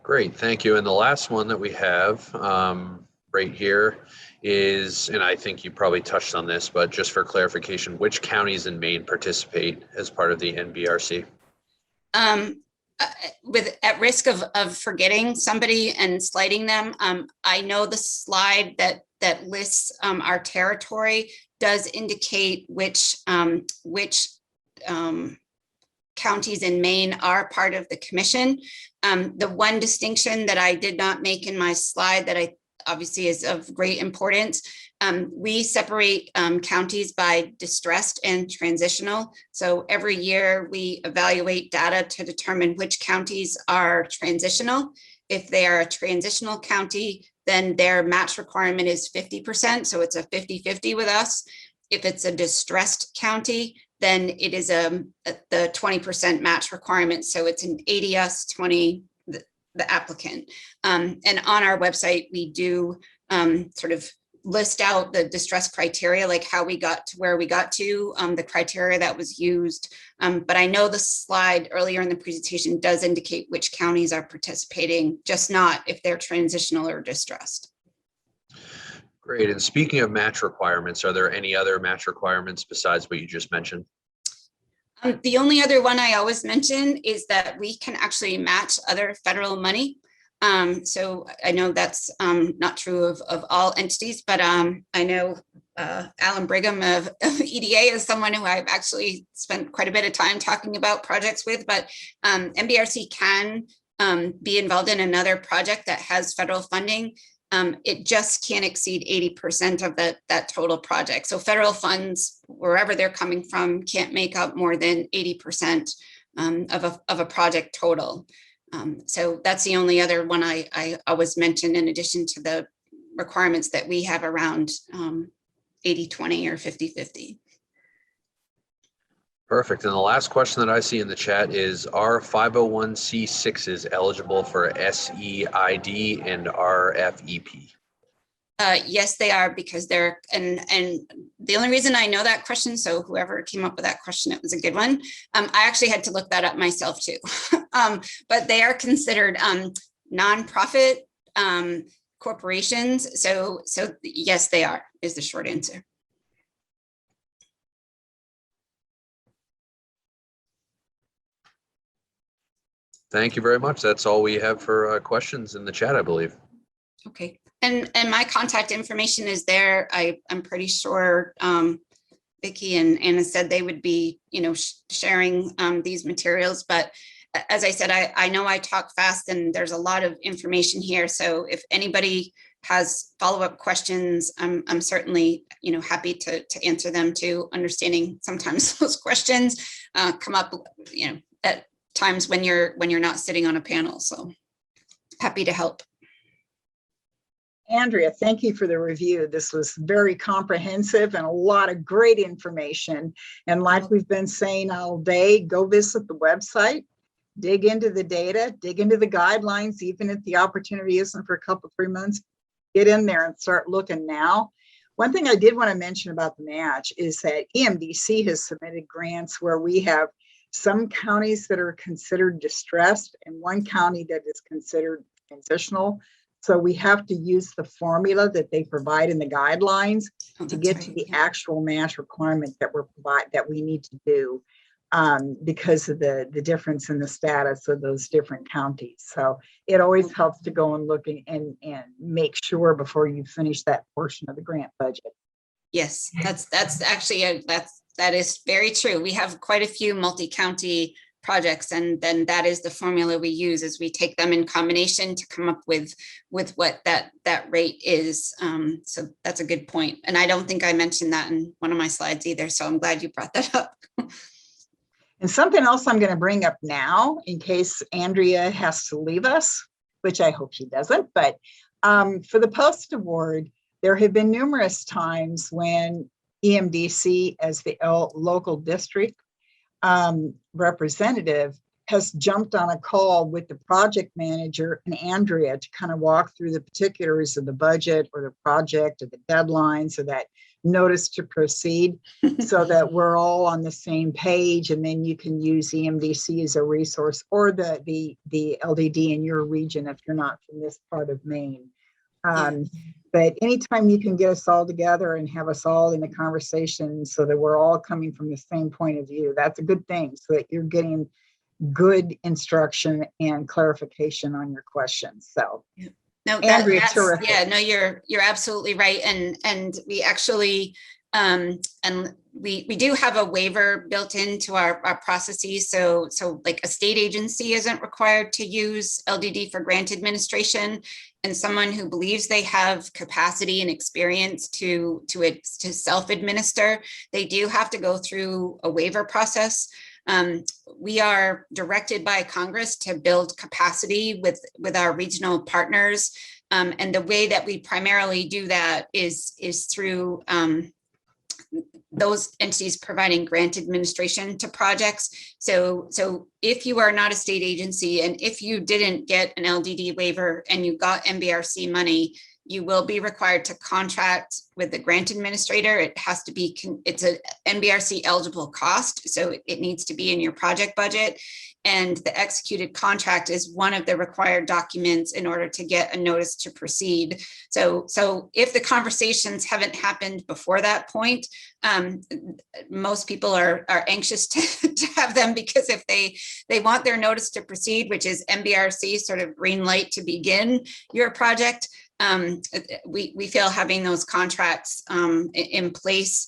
Great, thank you. And the last one that we have right here is, and I think you probably touched on this, but just for clarification, which counties in Maine participate as part of the NBRC? With at risk of forgetting somebody and slighting them, I know the slide that lists our territory does indicate which counties in Maine are part of the commission. The one distinction that I did not make in my slide that I obviously is of great importance, we separate counties by distressed and transitional. So every year we evaluate data to determine which counties are transitional. If they are a transitional county, then their match requirement is 50%. So it's a 50-50 with us. If it's a distressed county, then it is the 20% match requirement. So it's an 80 us, 20 the applicant. And on our website, we do sort of list out the distress criteria, like how we got to where we got to, the criteria that was used. But I know the slide earlier in the presentation does indicate which counties are participating, just not if they're transitional or distressed. Great. And speaking of match requirements, are there any other match requirements besides what you just mentioned? The only other one I always mention is that we can actually match other federal money. So I know that's not true of all entities, but I know Alan Brigham of EDA is someone who I've actually spent quite a bit of time talking about projects with, but MBRC can be involved in another project that has federal funding. It just can't exceed 80% of that total project. So federal funds, wherever they're coming from, can't make up more than 80% of a project total. So that's the only other one I always mention, in addition to the requirements that we have around 80-20 or 50-50. Perfect. And the last question that I see in the chat is, are 501c6s eligible for SEID and RFEP? Yes, they are, because they're, and the only reason I know that question, so whoever came up with that question, it was a good one. I actually had to look that up myself too. But they are considered nonprofit corporations. So yes, they are, is the short answer. Thank you very much. That's all we have for questions in the chat, I believe. Okay. And my contact information is there. I'm pretty sure Vicki and Anna said they would be, sharing these materials. But as I said, I know I talk fast and there's a lot of information here. So if anybody has follow-up questions, I'm certainly, happy to answer them too. Understanding sometimes those questions come up, at times when you're not sitting on a panel. So happy to help. Andrea, thank you for the review. This was very comprehensive and a lot of great information. And like we've been saying all day, go visit the website, dig into the data, dig into the guidelines, even if the opportunity isn't for a couple, 3 months, get in there and start looking now. One thing I did want to mention about the match is that Emdc has submitted grants where we have some counties that are considered distressed and one county that is considered transitional. So we have to use the formula that they provide in the guidelines to get to the actual match requirement that we need to do because of the difference in the status of those different counties. So it always helps to go and look and make sure before you finish that portion of the grant budget. Yes, that's actually that is very true. We have quite a few multi-county projects, and then that is the formula we use as we take them in combination to come up with what that rate is. So that's a good point. And I don't think I mentioned that in one of my slides either. So I'm glad you brought that up. And something else I'm going to bring up now in case Andrea has to leave us, which I hope she doesn't, but For the Post Award, there have been numerous times when EMDC, as the local district representative, has jumped on a call with the project manager and Andrea to kind of walk through the particulars of the budget or the project or the deadlines or that notice to proceed so that we're all on the same page, and then you can use EMDC as a resource or the LDD in your region if you're not from this part of Maine. But anytime you can get us all together and have us all in a conversation so that we're all coming from the same point of view, that's a good thing, so that you're getting good instruction and clarification on your questions. So no, Andrea, that's terrific. yeah, no, you're absolutely right. And we actually and we do have a waiver built into our processes. So like a state agency isn't required to use LDD for grant administration, and someone who believes they have capacity and experience to self-administer, they do have to go through a waiver process. We are directed by Congress to build capacity with our regional partners. And the way that we primarily do that is through those entities providing grant administration to projects. So if you are not a state agency and if you didn't get an LDD waiver and you got MBRC money, you will be required to contract with the grant administrator. It has to be, it's a MBRC eligible cost, so it needs to be in your project budget. And the executed contract is one of the required documents in order to get a notice to proceed. So if the conversations haven't happened before that point, most people are anxious to have them, because if they want their notice to proceed, which is MBRC sort of green light to begin your project, we feel having those contracts in place,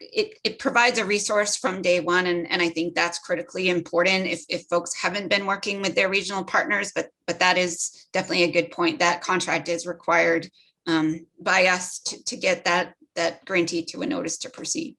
it provides a resource from day one, and I think that's critically important if folks haven't been working with their regional partners, but that is definitely a good point. That contract is required by us to get that grantee to a notice to proceed.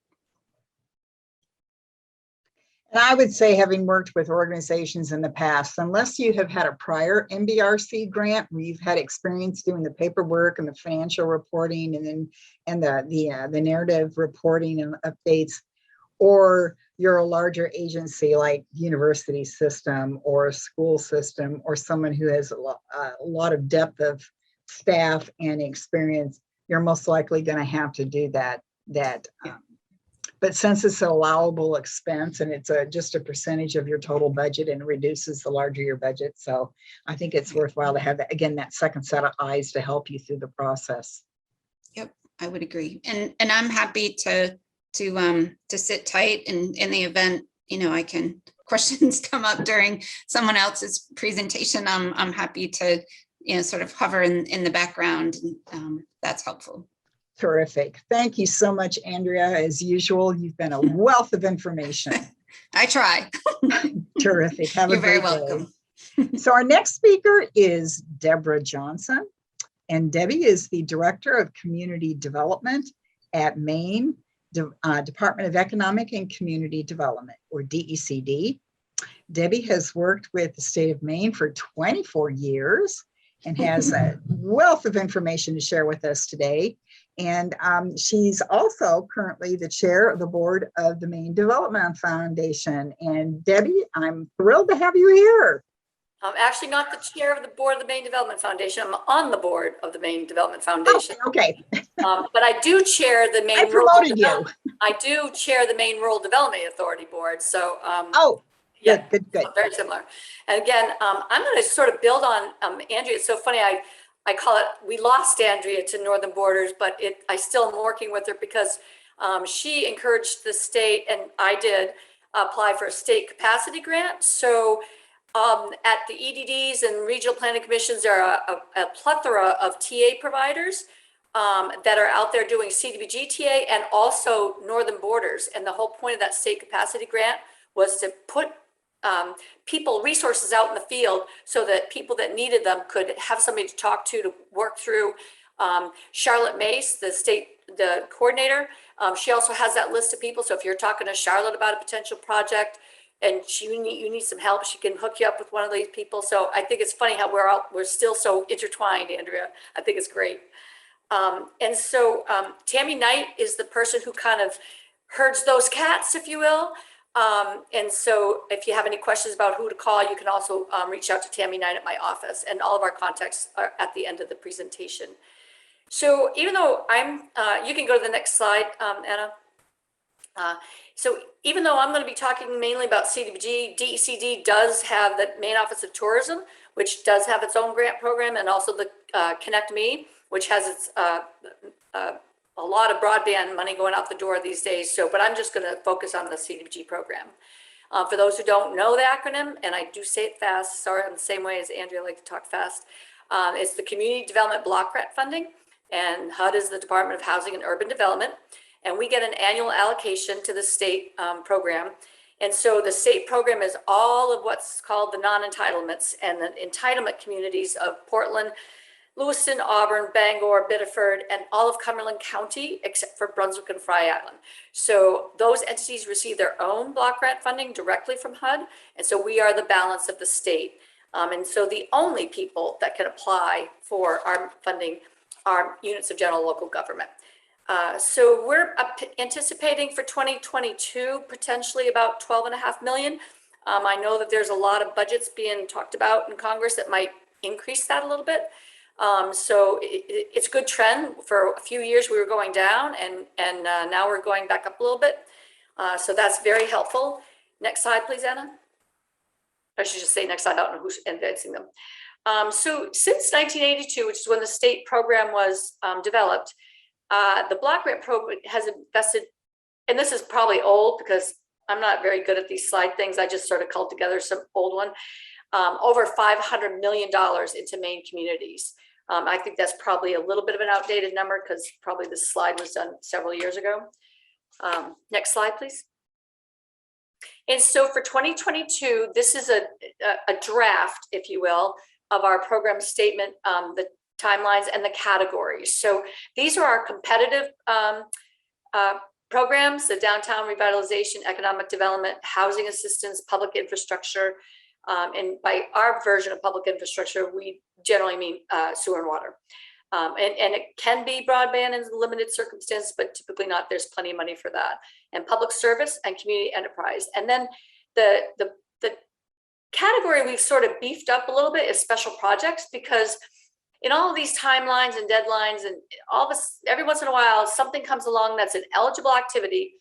And I would say, having worked with organizations in the past, unless you have had a prior MBRC grant where you've had experience doing the paperwork and the financial reporting and the narrative reporting and updates, or you're a larger agency like university system or a school system or someone who has a lot of depth of staff and experience, you're most likely going to have to do that. But since it's an allowable expense and it's just a percentage of your total budget and reduces the larger your budget, so I think it's worthwhile to have that, again, that second set of eyes to help you through the process. Yep, I would agree, and I'm happy to sit tight, and in the event I can questions come up during someone else's presentation, I'm happy to sort of hover in the background, and that's helpful. Terrific. Thank you so much, Andrea. As usual, you've been a wealth of information. I try. Terrific. Have You're a great very welcome. day. So our next speaker is Deborah Johnson, and Debbie is the Director of Community Development at Maine Department of Economic and Community Development, or DECD. Debbie has worked with the state of Maine for 24 years and has a wealth of information to share with us today. And she's also currently the chair of the board of the Maine Development Foundation. And Debbie, I'm thrilled to have you here. I'm actually not the chair of the board of the Maine Development Foundation. I'm on the board of the Maine Development Foundation. Oh, okay. But I do chair the Maine. I promoted you. I do chair the Maine Rural Development Authority board. So yeah, good. Very similar. And again, I'm going to sort of build on Andrea. It's so funny. I call it, we lost Andrea to Northern Borders, but I still am working with her because she encouraged the state, and I did apply for a state capacity grant. So at the EDDs and regional planning commissions, there are a plethora of TA providers that are out there doing CDBG TA and also Northern Borders. And the whole point of that state capacity grant was to put resources out in the field so that people that needed them could have somebody to talk to work through. Charlotte Mace, the coordinator, she also has that list of people. So if you're talking to Charlotte about a potential project, and you need some help, she can hook you up with one of these people. So I think it's funny how we're still so intertwined, Andrea. I think it's great. And so Tammy Knight is the person who kind of herds those cats, if you will. And so if you have any questions about who to call, you can also reach out to Tammy Knight at my office, and all of our contacts are at the end of the presentation. So even though you can go to the next slide, Anna. So even though I'm going to be talking mainly about CDBG, DECD does have the Maine Office of Tourism, which does have its own grant program, and also the Connect Me, which has its a lot of broadband money going out the door these days. So, but I'm just going to focus on the CDBG program. For those who don't know the acronym, and I do say it fast, sorry, I'm the same way as Andrea, I like to talk fast. It's the Community Development Block Grant Funding, and HUD is the Department of Housing and Urban Development. And we get an annual allocation to the state program. And so the state program is all of what's called the non-entitlements, and the entitlement communities of Portland, Lewiston, Auburn, Bangor, Biddeford, and all of Cumberland County, except for Brunswick and Frye Island. So those entities receive their own block grant funding directly from HUD. And so we are the balance of the state. And so the only people that can apply for our funding are units of general local government. So we're anticipating for 2022, potentially about 12.5 million. I know that there's a lot of budgets being talked about in Congress that might increase that a little bit. So it's a good trend. For a few years we were going down, and now we're going back up a little bit. So that's very helpful. Next slide, please, Anna. I should just say next slide. I don't know who's advancing them. So since 1982, which is when the state program was developed, the block grant program has invested, and this is probably old because I'm not very good at these slide things. I just sort of culled together some old one. Over $500 million into Maine communities. I think that's probably a little bit of an outdated number because probably this slide was done several years ago. Next slide, please. And so for 2022, this is a draft, if you will, of our program statement, the timelines and the categories. So these are our competitive programs: the downtown revitalization, economic development, housing assistance, public infrastructure. And by our version of public infrastructure, we generally mean sewer and water. And it can be broadband in limited circumstances, but typically not. There's plenty of money for that. And public service and community enterprise. And then the category we've sort of beefed up a little bit is special projects, because in all of these timelines and deadlines and all this, every once in a while, something comes along that's an eligible activity,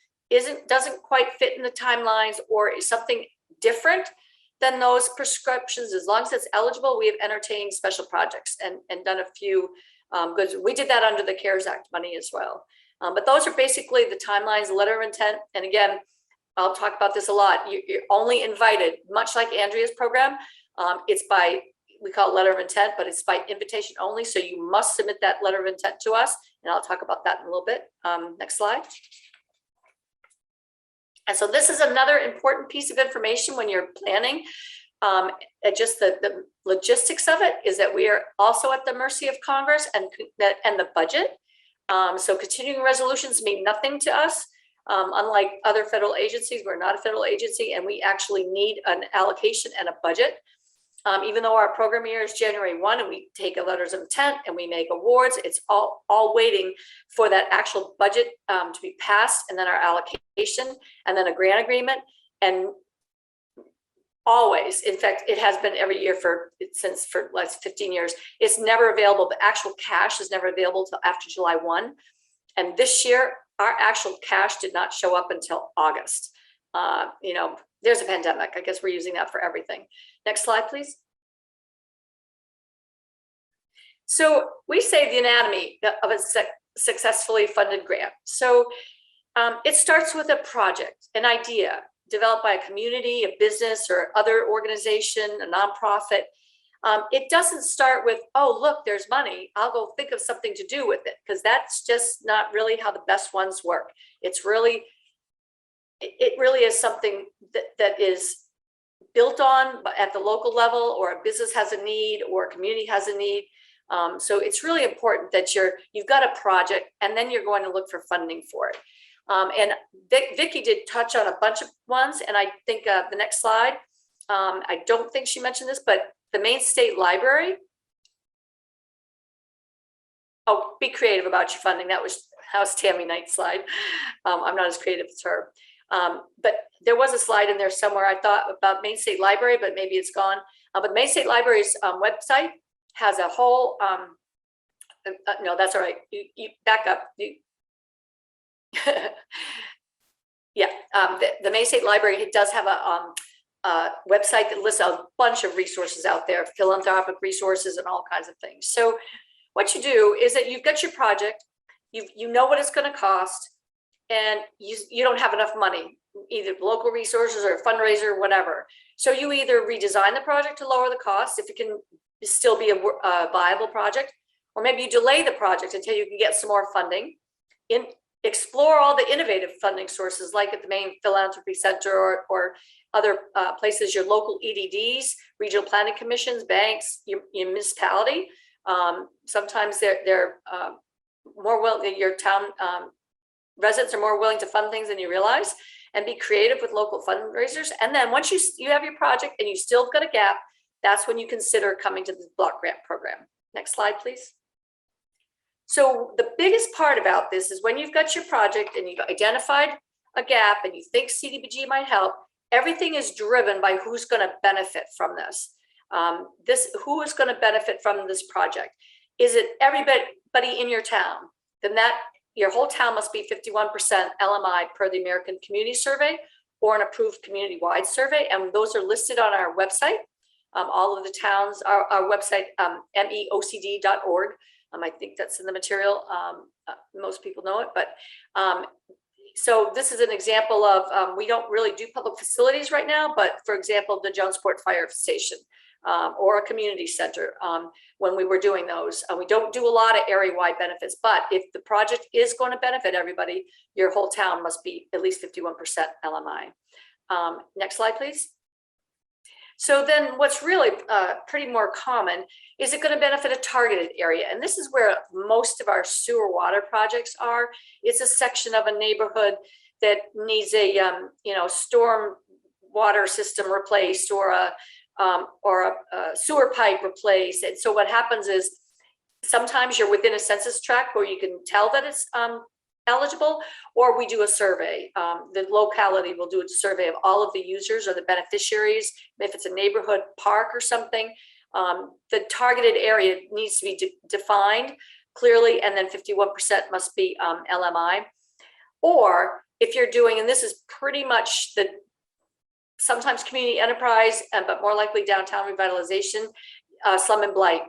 doesn't quite fit in the timelines, or is something different than those prescriptions. As long as it's eligible, we have entertained special projects and done a few goods. We did that under the CARES Act money as well. But those are basically the timelines, the letter of intent. And again, I'll talk about this a lot. You're only invited, much like Andrea's program. It's by, we call it letter of intent, but it's by invitation only. So you must submit that letter of intent to us. And I'll talk about that in a little bit. Next slide. And so this is another important piece of information when you're planning. Just the logistics of it is that we are also at the mercy of Congress and the budget. So continuing resolutions mean nothing to us. Unlike other federal agencies, we're not a federal agency, and we actually need an allocation and a budget. Even though our program year is January 1 and we take a letters of intent and we make awards, it's all waiting for that actual budget to be passed, and then our allocation, and then a grant agreement. And always, in fact, it has been every year for the last 15 years, it's never available. The actual cash is never available till after July 1. And this year, our actual cash did not show up until August. There's a pandemic. I guess we're using that for everything. Next slide, please. So we say the anatomy of a successfully funded grant. So it starts with a project, an idea developed by a community, a business, or other organization, a nonprofit. It doesn't start with, oh, look, there's money, I'll go think of something to do with it, because that's just not really how the best ones work. It really is something that is built on at the local level, or a business has a need, or a community has a need. So it's really important that you've got a project, and then you're going to look for funding for it. And Vicki did touch on a bunch of ones, and I think the next slide, I don't think she mentioned this, but the Maine State Library. Oh, be creative about your funding. That was Tammy Knight's slide. I'm not as creative as her. But there was a slide in there somewhere, I thought, about Maine State Library, but maybe it's gone. But Maine State Library's website has a whole, no, that's all right. You back up. Yeah, the Maine State Library does have a website that lists a bunch of resources out there, philanthropic resources and all kinds of things. So what you do is that you've got your project, you know what it's going to cost, and you don't have enough money, either local resources or fundraiser or whatever. So you either redesign the project to lower the cost if it can still be a viable project, or maybe you delay the project until you can get some more funding. Explore all the innovative funding sources like at the Maine Philanthropy Center or other places, your local EDDs, regional planning commissions, banks, your municipality. Sometimes they're more willing, your town residents are more willing to fund things than you realize, and be creative with local fundraisers. And then once you have your project and you still got a gap, that's when you consider coming to the block grant program. Next slide, please. So the biggest part about this is when you've got your project and you've identified a gap and you think CDBG might help, everything is driven by who's going to benefit from this. Who is going to benefit from this project? Is it everybody in your town? Then your whole town must be 51% LMI per the American Community Survey or an approved community-wide survey, and those are listed on our website. All of the towns, our website, meocd.org. I think that's in the material. Most people know it, but so this is an example of, we don't really do public facilities right now, but for example, the Jonesport Fire Station or a community center when we were doing those. We don't do a lot of area-wide benefits, but if the project is going to benefit everybody, your whole town must be at least 51% LMI. Next slide, please. So then what's really pretty more common is it going to benefit a targeted area? And this is where most of our sewer water projects are. It's a section of a neighborhood that needs a storm water system replaced or a sewer pipe replaced. And so what happens is sometimes you're within a census tract where you can tell that it's eligible, or we do a survey. The locality will do a survey of all of the users or the beneficiaries. If it's a neighborhood park or something, the targeted area needs to be defined clearly, and then 51% must be LMI. Or if you're doing, and this is pretty much sometimes community enterprise, but more likely downtown revitalization, slum and blight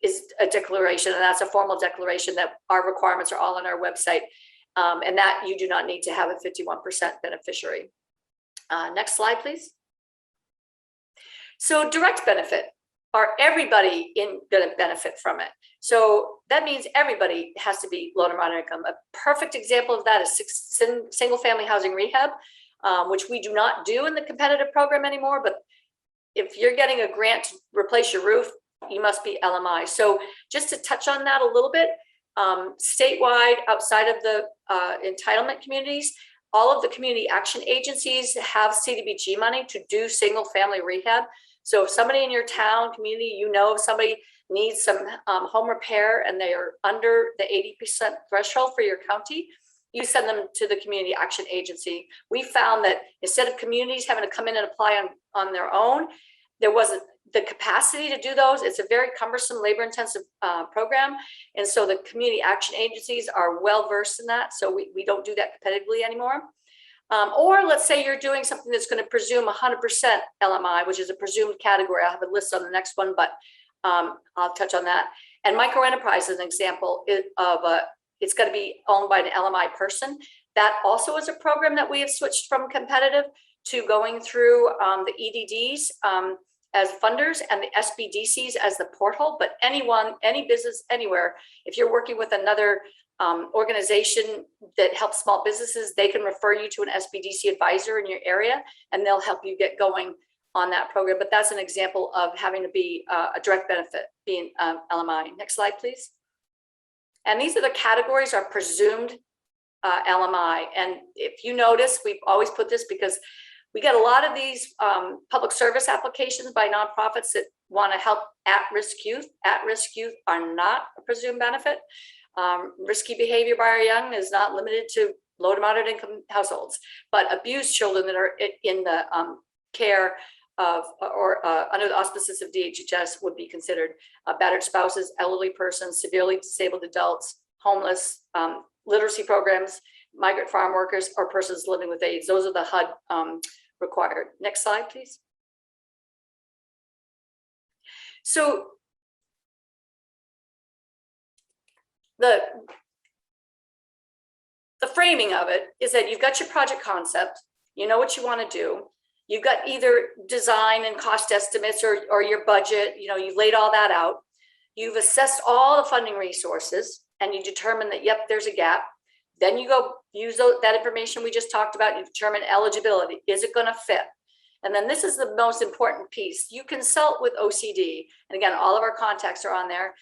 is a declaration, and that's a formal declaration that our requirements are all on our website, and that you do not need to have a 51% beneficiary. Next slide, please. So direct benefit, are everybody going to benefit from it? So that means everybody has to be low to moderate income. A perfect example of that is single family housing rehab, which we do not do in the competitive program anymore. But if you're getting a grant to replace your roof, you must be LMI. So just to touch on that a little bit, statewide, outside of the entitlement communities, all of the community action agencies have CDBG money to do single family rehab. So if somebody in your town, community, if somebody needs some home repair and they are under the 80% threshold for your county, you send them to the community action agency. We found that instead of communities having to come in and apply on their own, there wasn't the capacity to do those. It's a very cumbersome, labor intensive program. And so the community action agencies are well versed in that. So we don't do that competitively anymore. Or let's say you're doing something that's going to presume 100% LMI, which is a presumed category. I'll have a list on the next one, but I'll touch on that. And micro enterprise is an example of it's going to be owned by an LMI person. That also is a program that we have switched from competitive to going through the EDDs as funders and the SBDCs as the portal. But anyone, any business, anywhere, if you're working with another organization that helps small businesses, they can refer you to an SBDC advisor in your area, and they'll help you get going on that program. But that's an example of having to be a direct benefit being LMI. Next slide, please. And these are the categories are presumed LMI. And if you notice, we've always put this because we get a lot of these public service applications by nonprofits that want to help at-risk youth. At-risk youth are not a presumed benefit. Risky behavior by our young is not limited to low to moderate income households, but abused children that are in the care of or under the auspices of DHHS would be considered battered spouses, elderly persons, severely disabled adults, homeless, literacy programs, migrant farm workers, or persons living with AIDS. Those are the HUD required. Next slide, please. So the framing of it is that you've got your project concept, you know what you want to do, you've got either design and cost estimates or your budget, you know, you've laid all that out, you've assessed all the funding resources, and you determine that, yep, there's a gap. Then you go use that information we just talked about, you determine eligibility. Is it going to fit? And then this is the most important piece. You consult with OCD. And again, all of our contacts are on there.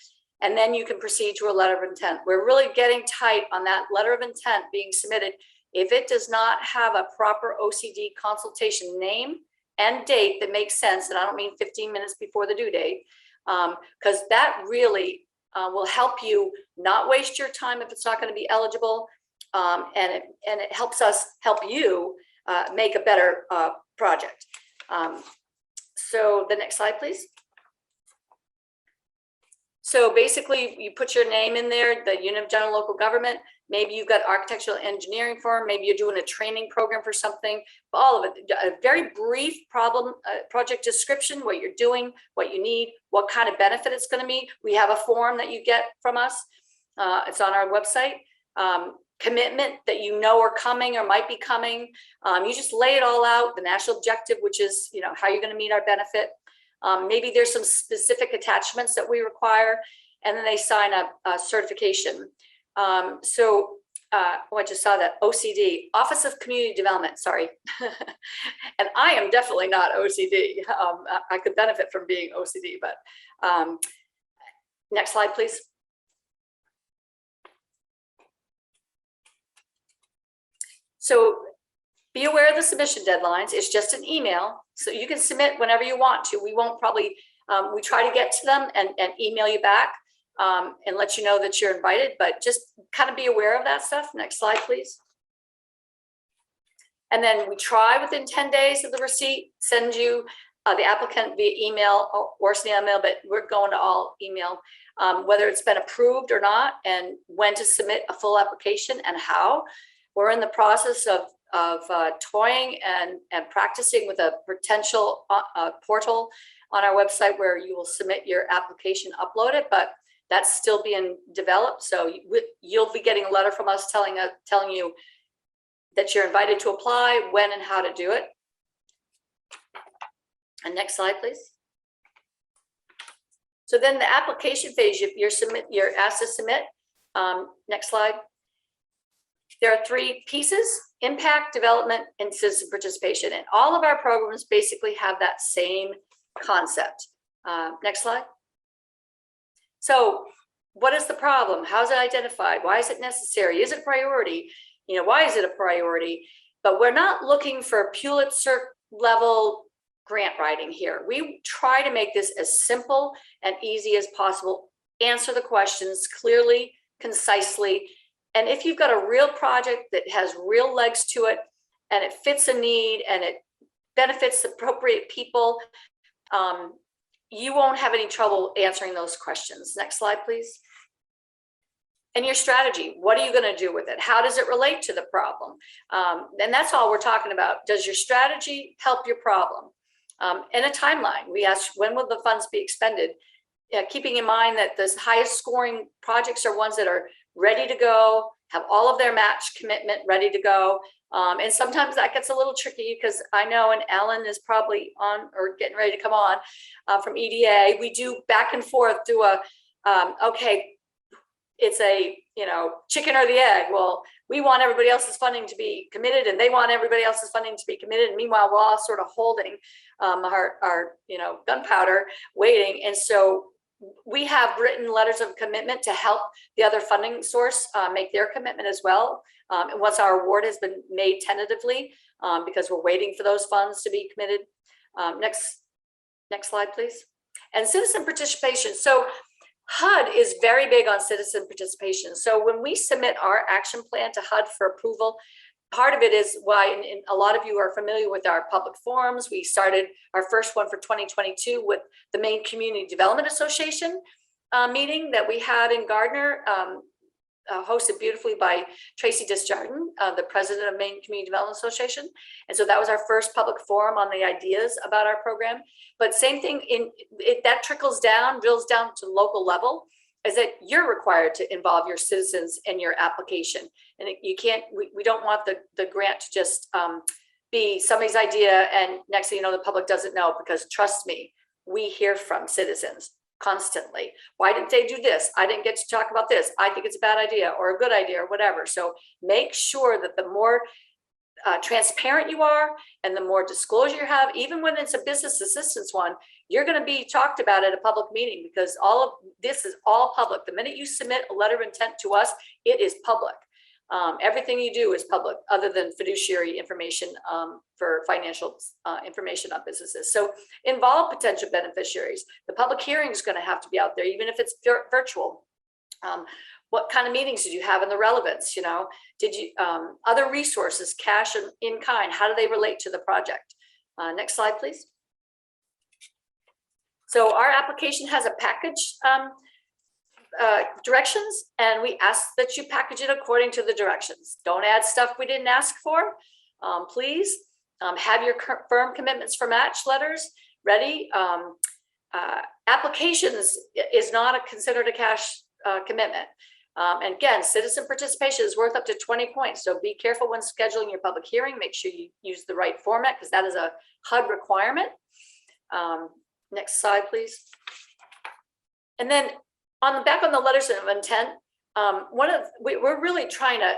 And then you can proceed to a letter of intent. We're really getting tight on that letter of intent being submitted. If it does not have a proper OCD consultation name and date that makes sense, and I don't mean 15 minutes before the due date, because that really will help you not waste your time if it's not going to be eligible. And it helps us help you make a better project. So the next slide, please. So basically, you put your name in there, the unit of general local government. Maybe you've got architectural engineering firm. Maybe you're doing a training program for something. All of it, a very brief project description, what you're doing, what you need, what kind of benefit it's going to be. We have a form that you get from us. It's on our website. Commitment that you know are coming or might be coming. You just lay it all out. The national objective, which is, you know, how you're going to meet our benefit. Maybe there's some specific attachments that we require, and then they sign a certification. I just saw that OCD, Office of Community Development, sorry. And I am definitely not OCD. I could benefit from being OCD, but next slide, please. So be aware of the submission deadlines. It's just an email, so you can submit whenever you want to. We won't probably, we try to get to them and email you back and let you know that you're invited, but just kind of be aware of that stuff. Next slide, please. And then we try within 10 days of the receipt, send you the applicant via email or snail mail, but we're going to all email, whether it's been approved or not, and when to submit a full application and how. We're in the process of toying and practicing with a potential portal on our website where you will submit your application, upload it, but that's still being developed. So you'll be getting a letter from us telling you that you're invited to apply, when and how to do it. And next slide, please. So then the application phase, you're asked to submit. Next slide. There are three pieces: impact, development, and citizen participation. And all of our programs basically have that same concept. Next slide. So what is the problem? How is it identified? Why is it necessary? Is it a priority? You know, why is it a priority? But we're not looking for Pulitzer level grant writing here. We try to make this as simple and easy as possible. Answer the questions clearly, concisely. And if you've got a real project that has real legs to it and it fits a need and it benefits appropriate people, you won't have any trouble answering those questions. Next slide, please. And your strategy, what are you going to do with it? How does it relate to the problem? And that's all we're talking about. Does your strategy help your problem? And a timeline. We asked, when will the funds be expended? Keeping in mind that the highest scoring projects are ones that are ready to go, have all of their match commitment ready to go. And sometimes that gets a little tricky because I know, and Alan is probably on or getting ready to come on from EDA. We do back and forth through a, okay, it's a, you know, chicken or the egg. Well, we want everybody else's funding to be committed and they want everybody else's funding to be committed. And meanwhile, we're all sort of holding our you know, gunpowder waiting. And so we have written letters of commitment to help the other funding source make their commitment as well. And once our award has been made tentatively, because we're waiting for those funds to be committed. Next slide, please. And citizen participation. So HUD is very big on citizen participation. So when we submit our action plan to HUD for approval, part of it is why, and a lot of you are familiar with our public forums. We started our first one for 2022 with the Maine Community Development Association meeting that we had in Gardner, hosted beautifully by Tracy Desjardins, the president of Maine Community Development Association. And so that was our first public forum on the ideas about our program. But same thing, that trickles down, drills down to local level, is that you're required to involve your citizens in your application. And you can't, we don't want the grant to just be somebody's idea and next thing you know, the public doesn't know, because trust me, we hear from citizens constantly. Why didn't they do this? I didn't get to talk about this. I think it's a bad idea or a good idea or whatever. So make sure that the more transparent you are and the more disclosure you have, even when it's a business assistance one, you're going to be talked about at a public meeting, because all of this is all public. The minute you submit a letter of intent to us, it is public. Everything you do is public, other than fiduciary information for financial information on businesses. So involve potential beneficiaries. The public hearing is going to have to be out there, even if it's virtual. What kind of meetings did you have and the relevance? You know, did you other resources, cash and in kind? How do they relate to the project? Next slide, please. So our application has a package directions, and we ask that you package it according to the directions. Don't add stuff we didn't ask for. Please have your firm commitments for match letters ready. Applications is not considered a cash commitment. And again, citizen participation is worth up to 20 points. So be careful when scheduling your public hearing. Make sure you use the right format, because that is a HUD requirement. Next slide, please. And then on the back on the letters of intent, we're really trying to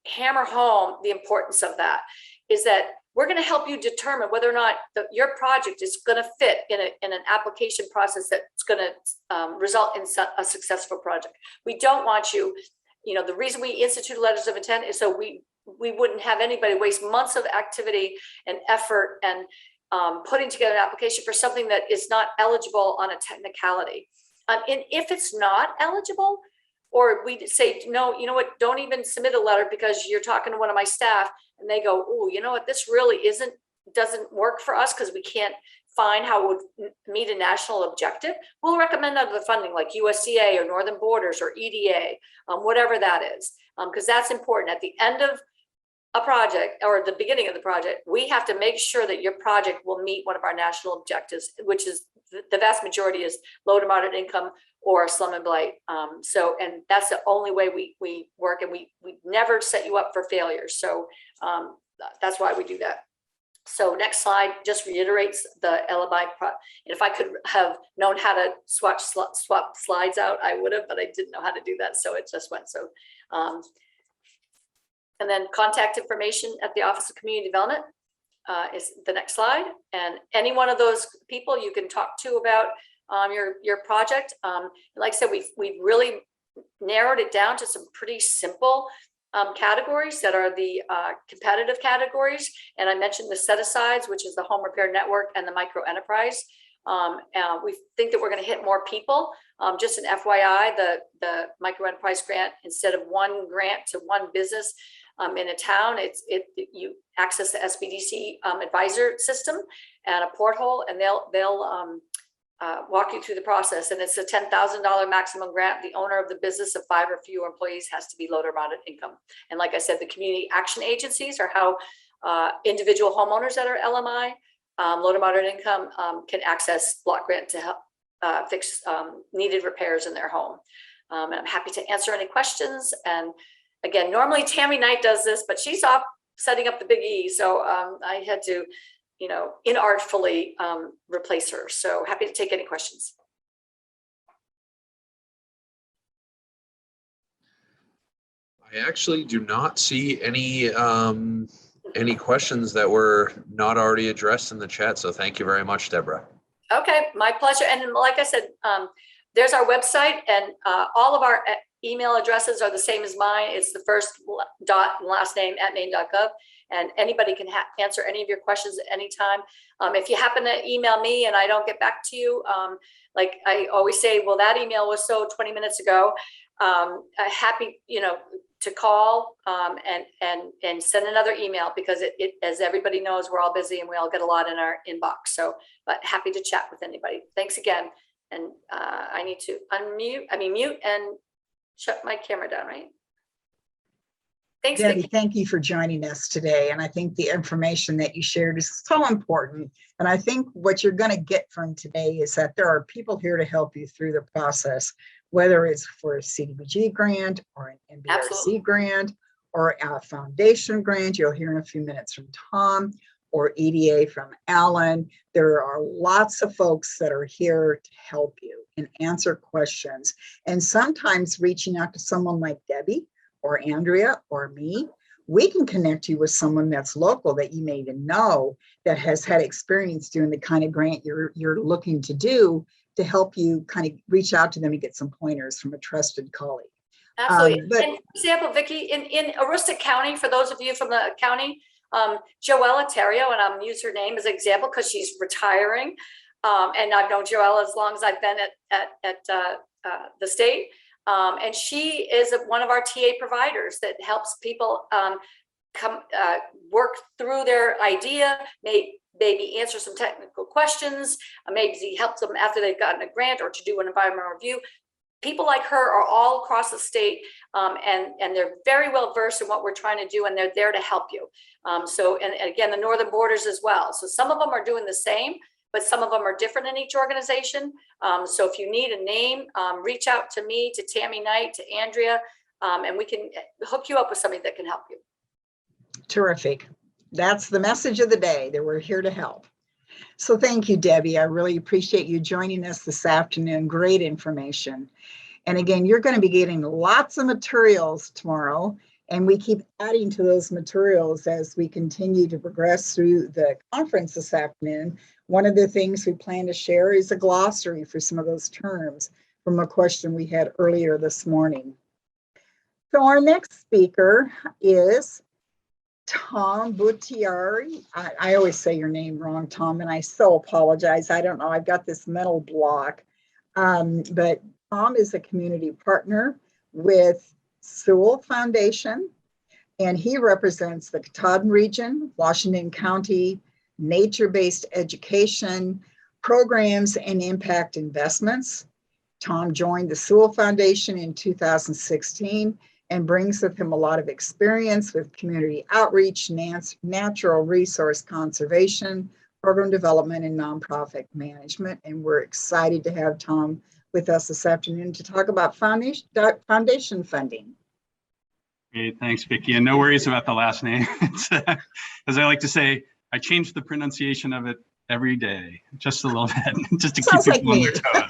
hammer home the importance of that, is that we're going to help you determine whether or not your project is going to fit in an application process that's going to result in a successful project. We don't want you, the reason we institute letters of intent is so we wouldn't have anybody waste months of activity and effort and putting together an application for something that is not eligible on a technicality. And if it's not eligible, or we say, no, you know what, don't even submit a letter because you're talking to one of my staff and they go, oh, you know what, this really doesn't work for us because we can't find how it would meet a national objective. We'll recommend other funding like USDA or Northern Borders or EDA, whatever that is, because that's important. At the end of a project or the beginning of the project, we have to make sure that your project will meet one of our national objectives, which is the vast majority is low to moderate income or slum and blight. And that's the only way we work, and we never set you up for failure. So that's why we do that. So next slide just reiterates the LMI. And if I could have known how to swap slides out, I would have, but I didn't know how to do that. So it just went. So, and then contact information at the Office of Community Development is the next slide. And any one of those people you can talk to about your project. Like I said, we've really narrowed it down to some pretty simple categories that are the competitive categories. And I mentioned the set-asides, which is the home repair network and the micro enterprise. We think that we're going to hit more people. Just an FYI, the micro enterprise grant, instead of one grant to one business in a town, you access the SBDC advisor system and a porthole, and they'll walk you through the process. And it's a $10,000 maximum grant. The owner of the business of 5 or fewer employees has to be low to moderate income. And like I said, the community action agencies are how individual homeowners that are LMI, low to moderate income, can access block grant to help fix needed repairs in their home. And I'm happy to answer any questions. And again, normally Tammy Knight does this, but she's off setting up the Big E. So I had to, inartfully replace her. So happy to take any questions. I actually do not see any questions that were not already addressed in the chat. So thank you very much, Deborah. Okay, my pleasure. And like I said, there's our website, and all of our email addresses are the same as mine. It's the first dot and last name at maine.gov, and anybody can answer any of your questions at any time. If you happen to email me and I don't get back to you, like I always say, well, that email was so 20 minutes ago. Happy, to call and send another email, because it, as everybody knows, we're all busy and we all get a lot in our inbox. So, but happy to chat with anybody. Thanks again. And I need to mute and shut my camera down, right? Thanks, Debbie, Vicki. thank you for joining us today. And I think the information that you shared is so important. And I think what you're going to get from today is that there are people here to help you through the process, whether it's for a CDBG grant or an MBRC Absolutely. grant or a foundation grant. You'll hear in a few minutes from Tom, or EDA from Alan. There are lots of folks that are here to help you and answer questions. And sometimes reaching out to someone like Debbie or Andrea or me, we can connect you with someone that's local that you may even know that has had experience doing the kind of grant you're looking to do, to help you kind of reach out to them and get some pointers from a trusted colleague. Absolutely. But And for example, Vicki, in Aroostook County, for those of you from the county, Joella Terrio, and I'm use her name as an example because she's retiring. And I've known Joella as long as I've been at the state. And she is one of our TA providers that helps people work through their idea, maybe answer some technical questions, maybe help them after they've gotten a grant or to do an environmental review. People like her are all across the state, and they're very well versed in what we're trying to do, and they're there to help you. And again, the Northern Borders as well. So some of them are doing the same, but some of them are different in each organization. So if you need a name, reach out to me, to Tammy Knight, to Andrea, and we can hook you up with somebody that can help you. terrific. That's the message of the day, that we're here to help. So thank you, Debbie. I really appreciate you joining us this afternoon. Great information. And again, you're going to be getting lots of materials tomorrow, and we keep adding to those materials as we continue to progress through the conference this afternoon. One of the things we plan to share is a glossary for some of those terms from a question we had earlier this morning. So our next speaker is Tom Boutureira. I always say your name wrong, Tom, and I so apologize. I don't know, I've got this mental block. But Tom is a community partner with Sewall Foundation, and he represents the Katahdin region, Washington County, nature-based education programs and impact investments. Tom joined the Sewall Foundation in 2016 and brings with him a lot of experience with community outreach, natural resource conservation, program development, and nonprofit management. And we're excited to have Tom with us this afternoon to talk about foundation funding. Great, thanks, Vicki. And no worries about the last name. As I like to say, I change the pronunciation of it every day, just a little bit, just to Sounds keep like people on me. their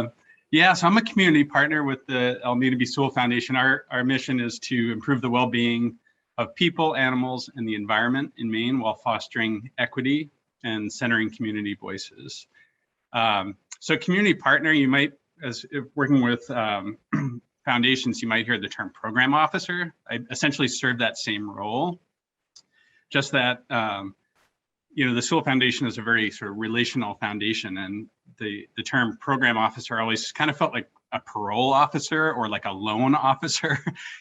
toes. Yeah, so I'm a community partner with the Elmina Sewall Foundation. Our mission is to improve the well-being of people, animals, and the environment in Maine while fostering equity and centering community voices. So community partner, you might, as if working with foundations, you might hear the term program officer. I essentially serve that same role, just that the Sewall Foundation is a very sort of relational foundation, and the term program officer always kind of felt like a parole officer or like a loan officer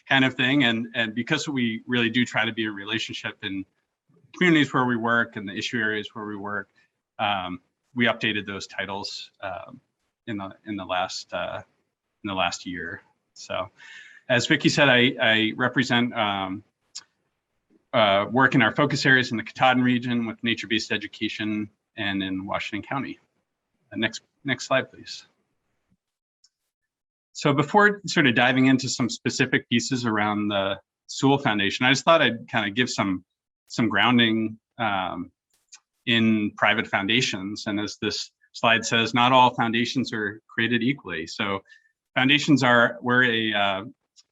kind of thing. And because we really do try to be a relationship in communities where we work and the issue areas where we work, we updated those titles in the last year. So, as Vicki said, I represent work in our focus areas in the Katahdin region with nature-based education and in Washington County. Next slide, please. So before sort of diving into some specific pieces around the Sewall Foundation, I just thought I'd kind of give some grounding in private foundations. And as this slide says, not all foundations are created equally. So foundations we're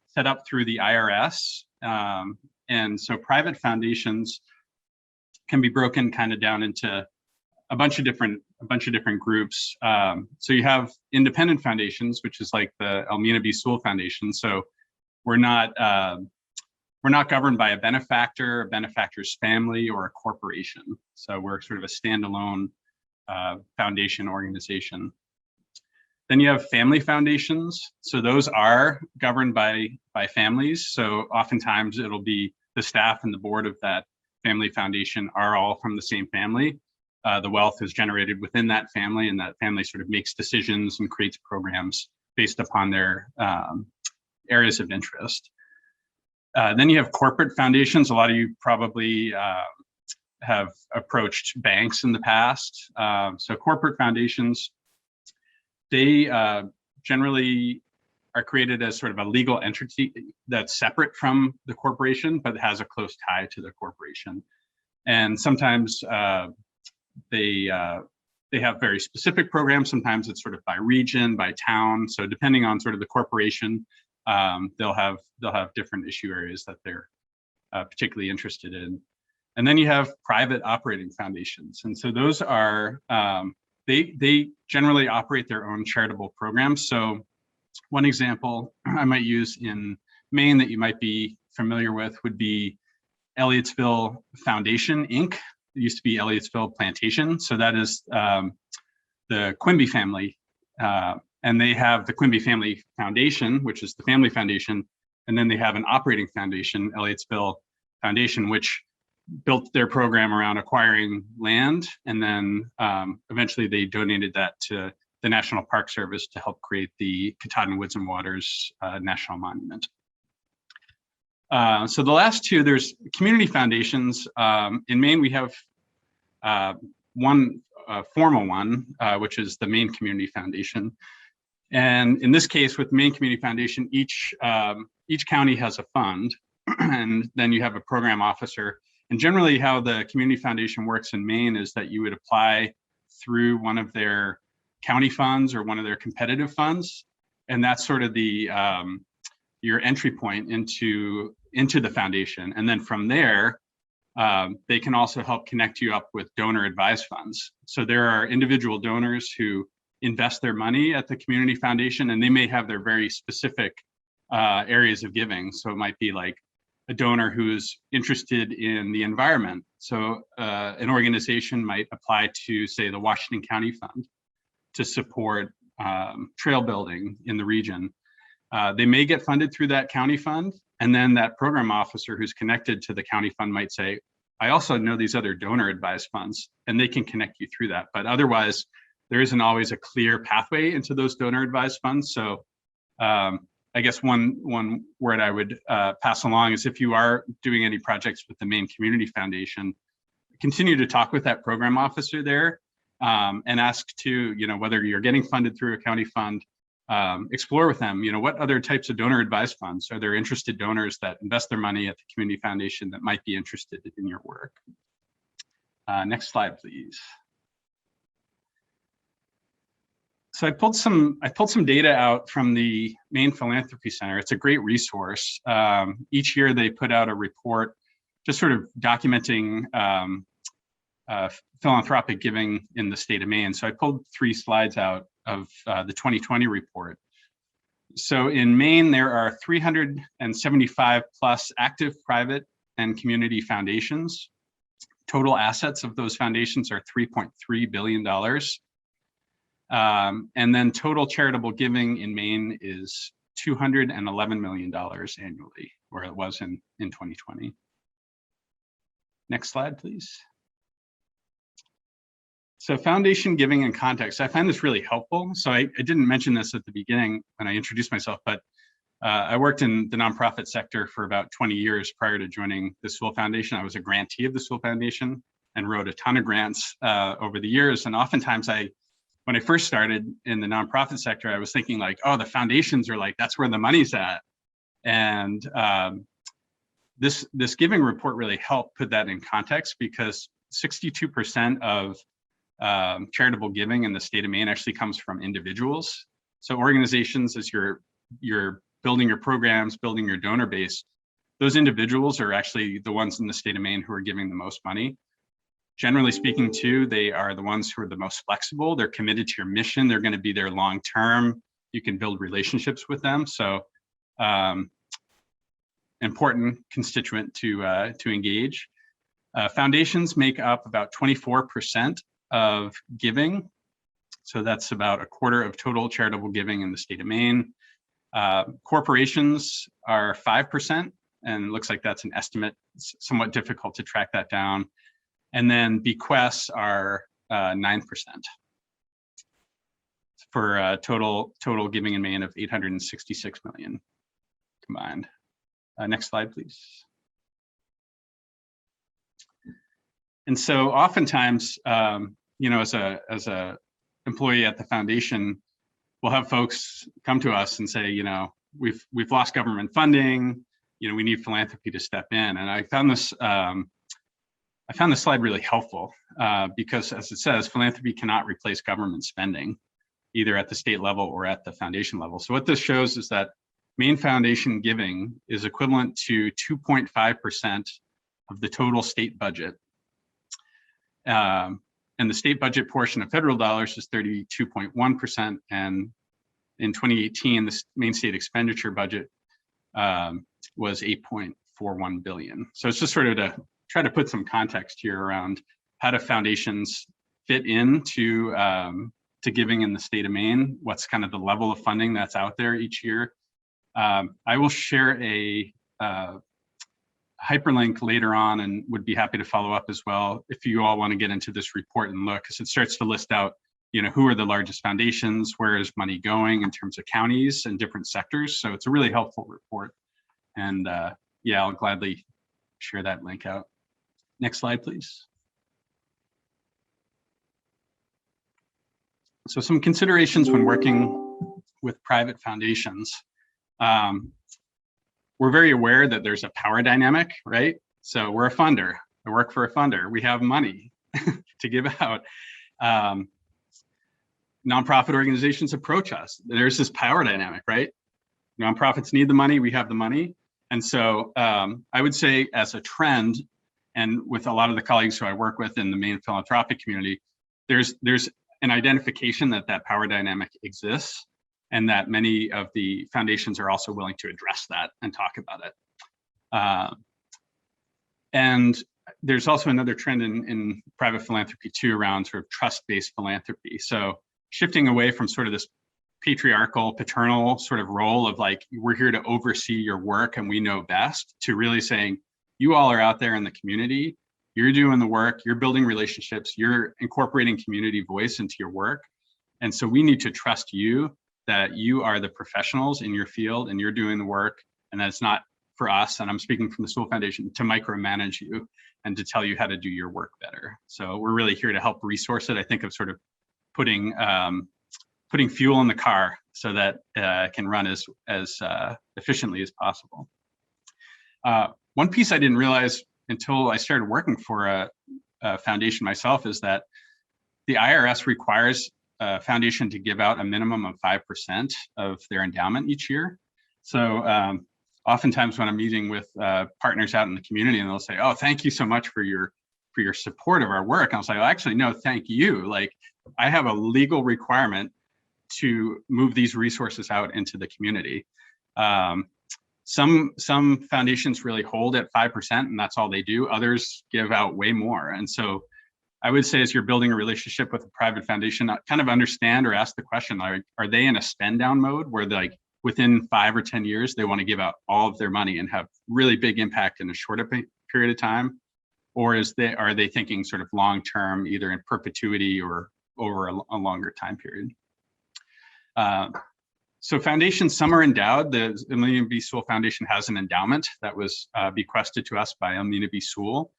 set up through the IRS. And so private foundations can be broken kind of down into a bunch of different a bunch of different groups. So you have independent foundations, which is like the Elmina B. Sewall Foundation. So we're not governed by a benefactor's family, or a corporation. So we're sort of a standalone foundation organization. Then you have family foundations. So those are governed by families. So oftentimes it'll be the staff and the board of that family foundation are all from the same family. The wealth is generated within that family, and that family sort of makes decisions and creates programs based upon their areas of interest. Then you have corporate foundations. A lot of you probably have approached banks in the past. So corporate foundations, they generally are created as sort of a legal entity that's separate from the corporation, but has a close tie to the corporation. And sometimes they have very specific programs. Sometimes it's sort of by region, by town. So depending on sort of the corporation, they'll have different issue areas that they're particularly interested in. And then you have private operating foundations. And so those are, they generally operate their own charitable programs. So one example I might use in Maine that you might be familiar with would be Elliottsville Foundation, Inc. It used to be Elliottsville Plantation. So that is the Quimby family. And they have the Quimby Family Foundation, which is the family foundation. And then they have an operating foundation, Elliottsville Foundation, which built their program around acquiring land. And then eventually they donated that to the National Park Service to help create the Katahdin Woods and Waters National Monument. So the last two, there's community foundations. In Maine, we have one formal one, which is the Maine Community Foundation. And in this case, with Maine Community Foundation, each county has a fund, and then you have a program officer. And generally how the community foundation works in Maine is that you would apply through one of their county funds or one of their competitive funds. And that's sort of the your entry point into the foundation. And then from there, they can also help connect you up with donor advised funds. So there are individual donors who invest their money at the community foundation, and they may have their very specific areas of giving. So it might be like a donor who's interested in the environment. So an organization might apply to, say, the Washington County Fund to support trail building in the region. They may get funded through that county fund, and then that program officer who's connected to the county fund might say, I also know these other donor advised funds, and they can connect you through that. But otherwise, there isn't always a clear pathway into those donor advised funds. So I guess one word I would pass along is, if you are doing any projects with the Maine Community Foundation, continue to talk with that program officer there and ask to, whether you're getting funded through a county fund, explore with them, what other types of donor advised funds are there interested donors that invest their money at the community foundation that might be interested in your work. Next slide, please. So I pulled some data out from the Maine Philanthropy Center. It's a great resource. Each year they put out a report just sort of documenting philanthropic giving in the state of Maine. So I pulled 3 slides out of the 2020 report. So in Maine, there are 375 plus active private and community foundations. Total assets of those foundations are $3.3 billion. And then total charitable giving in Maine is $211 million annually, or it was in 2020. Next slide, please. So foundation giving and context, I find this really helpful. So I didn't mention this at the beginning when I introduced myself, but I worked in the nonprofit sector for about 20 years prior to joining the Sewall Foundation. I was a grantee of the Sewall Foundation and wrote a ton of grants over the years. And oftentimes when I first started in the nonprofit sector, I was thinking like, oh, the foundations are like, that's where the money's at. And this giving report really helped put that in context, because 62% of charitable giving in the state of Maine actually comes from individuals. So organizations, as you're building your programs, building your donor base, those individuals are actually the ones in the state of Maine who are giving the most money. Generally speaking, too, they are the ones who are the most flexible. They're committed to your mission. They're going to be there long term. You can build relationships with them. So important constituent to engage. Foundations make up about 24% of giving. So that's about a quarter of total charitable giving in the state of Maine. Corporations are 5%, and it looks like that's an estimate. It's somewhat difficult to track that down. And then bequests are 9% for total giving in Maine of 866 million combined. Next slide, please. And so oftentimes, you know, as a employee at the foundation, we'll have folks come to us and say, you know, we've lost government funding, you know, we need philanthropy to step in. And I found this slide really helpful because, as it says, philanthropy cannot replace government spending, either at the state level or at the foundation level. So what this shows is that Maine Foundation giving is equivalent to 2.5% of the total state budget. And the state budget portion of federal dollars is 32.1%. And in 2018, the Maine state expenditure budget was 8.41 billion. So it's just sort of to try to put some context here around how do foundations fit into to giving in the state of Maine, what's kind of the level of funding that's out there each year. I will share a hyperlink later on and would be happy to follow up as well if you all want to get into this report and look, because it starts to list out, you know, who are the largest foundations, where is money going in terms of counties and different sectors. So it's a really helpful report. And yeah, I'll gladly share that link out. Next slide, please. So some considerations when working with private foundations. We're very aware that there's a power dynamic, right? So we're a funder. I work for a funder. We have money to give out. Nonprofit organizations approach us. There's this power dynamic, right? Nonprofits need the money. We have the money. And so I would say as a trend, and with a lot of the colleagues who I work with in the Maine philanthropic community, there's an identification that that power dynamic exists, and that many of the foundations are also willing to address that and talk about it. And there's also another trend in private philanthropy too, around sort of trust-based philanthropy. So shifting away from sort of this patriarchal, paternal sort of role of like, we're here to oversee your work and we know best, to really saying, you all are out there in the community, you're doing the work, you're building relationships, you're incorporating community voice into your work. And so we need to trust you, that you are the professionals in your field and you're doing the work, and that's not for us, and I'm speaking from the Sewall Foundation, to micromanage you and to tell you how to do your work better. So we're really here to help resource it. I think of sort of putting fuel in the car so that it can run as efficiently as possible. One piece I didn't realize until I started working for a foundation myself is that the IRS requires a foundation to give out a minimum of 5% of their endowment each year. So oftentimes when I'm meeting with partners out in the community, and they'll say, "Oh, thank you so much for your support of our work." And I'll say, "Well, actually, no, thank you. Like, I have a legal requirement to move these resources out into the community." Some foundations really hold at 5%, and that's all they do. Others give out way more. And so I would say, as you're building a relationship with a private foundation, kind of understand or ask the question, are they in a spend down mode where like within 5 or 10 years, they want to give out all of their money and have really big impact in a shorter period of time? Or are they thinking sort of long-term, either in perpetuity or over a longer time period? So foundations, some are endowed. The Elmina B. Sewall Foundation has an endowment that was bequested to us by Elmina B. Sewall.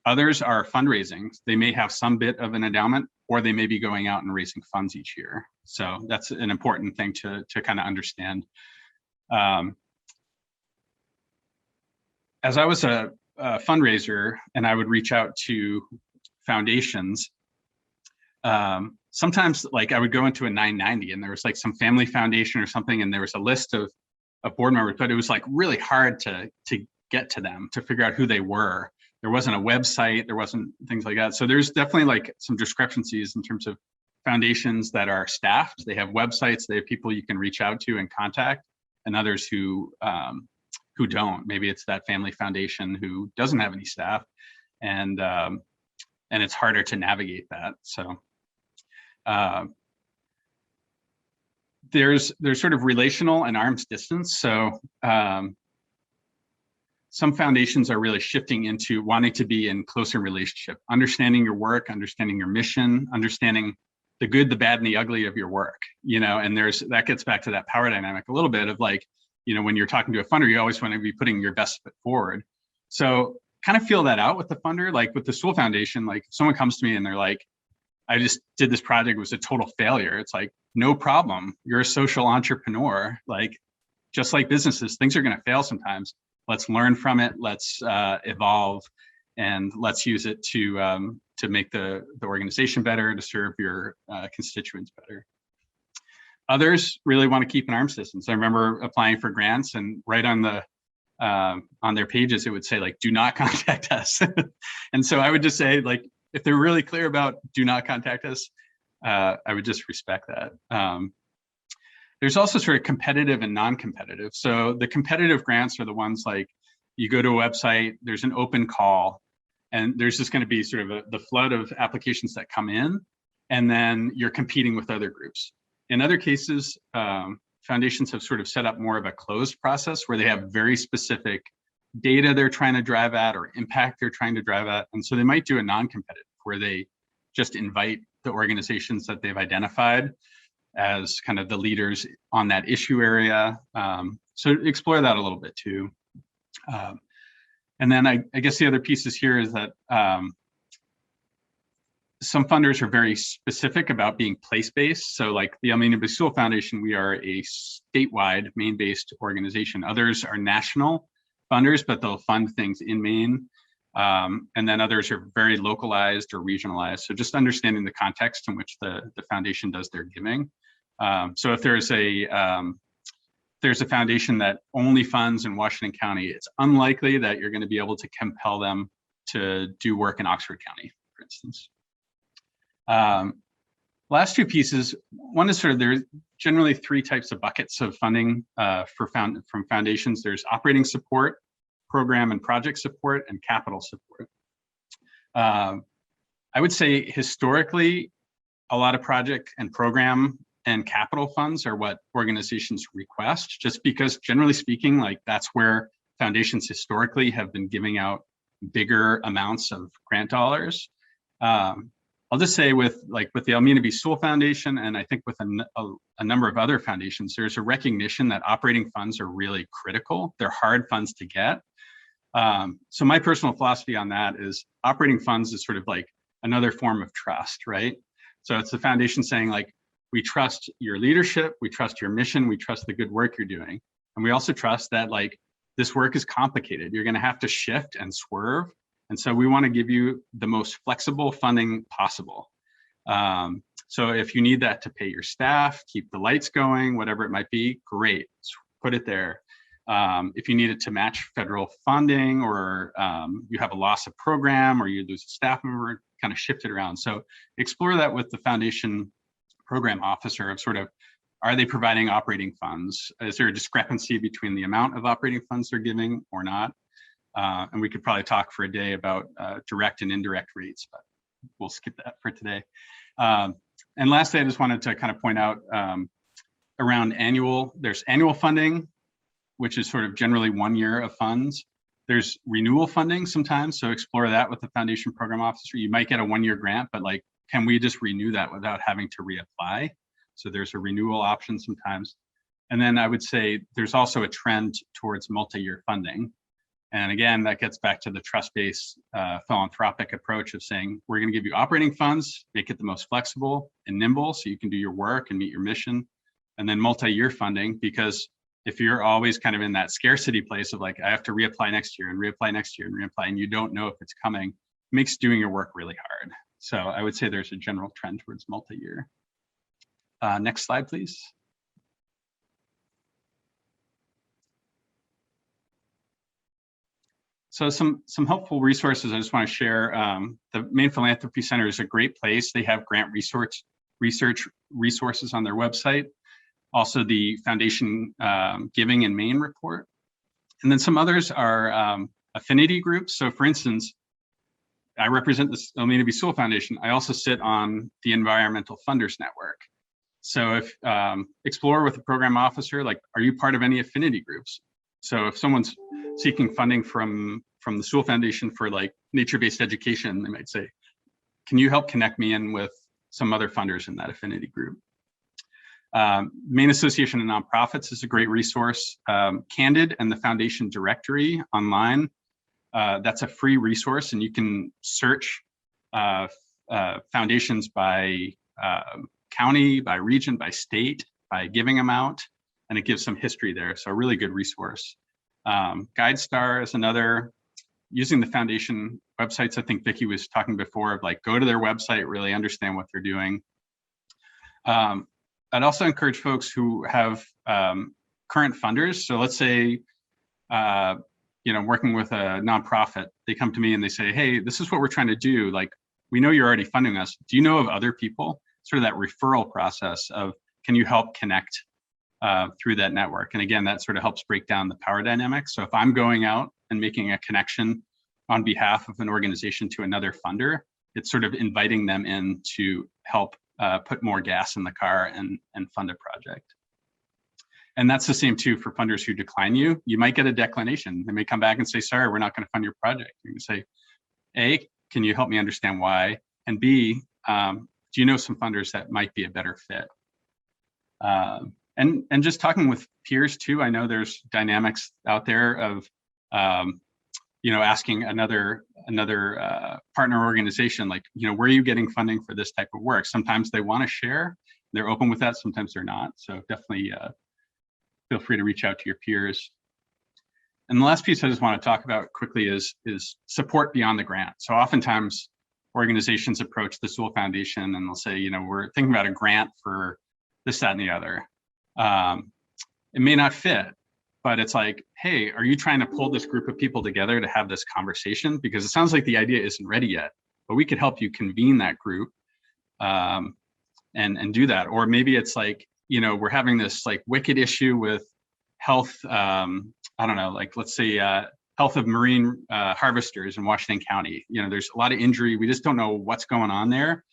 Others are fundraising. They may have some bit of an endowment, or they may be going out and raising funds each year. So that's an important thing to kind of understand. As I was a fundraiser and I would reach out to foundations, sometimes like I would go into a 990 and there was like some family foundation or something, and there was a list of board members, but it was like really hard to get to them, to figure out who they were. there wasn't a website, there wasn't things like that. So there's definitely like some discrepancies in terms of foundations that are staffed. They have websites, they have people you can reach out to and contact, and others who don't. Maybe it's that family foundation who doesn't have any staff, and it's harder to navigate that. So there's sort of relational and arm's distance. So some foundations are really shifting into wanting to be in closer relationship, understanding your work, understanding your mission, understanding the good, the bad, and the ugly of your work, you know, and that gets back to that power dynamic a little bit of like, you know, when you're talking to a funder, you always want to be putting your best foot forward. So kind of feel that out with the funder, like with the Sewall Foundation, like if someone comes to me and they're like, I just did this project, it was a total failure. It's like, no problem. You're a social entrepreneur. Like, just like businesses, things are going to fail sometimes. Let's learn from it. Let's evolve, and let's use it to make the organization better, to serve your constituents better. Others really want to keep an arm's distance. I remember applying for grants, and right on their pages, it would say like, "Do not contact us." And so I would just say, like, if they're really clear about "do not contact us," I would just respect that. There's also sort of competitive and non-competitive. So the competitive grants are the ones like you go to a website, there's an open call, and there's just going to be sort of the flood of applications that come in, and then you're competing with other groups. In other cases, foundations have sort of set up more of a closed process where they have very specific data they're trying to drive at or impact they're trying to drive at. And so they might do a non-competitive where they just invite the organizations that they've identified as kind of the leaders on that issue area. So explore that a little bit too. And then I guess the other pieces here is that some funders are very specific about being place-based. So like the Elmina Sewall Foundation, we are a statewide Maine-based organization. Others are national funders, but they'll fund things in Maine. And then others are very localized or regionalized. So just understanding the context in which the foundation does their giving. So if there's a foundation that only funds in Washington County, it's unlikely that you're going to be able to compel them to do work in Oxford County, for instance. Last two pieces, one is sort of there's generally three types of buckets of funding from foundations. There's operating support, program and project support, and capital support. I would say historically, a lot of project and program and capital funds are what organizations request, just because generally speaking, like that's where foundations historically have been giving out bigger amounts of grant dollars. I'll just say with the Elmina Sewall Foundation, and I think with a number of other foundations, there's a recognition that operating funds are really critical. They're hard funds to get. So my personal philosophy on that is operating funds is sort of like another form of trust, right? So it's the foundation saying like, we trust your leadership, we trust your mission, we trust the good work you're doing. And we also trust that like this work is complicated. You're going to have to shift and swerve. And so we want to give you the most flexible funding possible. So if you need that to pay your staff, keep the lights going, whatever it might be, great, put it there. If you need it to match federal funding, or you have a loss of program, or you lose a staff member, kind of shift it around. So explore that with the foundation program officer of sort of, are they providing operating funds? Is there a discrepancy between the amount of operating funds they're giving or not? And we could probably talk for a day about direct and indirect rates, but we'll skip that for today. And lastly, I just wanted to kind of point out around there's annual funding, which is sort of generally 1 year of funds. There's renewal funding sometimes, so explore that with the foundation program officer. You might get a 1 year grant, but like, can we just renew that without having to reapply? So there's a renewal option sometimes. And then I would say there's also a trend towards multi-year funding. And again, that gets back to the trust-based philanthropic approach of saying, we're going to give you operating funds, make it the most flexible and nimble so you can do your work and meet your mission. And then multi-year funding, because if you're always kind of in that scarcity place of like, I have to reapply next year and reapply next year and reapply, and you don't know if it's coming, it makes doing your work really hard. So I would say there's a general trend towards multi-year. Next slide, please. So some helpful resources I just want to share. The Maine Philanthropy Center is a great place. They have grant research resources on their website. Also the Foundation Giving in Maine report. And then some others are affinity groups. So for instance, I represent the Elmina Sewall Foundation. I also sit on the Environmental Funders Network. So if explore with a program officer, like, are you part of any affinity groups? So if someone's seeking funding from the Sewall Foundation for like nature-based education, they might say, can you help connect me in with some other funders in that affinity group? Maine Association of Nonprofits is a great resource. Candid and the Foundation Directory online, that's a free resource, and you can search foundations by county, by region, by state, by giving amount, and it gives some history there. So a really good resource. GuideStar is another. Using the foundation websites, I think Vicki was talking before, of like, go to their website, really understand what they're doing. I'd also encourage folks who have current funders. So let's say, working with a nonprofit, they come to me and they say, hey, this is what we're trying to do. Like, we know you're already funding us. Do you know of other people? Sort of that referral process of, can you help connect through that network? And again, that sort of helps break down the power dynamics. So if I'm going out and making a connection on behalf of an organization to another funder, it's sort of inviting them in to help put more gas in the car and fund a project. And that's the same too for funders who decline you. You might get a declination. They may come back and say, sorry, we're not going to fund your project. You can say, A, can you help me understand why? And B, do you know some funders that might be a better fit? And just talking with peers too, I know there's dynamics out there of, asking another partner organization, like, where are you getting funding for this type of work? Sometimes they want to share, they're open with that, sometimes they're not. So definitely feel free to reach out to your peers. And the last piece I just want to talk about quickly is support beyond the grant. So oftentimes organizations approach the Sewall Foundation and they'll say, we're thinking about a grant for this, that, and the other. It may not fit, but it's like, hey, are you trying to pull this group of people together to have this conversation? Because it sounds like the idea isn't ready yet, but we could help you convene that group and do that. Or maybe it's like, we're having this like wicked issue with health, I don't know, like let's say health of marine harvesters in Washington County. There's a lot of injury. We just don't know what's going on there.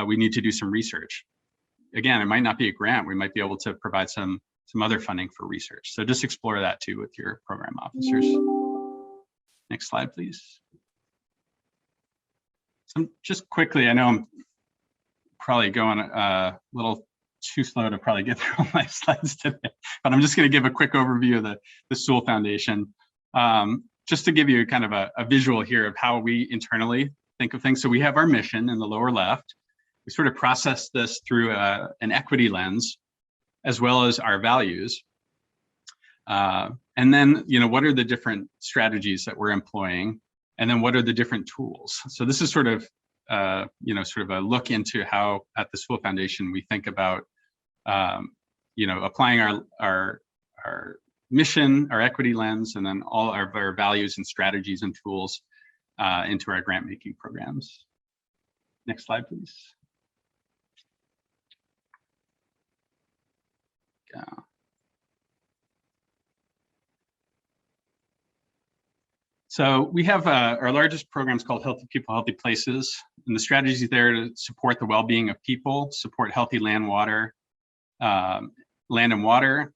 We need to do some research. Again, it might not be a grant. We might be able to provide some other funding for research. So just explore that too with your program officers. Next slide, please. So just quickly, I know I'm probably going a little too slow to probably get through all my slides today, but I'm just going to give a quick overview of the Sewall Foundation, just to give you kind of a visual here of how we internally think of things. So we have our mission in the lower left. We sort of process this through an equity lens, as well as our values. And then, what are the different strategies that we're employing? And then what are the different tools? So this is sort of, sort of a look into how at the Sewall Foundation, we think about, applying our mission, our equity lens, and then all our values and strategies and tools into our grant making programs. Next slide, please. Yeah. So we have our largest program is called Healthy People, Healthy Places, and the strategy is there to support the well-being of people, support healthy land and water,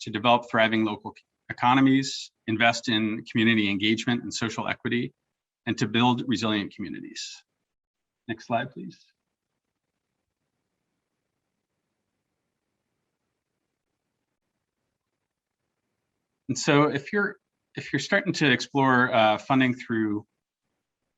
to develop thriving local economies, invest in community engagement and social equity, and to build resilient communities. Next slide, please. And so if you're starting to explore funding through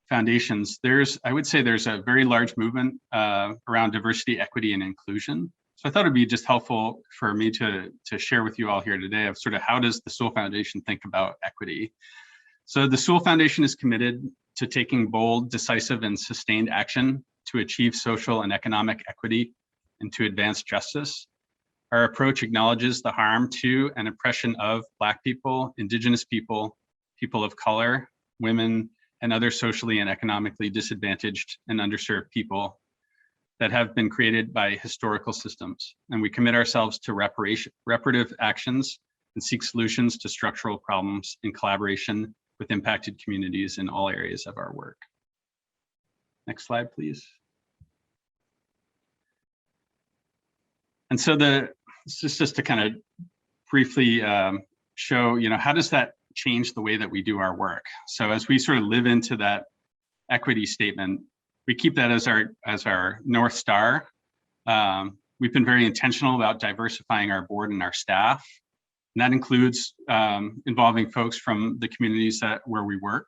foundations, I would say there's a very large movement around diversity, equity, and inclusion. So I thought it'd be just helpful for me to share with you all here today of sort of how does the Sewall Foundation think about equity. So the Sewall Foundation is committed to taking bold, decisive, and sustained action to achieve social and economic equity and to advance justice. Our approach acknowledges the harm to and oppression of Black people, Indigenous people, people of color, women, and other socially and economically disadvantaged and underserved people that have been created by historical systems. And we commit ourselves to reparative actions and seek solutions to structural problems in collaboration with impacted communities in all areas of our work. Next slide, please. And so this is just to kind of briefly show, how does that change the way that we do our work? So as we sort of live into that equity statement, we keep that as our North Star. We've been very intentional about diversifying our board and our staff. And that includes involving folks from the communities where we work.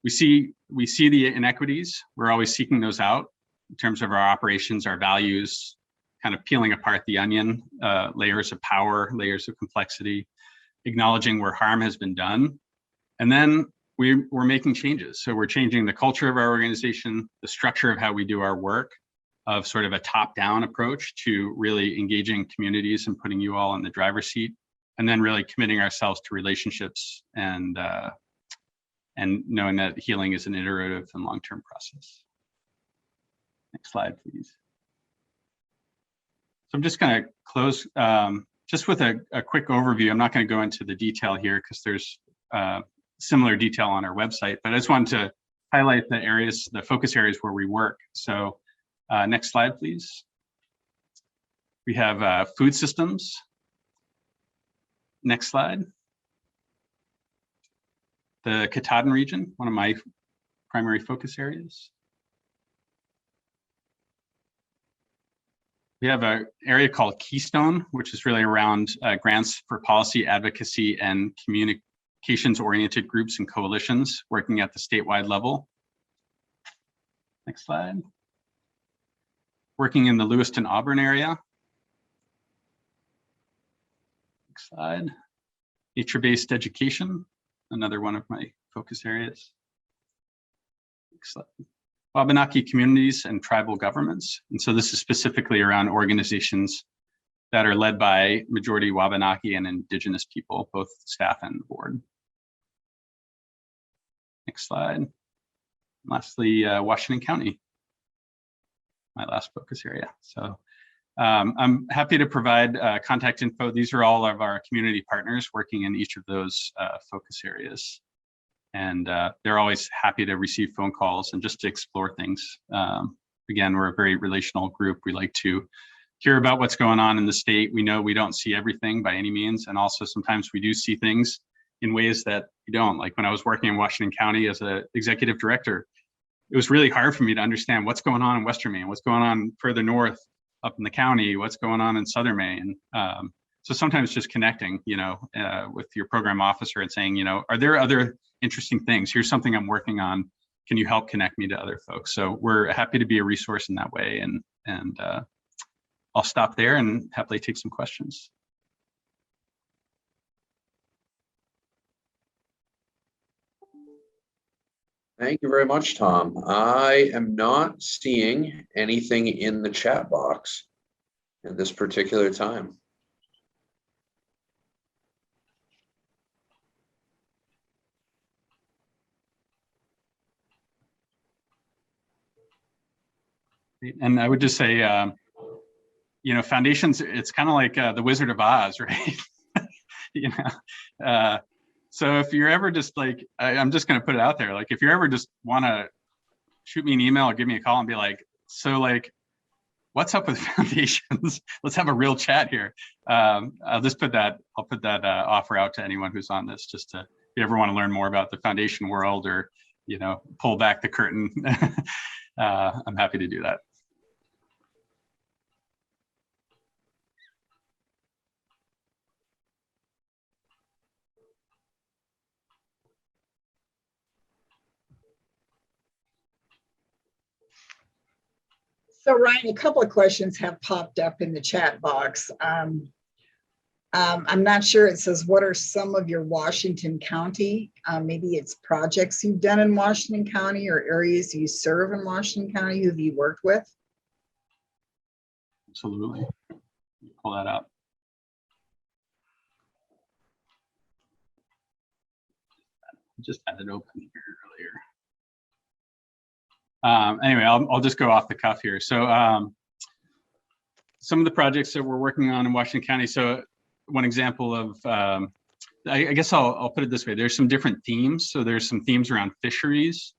We see the inequities. We're always seeking those out in terms of our operations, our values, kind of peeling apart the onion, layers of power, layers of complexity, acknowledging where harm has been done. And then we're making changes. So we're changing the culture of our organization, the structure of how we do our work, of sort of a top-down approach to really engaging communities and putting you all in the driver's seat, and then really committing ourselves to relationships and knowing that healing is an iterative and long-term process. Next slide, please. So I'm just going to close just with a quick overview. I'm not going to go into the detail here because there's similar detail on our website, but I just wanted to highlight the areas, the focus areas where we work. So next slide, please. We have food systems. Next slide. The Katahdin region, one of my primary focus areas. We have an area called Keystone, which is really around grants for policy advocacy and communications-oriented groups and coalitions working at the statewide level. Next slide. Working in the Lewiston-Auburn area. Next slide. Nature-based education, another one of my focus areas. Next slide. Wabanaki communities and tribal governments. And so this is specifically around organizations that are led by majority Wabanaki and Indigenous people, both staff and board. Next slide. Lastly, Washington County, my last focus area. So I'm happy to provide contact info. These are all of our community partners working in each of those focus areas. And they're always happy to receive phone calls and just to explore things. Again, we're a very relational group. We like to hear about what's going on in the state. We know we don't see everything by any means. And also sometimes we do see things in ways that we don't. Like when I was working in Washington County as an executive director, it was really hard for me to understand what's going on in Western Maine, what's going on further north up in the county, what's going on in Southern Maine. So sometimes just connecting, with your program officer and saying, are there other interesting things? Here's something I'm working on. Can you help connect me to other folks? So we're happy to be a resource in that way. And I'll stop there and happily take some questions. Thank you very much, Tom. I am not seeing anything in the chat box at this particular time. And I would just say, foundations, it's kind of like the Wizard of Oz, right? So if you're ever just like, I'm just going to put it out there, like if you ever just want to shoot me an email or give me a call and be like, so like, what's up with foundations? Let's have a real chat here. I'll just put that, offer out to anyone who's on this, just to, if you ever want to learn more about the foundation world or, pull back the curtain, I'm happy to do that. So Ryan, a couple of questions have popped up in the chat box. I'm not sure. It says, what are some of your Washington County? Maybe it's projects you've done in Washington County or areas you serve in Washington County who you worked with? Absolutely. Pull that up. just had it open here earlier. Anyway, I'll just go off the cuff here. So some of the projects that we're working on in Washington County. So one example of, I guess I'll put it this way. There's some different themes. So there's some themes around fisheries,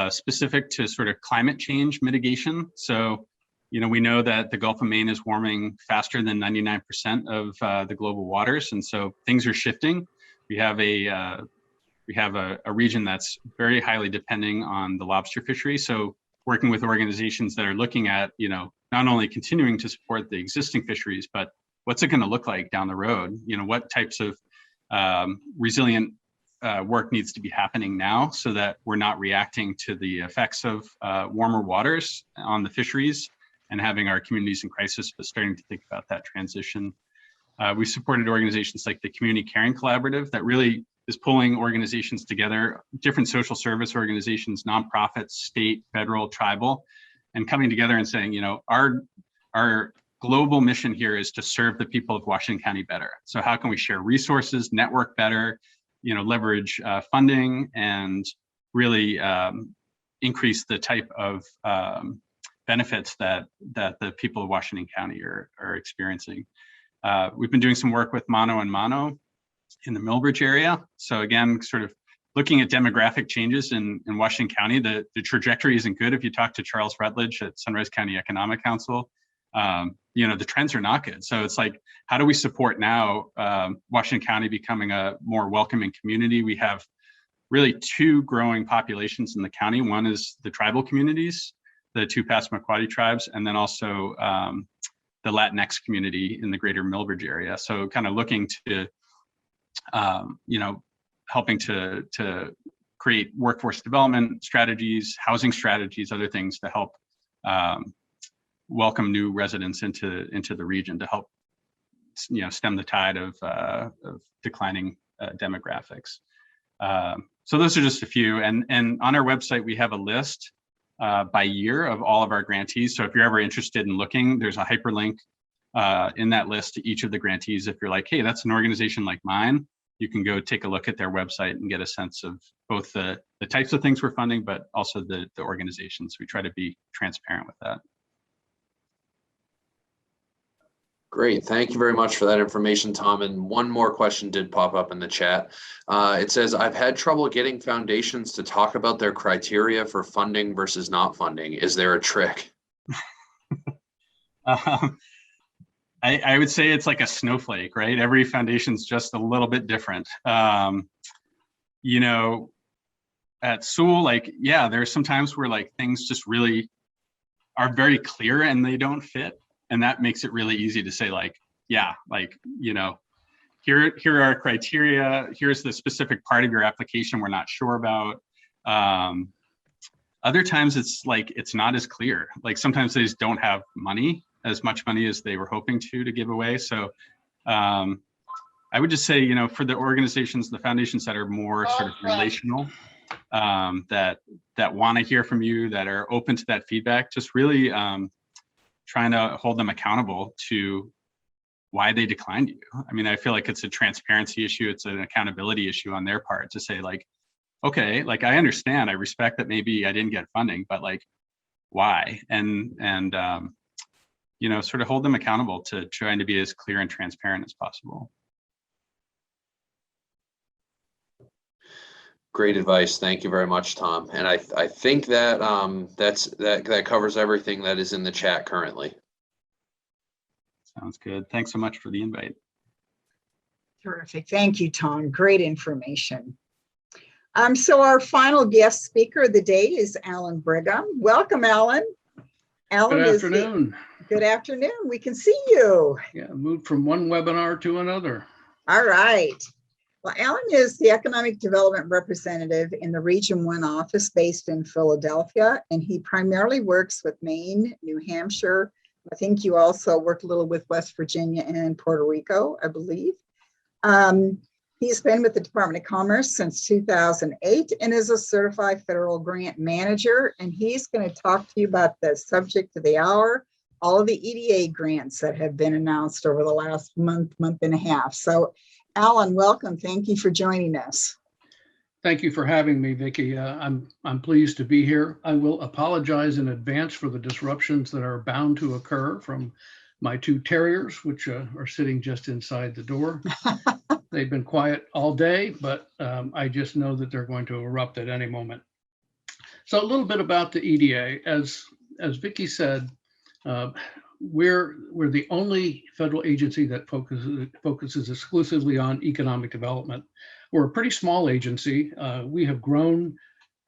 specific to sort of climate change mitigation. So, we know that the Gulf of Maine is warming faster than 99% of the global waters. And so things are shifting. We have a region that's very highly depending on the lobster fishery. So working with organizations that are looking at, not only continuing to support the existing fisheries, but what's it going to look like down the road? What types of resilient work needs to be happening now so that we're not reacting to the effects of warmer waters on the fisheries and having our communities in crisis, but starting to think about that transition. We supported organizations like the Community Caring Collaborative that really is pulling organizations together, different social service organizations, nonprofits, state, federal, tribal, and coming together and saying, our global mission here is to serve the people of Washington County better. So how can we share resources, network better, leverage funding, and really increase the type of benefits that the people of Washington County are experiencing. We've been doing some work with Mono and Mono in the Millbridge area. So again, sort of looking at demographic changes in Washington County, the trajectory isn't good. If you talk to Charles Rutledge at Sunrise County Economic Council, the trends are not good. So it's like, how do we support now Washington County becoming a more welcoming community? We have really two growing populations in the county. One is the tribal communities, the two Passamaquoddy tribes, and then also the Latinx community in the greater Millbridge area. So kind of looking to, helping to create workforce development strategies, housing strategies, other things to help welcome new residents into the region to help, stem the tide of declining demographics. So those are just a few. And on our website, we have a list by year of all of our grantees. So if you're ever interested in looking, there's a hyperlink in that list to each of the grantees. If you're like, hey, that's an organization like mine, you can go take a look at their website and get a sense of both the types of things we're funding, but also the organizations. We try to be transparent with that. Great, thank you very much for that information, Tom. And one more question did pop up in the chat. It says, I've had trouble getting foundations to talk about their criteria for funding versus not funding. Is there a trick? I would say it's like a snowflake, right? Every foundation's just a little bit different. At Sewall, there's some times where things just really are very clear and they don't fit. And that makes it really easy to say here are our criteria. Here's the specific part of your application we're not sure about. Other times it's not as clear. Sometimes they just don't have as much money as they were hoping to give away. So I would just say, for the organizations, the foundations that are more sort of relational, that want to hear from you, that are open to that feedback, just really trying to hold them accountable to why they declined you. I mean, I feel like it's a transparency issue. It's an accountability issue on their part to say okay, I understand, I respect that maybe I didn't get funding, but why? And sort of hold them accountable to trying to be as clear and transparent as possible. Great advice. Thank you very much, Tom. And I think that that covers everything that is in the chat currently. Sounds good. Thanks so much for the invite. Terrific. Thank you, Tom. Great information. So our final guest speaker of the day is Alan Brigham. Welcome, Alan. Alan, good afternoon. Good afternoon. We can see you. Yeah, moved from one webinar to another. All right. Well, Alan is the Economic Development Representative in the Region 1 office based in Philadelphia, and he primarily works with Maine, New Hampshire. I think you also work a little with West Virginia and Puerto Rico, I believe. He's been with the Department of Commerce since 2008 and is a certified federal grant manager. And he's going to talk to you about the subject of the hour, all of the EDA grants that have been announced over the last month and a half. So Alan, welcome. Thank you for joining us. Thank you for having me, Vicki. I'm pleased to be here. I will apologize in advance for the disruptions that are bound to occur from my two terriers, which are sitting just inside the door. They've been quiet all day, but I just know that they're going to erupt at any moment. So a little bit about the EDA. As Vicki said, we're the only federal agency that focuses exclusively on economic development. We're a pretty small agency. We have grown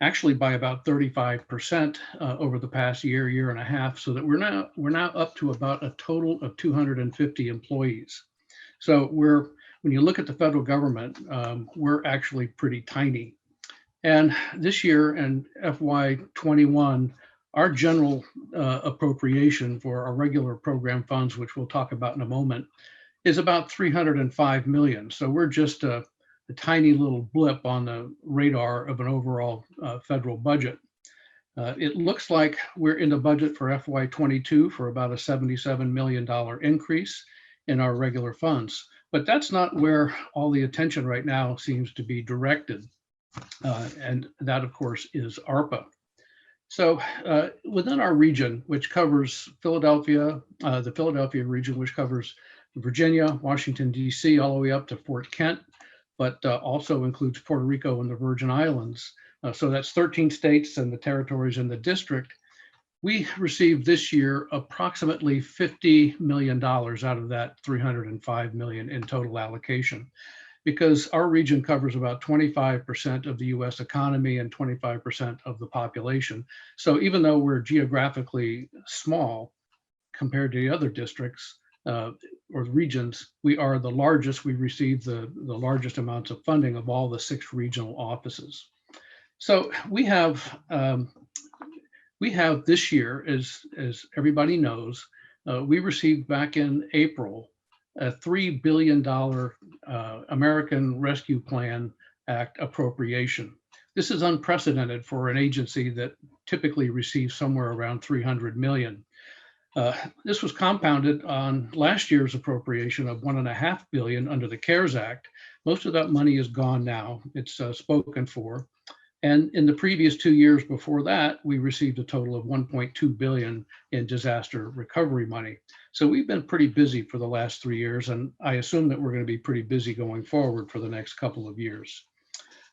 actually by about 35% over the past year and a half, so that we're now up to about a total of 250 employees. So when you look at the federal government, we're actually pretty tiny. And this year in FY21, our general appropriation for our regular program funds, which we'll talk about in a moment, is about 305 million. So we're just a tiny little blip on the radar of an overall federal budget. It looks like we're in the budget for FY22 for about a $77 million increase in our regular funds. But that's not where all the attention right now seems to be directed. And that, of course, is ARPA. So within our region, which covers Philadelphia, the Philadelphia region, which covers Virginia, Washington, D.C., all the way up to Fort Kent, but also includes Puerto Rico and the Virgin Islands. So that's 13 states and the territories in the district. We received this year approximately $50 million out of that 305 million in total allocation, because our region covers about 25% of the US economy and 25% of the population. So even though we're geographically small compared to the other districts, or regions, we are the largest. We receive the largest amounts of funding of all the 6 regional offices. So we have this year, as everybody knows, we received back in April a $3 billion American Rescue Plan Act appropriation. This is unprecedented for an agency that typically receives somewhere around 300 million. This was compounded on last year's appropriation of $1.5 billion under the CARES Act. Most of that money is gone now. It's spoken for. And in the previous 2 years before that, we received a total of $1.2 billion in disaster recovery money. So we've been pretty busy for the last 3 years, and I assume that we're going to be pretty busy going forward for the next couple of years.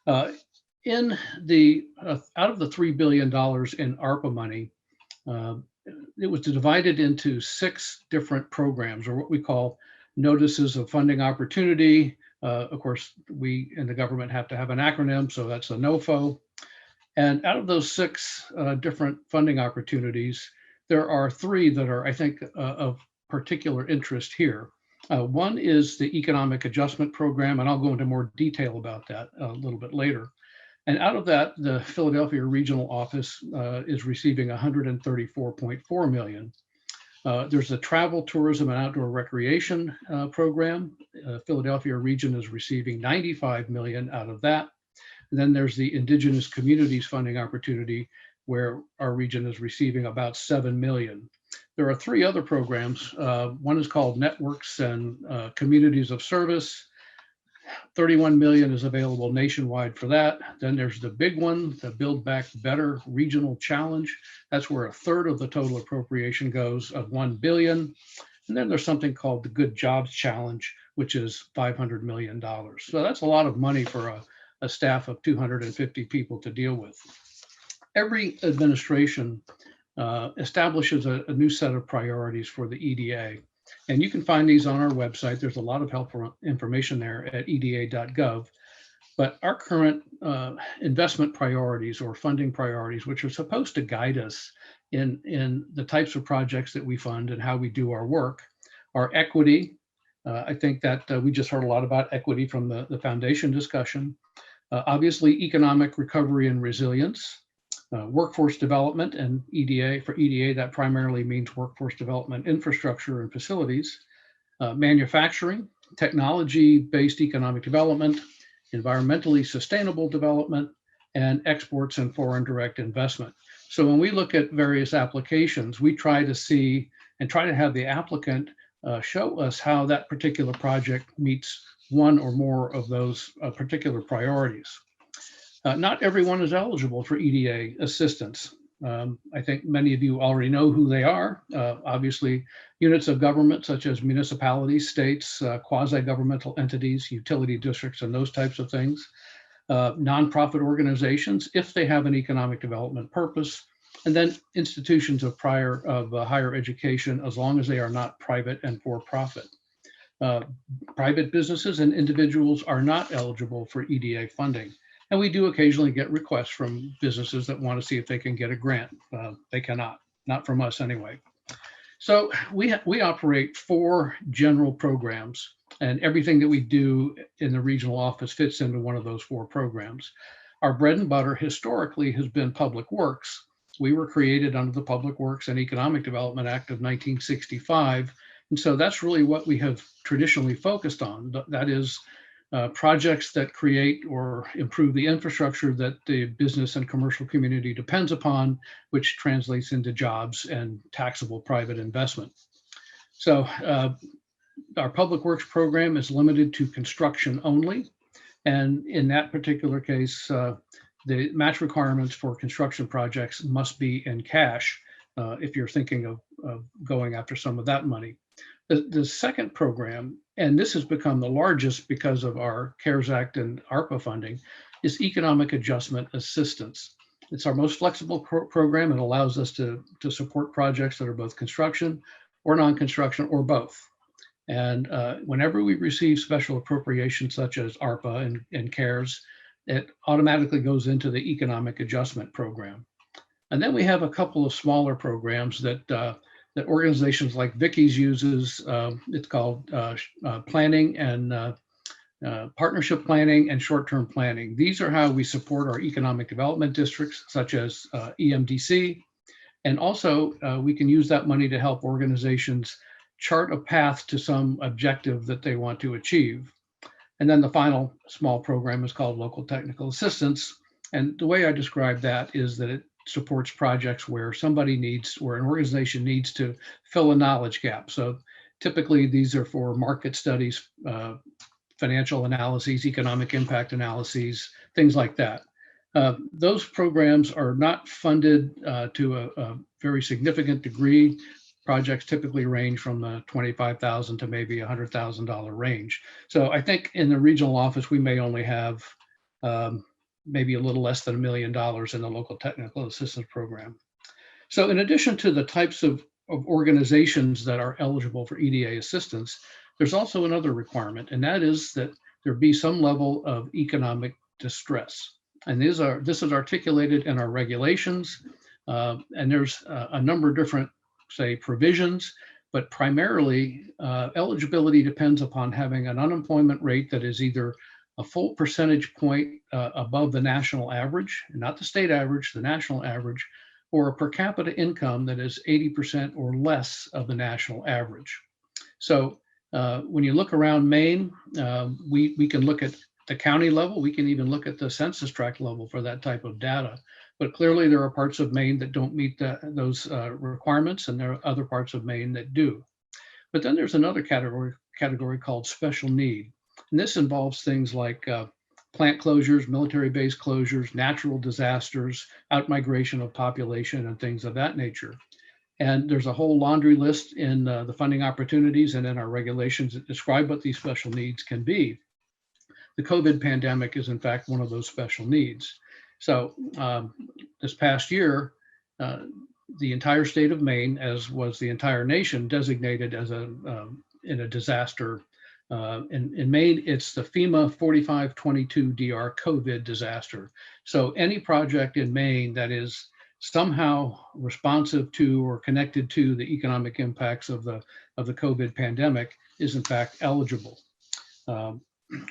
Out of the $3 billion in ARPA money, it was divided into 6 different programs, or what we call notices of funding opportunity. Of course, we in the government have to have an acronym, so that's a NOFO. And out of those 6 different funding opportunities, there are 3 that are, I think, of particular interest here. One is the Economic Adjustment Program, and I'll go into more detail about that a little bit later. And out of that, the Philadelphia Regional Office is receiving 134.4 million. There's the Travel, Tourism, and Outdoor Recreation Program. Philadelphia region is receiving 95 million out of that. And then there's the Indigenous Communities Funding Opportunity, where our region is receiving about 7 million. There are 3 other programs. One is called Networks and Communities of Service. 31 million is available nationwide for that. Then there's the big one, the Build Back Better Regional Challenge. That's where 1/3 of the total appropriation goes, of 1 billion. And then there's something called the Good Jobs Challenge, which is $500 million. So that's a lot of money for a staff of 250 people to deal with. Every administration establishes a new set of priorities for the EDA. And you can find these on our website. There's a lot of helpful information there at eda.gov. But our current investment priorities or funding priorities, which are supposed to guide us in the types of projects that we fund and how we do our work, are equity. I think that we just heard a lot about equity from the foundation discussion. Obviously, economic recovery and resilience. Workforce development, and for EDA, that primarily means workforce development, infrastructure, and facilities. Manufacturing, technology-based economic development, environmentally sustainable development, and exports and foreign direct investment. So when we look at various applications, we try to see and try to have the applicant show us how that particular project meets one or more of those particular priorities. Not everyone is eligible for EDA assistance. I think many of you already know who they are. Obviously, units of government such as municipalities, states, quasi-governmental entities, utility districts, and those types of things. Nonprofit organizations, if they have an economic development purpose, and then institutions of higher education, as long as they are not private and for-profit. Private businesses and individuals are not eligible for EDA funding. And we do occasionally get requests from businesses that want to see if they can get a grant. They cannot, not from us anyway. So we operate 4 general programs, and everything that we do in the regional office fits into one of those 4 programs. Our bread and butter historically has been public works. We were created under the Public Works and Economic Development Act of 1965. And so that's really what we have traditionally focused on. That is projects that create or improve the infrastructure that the business and commercial community depends upon, which translates into jobs and taxable private investment. So our public works program is limited to construction only. And in that particular case, the match requirements for construction projects must be in cash if you're thinking of going after some of that money. The second program, and this has become the largest because of our CARES Act and ARPA funding, is Economic Adjustment Assistance. It's our most flexible program. It allows us to support projects that are both construction or non-construction or both. And whenever we receive special appropriations such as ARPA and CARES, it automatically goes into the Economic Adjustment Program. And then we have a couple of smaller programs that organizations like Vicki's uses. It's called planning and partnership planning and short-term planning. These are how we support our economic development districts, such as EMDC. And also we can use that money to help organizations chart a path to some objective that they want to achieve. And then the final small program is called Local Technical Assistance. And the way I describe that is that it supports projects where an organization needs to fill a knowledge gap. So typically these are for market studies, financial analyses, economic impact analyses, things like that. Those programs are not funded to a very significant degree. Projects typically range from the $25,000 to maybe $100,000 range. So I think in the regional office, we may only have maybe a little less than $1 million in the local technical assistance program. So in addition to the types of organizations that are eligible for EDA assistance, there's also another requirement, and that is that there be some level of economic distress. And this is articulated in our regulations, and there's a number of different, say, provisions, but primarily eligibility depends upon having an unemployment rate that is either a full percentage point above the national average, not the state average, the national average, or a per capita income that is 80% or less of the national average. So when you look around Maine, we can look at the county level, we can even look at the census tract level for that type of data. But clearly there are parts of Maine that don't meet those requirements, and there are other parts of Maine that do. But then there's another category called special need. And this involves things like plant closures, military base closures, natural disasters, outmigration of population, and things of that nature. And there's a whole laundry list in the funding opportunities and in our regulations that describe what these special needs can be. The COVID pandemic is in fact one of those special needs. So this past year, the entire state of Maine, as was the entire nation, designated as in a disaster. In Maine, it's the FEMA 4522 DR COVID disaster. So any project in Maine that is somehow responsive to or connected to the economic impacts of the COVID pandemic is in fact eligible.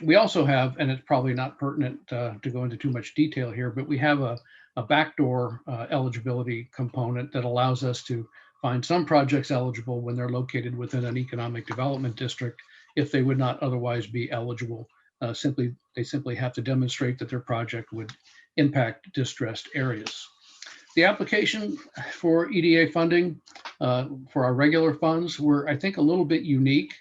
We also have, and it's probably not pertinent to go into too much detail here, but we have a backdoor eligibility component that allows us to find some projects eligible when they're located within an economic development district if they would not otherwise be eligible. They simply have to demonstrate that their project would impact distressed areas. The application for EDA funding for our regular funds were, I think, a little bit unique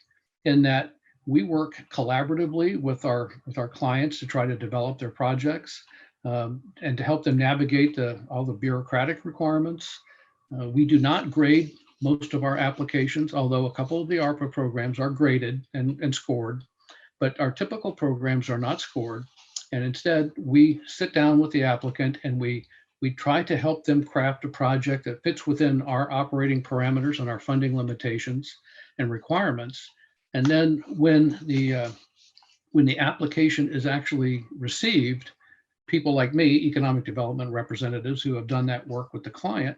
in that we work collaboratively with our clients to try to develop their projects. and to help them navigate all the bureaucratic requirements. We do not grade most of our applications, although a couple of the ARPA programs are graded and scored, but our typical programs are not scored. And instead, we sit down with the applicant and we try to help them craft a project that fits within our operating parameters and our funding limitations and requirements. And then when the application is actually received, people like me, economic development representatives who have done that work with the client,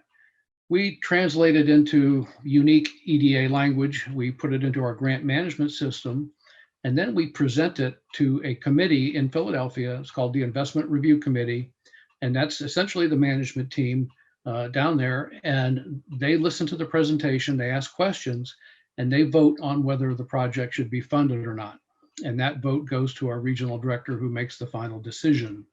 we translate it into unique EDA language. We put it into our grant management system, and then we present it to a committee in Philadelphia. It's called the Investment Review Committee. And that's essentially the management team down there. And they listen to the presentation, they ask questions, and they vote on whether the project should be funded or not. And that vote goes to our regional director, who makes the final decision.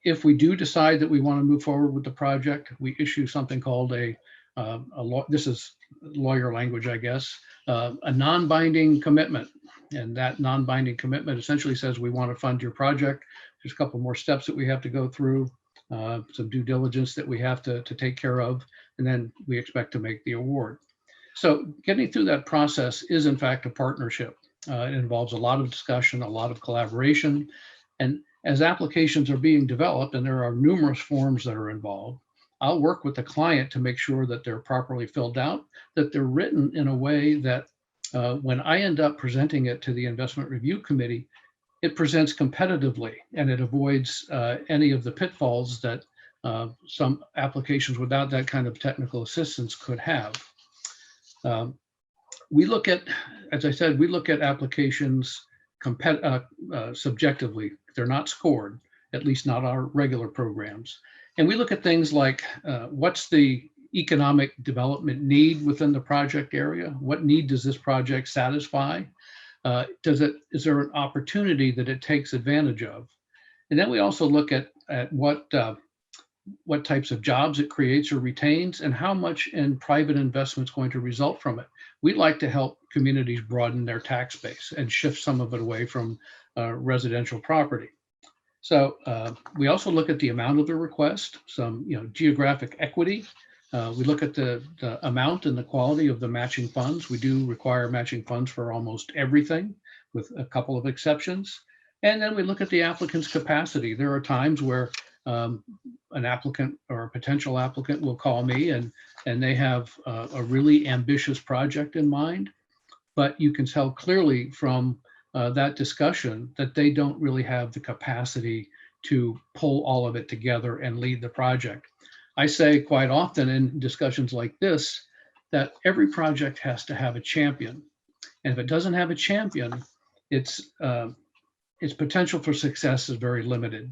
If we do decide that we want to move forward with the project, we issue something called this is lawyer language, I guess, a non-binding commitment. And that non-binding commitment essentially says we want to fund your project. There's a couple more steps that we have to go through, some due diligence that we have to take care of, and then we expect to make the award. So getting through that process is in fact a partnership. It involves a lot of discussion, a lot of collaboration. And as applications are being developed, and there are numerous forms that are involved, I'll work with the client to make sure that they're properly filled out, that they're written in a way that when I end up presenting it to the Investment Review Committee, it presents competitively and it avoids any of the pitfalls that some applications without that kind of technical assistance could have. We look at, as I said, we look at applications subjectively. They're not scored, at least not our regular programs. And we look at things like what's the economic development need within the project area? What need does this project satisfy? Is there an opportunity that it takes advantage of? And then we also look at what types of jobs it creates or retains, and how much in private investment is going to result from it. We'd like to help communities broaden their tax base and shift some of it away from residential property. So we also look at the amount of the request, some geographic equity. We look at the amount and the quality of the matching funds. We do require matching funds for almost everything, with a couple of exceptions. And then we look at the applicant's capacity. There are times where an applicant or a potential applicant will call me and they have a really ambitious project in mind, but you can tell clearly from that discussion that they don't really have the capacity to pull all of it together and lead the project. I say quite often in discussions like this that every project has to have a champion. And if it doesn't have a champion, its potential for success is very limited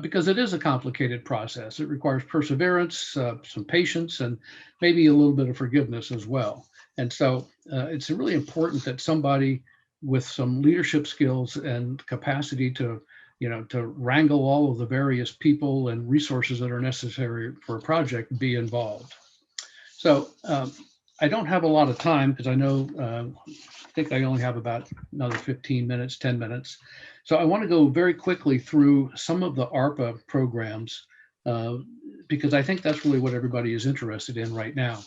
because it is a complicated process. It requires perseverance, some patience, and maybe a little bit of forgiveness as well. And so it's really important that somebody with some leadership skills and capacity to wrangle all of the various people and resources that are necessary for a project be involved. So I don't have a lot of time because I know, I think I only have about another 15 minutes, 10 minutes. So I want to go very quickly through some of the ARPA programs because I think that's really what everybody is interested in right now.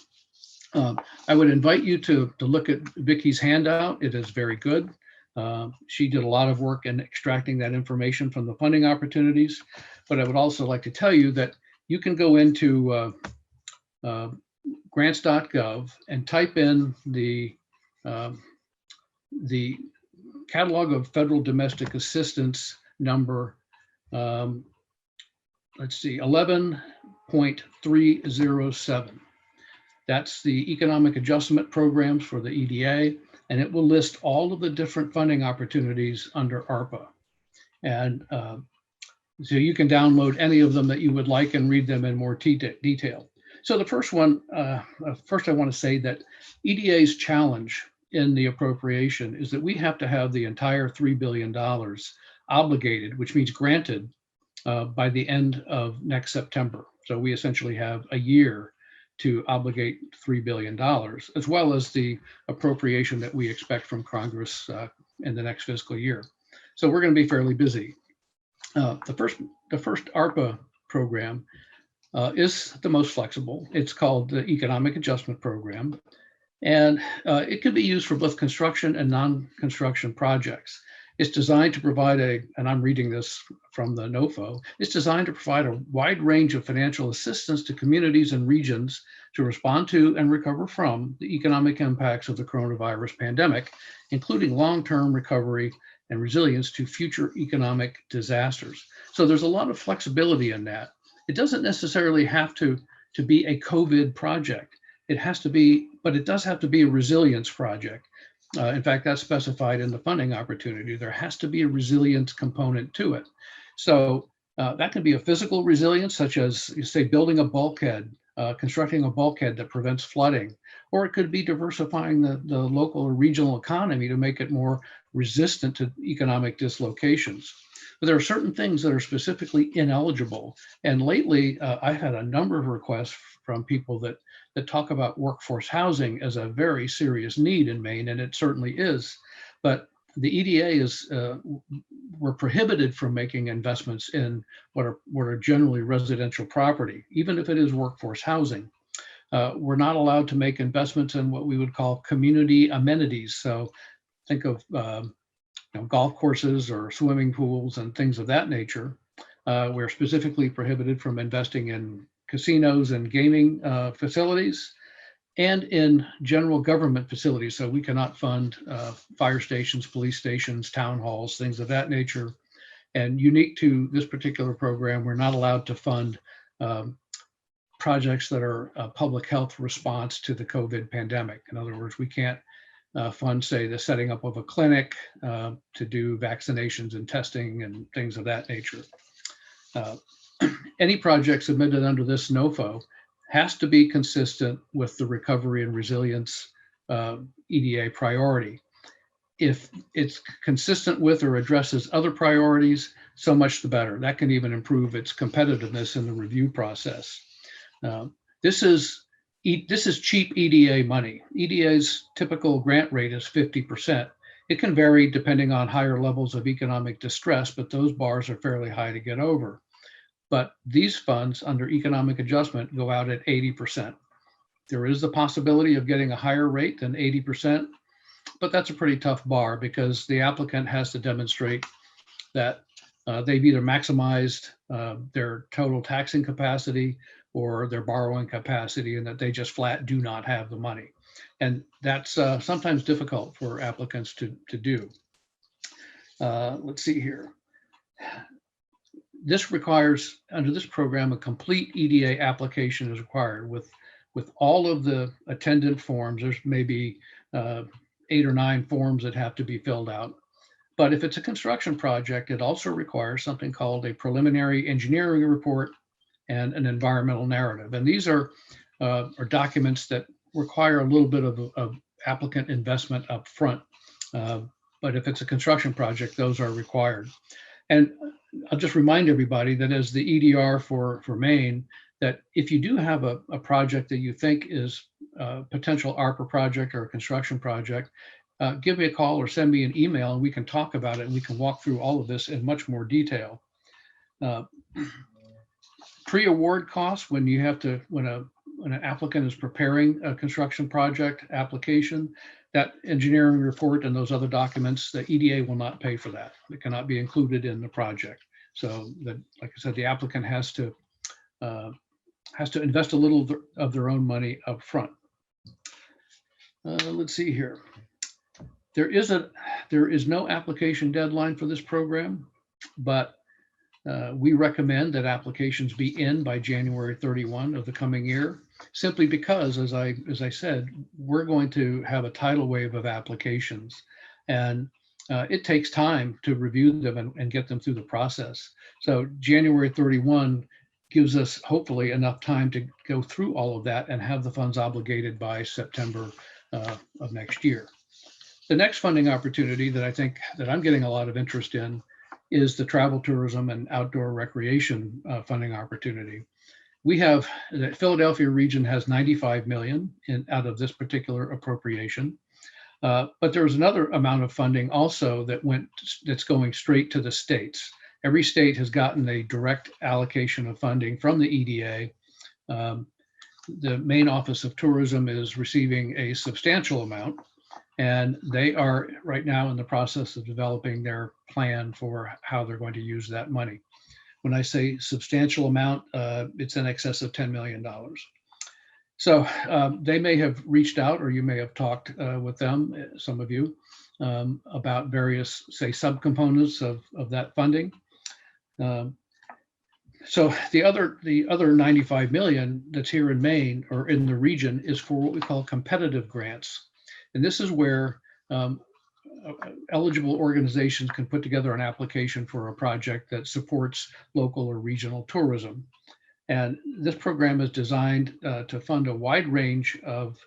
I would invite you to look at Vicki's handout. It is very good. She did a lot of work in extracting that information from the funding opportunities, but I would also like to tell you that you can go into grants.gov and type in the catalog of federal domestic assistance number, let's see, 11.307. That's the economic adjustment programs for the EDA, and it will list all of the different funding opportunities under ARPA. And so you can download any of them that you would like and read them in more detail. So the first one, first I want to say that EDA's challenge in the appropriation is that we have to have the entire $3 billion obligated, which means granted by the end of next September. So we essentially have a year to obligate $3 billion, as well as the appropriation that we expect from Congress in the next fiscal year. So we're going to be fairly busy. The first the first ARPA program is the most flexible. It's called the Economic Adjustment Program. And it can be used for both construction and non-construction projects. It's designed to provide and I'm reading this from the NOFO, it's designed to provide a wide range of financial assistance to communities and regions to respond to and recover from the economic impacts of the coronavirus pandemic, including long-term recovery and resilience to future economic disasters. So there's a lot of flexibility in that. It doesn't necessarily have to be a COVID project. It has to be, but it does have to be a resilience project. In fact, that's specified in the funding opportunity. There has to be a resilience component to it. So that can be a physical resilience, such as, you say, building a bulkhead, constructing a bulkhead that prevents flooding, or it could be diversifying the local or regional economy to make it more resistant to economic dislocations. But there are certain things that are specifically ineligible. And lately, I've had a number of requests from people that talk about workforce housing as a very serious need in Maine, and it certainly is. But the EDA we're prohibited from making investments in what are generally residential property, even if it is workforce housing. We're not allowed to make investments in what we would call community amenities. So think of golf courses or swimming pools and things of that nature. We're specifically prohibited from investing in casinos and gaming facilities and in general government facilities. So we cannot fund fire stations, police stations, town halls, things of that nature. And unique to this particular program, we're not allowed to fund projects that are a public health response to the COVID pandemic. In other words, we can't fund, say, the setting up of a clinic to do vaccinations and testing and things of that nature. Any project submitted under this NOFO has to be consistent with the recovery and resilience EDA priority. If it's consistent with or addresses other priorities, so much the better. That can even improve its competitiveness in the review process. This is cheap EDA money. EDA's typical grant rate is 50%. It can vary depending on higher levels of economic distress, but those bars are fairly high to get over. But these funds under economic adjustment go out at 80%. There is the possibility of getting a higher rate than 80%, but that's a pretty tough bar because the applicant has to demonstrate that they've either maximized their total taxing capacity or their borrowing capacity, and that they just flat do not have the money. And that's sometimes difficult for applicants to do. Let's see here. This requires, under this program, a complete EDA application is required with all of the attendant forms. There's maybe 8 or 9 forms that have to be filled out. But if it's a construction project, it also requires something called a preliminary engineering report and an environmental narrative. And these are documents that require a little bit of applicant investment up front. But if it's a construction project, those are required. And I'll just remind everybody that as the EDR for Maine, that if you do have a project that you think is a potential ARPA project or a construction project, give me a call or send me an email and we can talk about it and we can walk through all of this in much more detail. Pre-award costs, when an applicant is preparing a construction project application, that engineering report and those other documents, the EDA will not pay for that. It cannot be included in the project. So that, like I said, the applicant has to invest a little of their own money up front. Let's see here. There is no application deadline for this program, but we recommend that applications be in by January 31 of the coming year, simply because, as I said, we're going to have a tidal wave of applications, and it takes time to review them and get them through the process. So January 31 gives us hopefully enough time to go through all of that and have the funds obligated by September of next year. The next funding opportunity that I think that I'm getting a lot of interest in is the travel, tourism, and outdoor recreation funding opportunity. We have, the Philadelphia region has 95 million out of this particular appropriation. But there was another amount of funding also that's going straight to the states. Every state has gotten a direct allocation of funding from the EDA. The Maine Office of Tourism is receiving a substantial amount, and they are right now in the process of developing their plan for how they're going to use that money. When I say substantial amount, it's in excess of $10 million. So they may have reached out, or you may have talked with them, some of you, about various, say, subcomponents of that funding. So the other 95 million that's here in Maine or in the region is for what we call competitive grants. And this is where eligible organizations can put together an application for a project that supports local or regional tourism. And this program is designed to fund a wide range of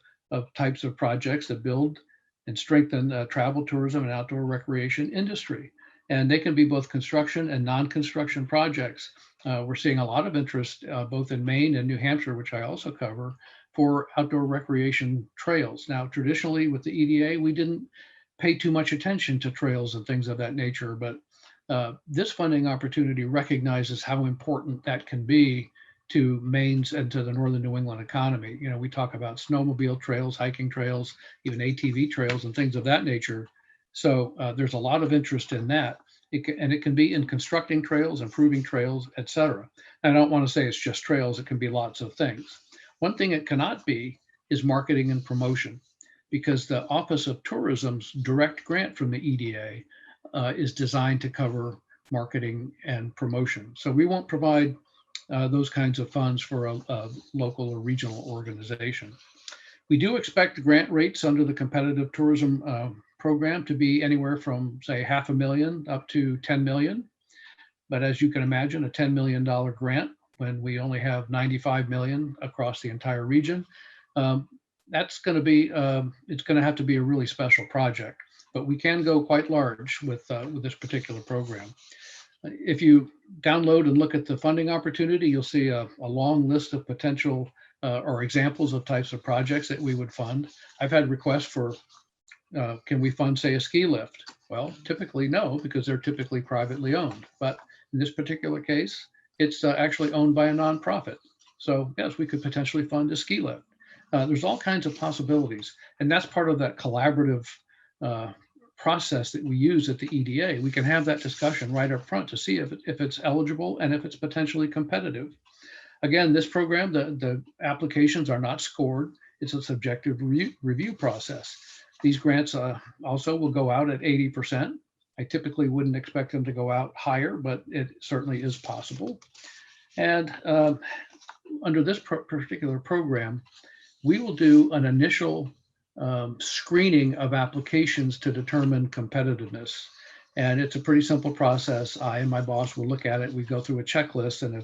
types of projects that build and strengthen travel, tourism, and outdoor recreation industry. And they can be both construction and non-construction projects. We're seeing a lot of interest both in Maine and New Hampshire, which I also cover, for outdoor recreation trails. Now, traditionally with the EDA, we didn't pay too much attention to trails and things of that nature, but this funding opportunity recognizes how important that can be to Maine's and to the Northern New England economy. You know, we talk about snowmobile trails, hiking trails, even ATV trails and things of that nature. So there's a lot of interest in that. And it can be in constructing trails, improving trails, et cetera. And I don't want to say it's just trails, it can be lots of things. One thing it cannot be is marketing and promotion, because the Office of Tourism's direct grant from the EDA is designed to cover marketing and promotion. So we won't provide those kinds of funds for a local or regional organization. We do expect grant rates under the competitive tourism program to be anywhere from, say, $500,000 up to 10 million. But as you can imagine, a $10 million grant when we only have 95 million across the entire region, that's going to be, it's going to have to be a really special project. But we can go quite large with this particular program. If you download and look at the funding opportunity, you'll see a long list of potential or examples of types of projects that we would fund. I've had requests for, can we fund, say, a ski lift? Well, typically no, because they're typically privately owned. But in this particular case, it's actually owned by a nonprofit. So yes, we could potentially fund a ski lift. There's all kinds of possibilities. And that's part of that collaborative process that we use at the EDA. We can have that discussion right up front to see if it's eligible and if it's potentially competitive. Again, this program, the applications are not scored. It's a subjective review process. These grants also will go out at 80%. I typically wouldn't expect them to go out higher, but it certainly is possible. And under this particular program, we will do an initial screening of applications to determine competitiveness. And it's a pretty simple process. I and my boss will look at it. We go through a checklist, and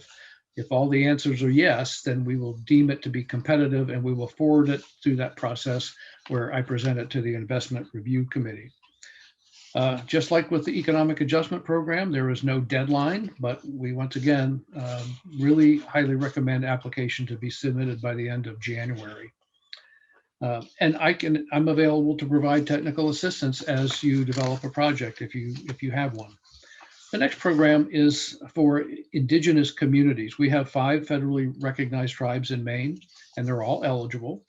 if all the answers are yes, then we will deem it to be competitive, and we will forward it through that process where I present it to the Investment Review Committee. Just like with the Economic Adjustment Program, there is no deadline, but we once again really highly recommend application to be submitted by the end of January. And I'm available to provide technical assistance as you develop a project if you have one. The next program is for indigenous communities. We have 5 federally recognized tribes in Maine, and they're all eligible.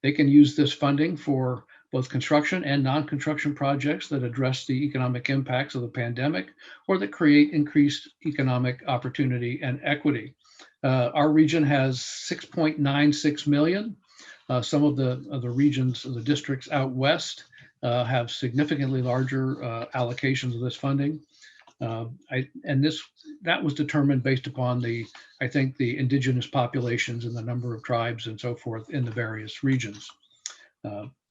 They can use this funding for both construction and non-construction projects that address the economic impacts of the pandemic or that create increased economic opportunity and equity. Our region has 6.96 million. Some of the regions, the districts out west have significantly larger allocations of this funding. That was determined based upon I think the indigenous populations and the number of tribes and so forth in the various regions.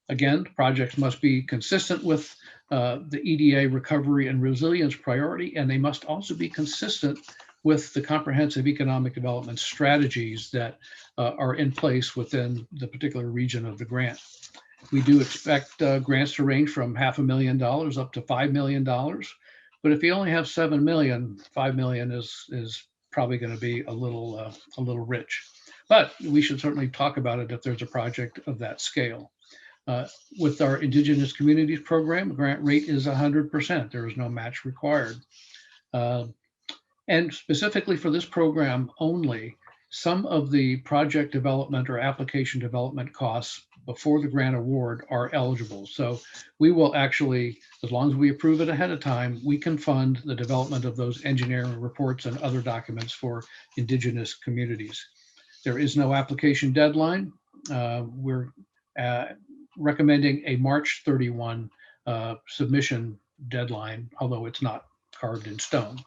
Again, projects must be consistent with the EDA recovery and resilience priority, and they must also be consistent with the comprehensive economic development strategies that are in place within the particular region of the grant. We do expect grants to range from $500,000 up to $5 million. But if you only have 7 million, 5 million is probably going to be a little rich. But we should certainly talk about it if there's a project of that scale. With our Indigenous Communities Program, grant rate is 100%. There is no match required. Uh, and specifically for this program only, some of the project development or application development costs before the grant award are eligible. So we will actually, as long as we approve it ahead of time, we can fund the development of those engineering reports and other documents for Indigenous communities. There is no application deadline. We're recommending a March 31 submission deadline, although it's not carved in stone.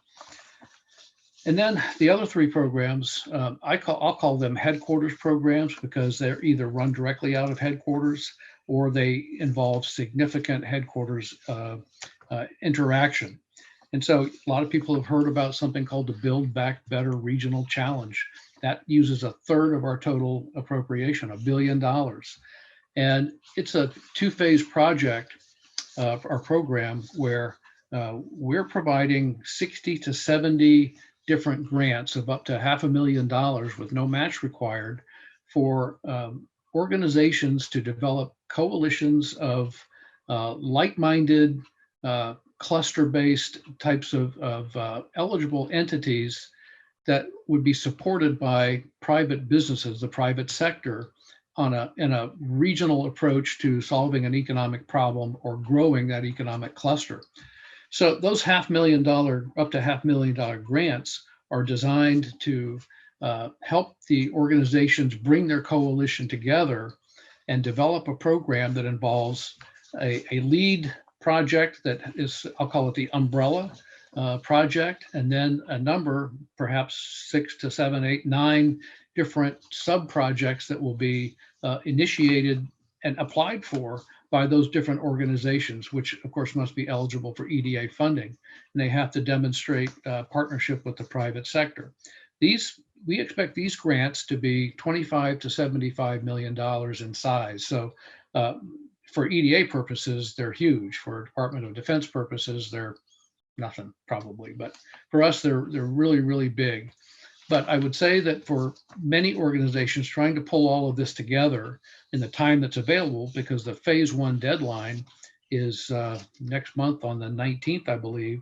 And then the other three programs, I'll call them headquarters programs because they're either run directly out of headquarters or they involve significant headquarters interaction. And so a lot of people have heard about something called the Build Back Better Regional Challenge. That uses a third of our total appropriation, $1 billion. And it's a two-phase project, our program, where we're providing 60 to 70 different grants of up to $500,000 with no match required for organizations to develop coalitions of like-minded, cluster-based types of eligible entities that would be supported by private businesses, the private sector, in a regional approach to solving an economic problem or growing that economic cluster. So those $500,000, up to $500,000 grants are designed to help the organizations bring their coalition together and develop a program that involves a lead project that is, I'll call it the umbrella project, and then a number, perhaps 6 to 7, 8, 9 different sub-projects that will be initiated and applied for by those different organizations, which of course must be eligible for EDA funding. And they have to demonstrate partnership with the private sector. We expect these grants to be $25 to $75 million in size. So for EDA purposes, they're huge. For Department of Defense purposes, they're nothing probably, but for us, they're really, really big. But I would say that for many organizations trying to pull all of this together in the time that's available, because the phase 1 deadline is next month on the 19th, I believe,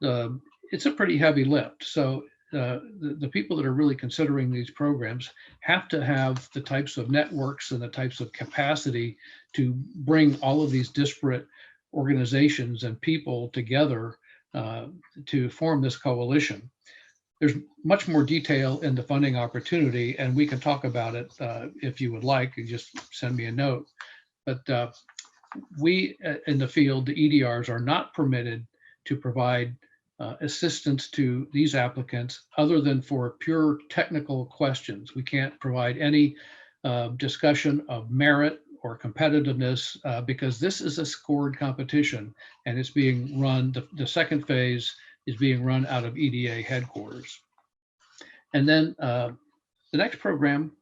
it's a pretty heavy lift. So the people that are really considering these programs have to have the types of networks and the types of capacity to bring all of these disparate organizations and people together to form this coalition. There's much more detail in the funding opportunity, and we can talk about it if you would like. You just send me a note. But we in the field, the EDRs, are not permitted to provide assistance to these applicants other than for pure technical questions. We can't provide any discussion of merit or competitiveness because this is a scored competition, and it's being run, the second phase is being run out of EDA headquarters. And then the next program,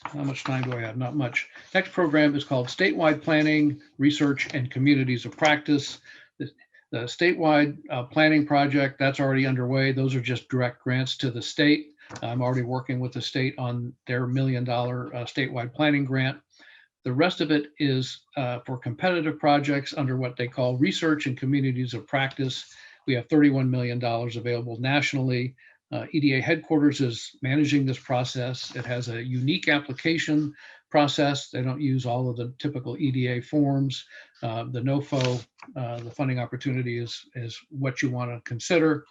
how much time do I have? Not much. Next program is called Statewide Planning, Research, and Communities of Practice. The statewide planning project, that's already underway. Those are just direct grants to the state. I'm already working with the state on their $1 million statewide planning grant. The rest of it is for competitive projects under what they call Research and Communities of Practice. We have $31 million available nationally. EDA headquarters is managing this process. It has a unique application process. They don't use all of the typical EDA forms. The NOFO, the funding opportunity is what you want to consider.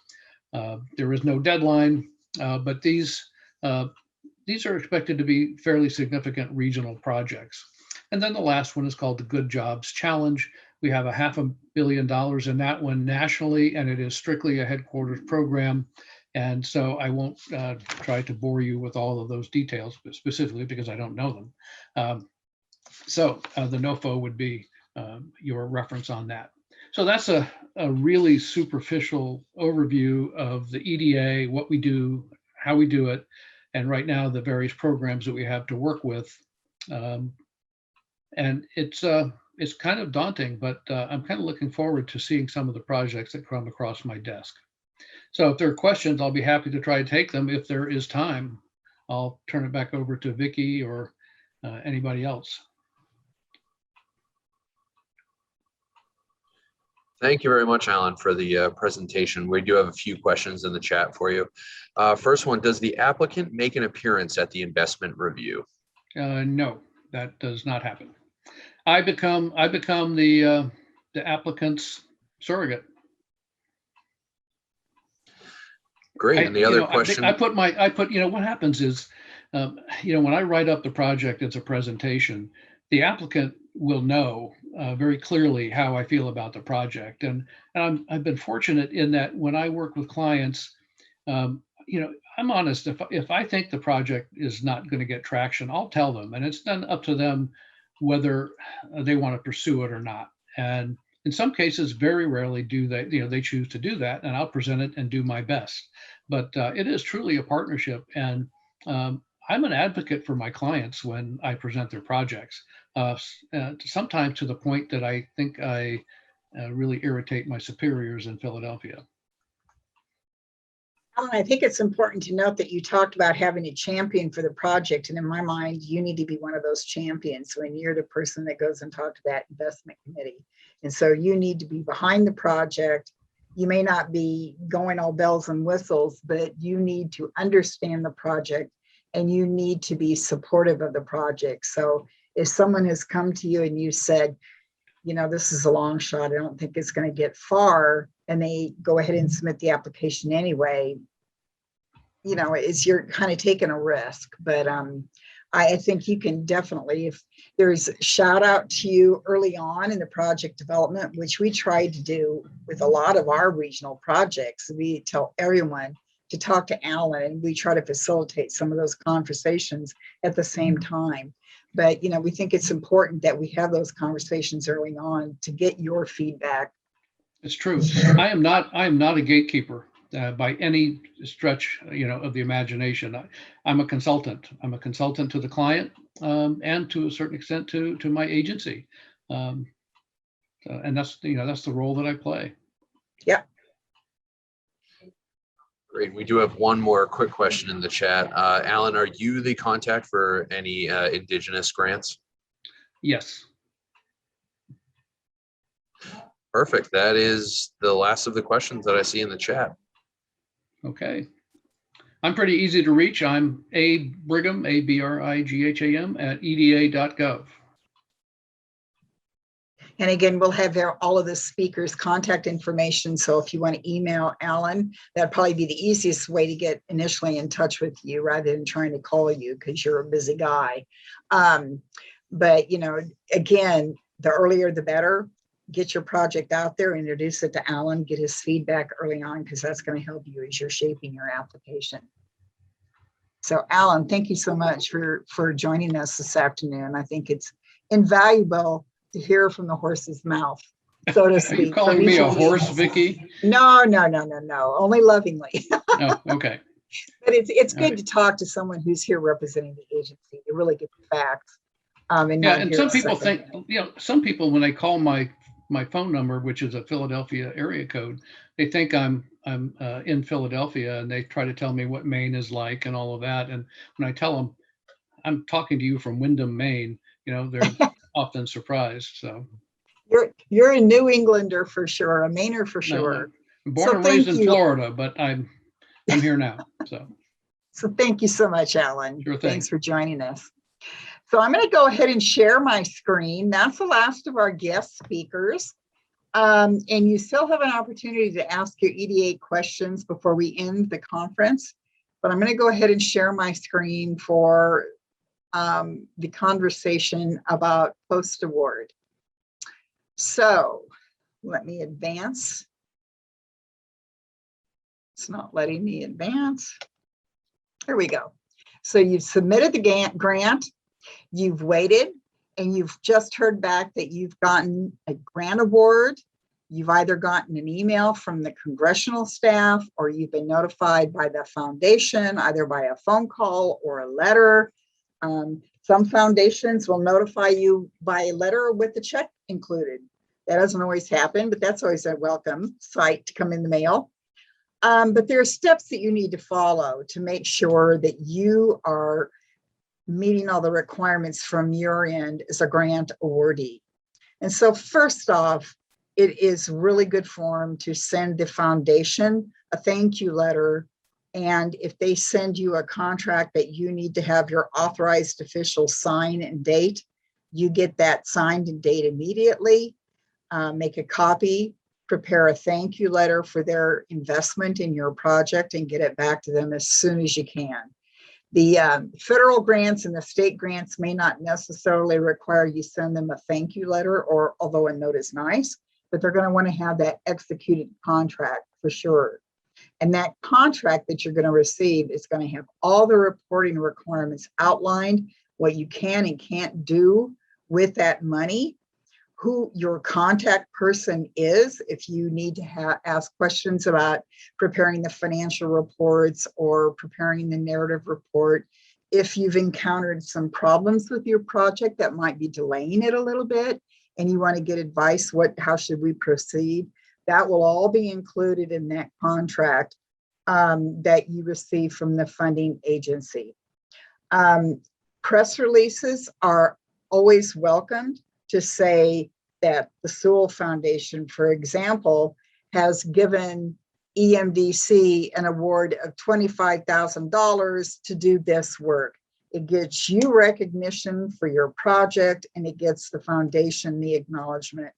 There is no deadline, but these are expected to be fairly significant regional projects. And then the last one is called the Good Jobs Challenge. We have $500 million in that one nationally, and it is strictly a headquarters program. And so I won't try to bore you with all of those details, but specifically because I don't know them. So the NOFO would be your reference on that. So that's a really superficial overview of the EDA, what we do, how we do it, and right now the various programs that we have to work with. And it's kind of daunting, but I'm kind of looking forward to seeing some of the projects that come across my desk. So if there are questions, I'll be happy to try to take them. If there is time, I'll turn it back over to Vicki or anybody else. Thank you very much, Alan, for the presentation. We do have a few questions in the chat for you. First one, does the applicant make an appearance at the investment review? No, that does not happen. I become the applicant's surrogate. Great. And the other question, What happens is, when I write up the project, it's a presentation, the applicant will know very clearly how I feel about the project. And I've been fortunate in that when I work with clients, I'm honest, if I think the project is not going to get traction, I'll tell them, and it's then up to them whether they want to pursue it or not. And in some cases, very rarely do they choose to do that, and I'll present it and do my best. But it is truly a partnership, and I'm an advocate for my clients when I present their projects, sometimes to the point that I think I really irritate my superiors in Philadelphia. Alan, I think it's important to note that you talked about having a champion for the project. And in my mind, you need to be one of those champions when you're the person that goes and talks to that investment committee. And so you need to be behind the project. You may not be going all bells and whistles, but you need to understand the project and you need to be supportive of the project. So if someone has come to you and you said, this is a long shot, I don't think it's going to get far, and they go ahead and submit the application anyway, you're kind of taking a risk. But I think you can definitely, if there's a shout out to you early on in the project development, which we tried to do with a lot of our regional projects, we tell everyone to talk to Alan, and we try to facilitate some of those conversations at the same time. But, we think it's important that we have those conversations early on to get your feedback. It's true. I am not a gatekeeper by any stretch, of the imagination. I'm a consultant. I'm a consultant to the client and to a certain extent to my agency. And that's the role that I play. Yeah. great. We do have one more quick question in the chat. Alan, are you the contact for any Indigenous grants? Yes. Perfect. That is the last of the questions that I see in the chat. Okay. I'm pretty easy to reach. I'm A Brigham, ABRIGHAM at EDA.gov. And again, we'll have all of the speakers' contact information. So if you want to email Alan, that'd probably be the easiest way to get initially in touch with you rather than trying to call you because you're a busy guy. But, again, the earlier the better. Get your project out there, introduce it to Alan, get his feedback early on because that's going to help you as you're shaping your application. So Alan, thank you so much for joining us this afternoon. I think it's invaluable to hear from the horse's mouth, so to speak. Are you calling me a horse, Vicki? No, only lovingly. Oh, okay. But it's good to talk to someone who's here representing the agency to really get the facts. And some people think, some people when they call my phone number, which is a Philadelphia area code, they think I'm in Philadelphia and they try to tell me what Maine is like and all of that. And when I tell them I'm talking to you from Windham, Maine, they're often surprised. So you're a New Englander for sure, a Mainer for sure. No, born and raised in Florida, but I'm here now. So thank you so much, Alan. Sure thing. Thanks for joining us. So I'm going to go ahead and share my screen. That's the last of our guest speakers. And you still have an opportunity to ask your EDA questions before we end the conference. But I'm going to go ahead and share my screen for the conversation about post-award. So let me advance. It's not letting me advance. Here we go. So you've submitted the grant. You've waited and you've just heard back that you've gotten a grant award. You've either gotten an email from the congressional staff or you've been notified by the foundation, either by a phone call or a letter. Some foundations will notify you by a letter with the check included. That doesn't always happen, but that's always a welcome sight to come in the mail. But there are steps that you need to follow to make sure that you are meeting all the requirements from your end as a grant awardee. And so first off, it is really good form to send the foundation a thank you letter. And if they send you a contract that you need to have your authorized official sign and date, you get that signed and date immediately. Make a copy, prepare a thank you letter for their investment in your project, and get it back to them as soon as you can. The federal grants and the state grants may not necessarily require you send them a thank you letter, or although a note is nice, but they're going to want to have that executed contract for sure. And that contract that you're going to receive is going to have all the reporting requirements outlined, what you can and can't do with that money, who your contact person is if you need to ask questions about preparing the financial reports or preparing the narrative report. If you've encountered some problems with your project that might be delaying it a little bit and you want to get advice, how should we proceed? That will all be included in that contract that you receive from the funding agency. Press releases are always welcomed to say that the Sewall Foundation, for example, has given EMDC an award of $25,000 to do this work. It gets you recognition for your project, and it gets the foundation the acknowledgement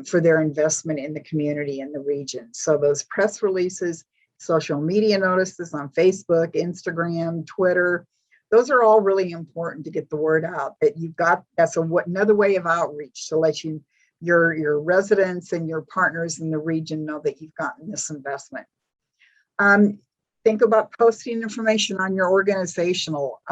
for their investment in the community and the region. So those press releases, social media notices on Facebook, Instagram, Twitter, those are all really important to get the word out that you've got. That's another way of outreach to let your residents and your partners in the region know that you've gotten this investment. Think about posting information on your organizational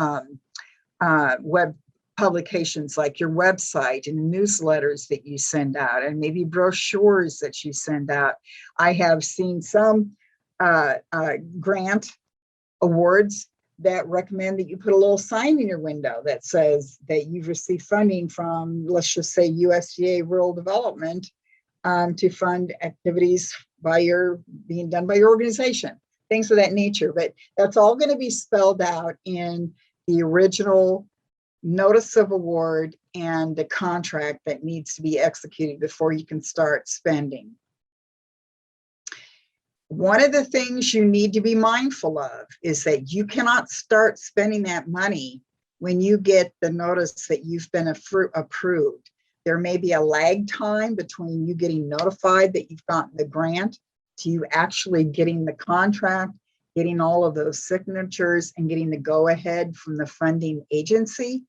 web publications, like your website and newsletters that you send out, and maybe brochures that you send out. I have seen some grant awards that recommend that you put a little sign in your window that says that you've received funding from, let's just say, USDA Rural Development to fund activities being done by your organization, things of that nature. But that's all going to be spelled out in the original notice of award and the contract that needs to be executed before you can start spending. One of the things you need to be mindful of is that you cannot start spending that money when you get the notice that you've been approved. There may be a lag time between you getting notified that you've gotten the grant to you actually getting the contract, getting all of those signatures, and getting the go-ahead from the funding agency.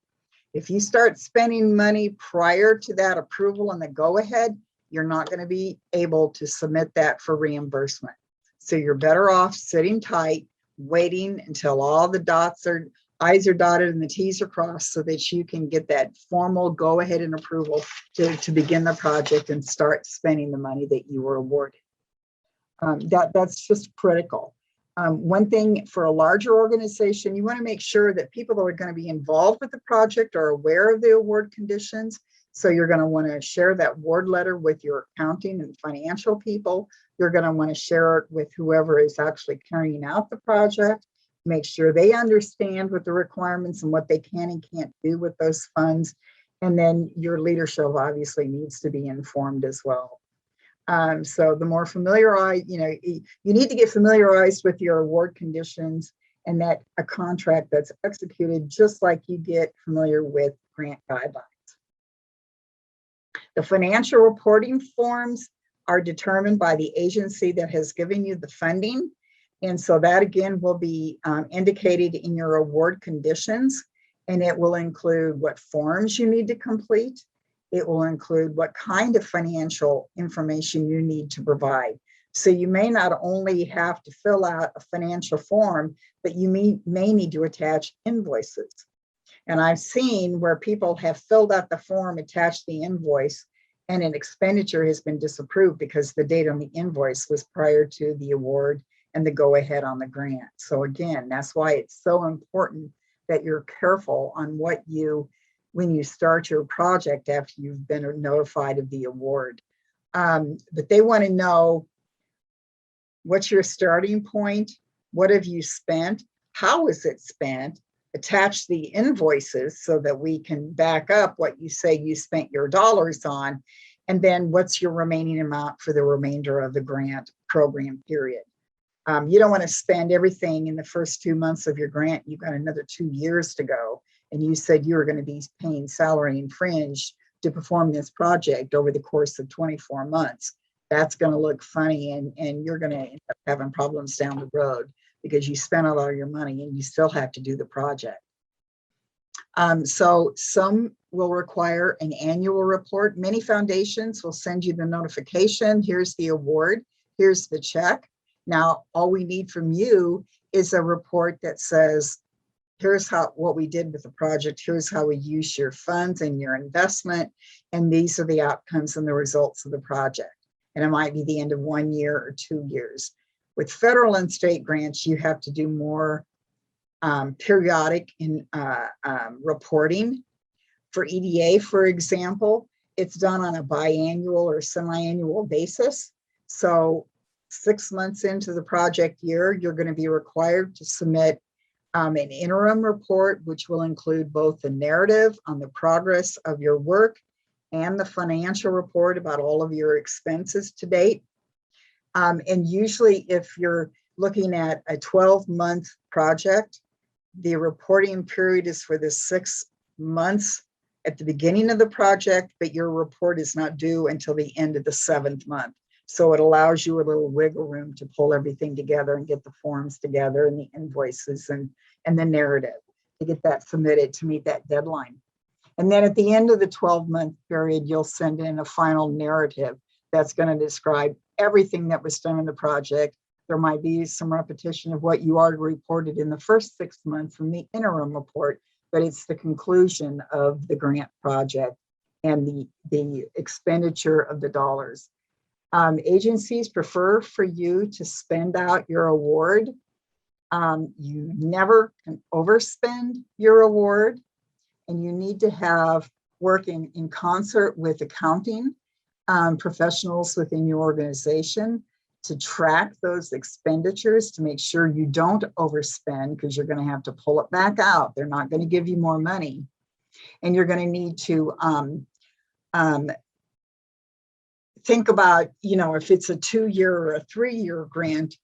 If you start spending money prior to that approval and the go-ahead, you're not going to be able to submit that for reimbursement. So you're better off sitting tight, waiting until all the I's are dotted and the T's are crossed, so that you can get that formal go-ahead and approval to begin the project and start spending the money that you were awarded. That's just critical. One thing for a larger organization, you want to make sure that people that are going to be involved with the project are aware of the award conditions. So you're going to want to share that award letter with your accounting and financial people. You're going to want to share it with whoever is actually carrying out the project. Make sure they understand what the requirements and what they can and can't do with those funds. And then your leadership obviously needs to be informed as well. So the more familiarized, you need to get familiarized with your award conditions and that a contract that's executed just like you get familiar with grant guidelines. The financial reporting forms are determined by the agency that has given you the funding. And so that again will be indicated in your award conditions, and it will include what forms you need to complete. It will include what kind of financial information you need to provide. So you may not only have to fill out a financial form, but you may need to attach invoices. And I've seen where people have filled out the form, attached the invoice, and an expenditure has been disapproved because the date on the invoice was prior to the award and the go ahead on the grant. So again, that's why it's so important that you're careful on when you start your project after you've been notified of the award. But they want to know what's your starting point, what have you spent, how is it spent, attach the invoices so that we can back up what you say you spent your dollars on. And then what's your remaining amount for the remainder of the grant program period? You don't want to spend everything in the first 2 months of your grant. You've got another 2 years to go. And you said you were going to be paying salary and fringe to perform this project over the course of 24 months. That's going to look funny, and you're going to end up having problems down the road because you spent all your money and you still have to do the project. So some will require an annual report. Many foundations will send you the notification. Here's the award. Here's the check. Now, all we need from you is a report that says, here's what we did with the project. Here's how we use your funds and your investment. And these are the outcomes and the results of the project. And it might be the end of 1 year or 2 years. With federal and state grants, you have to do more periodic reporting. For EDA, for example, it's done on a biannual or semi-annual basis. So 6 months into the project year, you're going to be required to submit an interim report, which will include both the narrative on the progress of your work and the financial report about all of your expenses to date. And usually if you're looking at a 12-month project, the reporting period is for the 6 months at the beginning of the project, but your report is not due until the end of the 7th month. So it allows you a little wiggle room to pull everything together and get the forms together and the invoices and the narrative to get that submitted to meet that deadline. And then at the end of the 12-month period, you'll send in a final narrative that's going to describe everything that was done in the project. There might be some repetition of what you already reported in the first 6 months from the interim report, but it's the conclusion of the grant project and the expenditure of the dollars. Agencies prefer for you to spend out your award. You never can overspend your award, and you need to have working in concert with accounting professionals within your organization to track those expenditures to make sure you don't overspend, because you're going to have to pull it back out. They're not going to give you more money. And you're going to need to think about, if it's a 2-year or a 3-year grant,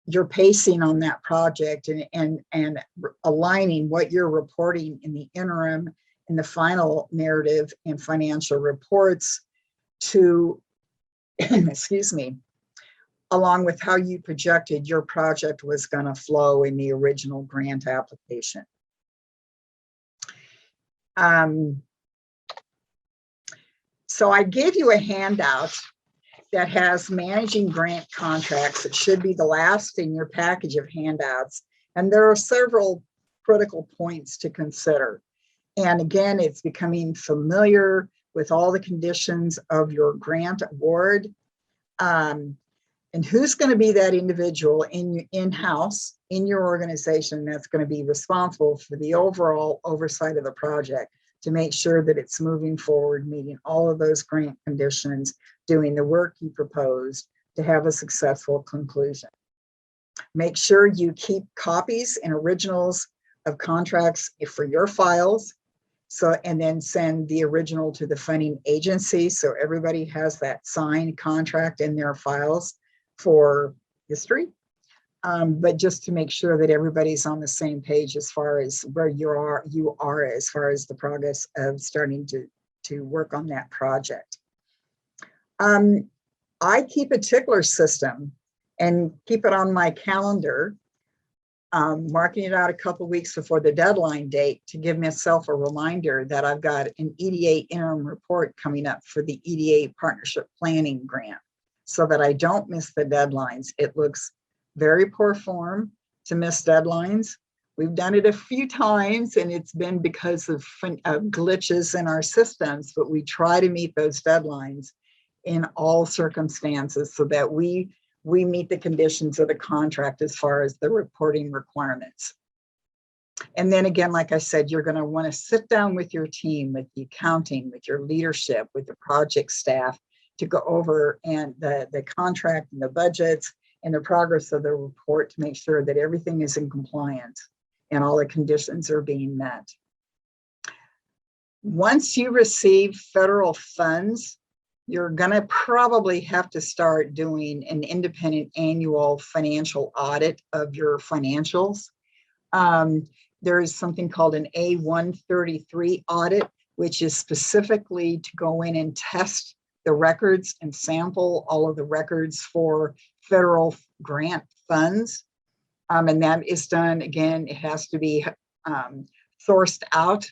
you're pacing on that project and aligning what you're reporting in the interim and the final narrative and financial reports to, excuse me, along with how you projected your project was going to flow in the original grant application. So I gave you a handout that has managing grant contracts. It should be the last in your package of handouts. And there are several critical points to consider. And again, it's becoming familiar with all the conditions of your grant award. And who's going to be that individual in-house in your organization that's going to be responsible for the overall oversight of the project to make sure that it's moving forward, meeting all of those grant conditions, doing the work you proposed to have a successful conclusion. Make sure you keep copies and originals of contracts for your files. And then send the original to the funding agency so everybody has that signed contract in their files for history. But just to make sure that everybody's on the same page as far as where you are as far as the progress of starting to work on that project. I keep a tickler system and keep it on my calendar, marking it out a couple weeks before the deadline date to give myself a reminder that I've got an EDA interim report coming up for the EDA Partnership Planning Grant so that I don't miss the deadlines. It looks very poor form to miss deadlines. We've done it a few times and it's been because of glitches in our systems, but we try to meet those deadlines in all circumstances so that we meet the conditions of the contract as far as the reporting requirements. And then again, like I said, you're going to want to sit down with your team, with the accounting, with your leadership, with the project staff to go over and the contract and the budgets and the progress of the report to make sure that everything is in compliance and all the conditions are being met. Once you receive federal funds, you're gonna probably have to start doing an independent annual financial audit of your financials. There is something called an A133 audit, which is specifically to go in and test the records and sample all of the records for federal grant funds. And that is done, again, it has to be sourced out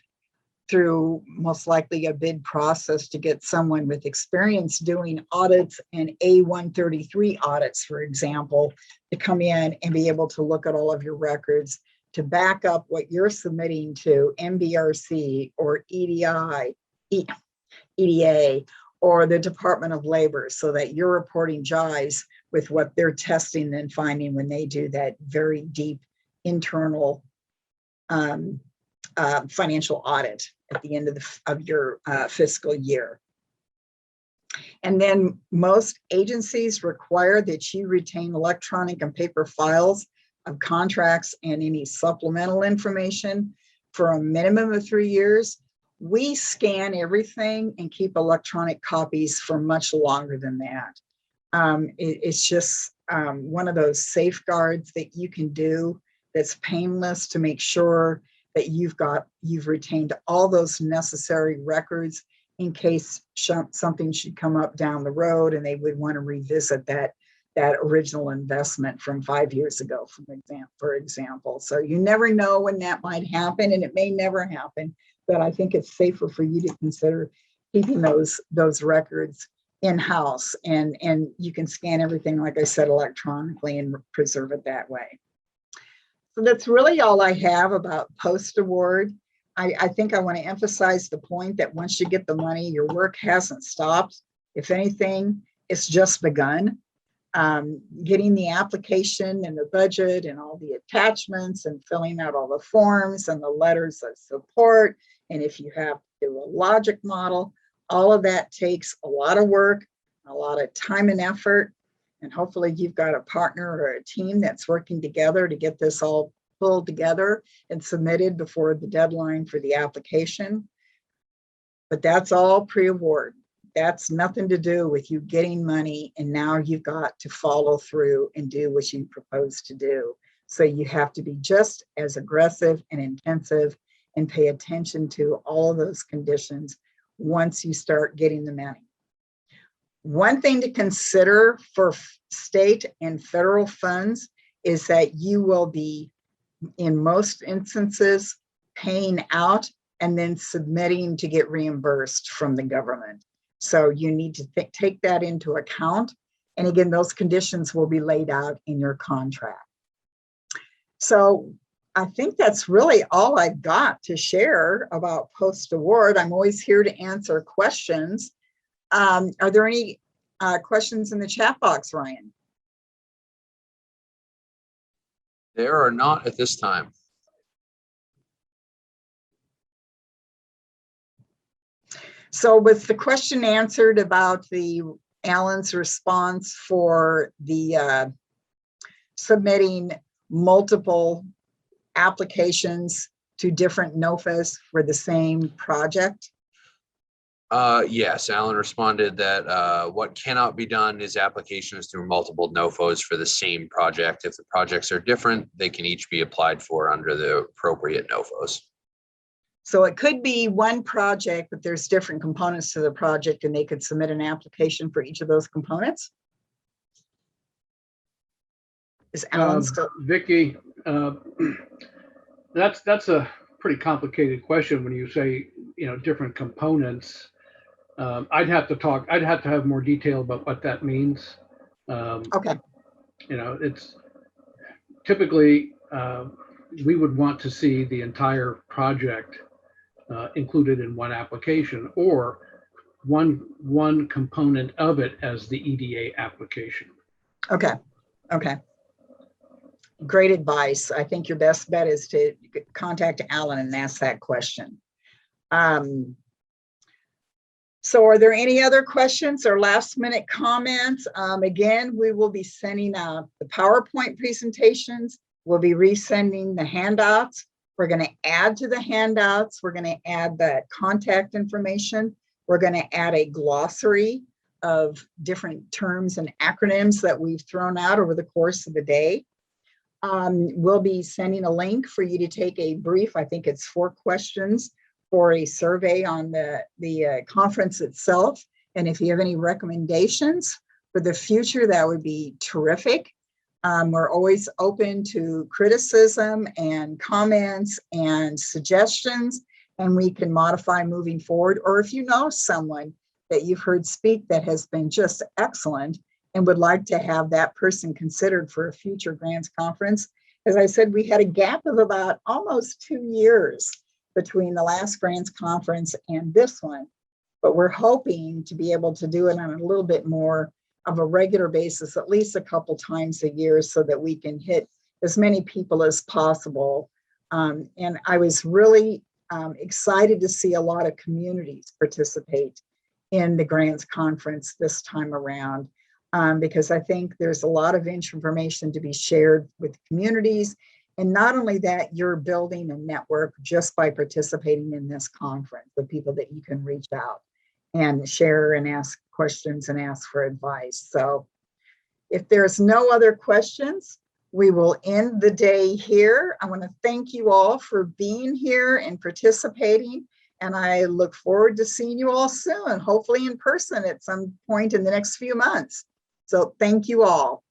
through most likely a bid process to get someone with experience doing audits and A133 audits, for example, to come in and be able to look at all of your records to back up what you're submitting to MBRC or EDA, or the Department of Labor, so that your reporting jives with what they're testing and finding when they do that very deep internal financial audit at the end of your fiscal year. And then most agencies require that you retain electronic and paper files of contracts and any supplemental information for a minimum of 3 years. We scan everything and keep electronic copies for much longer than that. It's just one of those safeguards that you can do that's painless to make sure that you've retained all those necessary records in case something should come up down the road and they would want to revisit that original investment from 5 years ago, for example. So you never know when that might happen, and it may never happen, but I think it's safer for you to consider keeping those records in-house, and you can scan everything, like I said, electronically and preserve it that way. So that's really all I have about post-award. I think I want to emphasize the point that once you get the money, your work hasn't stopped. If anything, it's just begun. Getting the application and the budget and all the attachments and filling out all the forms and the letters of support. And if you have to do a logic model, all of that takes a lot of work, a lot of time and effort. And hopefully you've got a partner or a team that's working together to get this all pulled together and submitted before the deadline for the application. But that's all pre-award. That's nothing to do with you getting money, and now you've got to follow through and do what you propose to do. So you have to be just as aggressive and intensive and pay attention to all of those conditions once you start getting the money. One thing to consider for state and federal funds is that you will be, in most instances, paying out and then submitting to get reimbursed from the government. So you need to take that into account. And again, those conditions will be laid out in your contract. So I think that's really all I've got to share about post-award. I'm always here to answer questions. Are there any questions in the chat box, Ryan? There are not at this time. So with the question answered about Alan's response for the submitting multiple applications to different NOFAs for the same project? Yes, Alan responded that what cannot be done is applications through multiple NOFOs for the same project. If the projects are different, they can each be applied for under the appropriate NOFOs. So it could be one project, but there's different components to the project, and they could submit an application for each of those components? Is Alan still? Vicki, that's a pretty complicated question when you say, different components. I'd have to have more detail about what that means. Okay. It's typically, we would want to see the entire project included in one application, or one component of it as the EDA application. Okay. Great advice. I think your best bet is to contact Alan and ask that question. So are there any other questions or last minute comments? Again, we will be sending out the PowerPoint presentations. We'll be resending the handouts. We're going to add to the handouts. We're going to add the contact information. We're going to add a glossary of different terms and acronyms that we've thrown out over the course of the day. We'll be sending a link for you to take a brief, I think it's 4 questions for a survey on the conference itself. And if you have any recommendations for the future, that would be terrific. We're always open to criticism and comments and suggestions, and we can modify moving forward. Or if you know someone that you've heard speak that has been just excellent and would like to have that person considered for a future grants conference. As I said, we had a gap of about almost 2 years between the last grants conference and this one, but we're hoping to be able to do it on a little bit more of a regular basis, at least a couple times a year, so that we can hit as many people as possible. And I was really excited to see a lot of communities participate in the grants conference this time around, because I think there's a lot of information to be shared with communities. And not only that, you're building a network just by participating in this conference, the people that you can reach out and share and ask questions and ask for advice. So if there's no other questions, we will end the day here. I want to thank you all for being here and participating. And I look forward to seeing you all soon, hopefully in person at some point in the next few months. So thank you all.